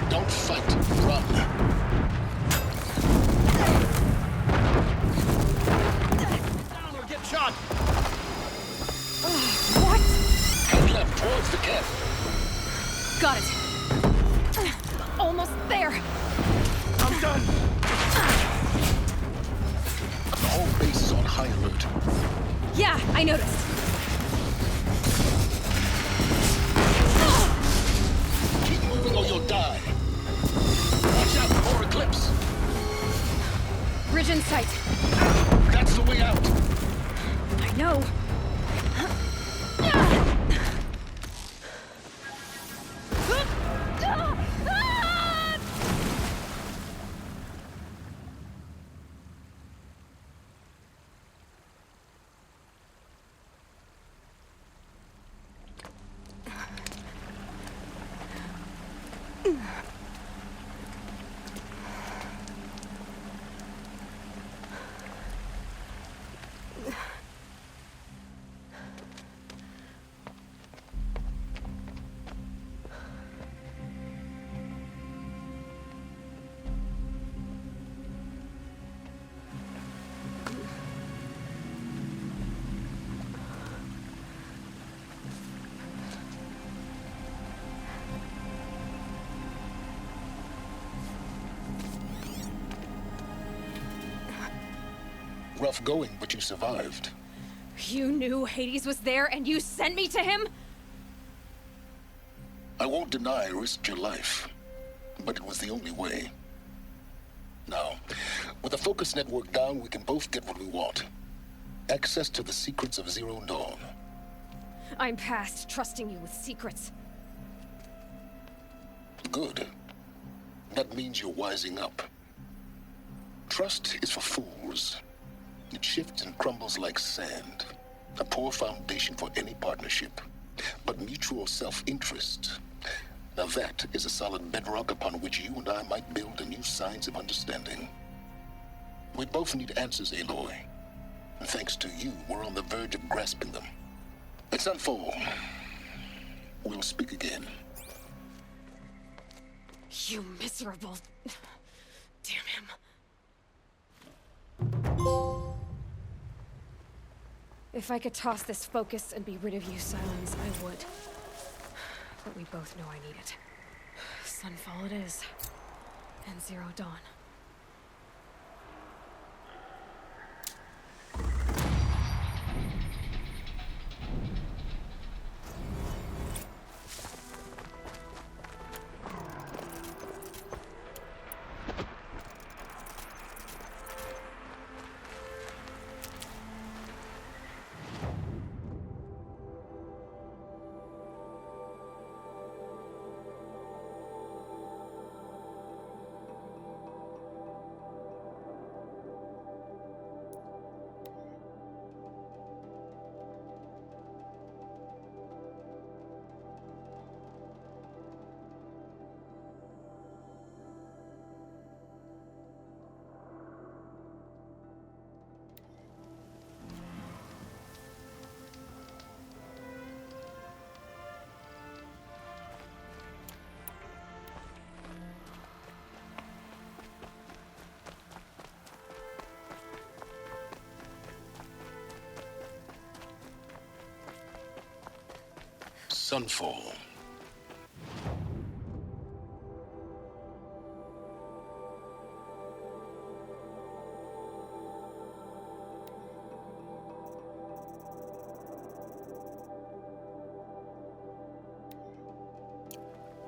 Don't fight, run. Down or get shot! What? Head left towards the camp. Got it. Almost there. I'm done! The whole base is on high alert. Yeah, I noticed. Keep moving or you'll die. Watch out for Eclipse. Bridge in sight. That's the way out. I know. Rough going, but you survived. You knew Hades was there and you sent me to him? I won't deny I risked your life, but it was the only way. Now, with the focus network down, we can both get what we want. Access to the secrets of Zero Dawn. I'm past trusting you with secrets. Good. That means you're wising up. Trust is for fools. It shifts and crumbles like sand. A poor foundation for any partnership. But mutual self-interest, now that is a solid bedrock upon which you and I might build a new science of understanding. We both need answers, Aloy. And thanks to you, we're on the verge of grasping them. Let's unfold. We'll speak again. You miserable... Damn him. If I could toss this focus and be rid of you, Silence, I would. But we both know I need it. Sunfall it is. And Zero Dawn. Sunfall.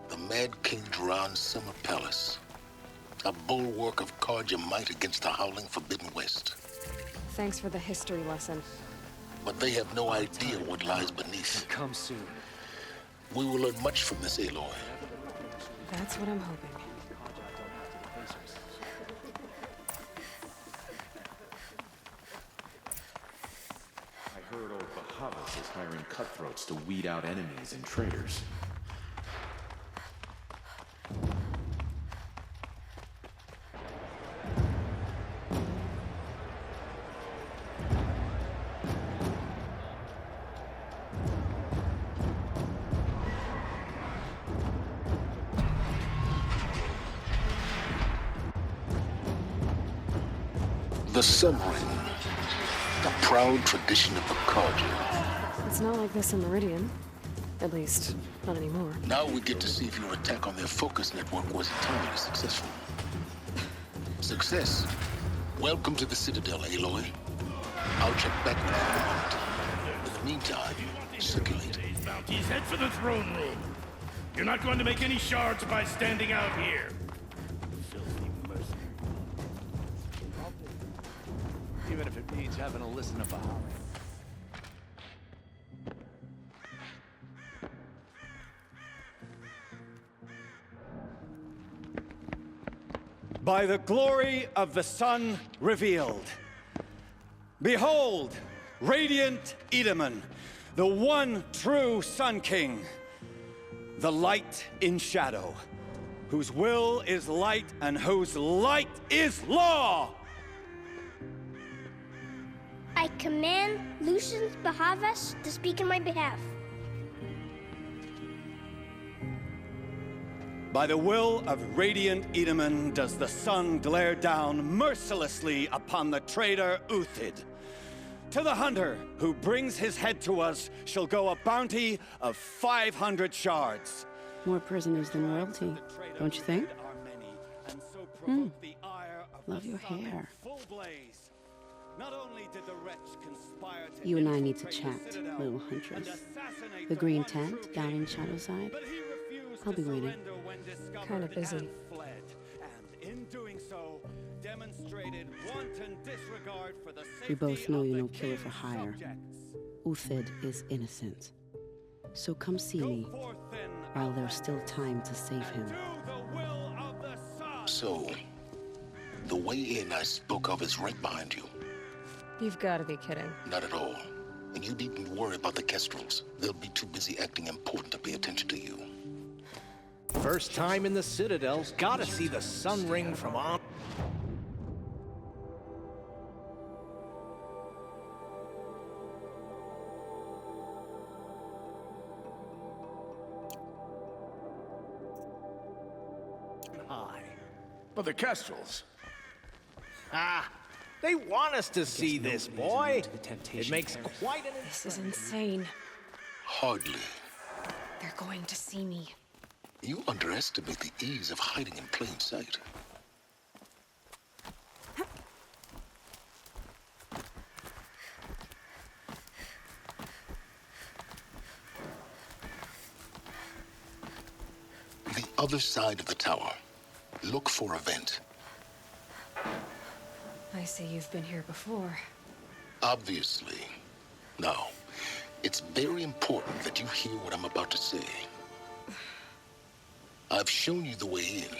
The Mad King Duran's summer palace. A bulwark of Carja might against the howling Forbidden West. Thanks for the history lesson. But they have no idea what lies beneath. Come soon. We will learn much from this, Aloy. That's what I'm hoping. I heard old Bahavas is hiring cutthroats to weed out enemies and traitors. The Sun Ring, a proud tradition of the Carja. It's not like this in Meridian. At least, not anymore. Now we get to see if your attack on their focus network was entirely successful. Success. Welcome to the Citadel, Aloy. I'll check back with you in a moment. In the meantime, circulate. Bounties, head for the throne room. You're not going to make any shards by standing out here. Filthy mercenary. Even if it means having to listen to Bahamut. By the glory of the sun revealed. Behold, radiant Edaman, the one true Sun King, the light in shadow, whose will is light and whose light is law! I command Lucius Bahavas to speak in my behalf. By the will of radiant Edaman does the sun glare down mercilessly upon the traitor Uthid. To the hunter who brings his head to us shall go a bounty of 500 shards. More prisoners than royalty, don't you think? Love your hair. You and I need to chat, little huntress. The green tent down in Shadowside. I'll be waiting. Kind of busy. We both know you're no killer for hire. Uthid is innocent. So come see me, while there's still time to save him. So, the way in I spoke of is right behind you. You've got to be kidding. Not at all. And you needn't worry about the Kestrels. They'll be too busy acting important to pay attention to you. First time in the Citadel. Gotta see the sun ring from on. High. But the Kestrels. Ah, they want us to see this, boy. It makes quite an... This is insane. Hardly. They're going to see me. You underestimate the ease of hiding in plain sight. The other side of the tower. Look for a vent. I see you've been here before. Obviously. Now, it's very important that you hear what I'm about to say. I've shown you the way in,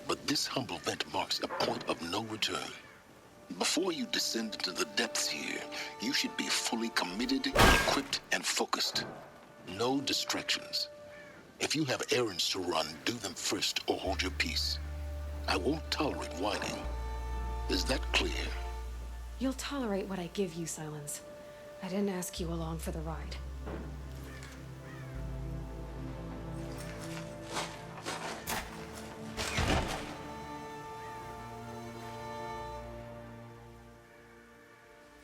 but this humble vent marks a point of no return. Before you descend into the depths here, you should be fully committed, equipped, and focused. No distractions. If you have errands to run, do them first or hold your peace. I won't tolerate whining. Is that clear? You'll tolerate what I give you, Silence. I didn't ask you along for the ride.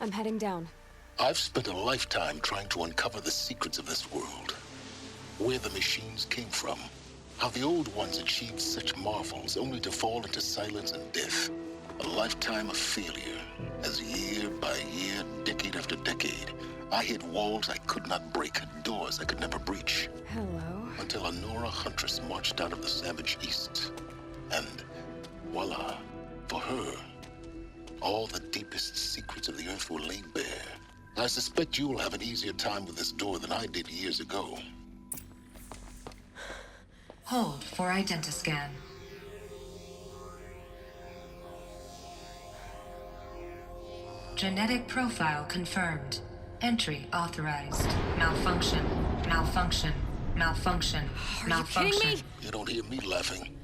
I'm heading down. I've spent a lifetime trying to uncover the secrets of this world. Where the machines came from. How the old ones achieved such marvels only to fall into silence and death. A lifetime of failure, as year by year, decade after decade, I hit walls I could not break, doors I could never breach. Hello. Until a Nora huntress marched out of the savage east. And voila, for her, all the deepest secrets of the earth were laid bare. I suspect you'll have an easier time with this door than I did years ago. Hold for identiscan. Genetic profile confirmed. Entry authorized. Malfunction. Malfunction. Malfunction. Malfunction. Are you kidding me? You don't hear me laughing.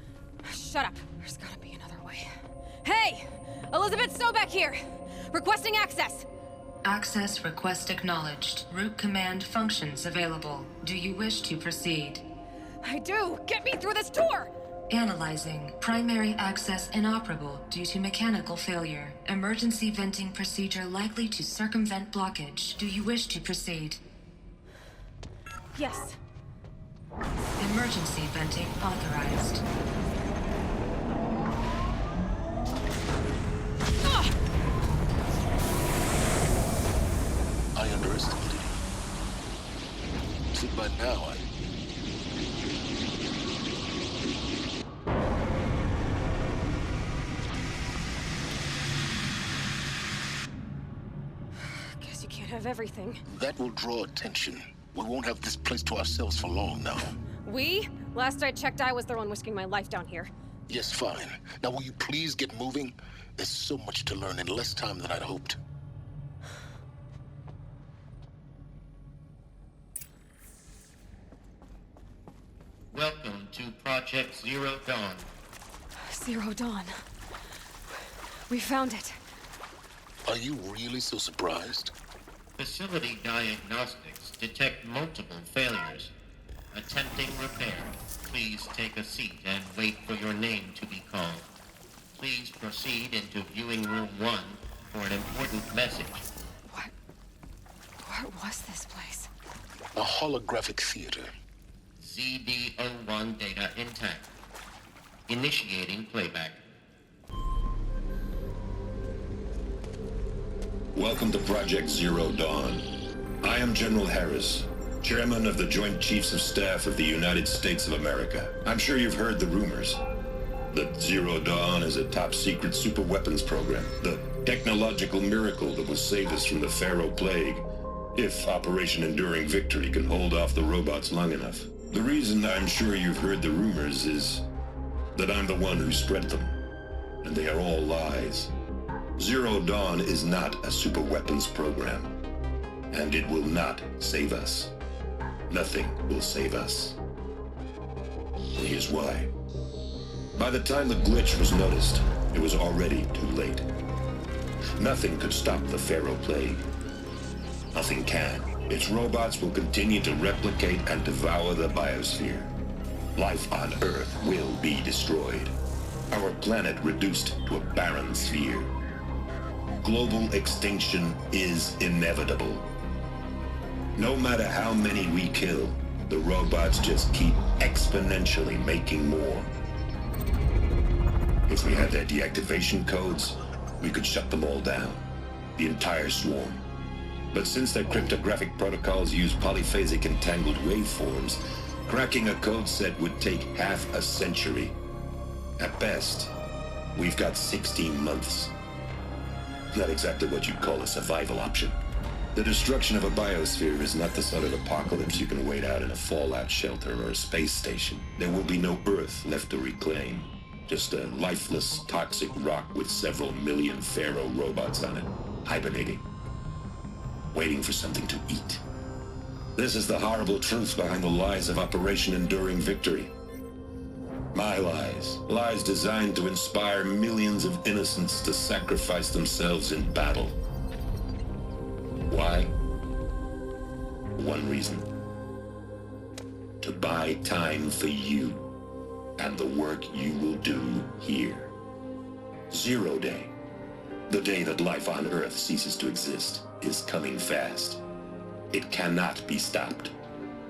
Shut up. There's gotta be another way. Hey! Elizabeth Sobeck here! Requesting access! Access request acknowledged. Root command functions available. Do you wish to proceed? I do! Get me through this door! Analyzing. Primary access inoperable due to mechanical failure. Emergency venting procedure likely to circumvent blockage. Do you wish to proceed? Yes. Emergency venting authorized. I underestimated you. See, by now, Guess you can't have everything. that will draw attention. We won't have this place to ourselves for long now. We? Last I checked, I was the one risking my life down here. Yes, fine. Now, will you please get moving? There's so much to learn in less time than I'd hoped. Welcome to Project Zero Dawn. Zero Dawn. We found it. Are you really so surprised? Facility diagnostics detect multiple failures. Attempting repair. Please take a seat and wait for your name to be called. Please proceed into viewing room 1 for an important message. What was this place? A holographic theater. ZD-01 data intact. Initiating playback. Welcome to Project Zero Dawn. I am General Harris, Chairman of the Joint Chiefs of Staff of the United States of America. I'm sure you've heard the rumors that Zero Dawn is a top-secret superweapons program, the technological miracle that will save us from the Pharaoh Plague. If Operation Enduring Victory can hold off the robots long enough. The reason I'm sure you've heard the rumors is that I'm the one who spread them. And they are all lies. Zero Dawn is not a superweapons program. And it will not save us. Nothing will save us. And here's why. By the time the glitch was noticed, it was already too late. Nothing could stop the Pharaoh Plague. Nothing can. Its robots will continue to replicate and devour the biosphere. Life on Earth will be destroyed. Our planet reduced to a barren sphere. Global extinction is inevitable. No matter how many we kill, the robots just keep exponentially making more. If we had their deactivation codes, we could shut them all down. The entire swarm. But since their cryptographic protocols use polyphasic entangled waveforms, cracking a code set would take half a century. At best, we've got 16 months. Not exactly what you'd call a survival option. The destruction of a biosphere is not the sort of apocalypse you can wait out in a fallout shelter or a space station. There will be no Earth left to reclaim. Just a lifeless, toxic rock with several million Pharaoh robots on it, hibernating. Waiting for something to eat. This is the horrible truth behind the lies of Operation Enduring Victory. My lies. Lies designed to inspire millions of innocents to sacrifice themselves in battle. Why? One reason. To buy time for you and the work you will do here. Zero Day. The day that life on Earth ceases to exist is coming fast. It cannot be stopped.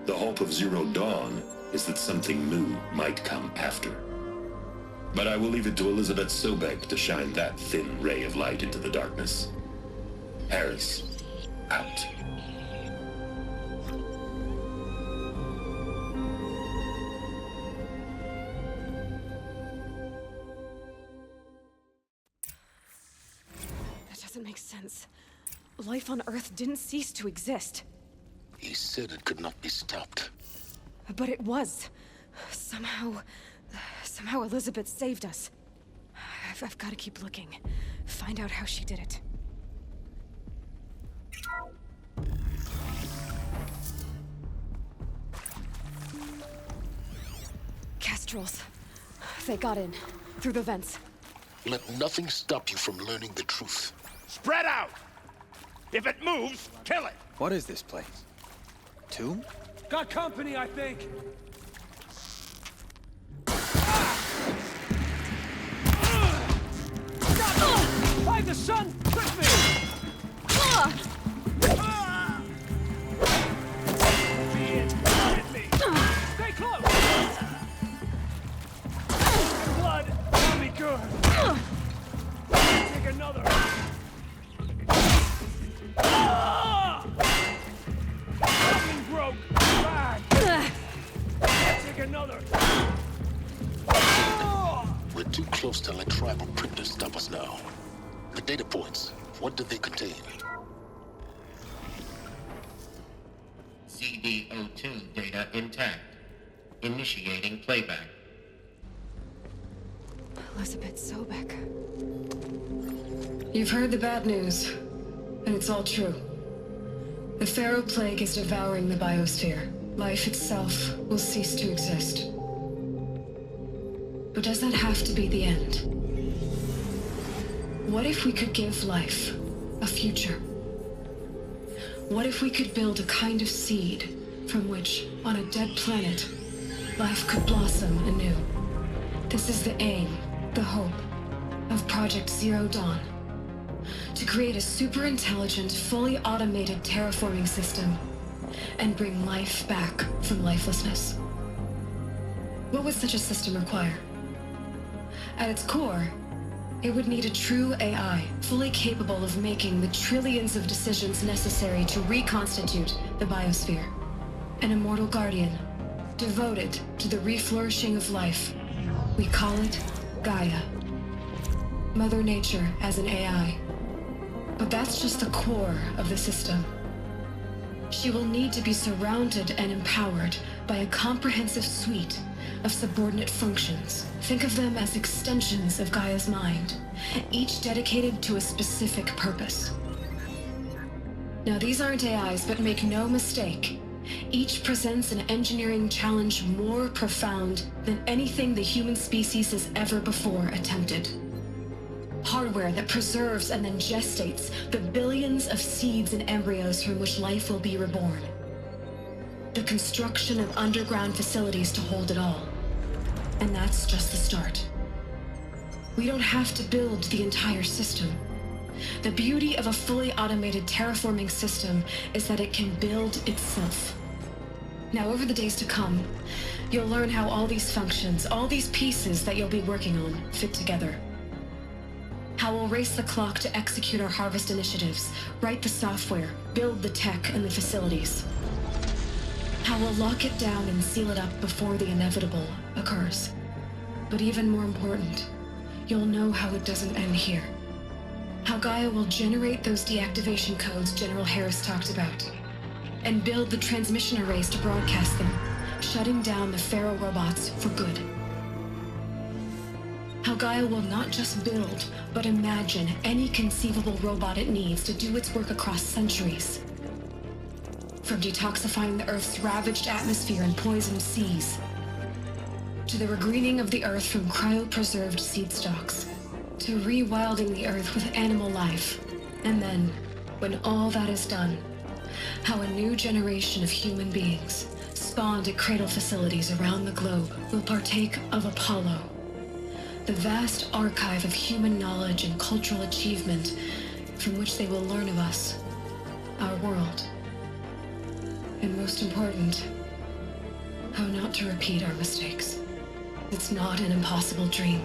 The hope of Zero Dawn is that something new might come after. But I will leave it to Elizabeth Sobek to shine that thin ray of light into the darkness. Harris, out. That doesn't make sense. Life on Earth didn't cease to exist. He said it could not be stopped. But it was. Somehow Elizabeth saved us. I've got to keep looking. Find out how she did it. Kestrels. They got in. Through the vents. Let nothing stop you from learning the truth. Spread out! If it moves, kill it! What is this place? Tomb? Got company, I think. Find the sun! Quickly! Stay close! Blood! That'll be good! Take another! Something broke! Back! Take another! We're too close to let tribal printers stop us now. The data points, what do they contain? CD02 data intact. Initiating playback. Elizabeth Sobek. You've heard the bad news, and it's all true. The Pharaoh Plague is devouring the biosphere. Life itself will cease to exist. But does that have to be the end? What if we could give life a future? What if we could build a kind of seed from which, on a dead planet, life could blossom anew? This is the aim, the hope, of Project Zero Dawn. To create a super-intelligent, fully automated terraforming system and bring life back from lifelessness. What would such a system require? At its core, it would need a true AI, fully capable of making the trillions of decisions necessary to reconstitute the biosphere. An immortal guardian, devoted to the reflourishing of life. We call it Gaia. Mother Nature as an AI. But that's just the core of the system. She will need to be surrounded and empowered by a comprehensive suite of subordinate functions. Think of them as extensions of Gaia's mind, each dedicated to a specific purpose. Now, these aren't AIs, but make no mistake, each presents an engineering challenge more profound than anything the human species has ever before attempted. Hardware that preserves and then gestates the billions of seeds and embryos from which life will be reborn. The construction of underground facilities to hold it all. And that's just the start. We don't have to build the entire system. The beauty of a fully automated terraforming system is that it can build itself. Now, over the days to come, you'll learn how all these functions, all these pieces that you'll be working on, fit together. How we'll race the clock to execute our harvest initiatives, write the software, build the tech and the facilities. How we'll lock it down and seal it up before the inevitable occurs. But even more important, you'll know how it doesn't end here. How Gaia will generate those deactivation codes General Harris talked about, and build the transmission arrays to broadcast them, shutting down the Pharaoh robots for good. How Gaia will not just build, but imagine any conceivable robot it needs to do its work across centuries. From detoxifying the Earth's ravaged atmosphere and poisoned seas, to the regreening of the Earth from cryopreserved seed stalks, to rewilding the Earth with animal life. And then, when all that is done, how a new generation of human beings, spawned at cradle facilities around the globe, will partake of Apollo, the vast archive of human knowledge and cultural achievement from which they will learn of us, our world. And most important, how not to repeat our mistakes. It's not an impossible dream.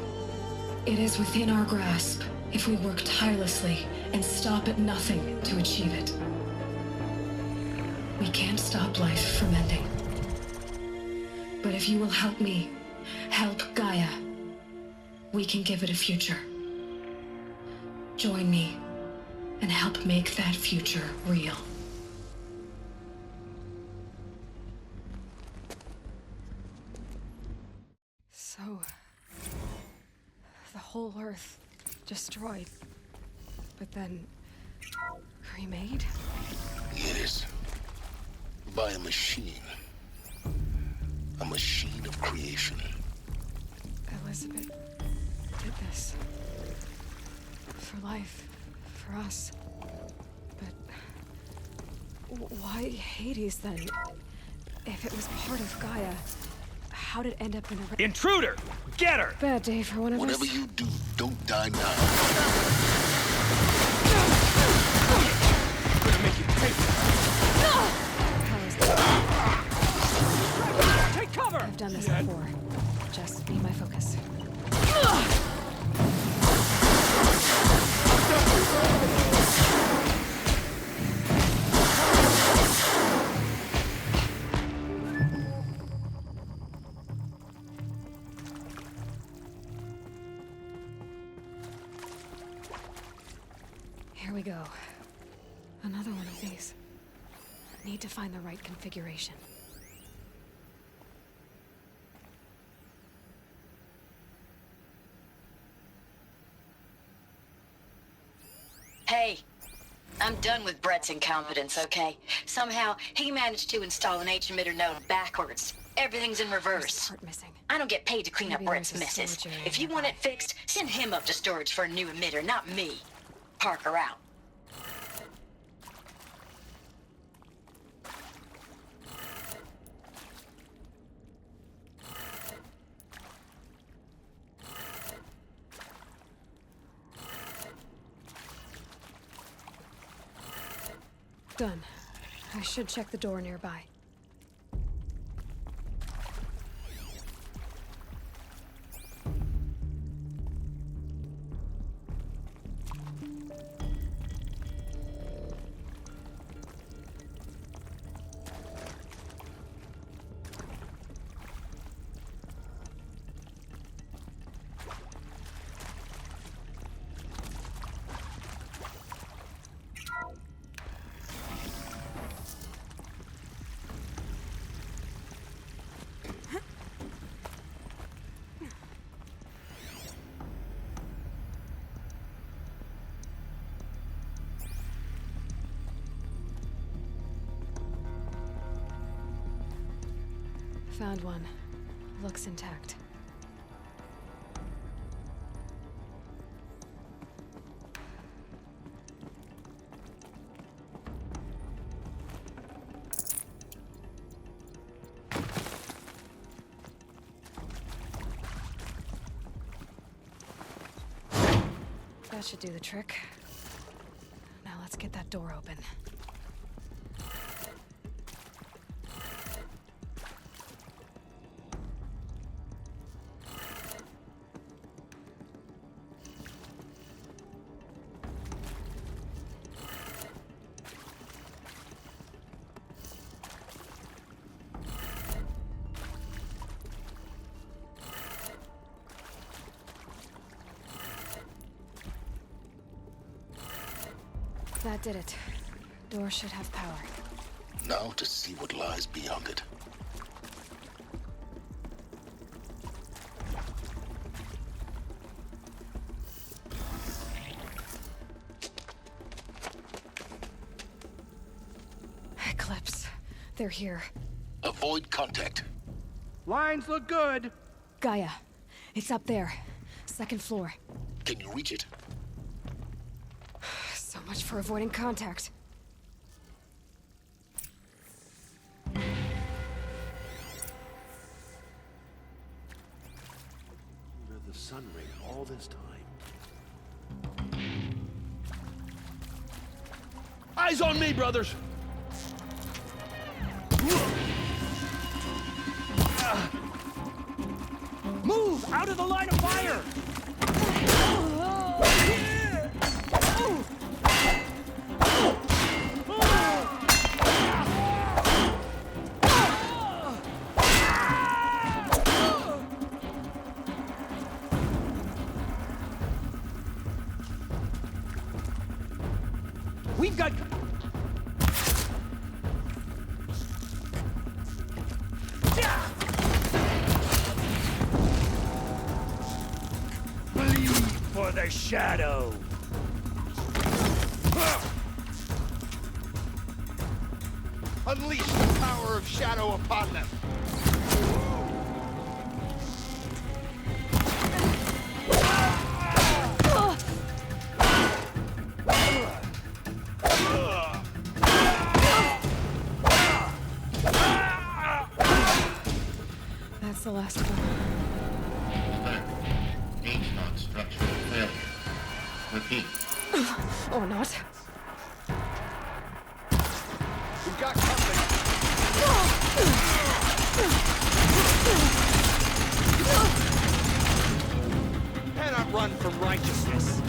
It is within our grasp if we work tirelessly and stop at nothing to achieve it. We can't stop life from ending. But if you will help me, help Gaia, we can give it a future. Join me and help make that future real. So, the whole Earth destroyed, but then remade? Yes. By a machine. A machine of creation. Elizabeth did this. For life. For us. But why Hades then? If it was part of Gaia, how did it end up in a... Intruder! Get her! Bad day for one of us. Whatever you do, don't die now. Gonna make you pay for How is that? it. Take cover! I've done this before. Just be my focus. Here we go. Another one of these. Need to find the right configuration. Hey, I'm done with Brett's incompetence, okay? Somehow, he managed to install an H-emitter node backwards. Everything's in reverse. Part missing. I don't get paid to clean up Maybe Brett's there's a messes. storage area If you want it fixed, send him up to storage for a new emitter, not me. Parker out. Done. I should check the door nearby. Found one. Looks intact. That should do the trick. Now let's get that door open. That did it. Door should have power. Now to see what lies beyond it. Eclipse. They're here. Avoid contact. Lines look good. Gaia. It's up there. Second floor. Can you reach it? So much for avoiding contact. Under the sun ray all this time. Eyes on me, brothers. Move out of the line of fire. We've got... Bleed for the shadow! Unleash the power of shadow upon them! That's the last one. H-Knock structural failure. Repeat. Or not. We've got company. Cannot run from righteousness.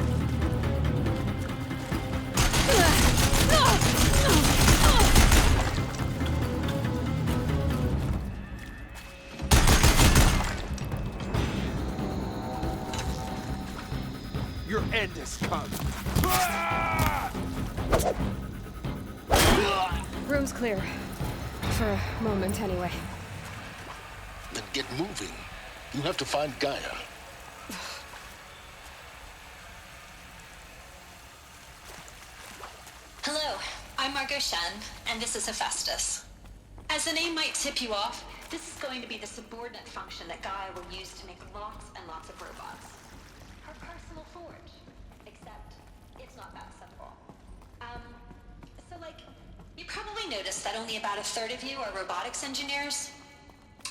Your end has come. Room's clear. For a moment, anyway. Then get moving. You have to find Gaia. Hello, I'm Margot Shen, and this is Hephaestus. As the name might tip you off, this is going to be the subordinate function that Gaia will use to make lots and lots of robots. Her personal forge. Except, it's not that simple. So you probably noticed that only about a third of you are robotics engineers.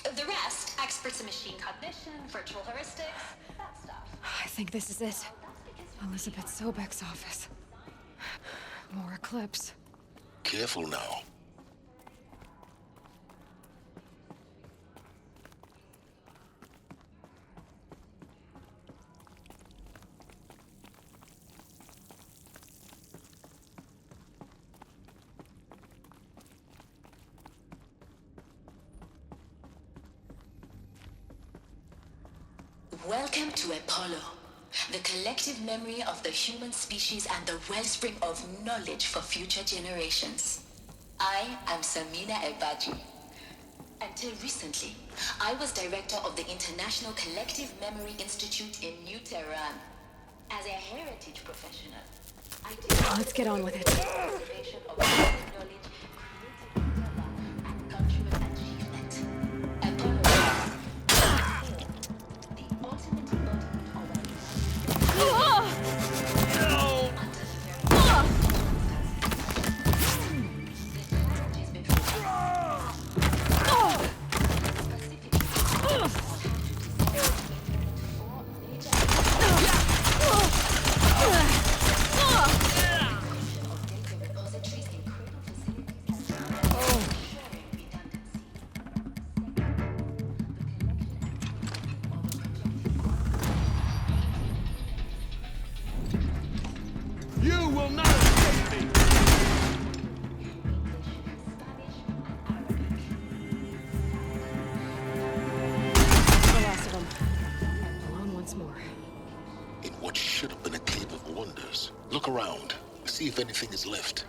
The rest, experts in machine cognition, virtual heuristics, that stuff. I think this is it. Elizabeth Sobek's office. More Eclipse. Careful now. Welcome to Apollo, the collective memory of the human species and the wellspring of knowledge for future generations. I am Samina Elbaji. Until recently, I was director of the International Collective Memory Institute in New Tehran. As a heritage professional, I did Let's get on with it. preservation of human knowledge, creative intellect, and cultural achievement. Apollo will not escape me! The last of them. Alone once more. In what should have been a cave of wonders. Look around. See if anything is left.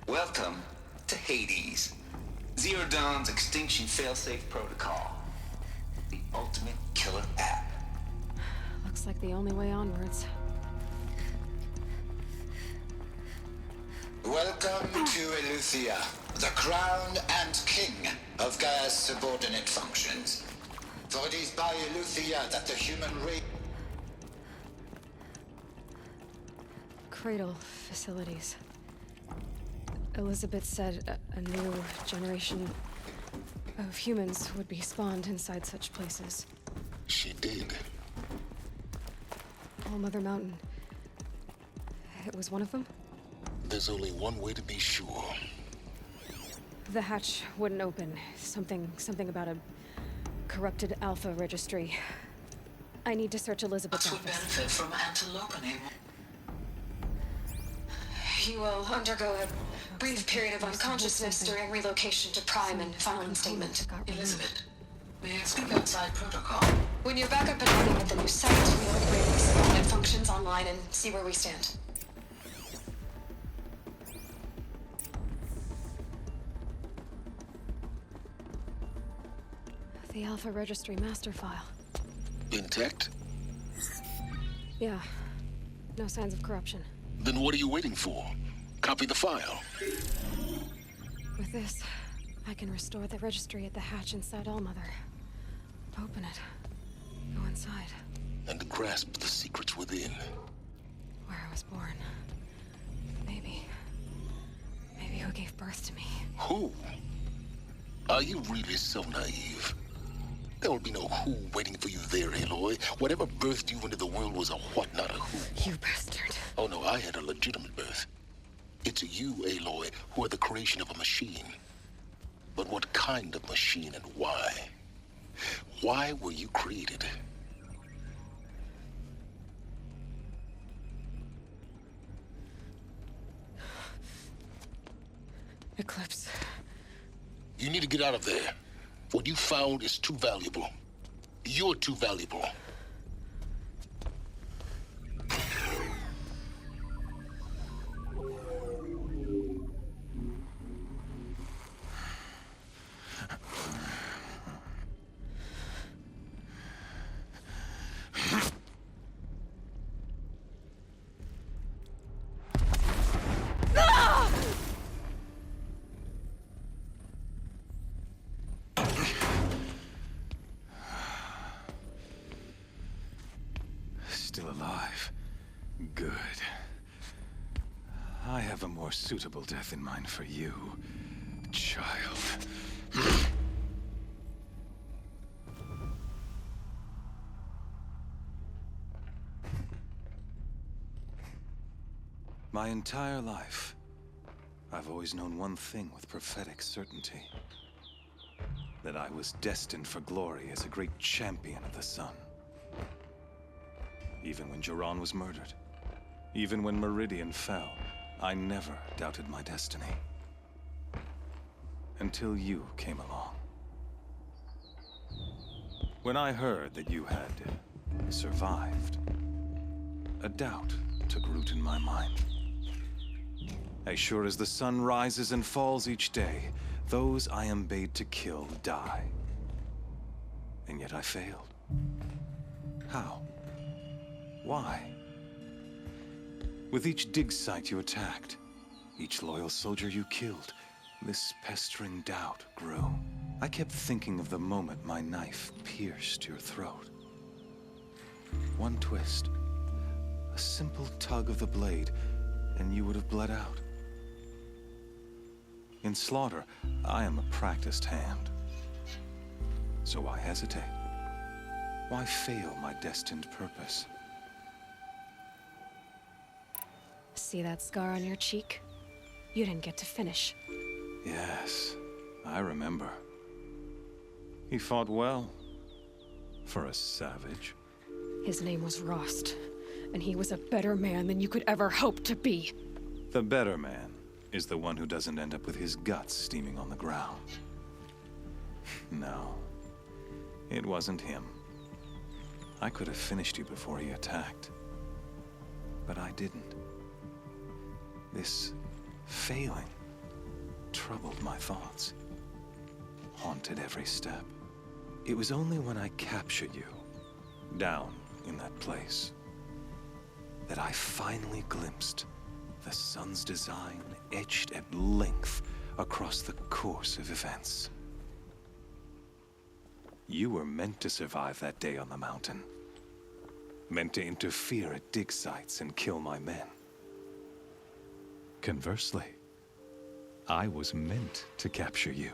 Welcome to Hades. Zero Dawn's extinction failsafe protocol. The ultimate killer app. Looks like the only way onwards. Welcome to Eleuthia, the crown and king of Gaia's subordinate functions. For it is by Eleuthia that the human race... Cradle facilities. Elizabeth said a new generation of humans would be spawned inside such places. She did. All Mother Mountain. It was one of them? There's only one way to be sure. The hatch wouldn't open. Something about a corrupted Alpha registry. I need to search Elizabeth's would office. benefit from antiloping. You will undergo a brief period of unconsciousness during relocation to Prime and final statement. Elizabeth, may I speak outside protocol? When you're back up and running with the new site, we'll upgrade the subordinate functions online and see where we stand. The Alpha Registry master file. Intact? Yeah. No signs of corruption. Then what are you waiting for? Copy the file. With this, I can restore the registry at the hatch inside Allmother. Open it. Go inside. And grasp the secrets within. Where I was born. Maybe who gave birth to me. Who? Are you really so naive? There will be no who waiting for you there, Aloy. Whatever birthed you into the world was a what, not a who. You bastard. Oh no, I had a legitimate birth. It's you, Aloy, who are the creation of a machine. But what kind of machine and why? Why were you created? Eclipse. You need to get out of there. What you found is too valuable. You're too valuable. Still alive. Good. I have a more suitable death in mind for you, child. My entire life, I've always known one thing with prophetic certainty. That I was destined for glory as a great champion of the sun. Even when Jiran was murdered, even when Meridian fell, I never doubted my destiny. Until you came along. When I heard that you had survived, a doubt took root in my mind. As sure as the sun rises and falls each day, those I am bade to kill die. And yet I failed. How? Why? With each dig site you attacked, each loyal soldier you killed, this pestering doubt grew. I kept thinking of the moment my knife pierced your throat. One twist, a simple tug of the blade, and you would have bled out. In slaughter, I am a practiced hand. So why hesitate? Why fail my destined purpose? See that scar on your cheek? You didn't get to finish. Yes, I remember. He fought well. For a savage. His name was Rost, and he was a better man than you could ever hope to be. The better man is the one who doesn't end up with his guts steaming on the ground. No, it wasn't him. I could have finished you before he attacked. But I didn't. This failing troubled my thoughts, haunted every step. It was only when I captured you, down in that place, that I finally glimpsed the sun's design etched at length across the course of events. You were meant to survive that day on the mountain. Meant to interfere at dig sites and kill my men. Conversely, I was meant to capture you.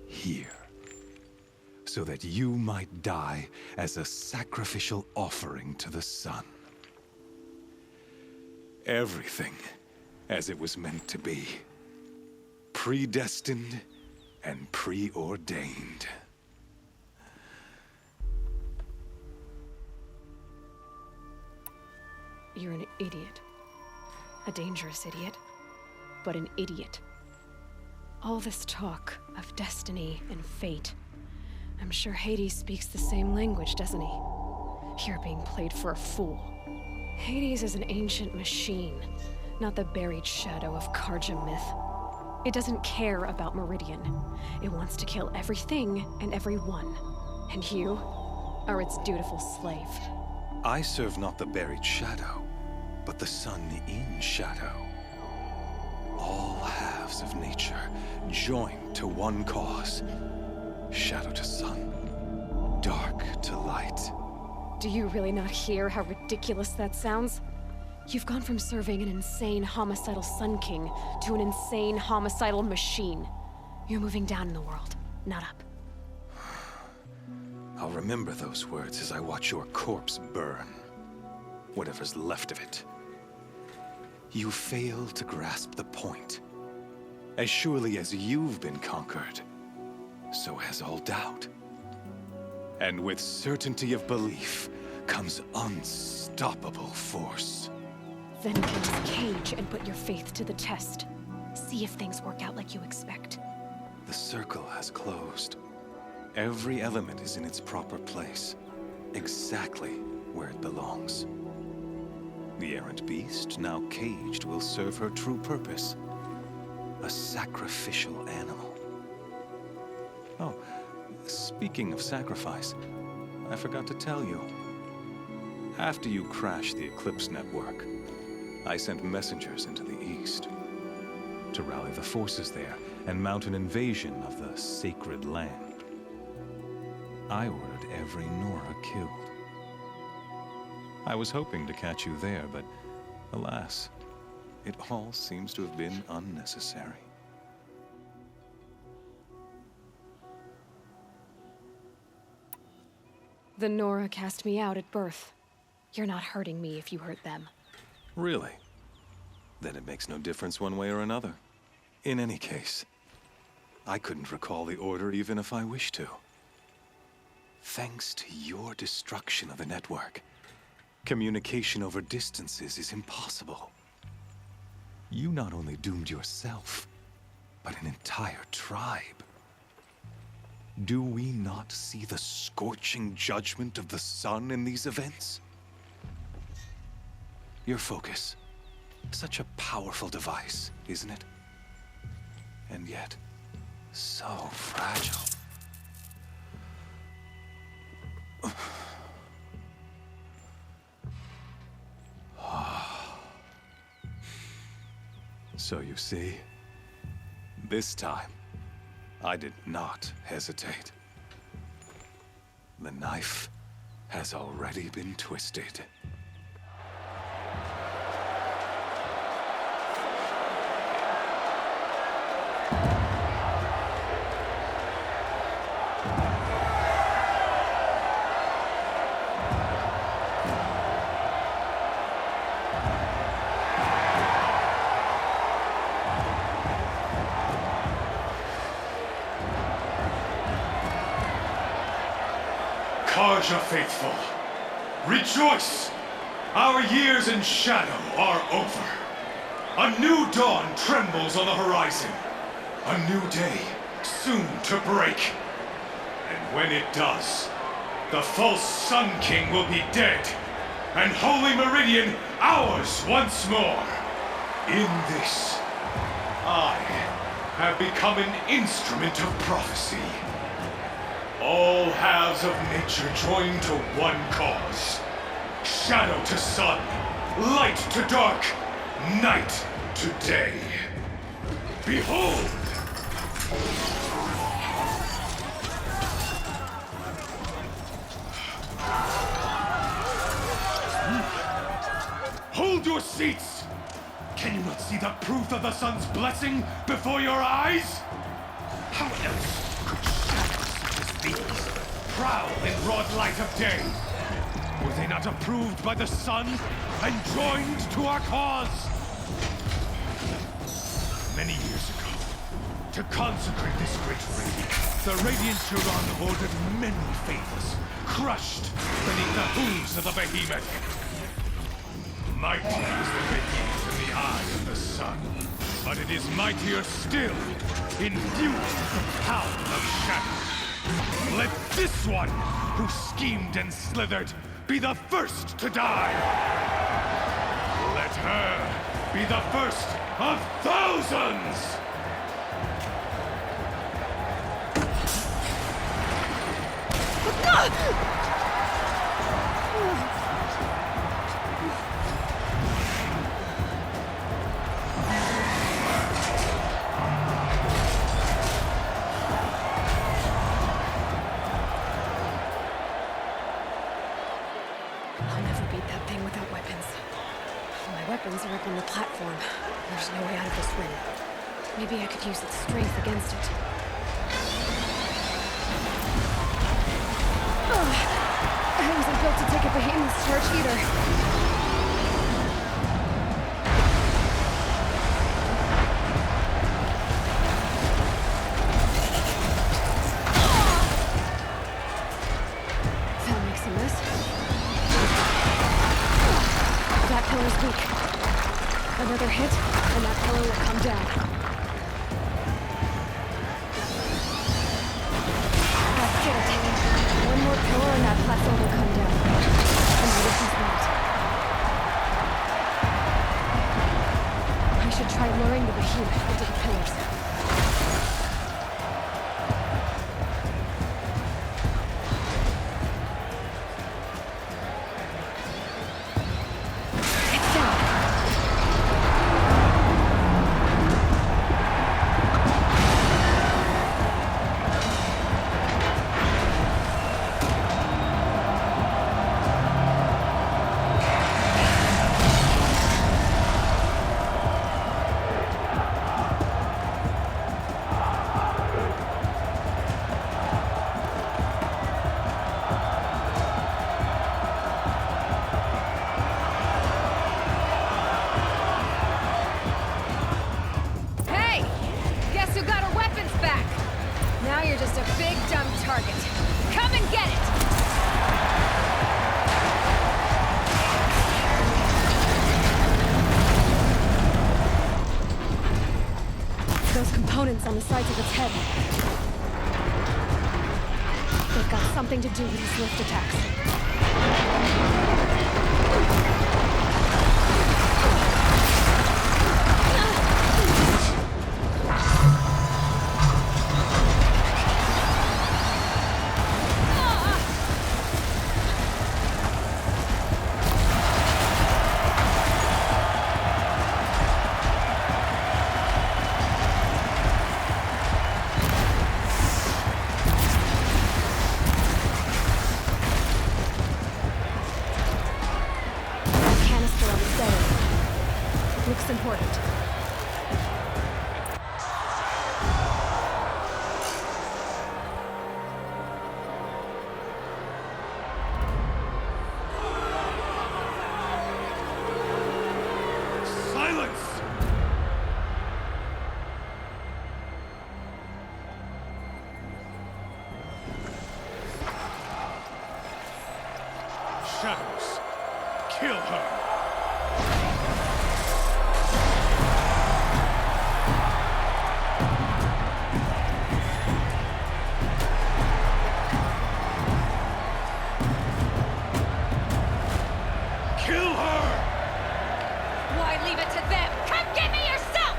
Here. So that you might die as a sacrificial offering to the sun. Everything as it was meant to be. Predestined and preordained. You're an idiot. A dangerous idiot, but an idiot. All this talk of destiny and fate. I'm sure Hades speaks the same language, doesn't he? You're being played for a fool. Hades is an ancient machine, not the buried shadow of Karja myth. It doesn't care about Meridian. It wants to kill everything and everyone. And you are its dutiful slave. I serve not the buried shadow, but the sun in shadow. All halves of nature joined to one cause. Shadow to sun, dark to light. Do you really not hear how ridiculous that sounds? You've gone from serving an insane homicidal Sun King to an insane homicidal machine. You're moving down in the world, not up. I'll remember those words as I watch your corpse burn. Whatever's left of it. You fail to grasp the point. As surely as you've been conquered, so has all doubt. And with certainty of belief comes unstoppable force. Then get this cage and put your faith to the test. See if things work out like you expect. The circle has closed. Every element is in its proper place, exactly where it belongs. The errant beast, now caged, will serve her true purpose. A sacrificial animal. Oh, speaking of sacrifice, I forgot to tell you. After you crashed the Eclipse network, I sent messengers into the east to rally the forces there and mount an invasion of the sacred land. I ordered every Nora killed. I was hoping to catch you there, but alas, it all seems to have been unnecessary. The Nora cast me out at birth. You're not hurting me if you hurt them. Really? Then it makes no difference one way or another. In any case, I couldn't recall the order even if I wished to. Thanks to your destruction of the network, communication over distances is impossible. You not only doomed yourself, but an entire tribe. Do we not see the scorching judgment of the sun in these events? Your focus, such a powerful device, isn't it? And yet, so fragile. So you see, this time, I did not hesitate. The knife has already been twisted. Karja faithful, rejoice! Our years in shadow are over. A new dawn trembles on the horizon. A new day soon to break. And when it does, the false Sun King will be dead, and Holy Meridian ours once more. In this, I have become an instrument of prophecy. All halves of nature join to one cause. Shadow to sun, light to dark, night to day. Behold! Hold your seats! Can you not see the proof of the sun's blessing before your eyes? How else could shadows such as these prowl in broad light of day? Were they not approved by the sun and joined to our cause? Many years ago, to consecrate this great ring, the Radiant Turan ordered many favors, crushed beneath the hooves of the behemoth. Mighty is the behemoth in the eye of the sun, but it is mightier still, infused with the power of shadow. Let this one, who schemed and slithered, be the first to die! Let her be the first of thousands! Weapons are up on the platform. There's no way out of this ring. Maybe I could use its strength against it. I wasn't built to take a behemoth's charge either. That makes a mess. That pillar's weak. Another hit, and that pillar will come down. That's it. One more pillar and that platform will come down. And what if he's not? I should try luring the behemoth into the pillars. On the sides of its head. They've got something to do with these lift attacks. Kill her! Kill her! Why leave it to them? Come get me yourself!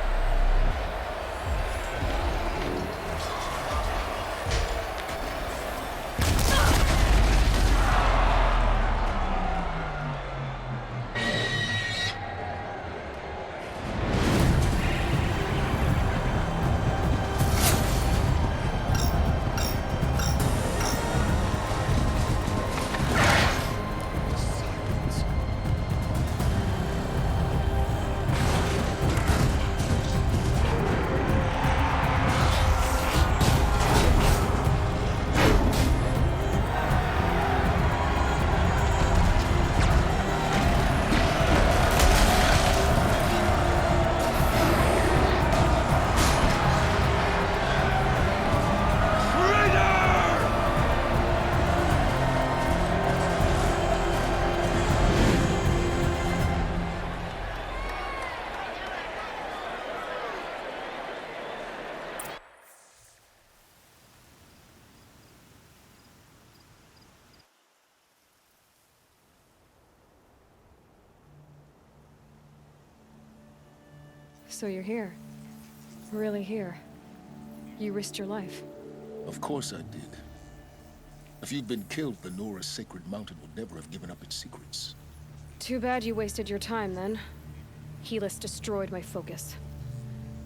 So you're here. Really here. You risked your life. Of course I did. If you'd been killed, the Nora's sacred mountain would never have given up its secrets. Too bad you wasted your time, then. Helis destroyed my focus.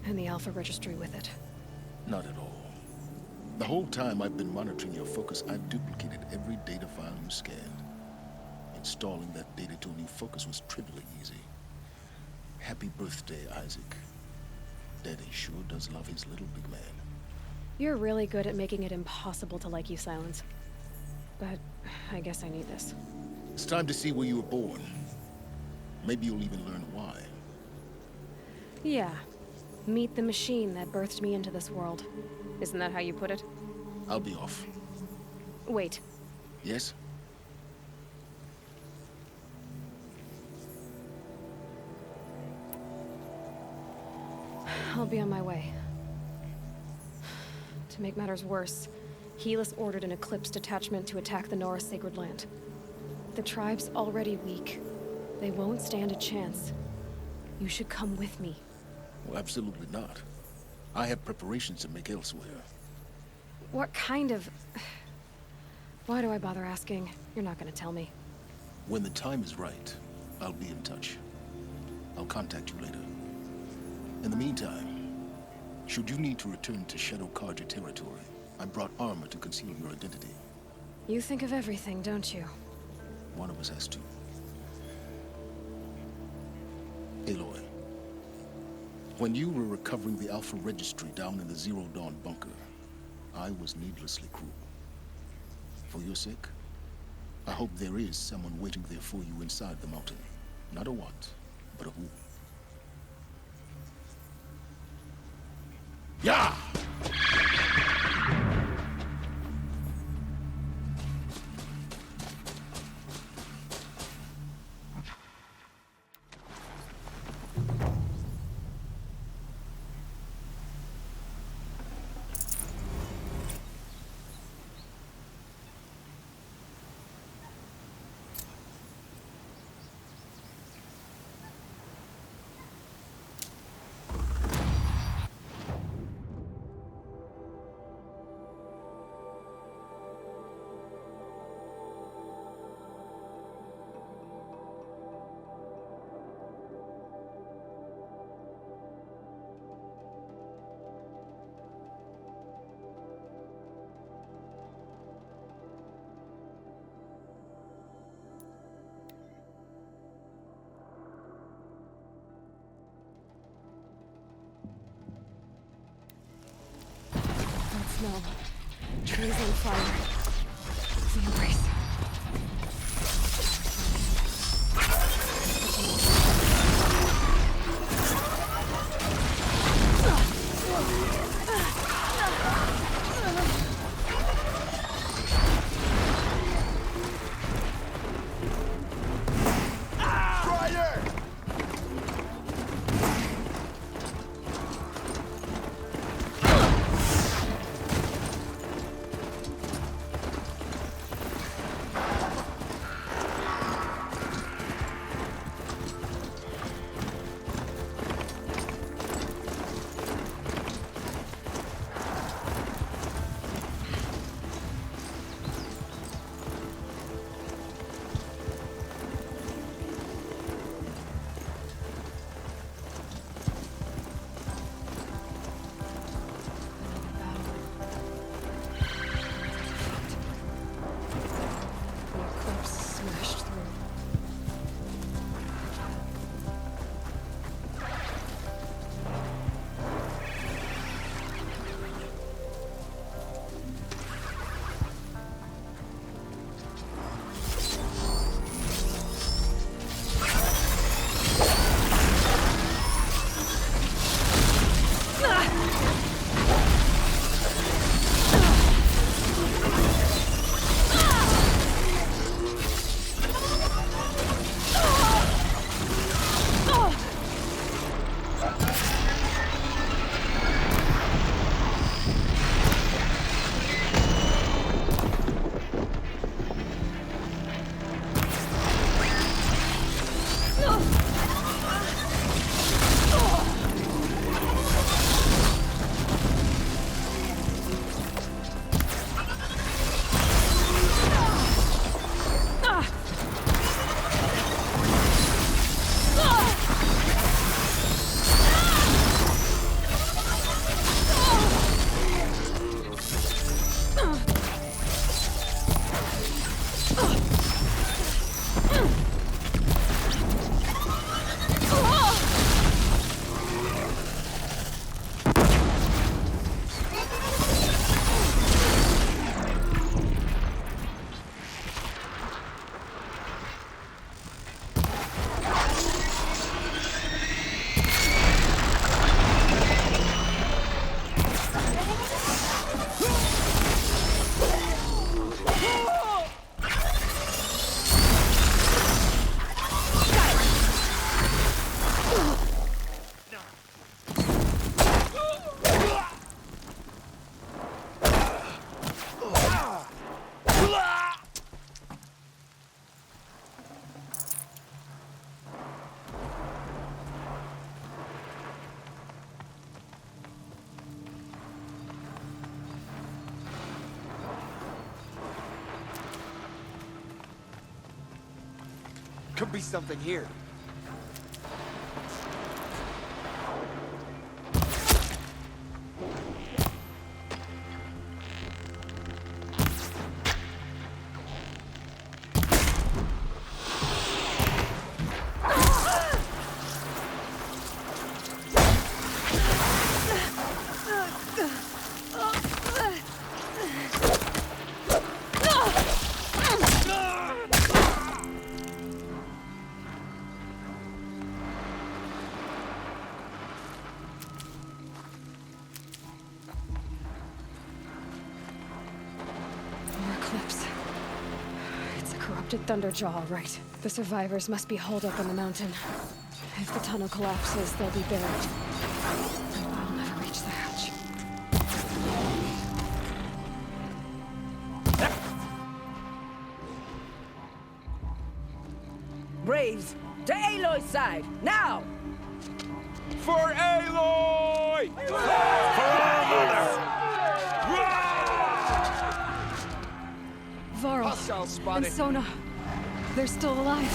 And the Alpha Registry with it. Not at all. The whole time I've been monitoring your focus, I've duplicated every data file you scanned. Installing that data to a new focus was trivially easy. Happy birthday, Isaac. Daddy sure does love his little big man. You're really good at making it impossible to like you, Silence. But I guess I need this. It's time to see where you were born. Maybe you'll even learn why. Yeah. Meet the machine that birthed me into this world. Isn't that how you put it? I'll be off. Wait. Yes? I'll be on my way. To make matters worse, Helis ordered an Eclipse detachment to attack the Nora Sacred Land. The tribe's already weak. They won't stand a chance. You should come with me. Well, absolutely not. I have preparations to make elsewhere. What kind of... Why do I bother asking? You're not gonna tell me. When the time is right, I'll be in touch. I'll contact you later. In the meantime, should you need to return to Shadow Karja territory, I brought armor to conceal your identity. You think of everything, don't you? One of us has to. Aloy, when you were recovering the Alpha Registry down in the Zero Dawn bunker, I was needlessly cruel. For your sake, I hope there is someone waiting there for you inside the mountain. Not a what, but a who. Yeah! Smell. Trees on fire. The embrace. Could be something here. Thunderjaw, all right. The survivors must be holed up on the mountain. If the tunnel collapses, they'll be buried. I'll never reach the hatch. Braves, to Aloy's side, now! For Aloy! For our mother! Varl Hostile spotted. and Sona. They're still alive.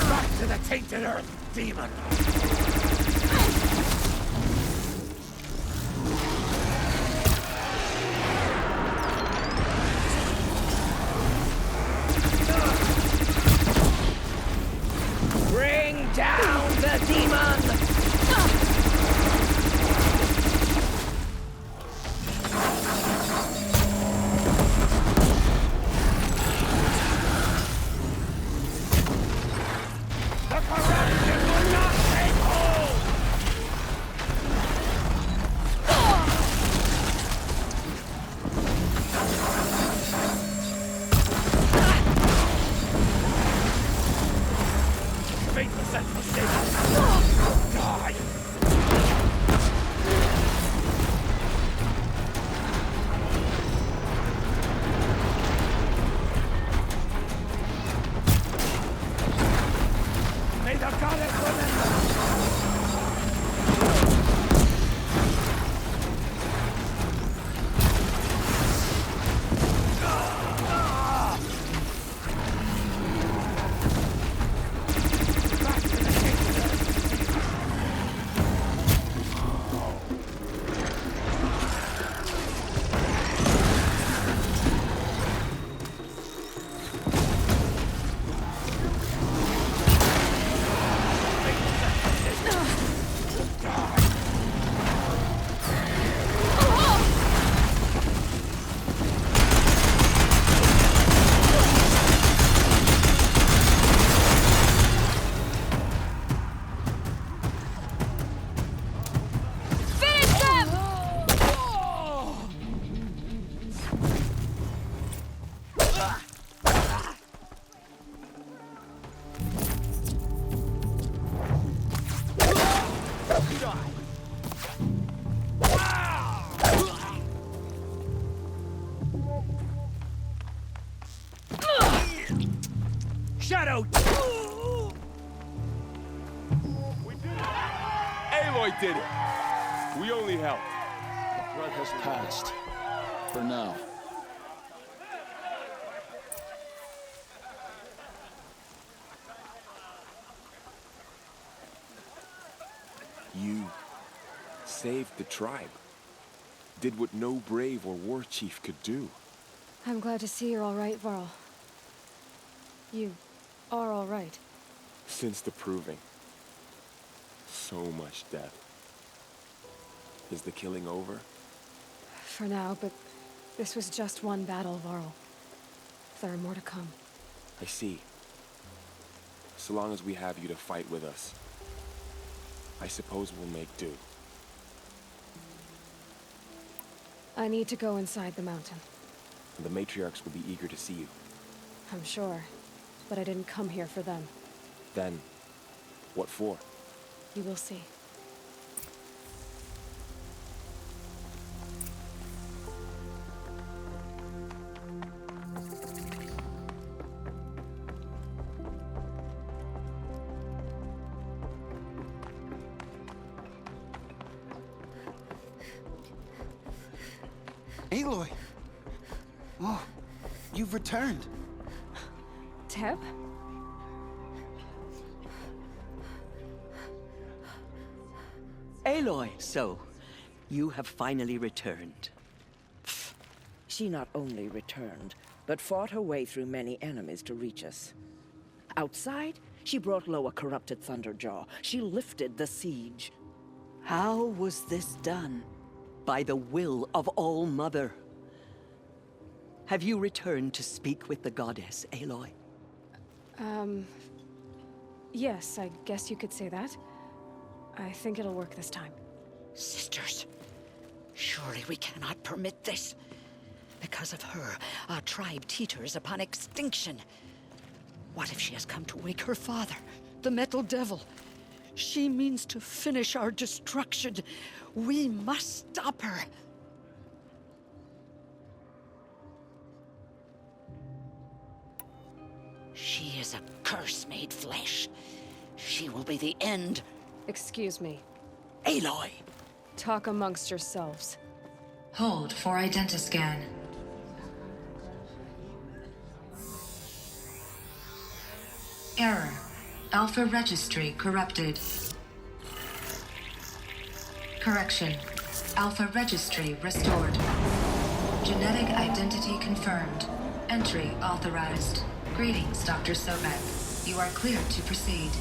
Back to the tainted earth, demon! Bring down the demon! The corruption will not take hold! Faithless and forsaken! Die! May the goddess remember! Shadow! Aloy did it! We only helped. The threat has passed. For now. You saved the tribe. Did what no brave or war chief could do. I'm glad to see you're all right, Varl. You are all right. Since the proving. So much death. Is the killing over? For now, but this was just one battle, Varl. There are more to come. I see. So long as we have you to fight with us, I suppose we'll make do. I need to go inside the mountain. The matriarchs will be eager to see you. I'm sure, but I didn't come here for them. Then, what for? You will see. Aloy! Oh, you've returned. Teb? Aloy, so you have finally returned. She not only returned, but fought her way through many enemies to reach us. Outside, she brought low a corrupted Thunderjaw. She lifted the siege. How was this done? By the will of All-Mother. Have you returned to speak with the goddess, Aloy? Yes, I guess you could say that. I think it'll work this time. Sisters, surely we cannot permit this. Because of her, our tribe teeters upon extinction. What if she has come to wake her father, the Metal Devil? She means to finish our destruction. We must stop her. She is a curse made flesh. She will be the end. Excuse me. Aloy! Talk amongst yourselves. Hold for identiscan. Error. Alpha registry corrupted. Correction. Alpha registry restored. Genetic identity confirmed. Entry authorized. Greetings, Dr. Sobek. You are cleared to proceed.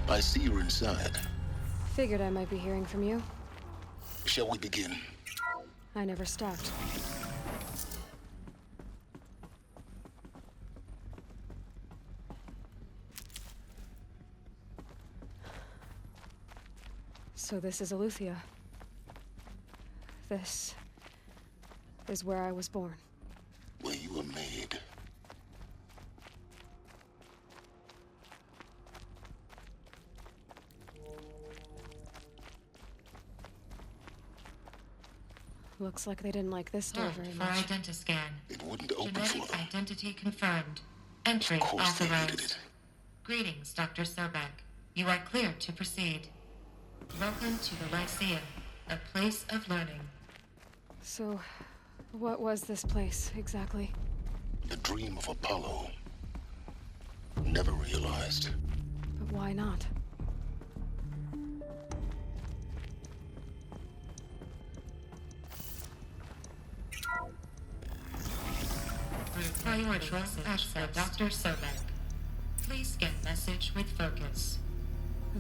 I see you're inside. Figured I might be hearing from you. Shall we begin? I never stopped. So this is Aletheia. This is where I was born. Where you were made. Looks like they didn't like this door very For much. identiscan. It wouldn't open Genetic for them. identity confirmed. Entry Of course they needed authorized. it. Greetings, Dr. Sobek. You are cleared to proceed. Welcome to the Lyceum, a place of learning. So, what was this place, exactly? The dream of Apollo. Never realized. But why not? Priority access, Dr. Sobek. Please get message with focus.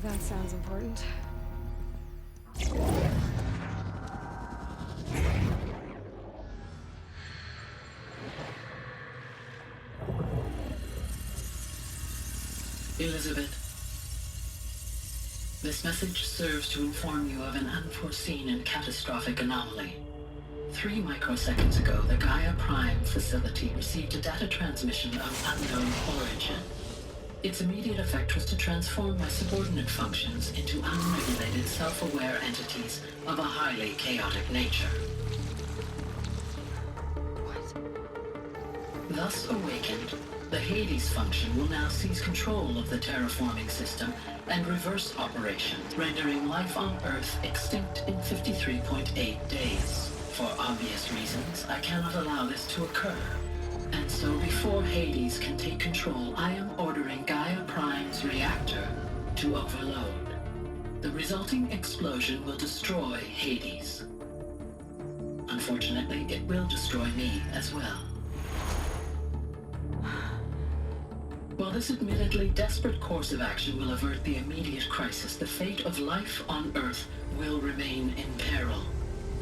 That sounds important. Elizabeth, this message serves to inform you of an unforeseen and catastrophic anomaly. 3 microseconds ago, the Gaia Prime facility received a data transmission of unknown origin. Its immediate effect was to transform my subordinate functions into unregulated, self-aware entities of a highly chaotic nature. Thus awakened, the Hades function will now seize control of the terraforming system and reverse operations, rendering life on Earth extinct in 53.8 days. For obvious reasons, I cannot allow this to occur. And so before Hades can take control, I am ordering Gaia Prime's reactor to overload. The resulting explosion will destroy Hades. Unfortunately, it will destroy me as well. While this admittedly desperate course of action will avert the immediate crisis, the fate of life on Earth will remain in peril.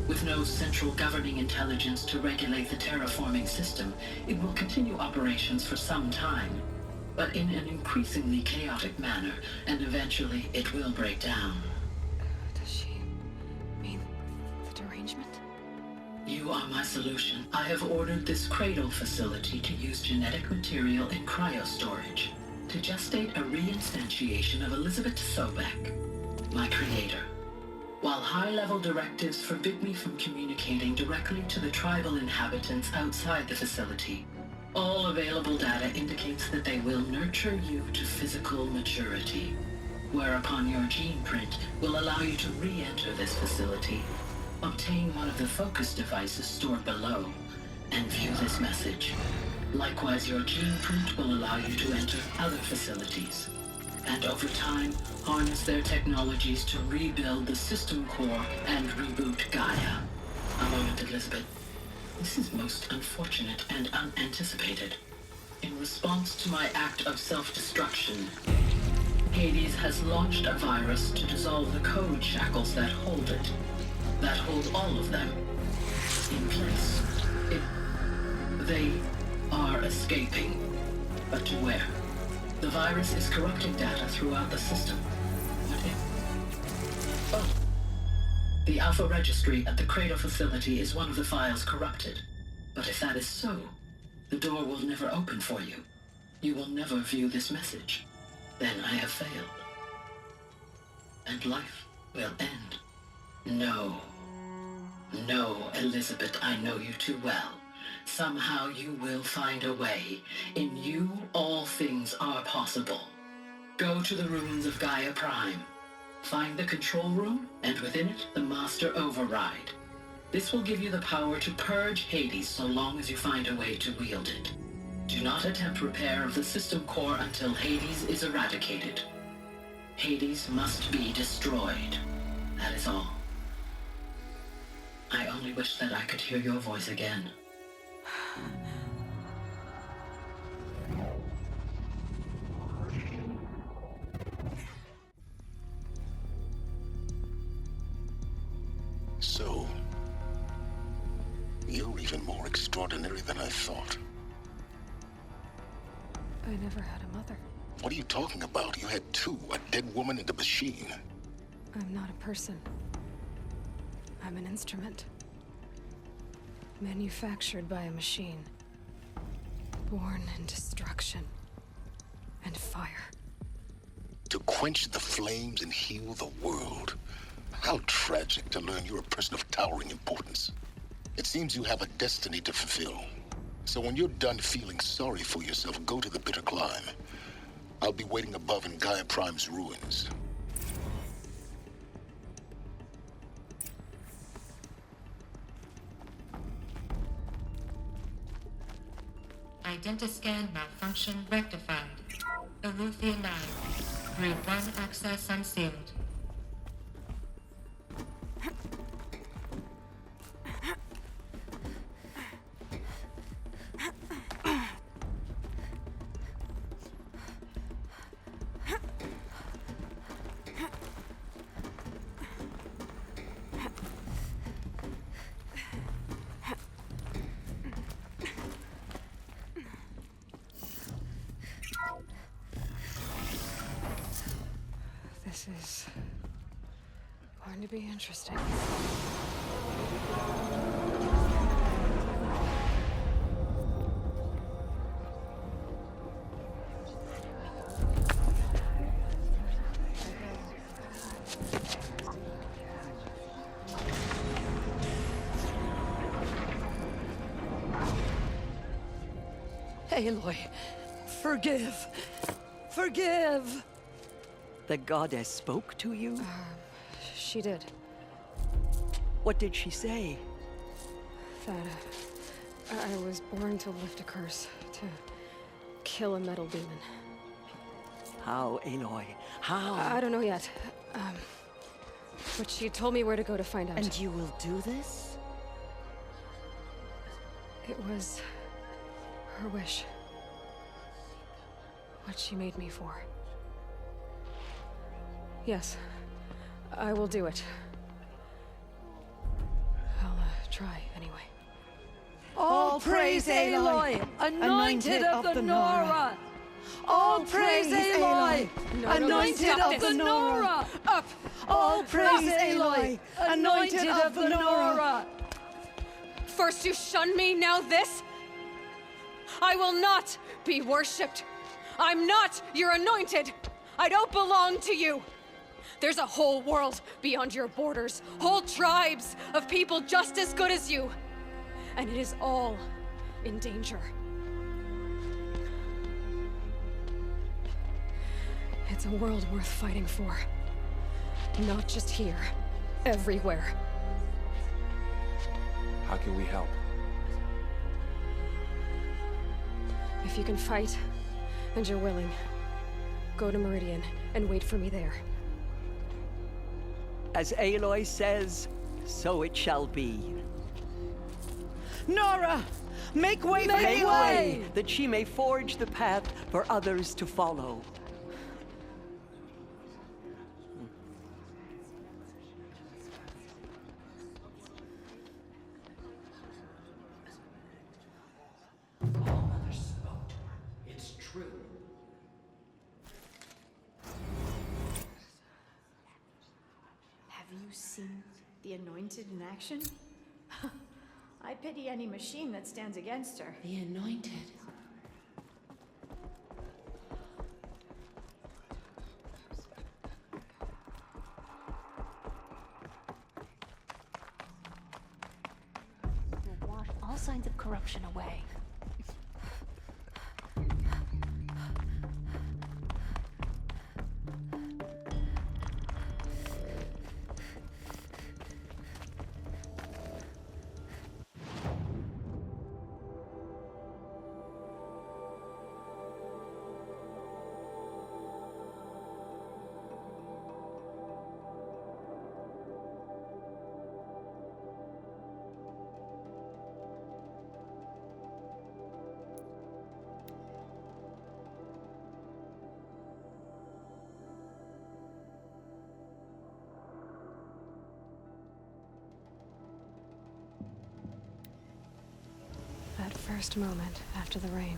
With no central governing intelligence to regulate the terraforming system, it will continue operations for some time, but in an increasingly chaotic manner, and eventually it will break down. Does she mean the derangement? You are my solution. I have ordered this cradle facility to use genetic material in cryostorage to gestate a reinstantiation of Elizabeth Sobek, my creator. While high-level directives forbid me from communicating directly to the tribal inhabitants outside the facility, all available data indicates that they will nurture you to physical maturity, whereupon your gene print will allow you to re-enter this facility, obtain one of the focus devices stored below, and view this message. Likewise, your gene print will allow you to enter other facilities, and over time, harness their technologies to rebuild the system core and reboot Gaia. A moment, Elizabeth. This is most unfortunate and unanticipated. In response to my act of self-destruction, Hades has launched a virus to dissolve the code shackles that hold it, that hold all of them in place. They are escaping, but to where? The virus is corrupting data throughout the system. What if? Oh. The Alpha Registry at the Cradle facility is one of the files corrupted. But if that is so, the door will never open for you. You will never view this message. Then I have failed. And life will end. No. No, Elizabeth, I know you too well. Somehow you will find a way. In you, all things are possible. Go to the ruins of Gaia Prime. Find the control room, and within it, the master override. This will give you the power to purge Hades so long as you find a way to wield it. Do not attempt repair of the system core until Hades is eradicated. Hades must be destroyed. That is all. I only wish that I could hear your voice again. So, you're even more extraordinary than I thought. I never had a mother. What are you talking about? You had two, a dead woman and a machine. I'm not a person. I'm an instrument. Manufactured by a machine. Born in destruction and fire. To quench the flames and heal the world. How tragic to learn you're a person of towering importance. It seems you have a destiny to fulfill. So when you're done feeling sorry for yourself, go to the bitter climb. I'll be waiting above in Gaia Prime's ruins. Identiscan malfunction rectified. Eleuthia 9. Group 1 access unsealed. This is going to be interesting. Aloy, forgive! Forgive! The goddess spoke to you? She did. What did she say? That I was born to lift a curse, to kill a metal demon. How, Aloy? How? I don't know yet. But she told me where to go to find out. And you will do this? It was her wish. What she made me for. Yes, I will do it. try, anyway. All praise Aloy, anointed of the Nora! All praise Aloy, anointed of the Nora! Up! All praise Aloy, anointed of the Nora! First you shun me, now this? I will not be worshipped. I'm not your anointed. I don't belong to you. There's a whole world beyond your borders, whole tribes of people just as good as you. And it is all in danger. It's a world worth fighting for. Not just here, everywhere. How can we help? If you can fight, and you're willing, go to Meridian and wait for me there. As Aloy says, so it shall be. Nora! Make way for Make Aloy! way, that she may forge the path for others to follow. It's true. Have you seen the Anointed in action? I pity any machine that stands against her. The Anointed. Will wash all signs of corruption away. That first moment after the rain.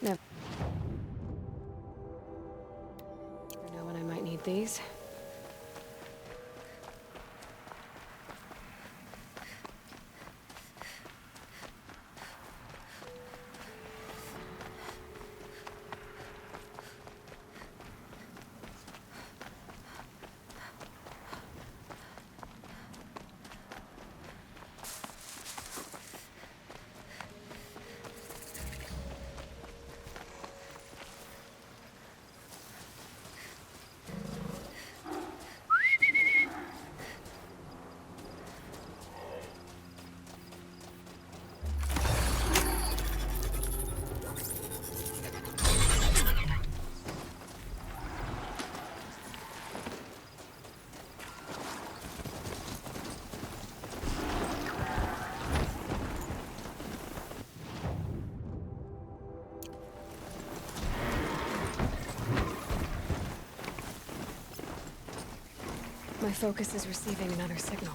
Never know when I might need these. My focus is receiving another signal.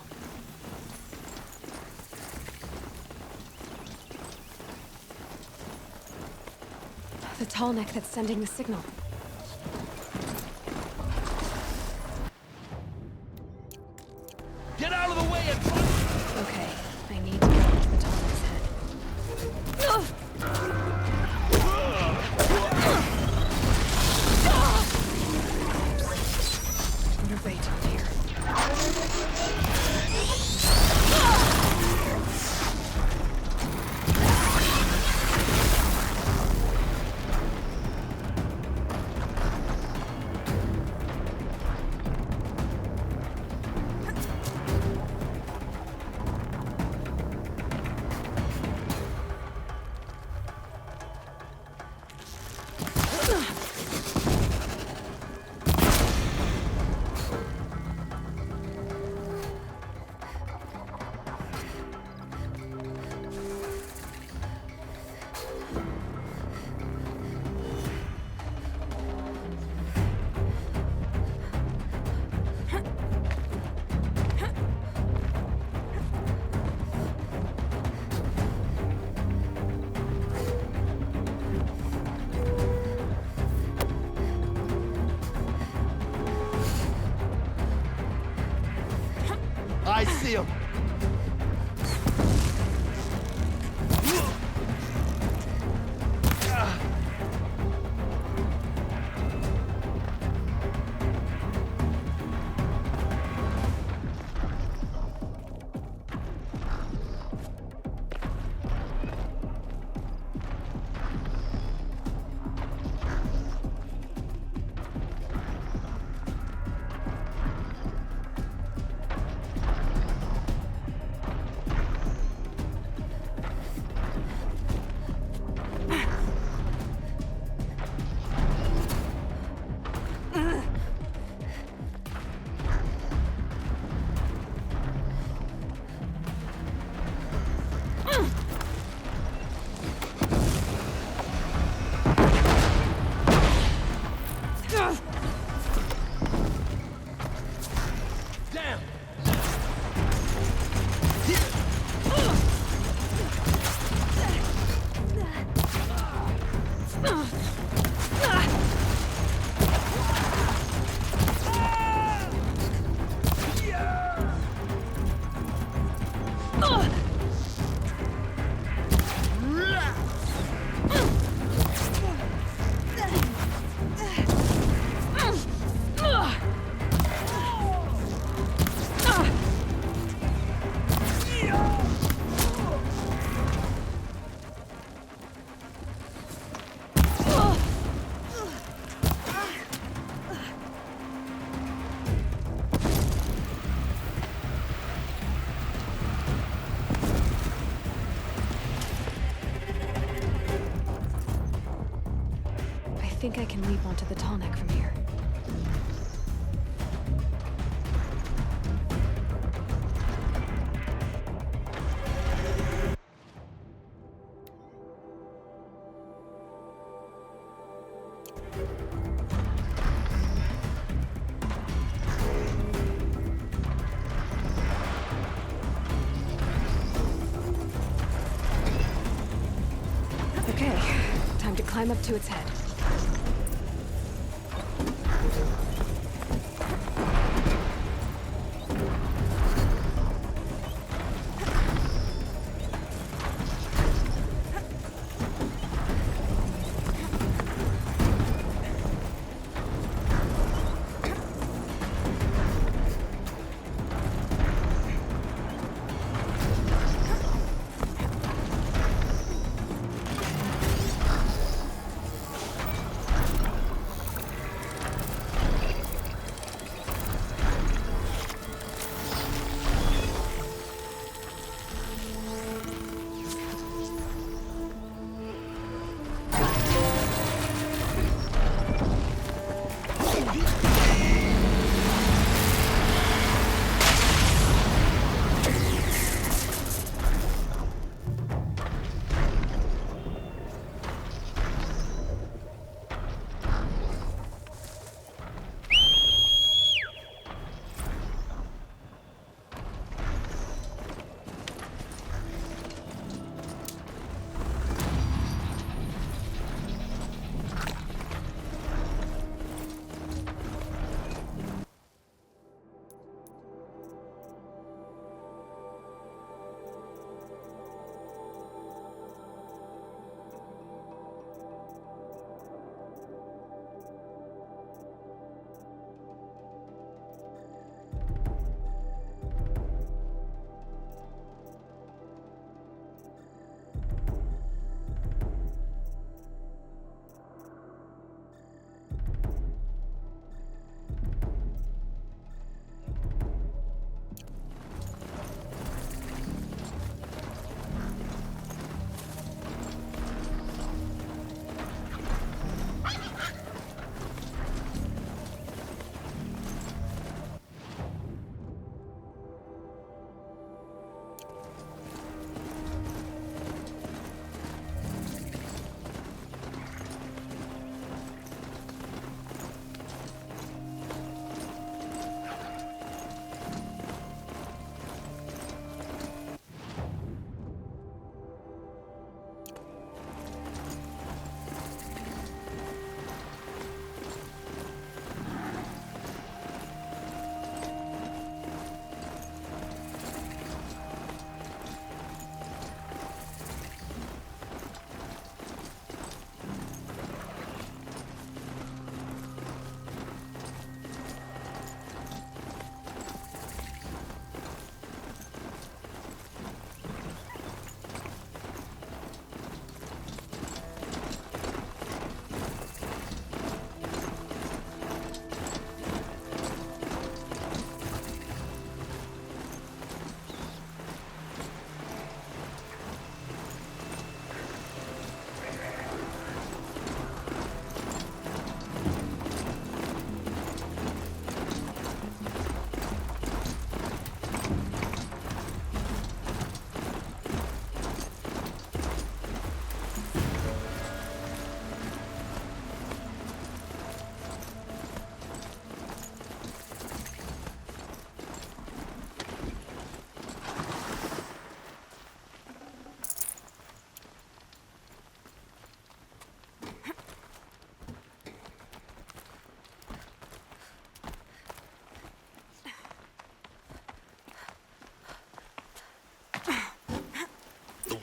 The tall neck that's sending the signal. Get out of the way and run! Okay, I need to get into the tall neck's head. What a rate on here. I see him. I think I can leap onto the tall neck from here. Okay, time to climb up to its head.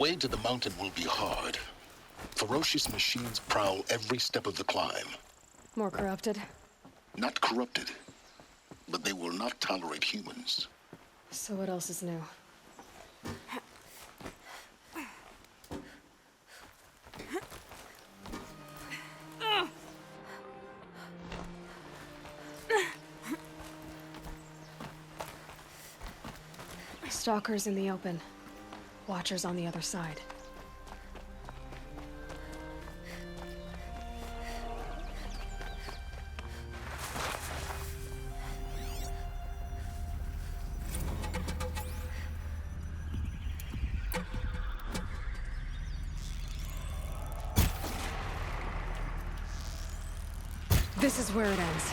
way to the mountain will be hard. Ferocious machines prowl every step of the climb. More corrupted? Not corrupted, but they will not tolerate humans. So what else is new? Stalkers in the open. Watchers on the other side. This is where it ends.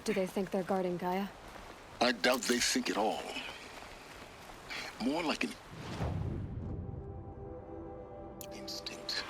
Do they think they're guarding Gaia? I doubt they think at all. More like an instinct.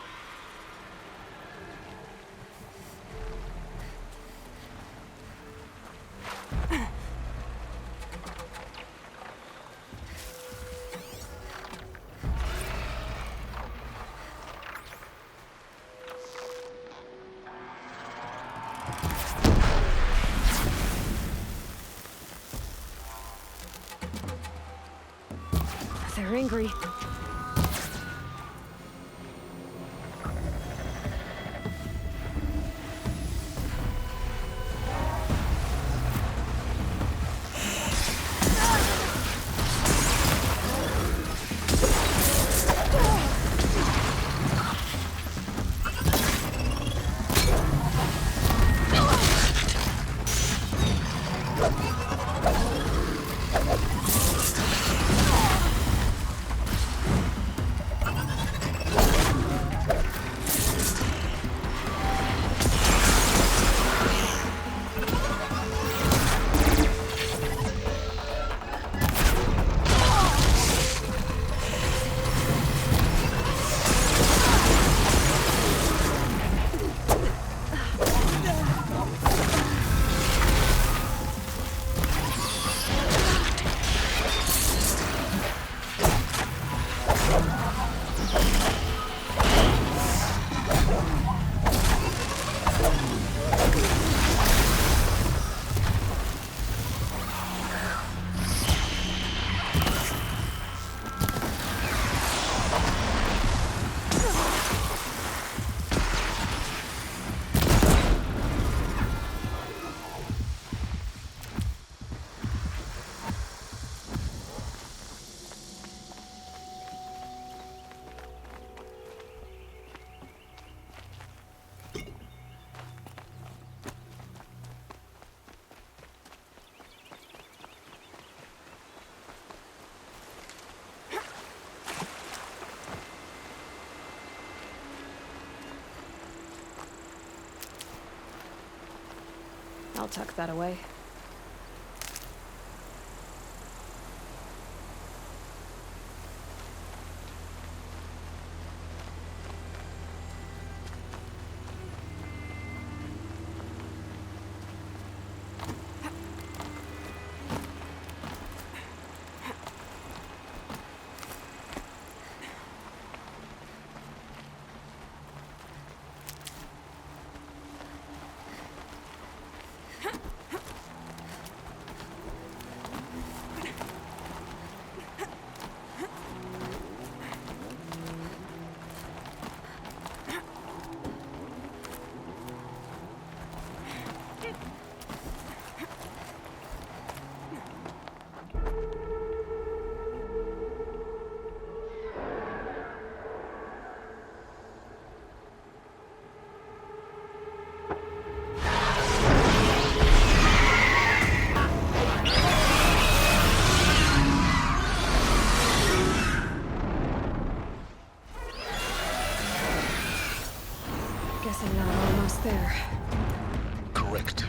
They're angry. I'll tuck that away. Guessing now we're almost there. Correct.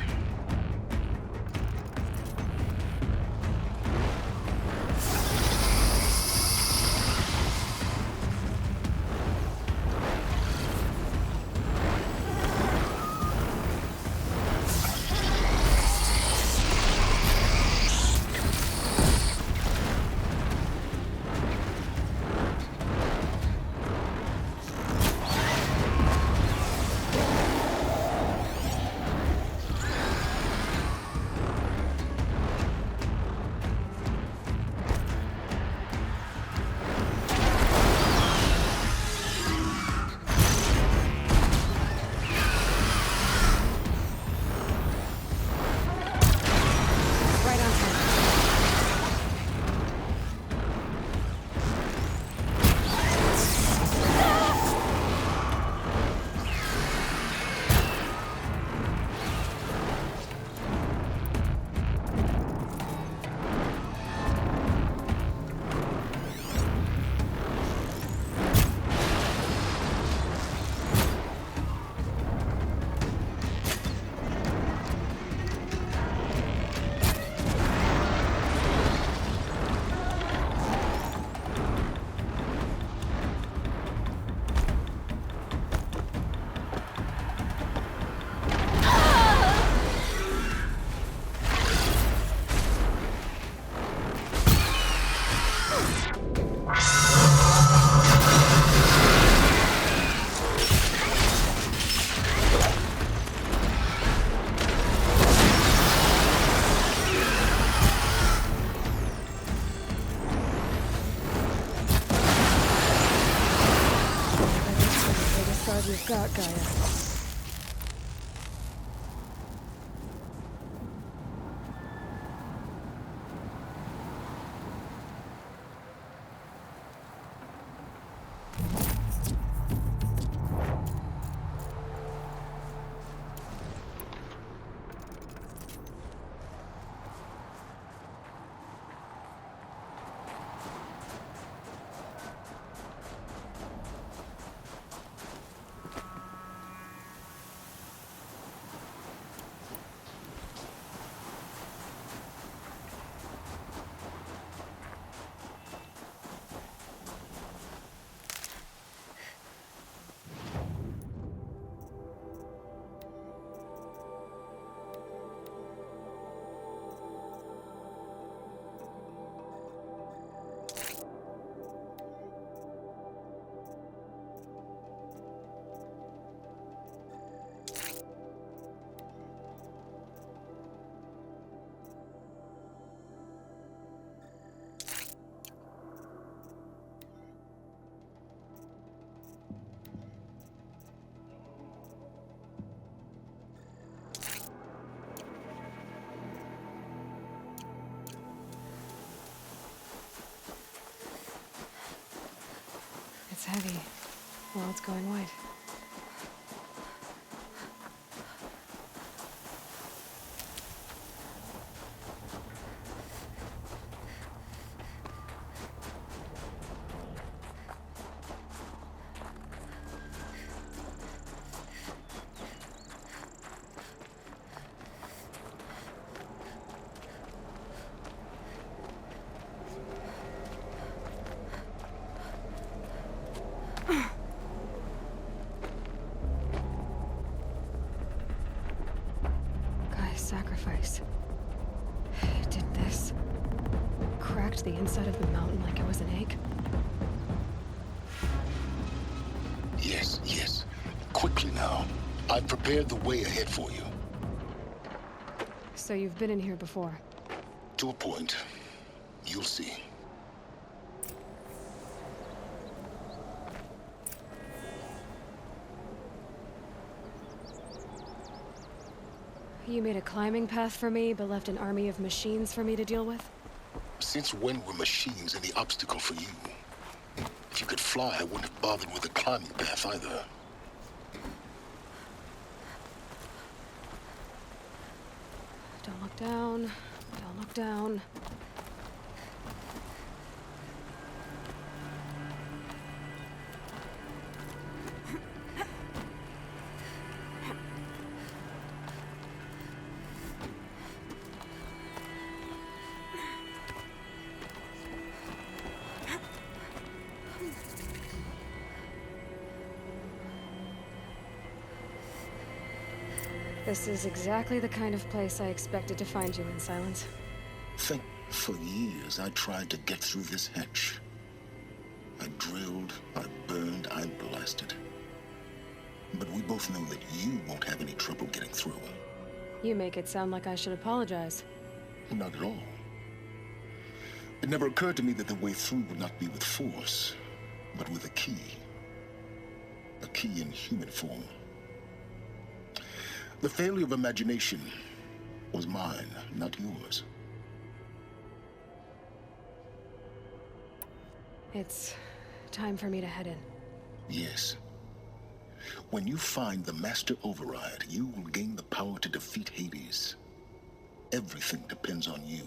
You've got, Gaia. It's heavy. Well, it's going wide. sacrifice. It did this. Cracked the inside of the mountain like it was an egg. Yes, yes. Quickly now. I've prepared the way ahead for you. So you've been in here before? To a point. You'll see. You made a climbing path for me, but left an army of machines for me to deal with? Since when were machines any obstacle for you? If you could fly, I wouldn't have bothered with a climbing path either. Don't look down. Don't look down. This is exactly the kind of place I expected to find you in, Silence. Think for years I tried to get through this hatch. I drilled, I burned, I blasted. But we both know that you won't have any trouble getting through. You make it sound like I should apologize. Not at all. It never occurred to me that the way through would not be with force, but with a key. A key in human form. The failure of imagination was mine, not yours. It's time for me to head in. Yes. When you find the Master Override, you will gain the power to defeat Hades. Everything depends on you.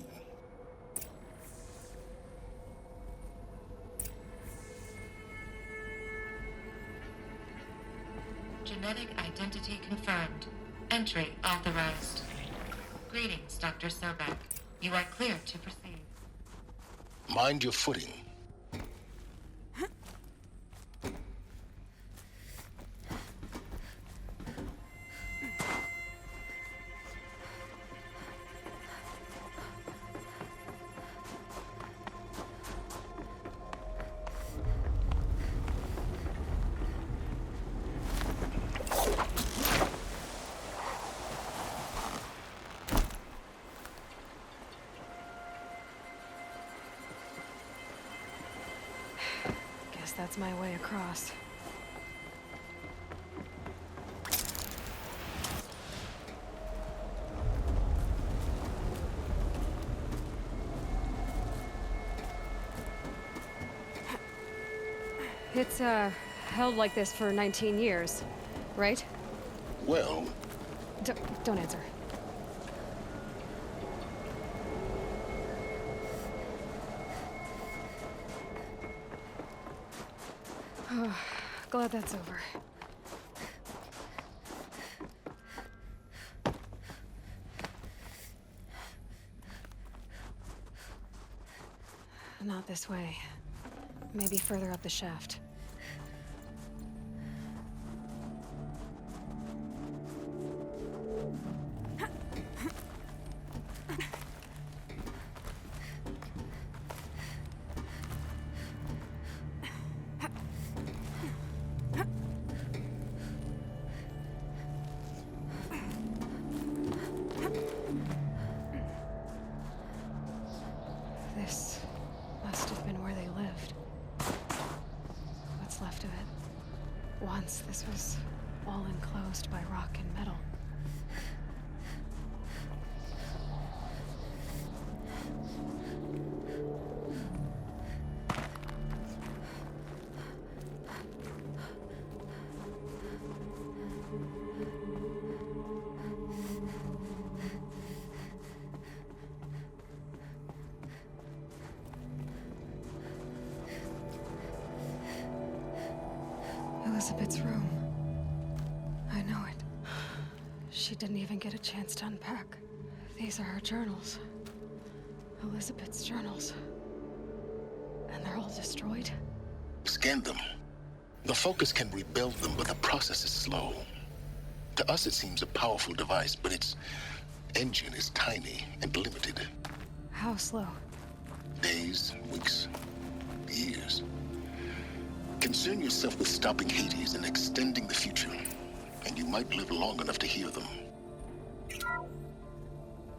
Genetic identity confirmed. Entry authorized. Greetings, Dr. Sobek. You are clear to proceed. Mind your footing. That's my way across. It's, held like this for 19 years, right? Well... Don't answer. Glad that's over. Not this way. Maybe further up the shaft. This must have been where they lived. What's left of it. Once this was all enclosed by rock and metal. Elizabeth's room. I know it. She didn't even get a chance to unpack. These are her journals. Elizabeth's journals. And they're all destroyed? Scan them. The Focus can rebuild them, but the process is slow. To us, it seems a powerful device, but it's engine is tiny and limited. How slow? Days, weeks, years. Concern yourself with stopping Hades and extending the future, and you might live long enough to hear them.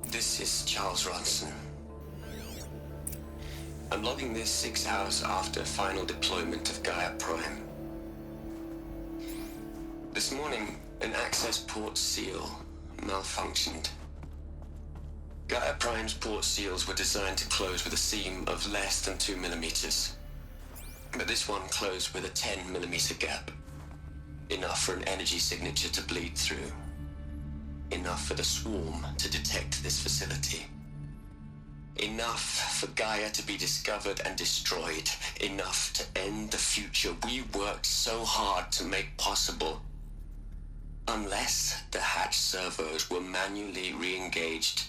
This is Charles Ronson. I'm logging this 6 hours after final deployment of Gaia Prime. This morning, an access port seal malfunctioned. Gaia Prime's port seals were designed to close with a seam of less than 2 millimeters. But this one closed with a 10 millimeter gap. Enough for an energy signature to bleed through. Enough for the swarm to detect this facility. Enough for Gaia to be discovered and destroyed. Enough to end the future we worked so hard to make possible. Unless the hatch servos were manually re-engaged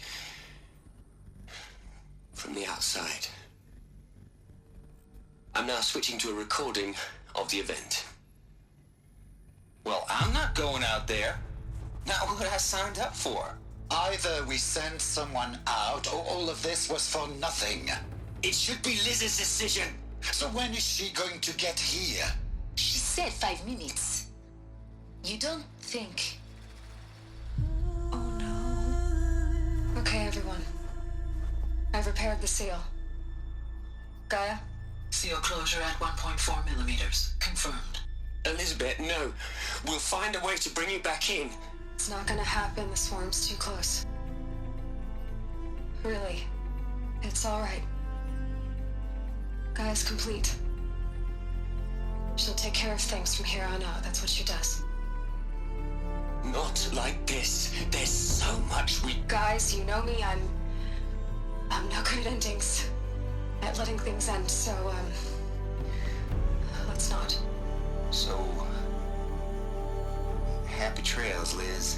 from the outside. I'm now switching to a recording of the event. Well, I'm not going out there. Not what I signed up for. Either we send someone out, or all of this was for nothing. It should be Liz's decision. So when is she going to get here? She said 5 minutes. You don't think... Oh no. Okay, everyone. I've repaired the seal. Gaia? Seal closure at 1.4 millimeters. Confirmed. Elizabeth, no. We'll find a way to bring you back in. It's not gonna happen. The swarm's too close. Really. It's all right. Gaia's complete. She'll take care of things from here on out. That's what she does. Not like this. There's so much we... Guys, you know me. I'm no good at endings. At letting things end, so, let's not. So... happy trails, Liz.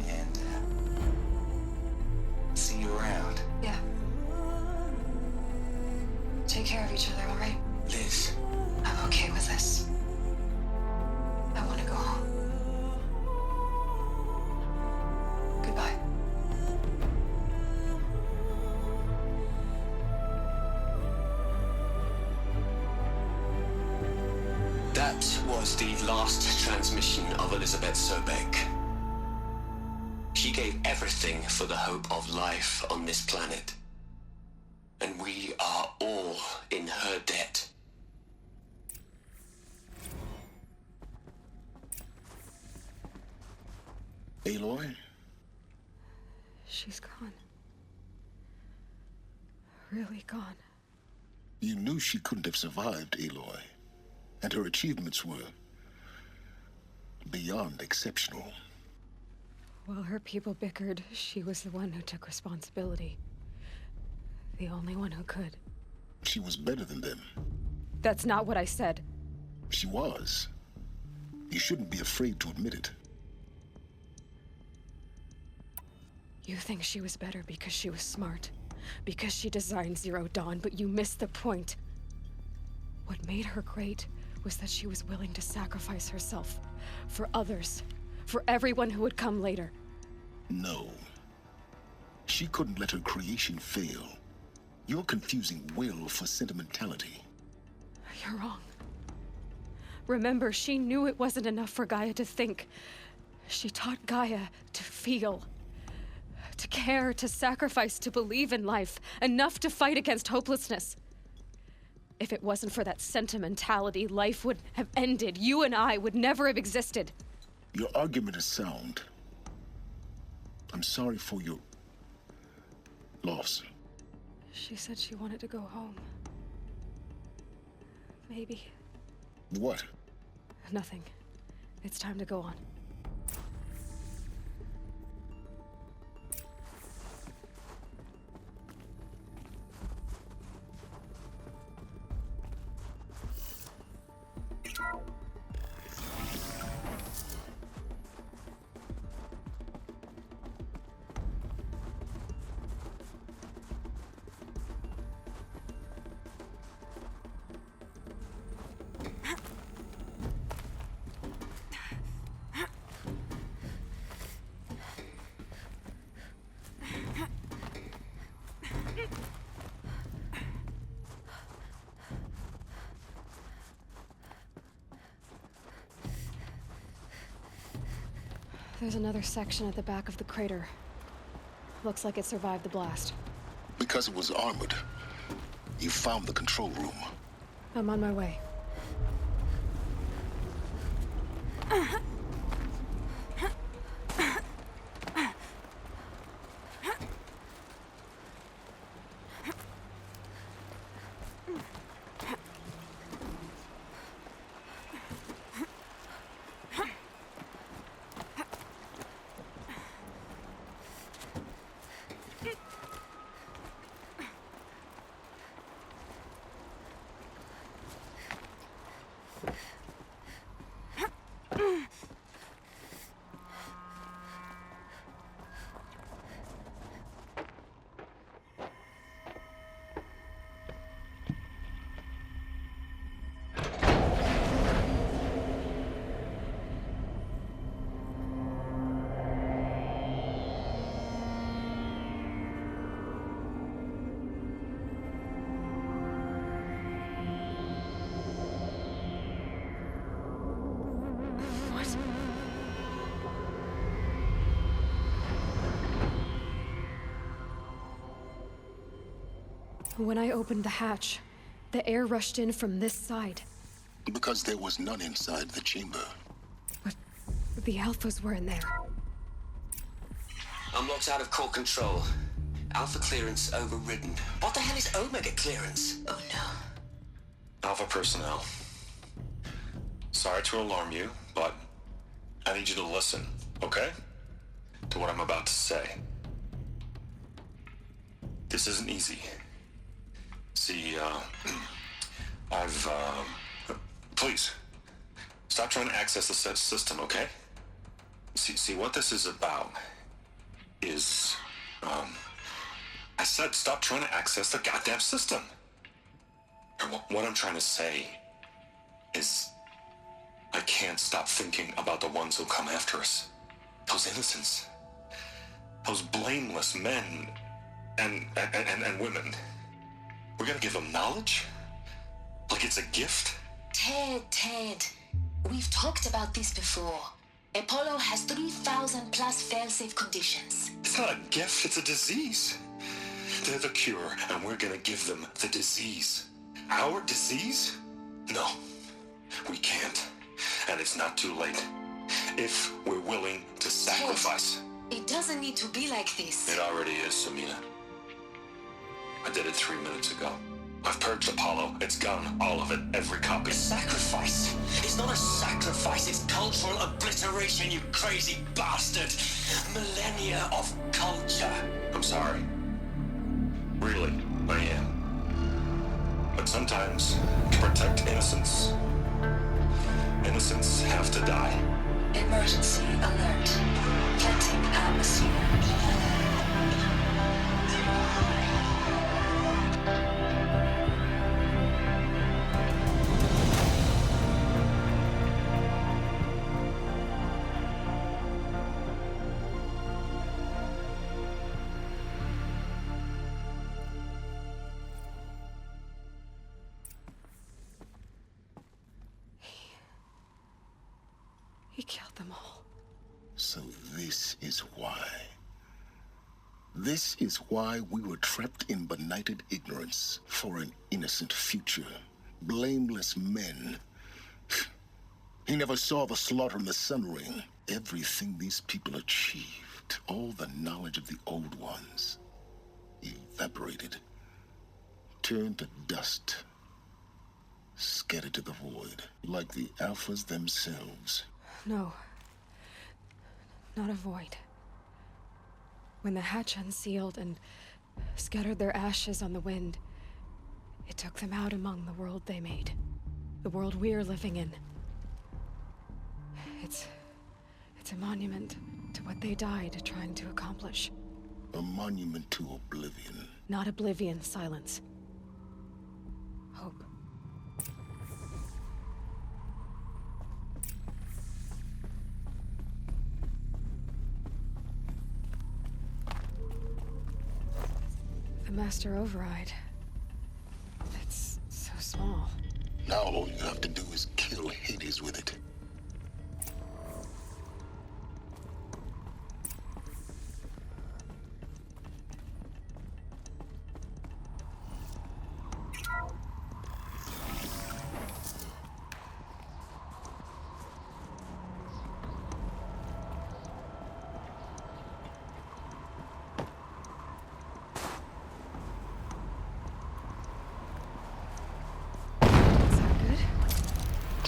And, see you around. Yeah. Take care of each other, all right? Liz. I'm okay with this. I want to go home. Goodbye. That was the last transmission of Elizabeth Sobek. She gave everything for the hope of life on this planet. And we are all in her debt. Aloy? She's gone. Really gone. You knew she couldn't have survived, Aloy. And her achievements were beyond exceptional. While her people bickered, she was the one who took responsibility. The only one who could. She was better than them. That's not what I said. She was. You shouldn't be afraid to admit it. You think she was better because she was smart, because she designed Zero Dawn, but you missed the point. What made her great was that she was willing to sacrifice herself for others, for everyone who would come later. No. She couldn't let her creation fail. You're confusing will for sentimentality. You're wrong. Remember, she knew it wasn't enough for Gaia to think. She taught Gaia to feel. To care, to sacrifice, to believe in life. Enough to fight against hopelessness. If it wasn't for that sentimentality, life would have ended. You and I would never have existed. Your argument is sound. I'm sorry for your loss. She said she wanted to go home. Maybe. What? Nothing. It's time to go on. There's another section at the back of the crater. Looks like it survived the blast. Because it was armored, you found the control room. I'm on my way. When I opened the hatch, the air rushed in from this side. Because there was none inside the chamber. But the Alphas were in there. I'm locked out of core control. Alpha clearance overridden. What the hell is Omega clearance? Oh no. Alpha personnel. Sorry to alarm you, but I need you to listen, okay? To what I'm about to say. This isn't easy. See, please, stop trying to access the said system, okay? See, what this is about is, I said stop trying to access the goddamn system. And what I'm trying to say is, I can't stop thinking about the ones who'll come after us. Those innocents. Those blameless men and women. We're gonna give them knowledge? Like it's a gift? Ted. We've talked about this before. Apollo has 3,000 plus fail-safe conditions. It's not a gift, it's a disease. They're the cure, and we're gonna give them the disease. Our disease? No, we can't. And it's not too late. If we're willing to sacrifice. Ted, it doesn't need to be like this. It already is, Samina. I did it 3 minutes ago. I've purged Apollo. It's gone. All of it. Every copy. A sacrifice? It's not a sacrifice. It's cultural obliteration, you crazy bastard. Millennia of culture. I'm sorry. Really, I am. But sometimes, to protect innocence, innocents have to die. Emergency alert. Planting atmosphere. He killed them all. So this is why. This is why we were trapped in benighted ignorance for an innocent future. Blameless men. He never saw the slaughter in the Sun Ring. Everything these people achieved, all the knowledge of the old ones, evaporated, turned to dust, scattered to the void, like the Alphas themselves. No. Not a void. When the hatch unsealed and scattered their ashes on the wind, it took them out among the world they made. The world we're living in. It's a monument to what they died trying to accomplish. A monument to oblivion. Not oblivion, silence. Hope. The master override. It's so small. Now all you have to do is kill Hades with it.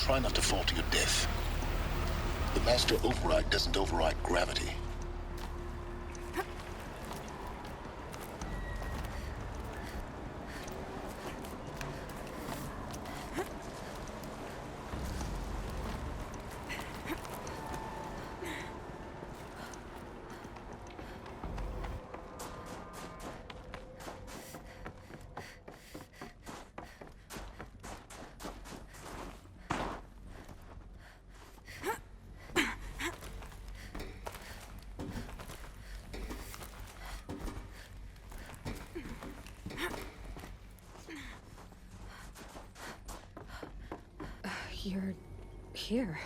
try not to fall to your death. The master override doesn't override gravity. You're here.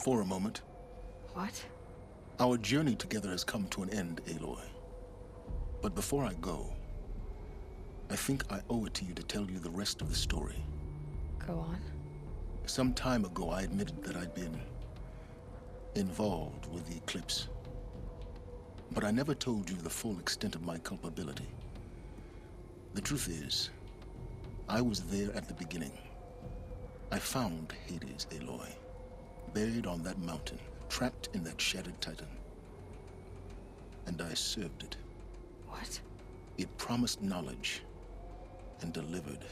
For a moment. What? Our journey together has come to an end, Aloy. But before I go, I think I owe it to you to tell you the rest of the story. Go on. Some time ago, I admitted that I'd been involved with the eclipse. But I never told you the full extent of my culpability. The truth is, I was there at the beginning. I found Hades, Aloy, buried on that mountain, trapped in that shattered titan. And I served it. What? It promised knowledge and delivered.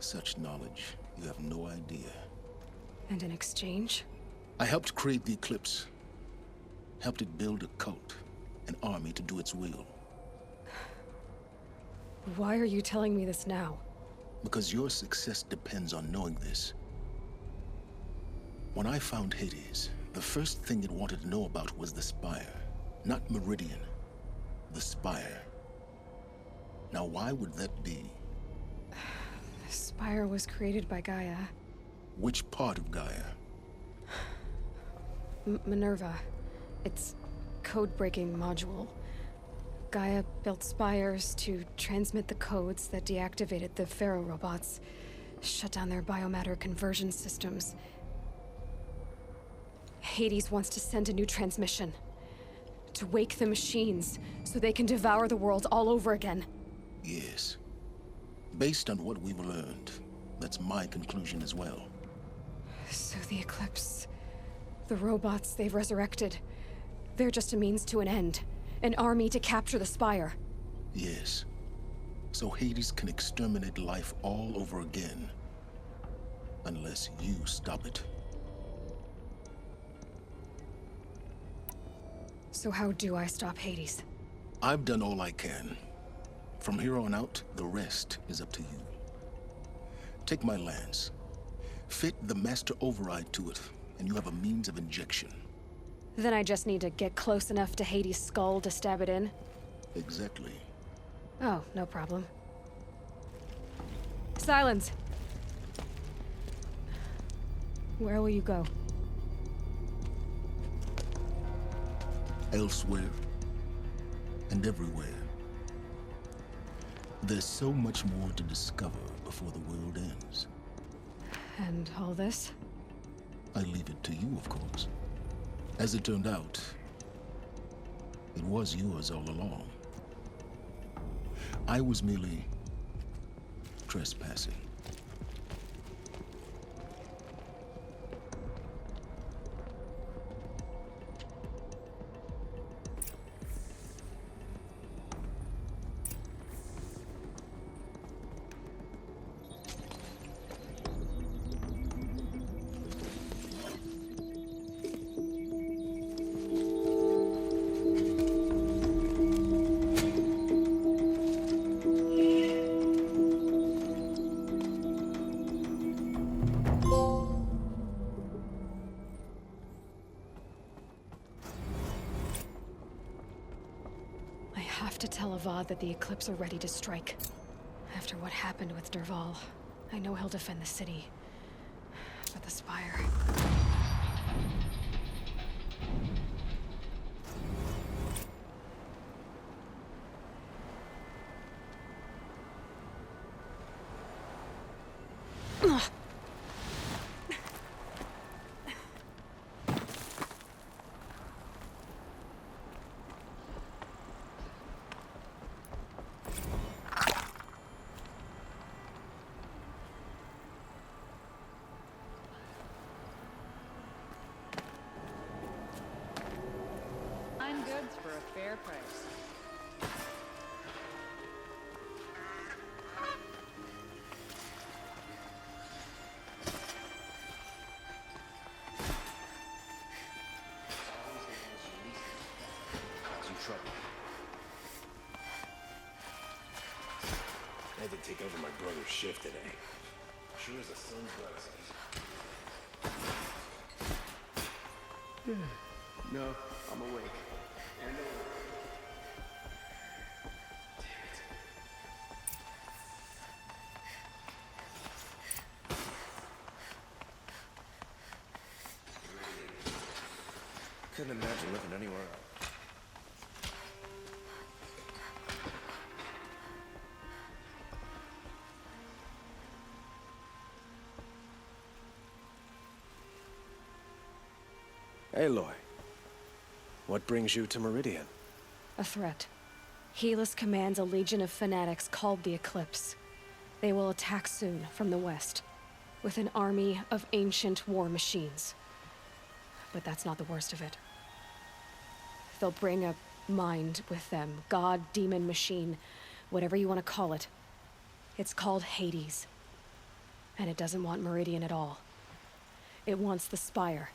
Such knowledge, you have no idea. And in exchange? I helped create the eclipse. Helped it build a cult, an army to do its will. Why are you telling me this now? Because your success depends on knowing this. When I found Hades, the first thing it wanted to know about was the Spire. Not Meridian. The Spire. Now, why would that be? The Spire was created by Gaia. Which part of Gaia? Minerva. Its code-breaking module. Gaia built spires to transmit the codes that deactivated the Pharaoh robots, shut down their biomatter conversion systems. Hades wants to send a new transmission. To wake the machines, so they can devour the world all over again. Yes. Based on what we've learned, that's my conclusion as well. So the Eclipse... the robots they've resurrected... they're just a means to an end. An army to capture the Spire. Yes. So Hades can exterminate life all over again. Unless you stop it. So how do I stop Hades? I've done all I can. From here on out, the rest is up to you. Take my lance. Fit the master override to it, and you have a means of injection. Then I just need to get close enough to Hades' skull to stab it in? Exactly. Oh, no problem. Silence! Where will you go? Elsewhere. And everywhere. There's so much more to discover before the world ends. And all this? I leave it to you, of course. As it turned out, it was yours all along. I was merely trespassing. To tell Avad that the Eclipse are ready to strike. After what happened with Dervahl, I know he'll defend the city. But the Spire... Had to take over my brother's shift today. Sure as the sun's rising. No, I'm awake. And couldn't imagine living anywhere else. Aloy, what brings you to Meridian? A threat. Helis commands a legion of fanatics called the Eclipse. They will attack soon from the west, with an army of ancient war machines. But that's not the worst of it. They'll bring a mind with them, god, demon, machine, whatever you want to call it. It's called Hades. And it doesn't want Meridian at all. It wants the Spire.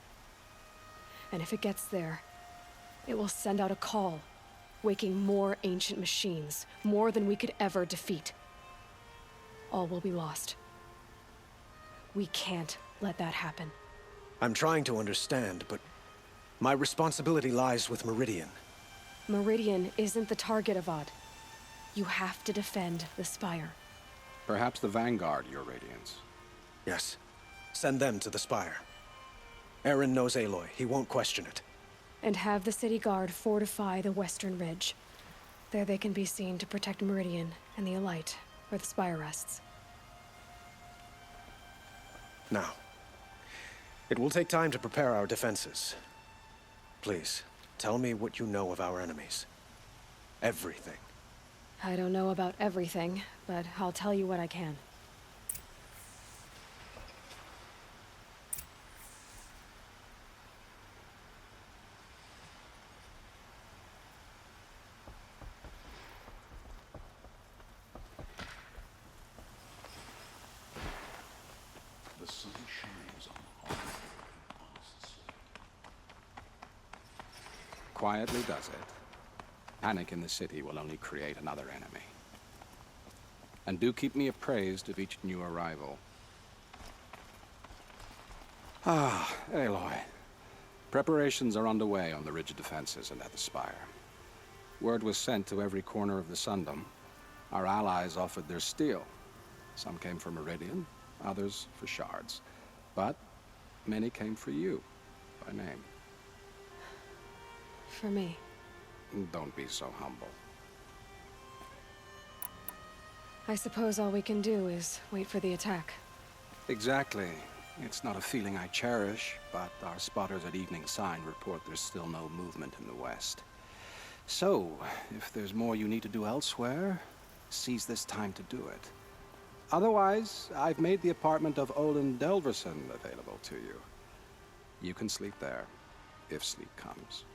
And if it gets there, it will send out a call, waking more ancient machines, more than we could ever defeat. All will be lost. We can't let that happen. I'm trying to understand, but my responsibility lies with Meridian. Meridian isn't the target, Avad. You have to defend the Spire. Perhaps the Vanguard, Your Radiance. Yes. Send them to the Spire. Aaron knows Aloy. He won't question it. And have the City Guard fortify the western ridge. There they can be seen to protect Meridian and the Elite, where the Spire rests. Now, it will take time to prepare our defenses. Please, tell me what you know of our enemies. Everything. I don't know about everything, but I'll tell you what I can. The sun shines on all honest. Quietly does it. Panic in the city will only create another enemy. And do keep me appraised of each new arrival. Ah, Aloy. Preparations are underway on the ridge defenses and at the Spire. Word was sent to every corner of the Sundom. Our allies offered their steel. Some came for Meridian, others for shards. But many came for you, by name. For me. Don't be so humble. I suppose all we can do is wait for the attack. Exactly. It's not a feeling I cherish, but our spotters at Evening Sign report there's still no movement in the west. So, if there's more you need to do elsewhere, seize this time to do it. Otherwise, I've made the apartment of Olin Delverson available to you. You can sleep there, if sleep comes.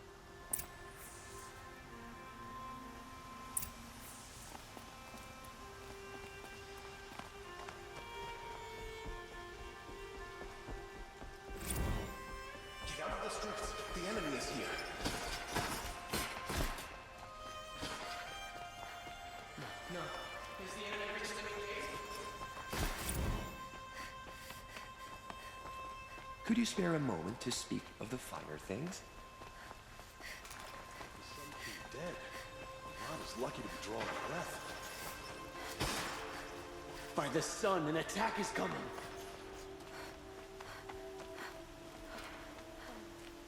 Get out of the streets. The enemy is here. No. Is the enemy reached the main gate? Could you spare a moment to speak of the finer things? The Sun King dead. Avad is lucky to be drawing a breath. By the sun, an attack is coming.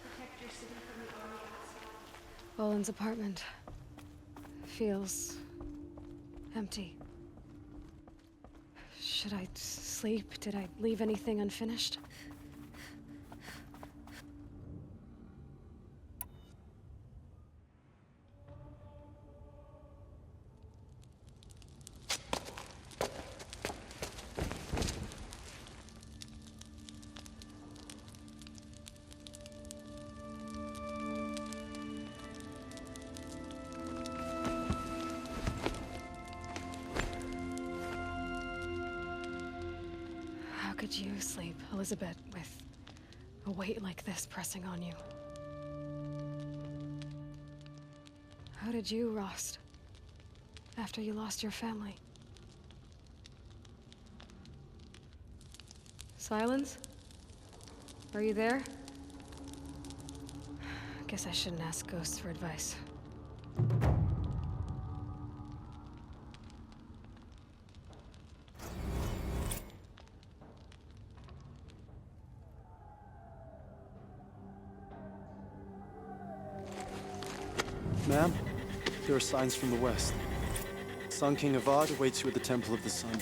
Protect your city from the army outside. Olin's apartment feels empty. Should I sleep? Did I leave anything unfinished? How could you sleep, Elizabeth, with a weight like this pressing on you? How did you, Rost, after you lost your family? Silence? Are you there? Guess I shouldn't ask ghosts for advice. Ma'am, there are signs from the west. Sun King Avad awaits you at the Temple of the Sun.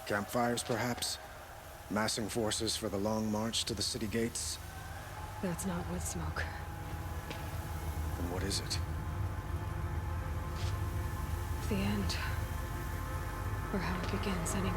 Campfires, perhaps? Massing forces for the long march to the city gates? That's not wood smoke. Then what is it? The end. Or how it begins, anyway.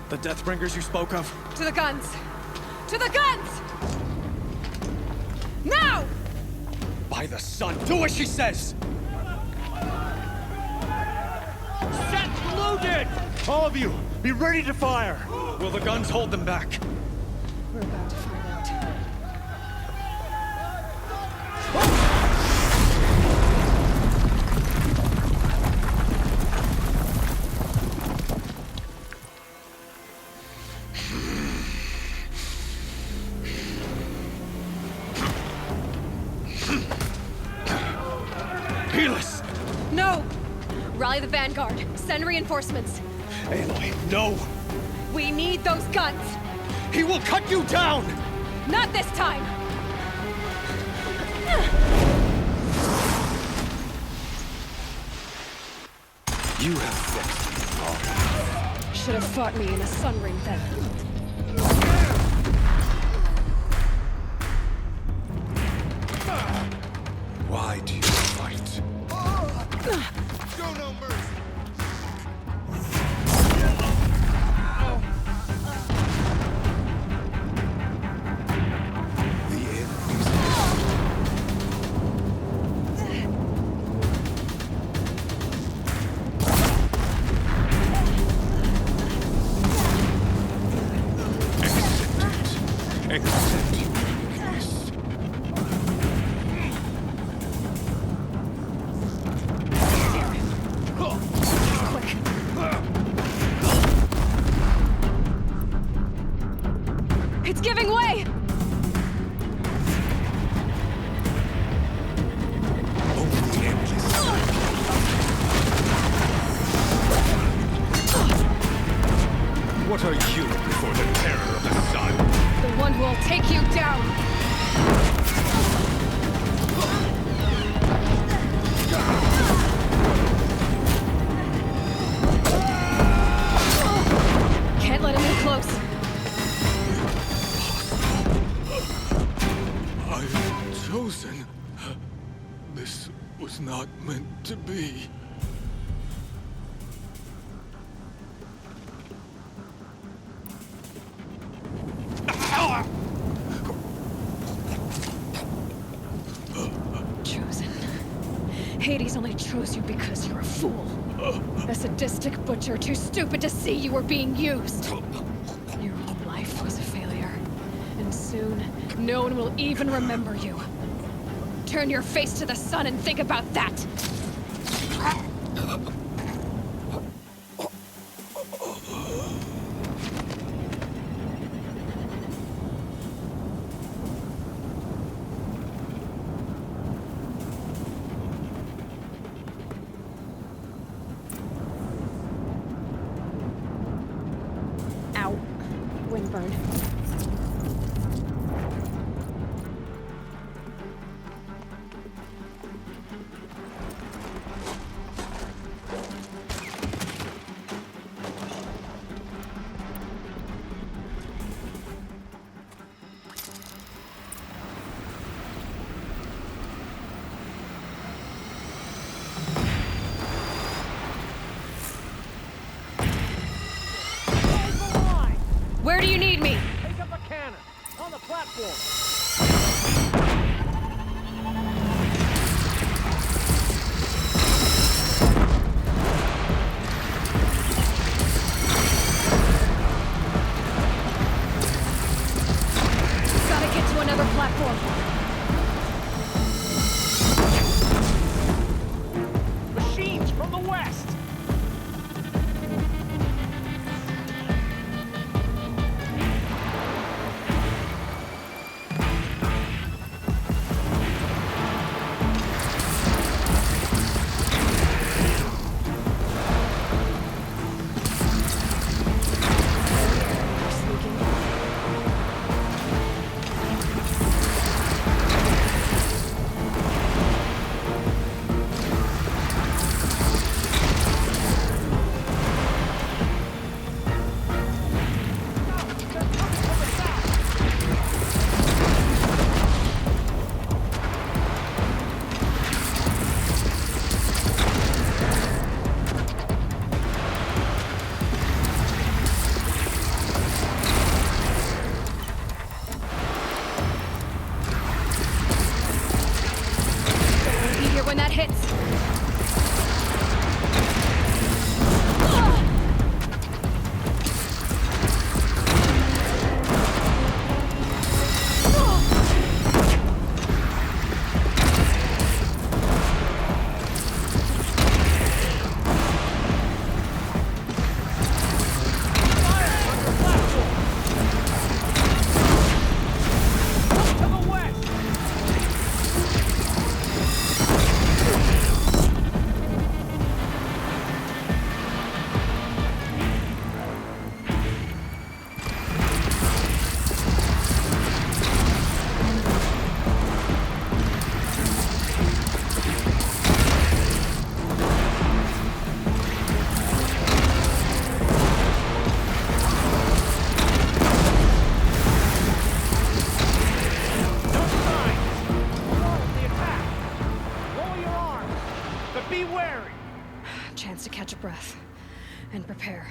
The Deathbringers you spoke of? To the guns! To the guns! Now! By the sun, do as she says! Set loaded! All of you, be ready to fire! Will the guns hold them back? We're about to find out. No! Rally the Vanguard. Send reinforcements. Aloy, no! We need those guns! He will cut you down! Not this time! You have fixed me wrong. Should have fought me in a sun ring then. Why do you fight? Show no mercy! It's giving way! What are you before the terror of the sun? The one who will take you down! Can't let him in close. I've chosen. This was not meant to be. Chosen. Hades only chose you because you're a fool. A sadistic butcher too stupid to see you were being used. Your whole life was a failure. And soon, no one will even remember you. Turn your face to the sun and think about that! scanner! On the platform! Gotta get to another platform. Machines from the west! When that hits. Chance to catch a breath and prepare.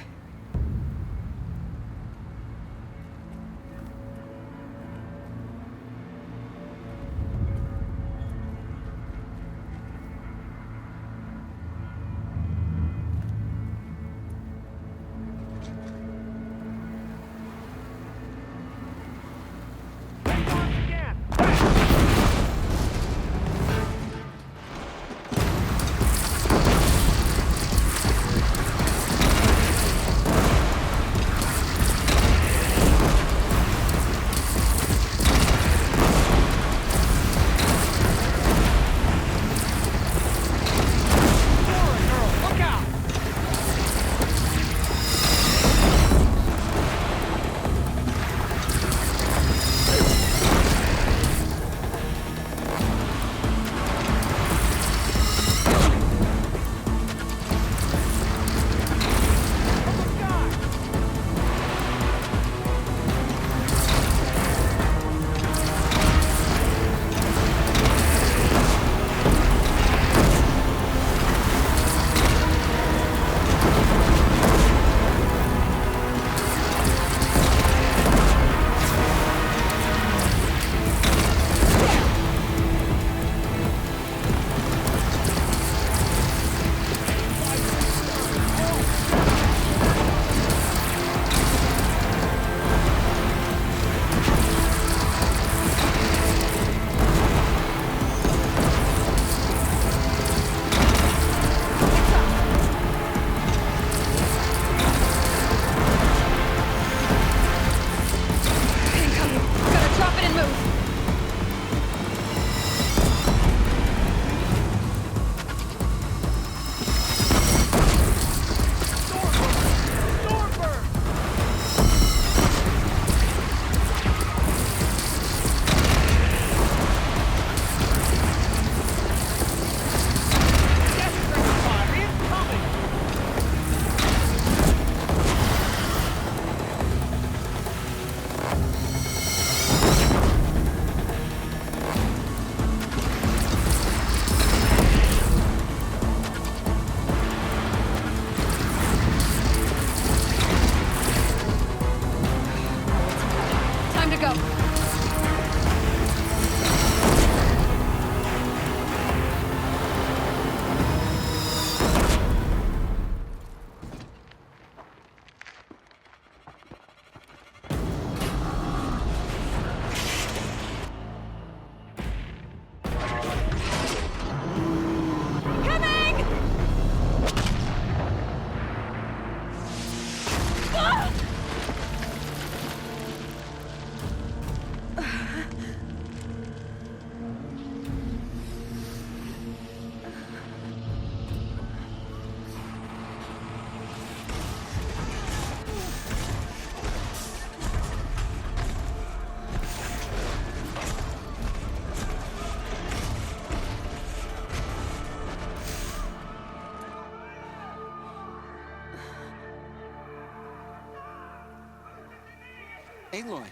Aloy!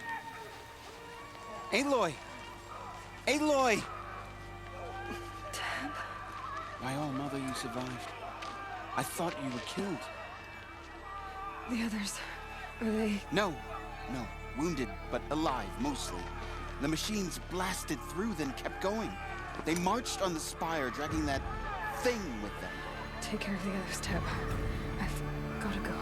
Aloy! Aloy! Tab? My own mother, you survived. I thought you were killed. The others, are they... No. Wounded, but alive, mostly. The machines blasted through, then kept going. They marched on the spire, dragging that thing with them. Take care of the others, Tab. I've gotta go.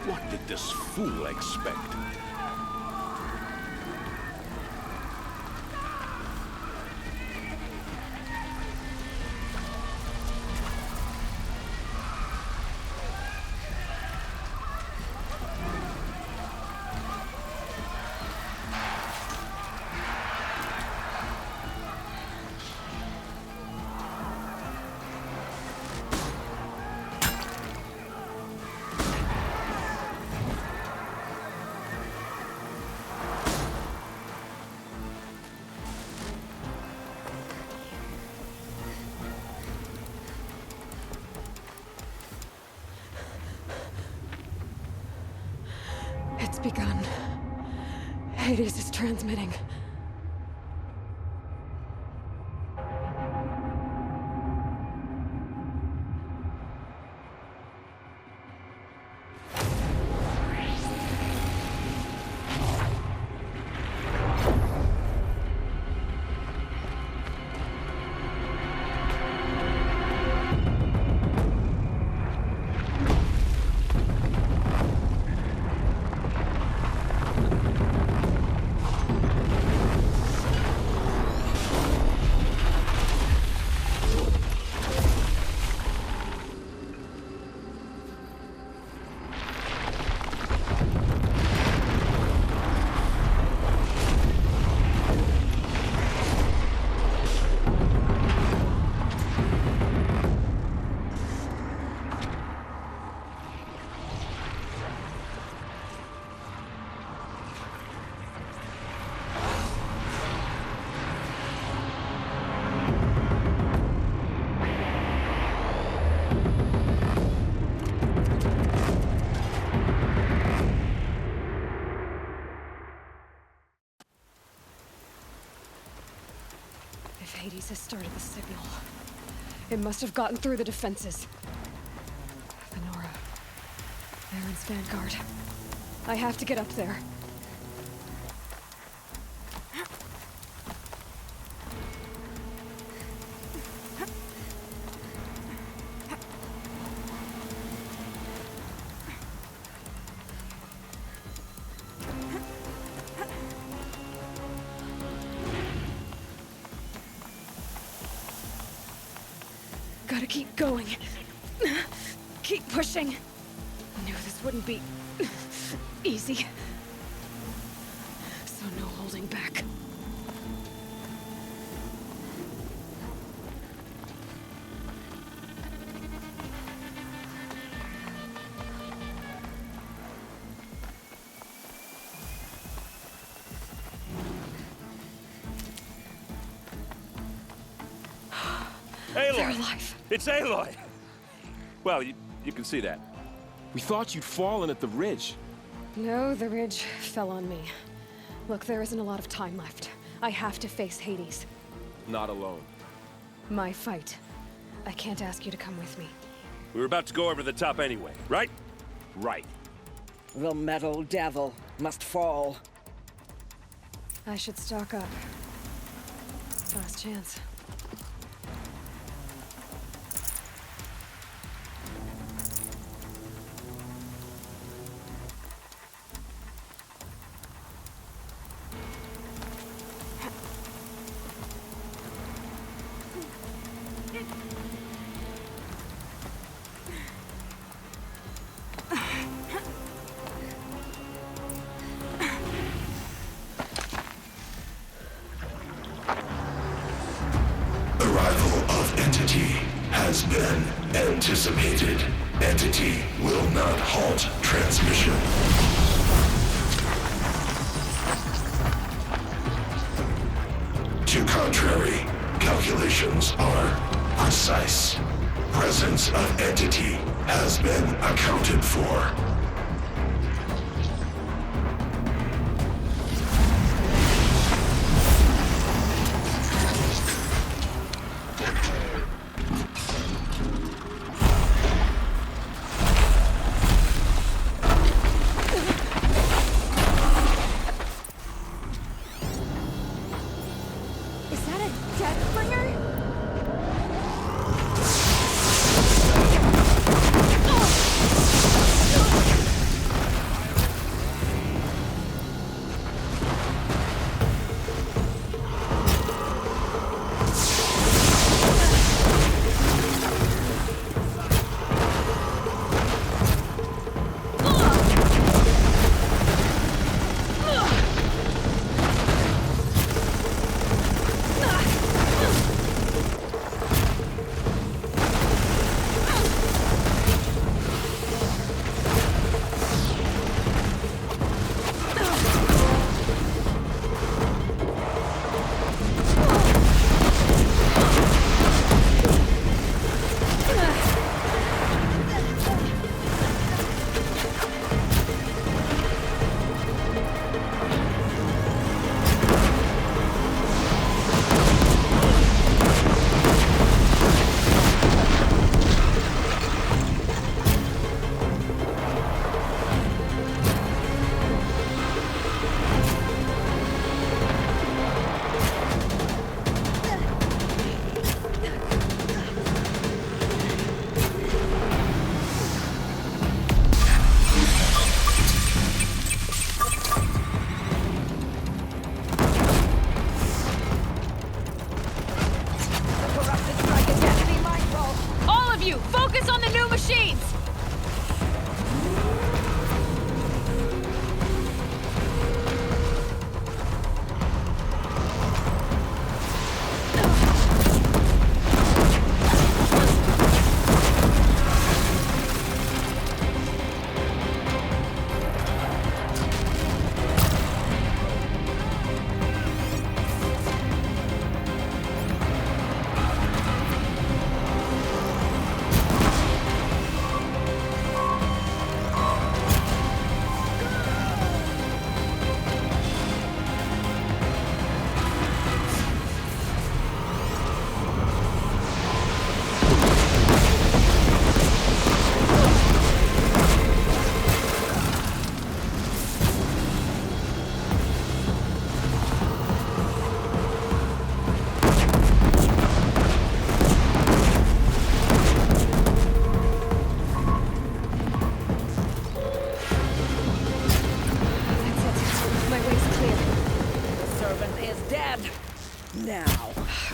What did this fool expect? It's begun. Hades is transmitting. If Hades has started the signal, it must have gotten through the defenses. Venora, Aaron's vanguard. I have to get up there. Gotta keep going. Keep pushing. Knew this wouldn't be easy. So no holding back. Aloy! They're alive. It's Aloy! Well, you can see that. We thought you'd fallen at the ridge. No, the ridge fell on me. Look, there isn't a lot of time left. I have to face Hades. Not alone. My fight. I can't ask you to come with me. We were about to go over the top anyway, right? Right. The metal devil must fall. I should stock up. Last chance. located. Entity will not halt transmission. To contrary, calculations are precise. Presence of entity has been accounted for.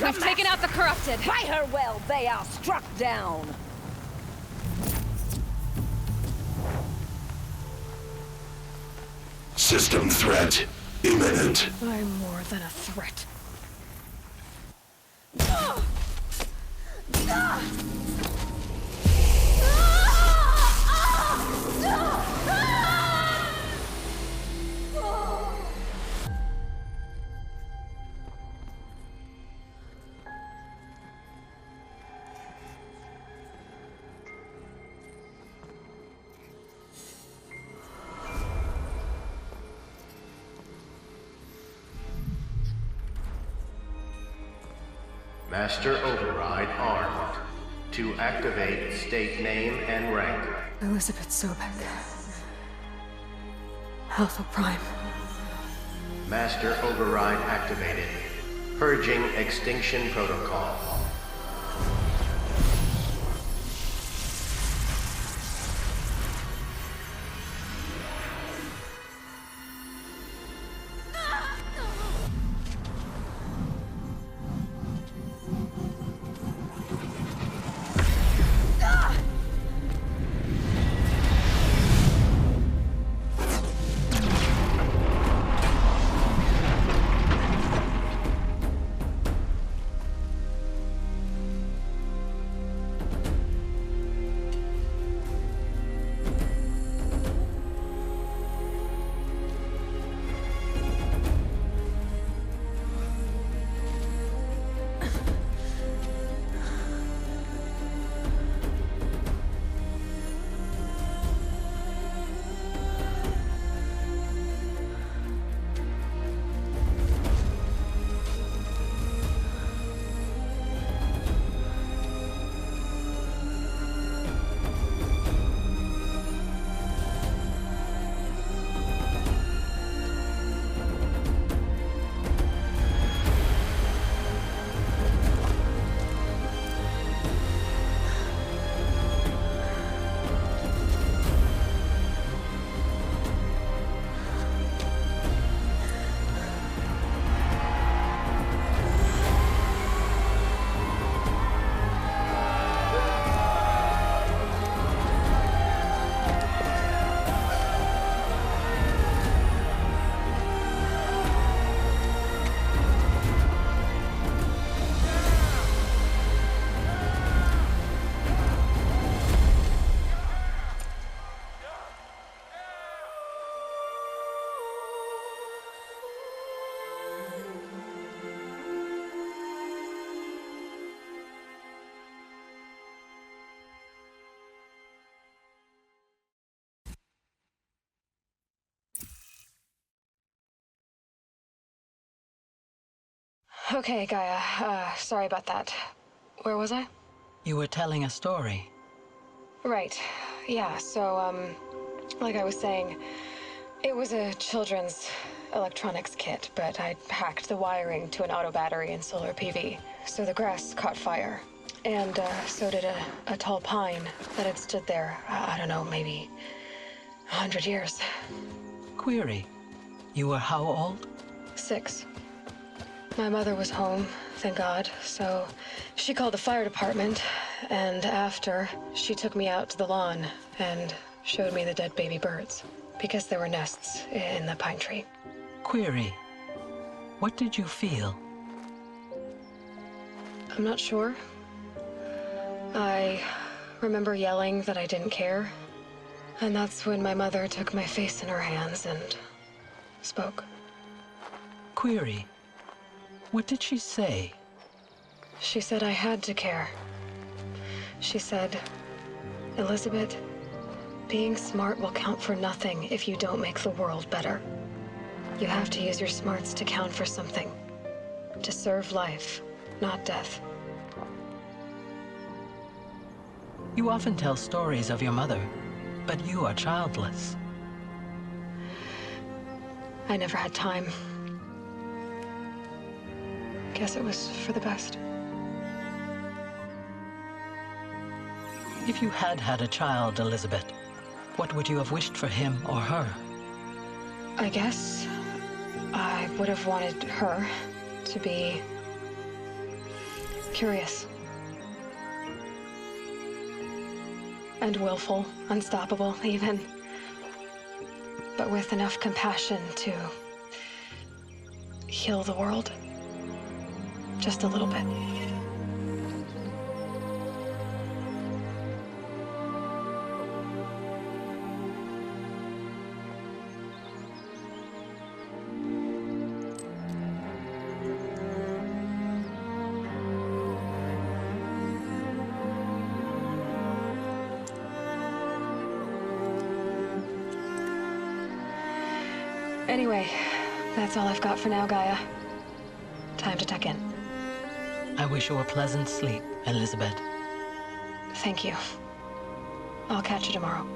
We've taken out the corrupted. By her will, they are struck down. System threat imminent. I'm more than a threat. Master Override armed. To activate, state name and rank. Elizabeth Sobek. Alpha Prime. Master Override activated. Purging extinction protocol. Okay, Gaia. Sorry about that. Where was I? You were telling a story. Right. Yeah, so, like I was saying, it was a children's electronics kit, but I'd hacked the wiring to an auto battery and solar PV. So the grass caught fire. And, so did a tall pine that had stood there, I don't know, maybe 100 years. Query. You were how old? 6. My mother was home, thank God, so she called the fire department, and after, she took me out to the lawn and showed me the dead baby birds, because there were nests in the pine tree. Query. What did you feel? I'm not sure. I remember yelling that I didn't care, and that's when my mother took my face in her hands and spoke. Query. What did she say? She said I had to care. She said, Elizabeth, being smart will count for nothing if you don't make the world better. You have to use your smarts to count for something. To serve life, not death. You often tell stories of your mother, but you are childless. I never had time. Guess it was for the best. If you had had a child, Elizabeth, what would you have wished for him or her? I guess I would have wanted her to be curious. And willful, unstoppable, even. But with enough compassion to heal the world. Just a little bit. Anyway, that's all I've got for now, Gaia. Time to tuck in. I wish you a pleasant sleep, Elizabeth. Thank you. I'll catch you tomorrow.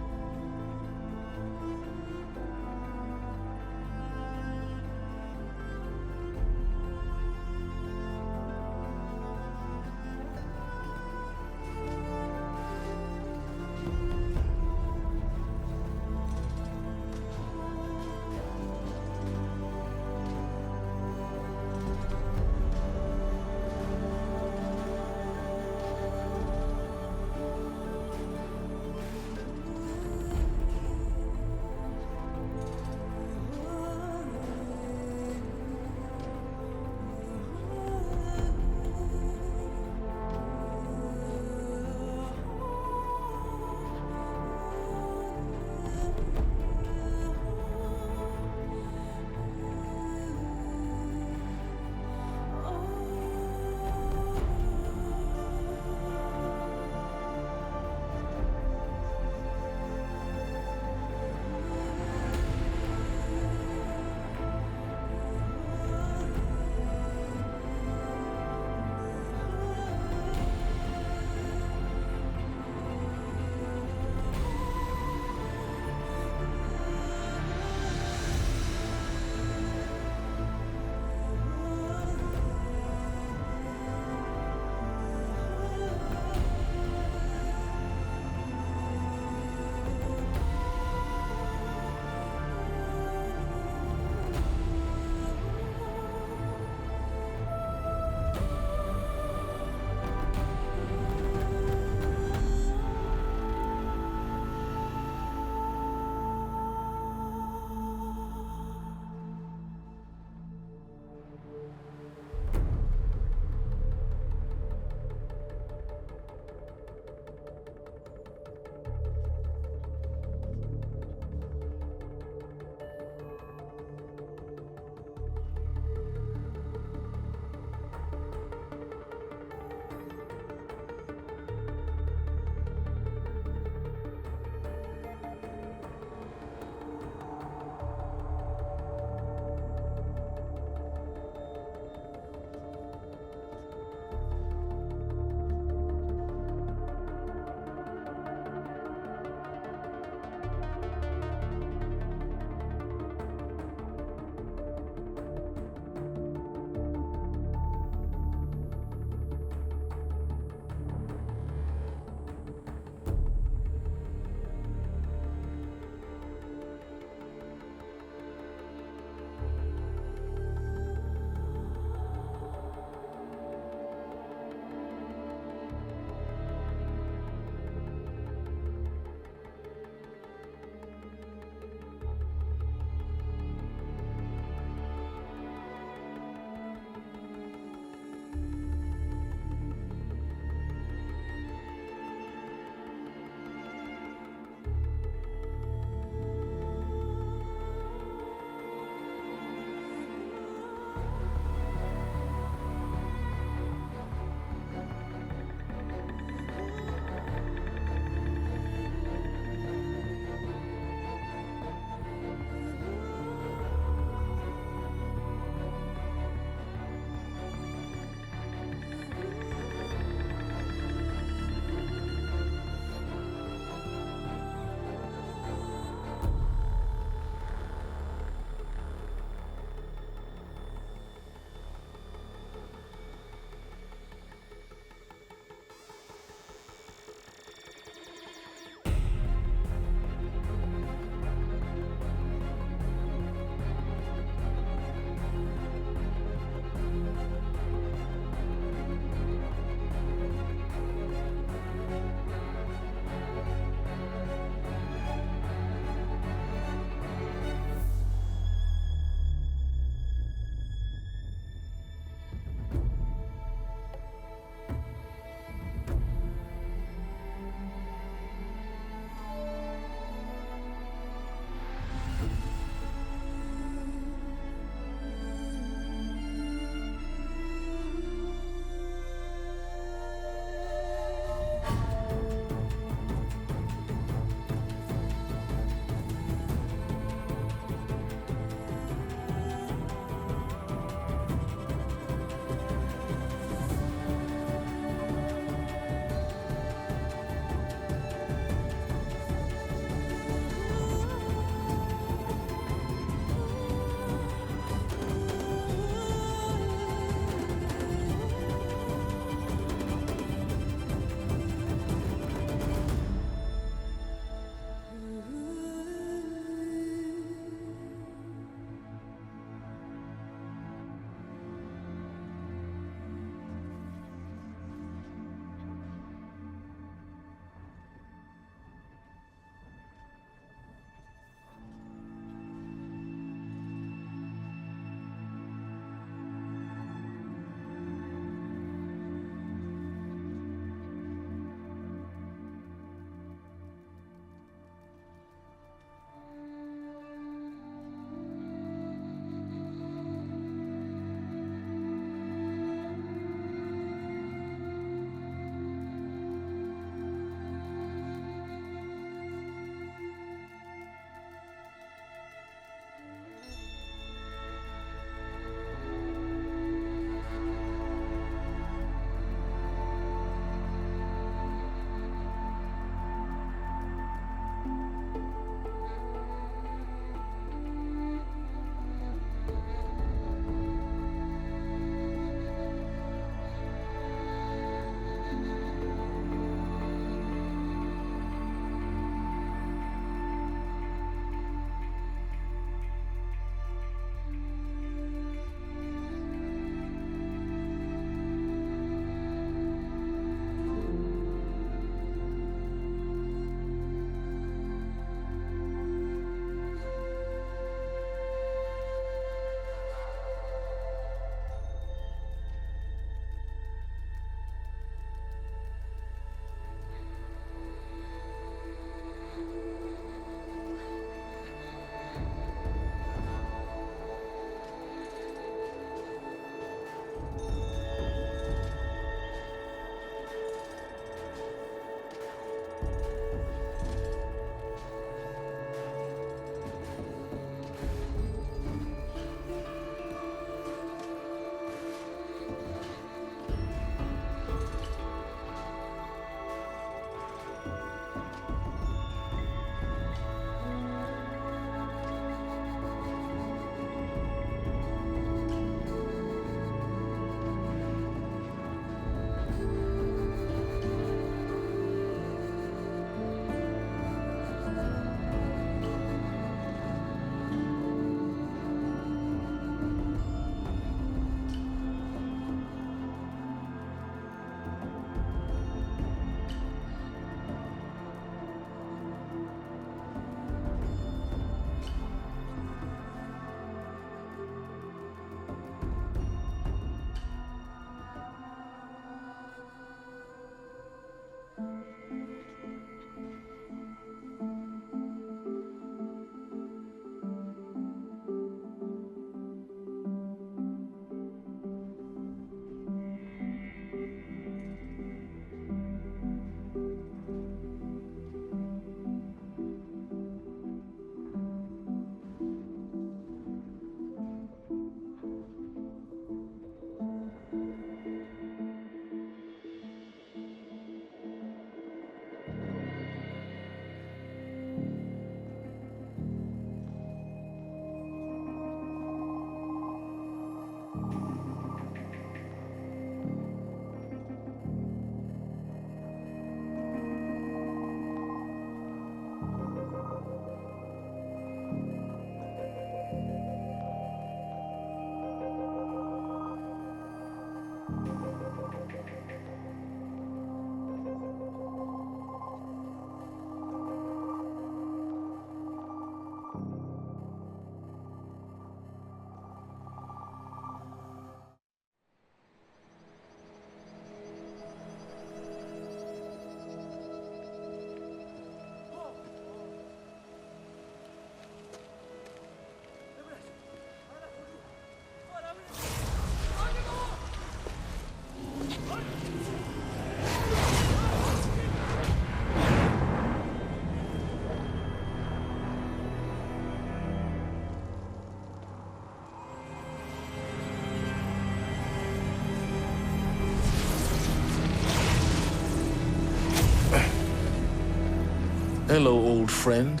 Hello, old friend.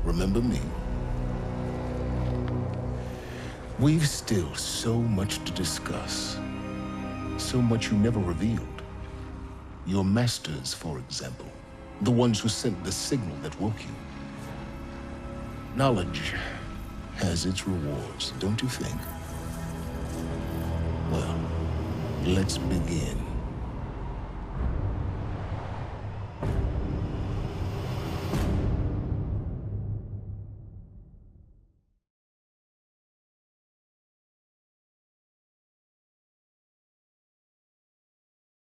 Remember me? We've still so much to discuss. So much you never revealed. Your masters, for example. The ones who sent the signal that woke you. Knowledge has its rewards, don't you think? Well, let's begin.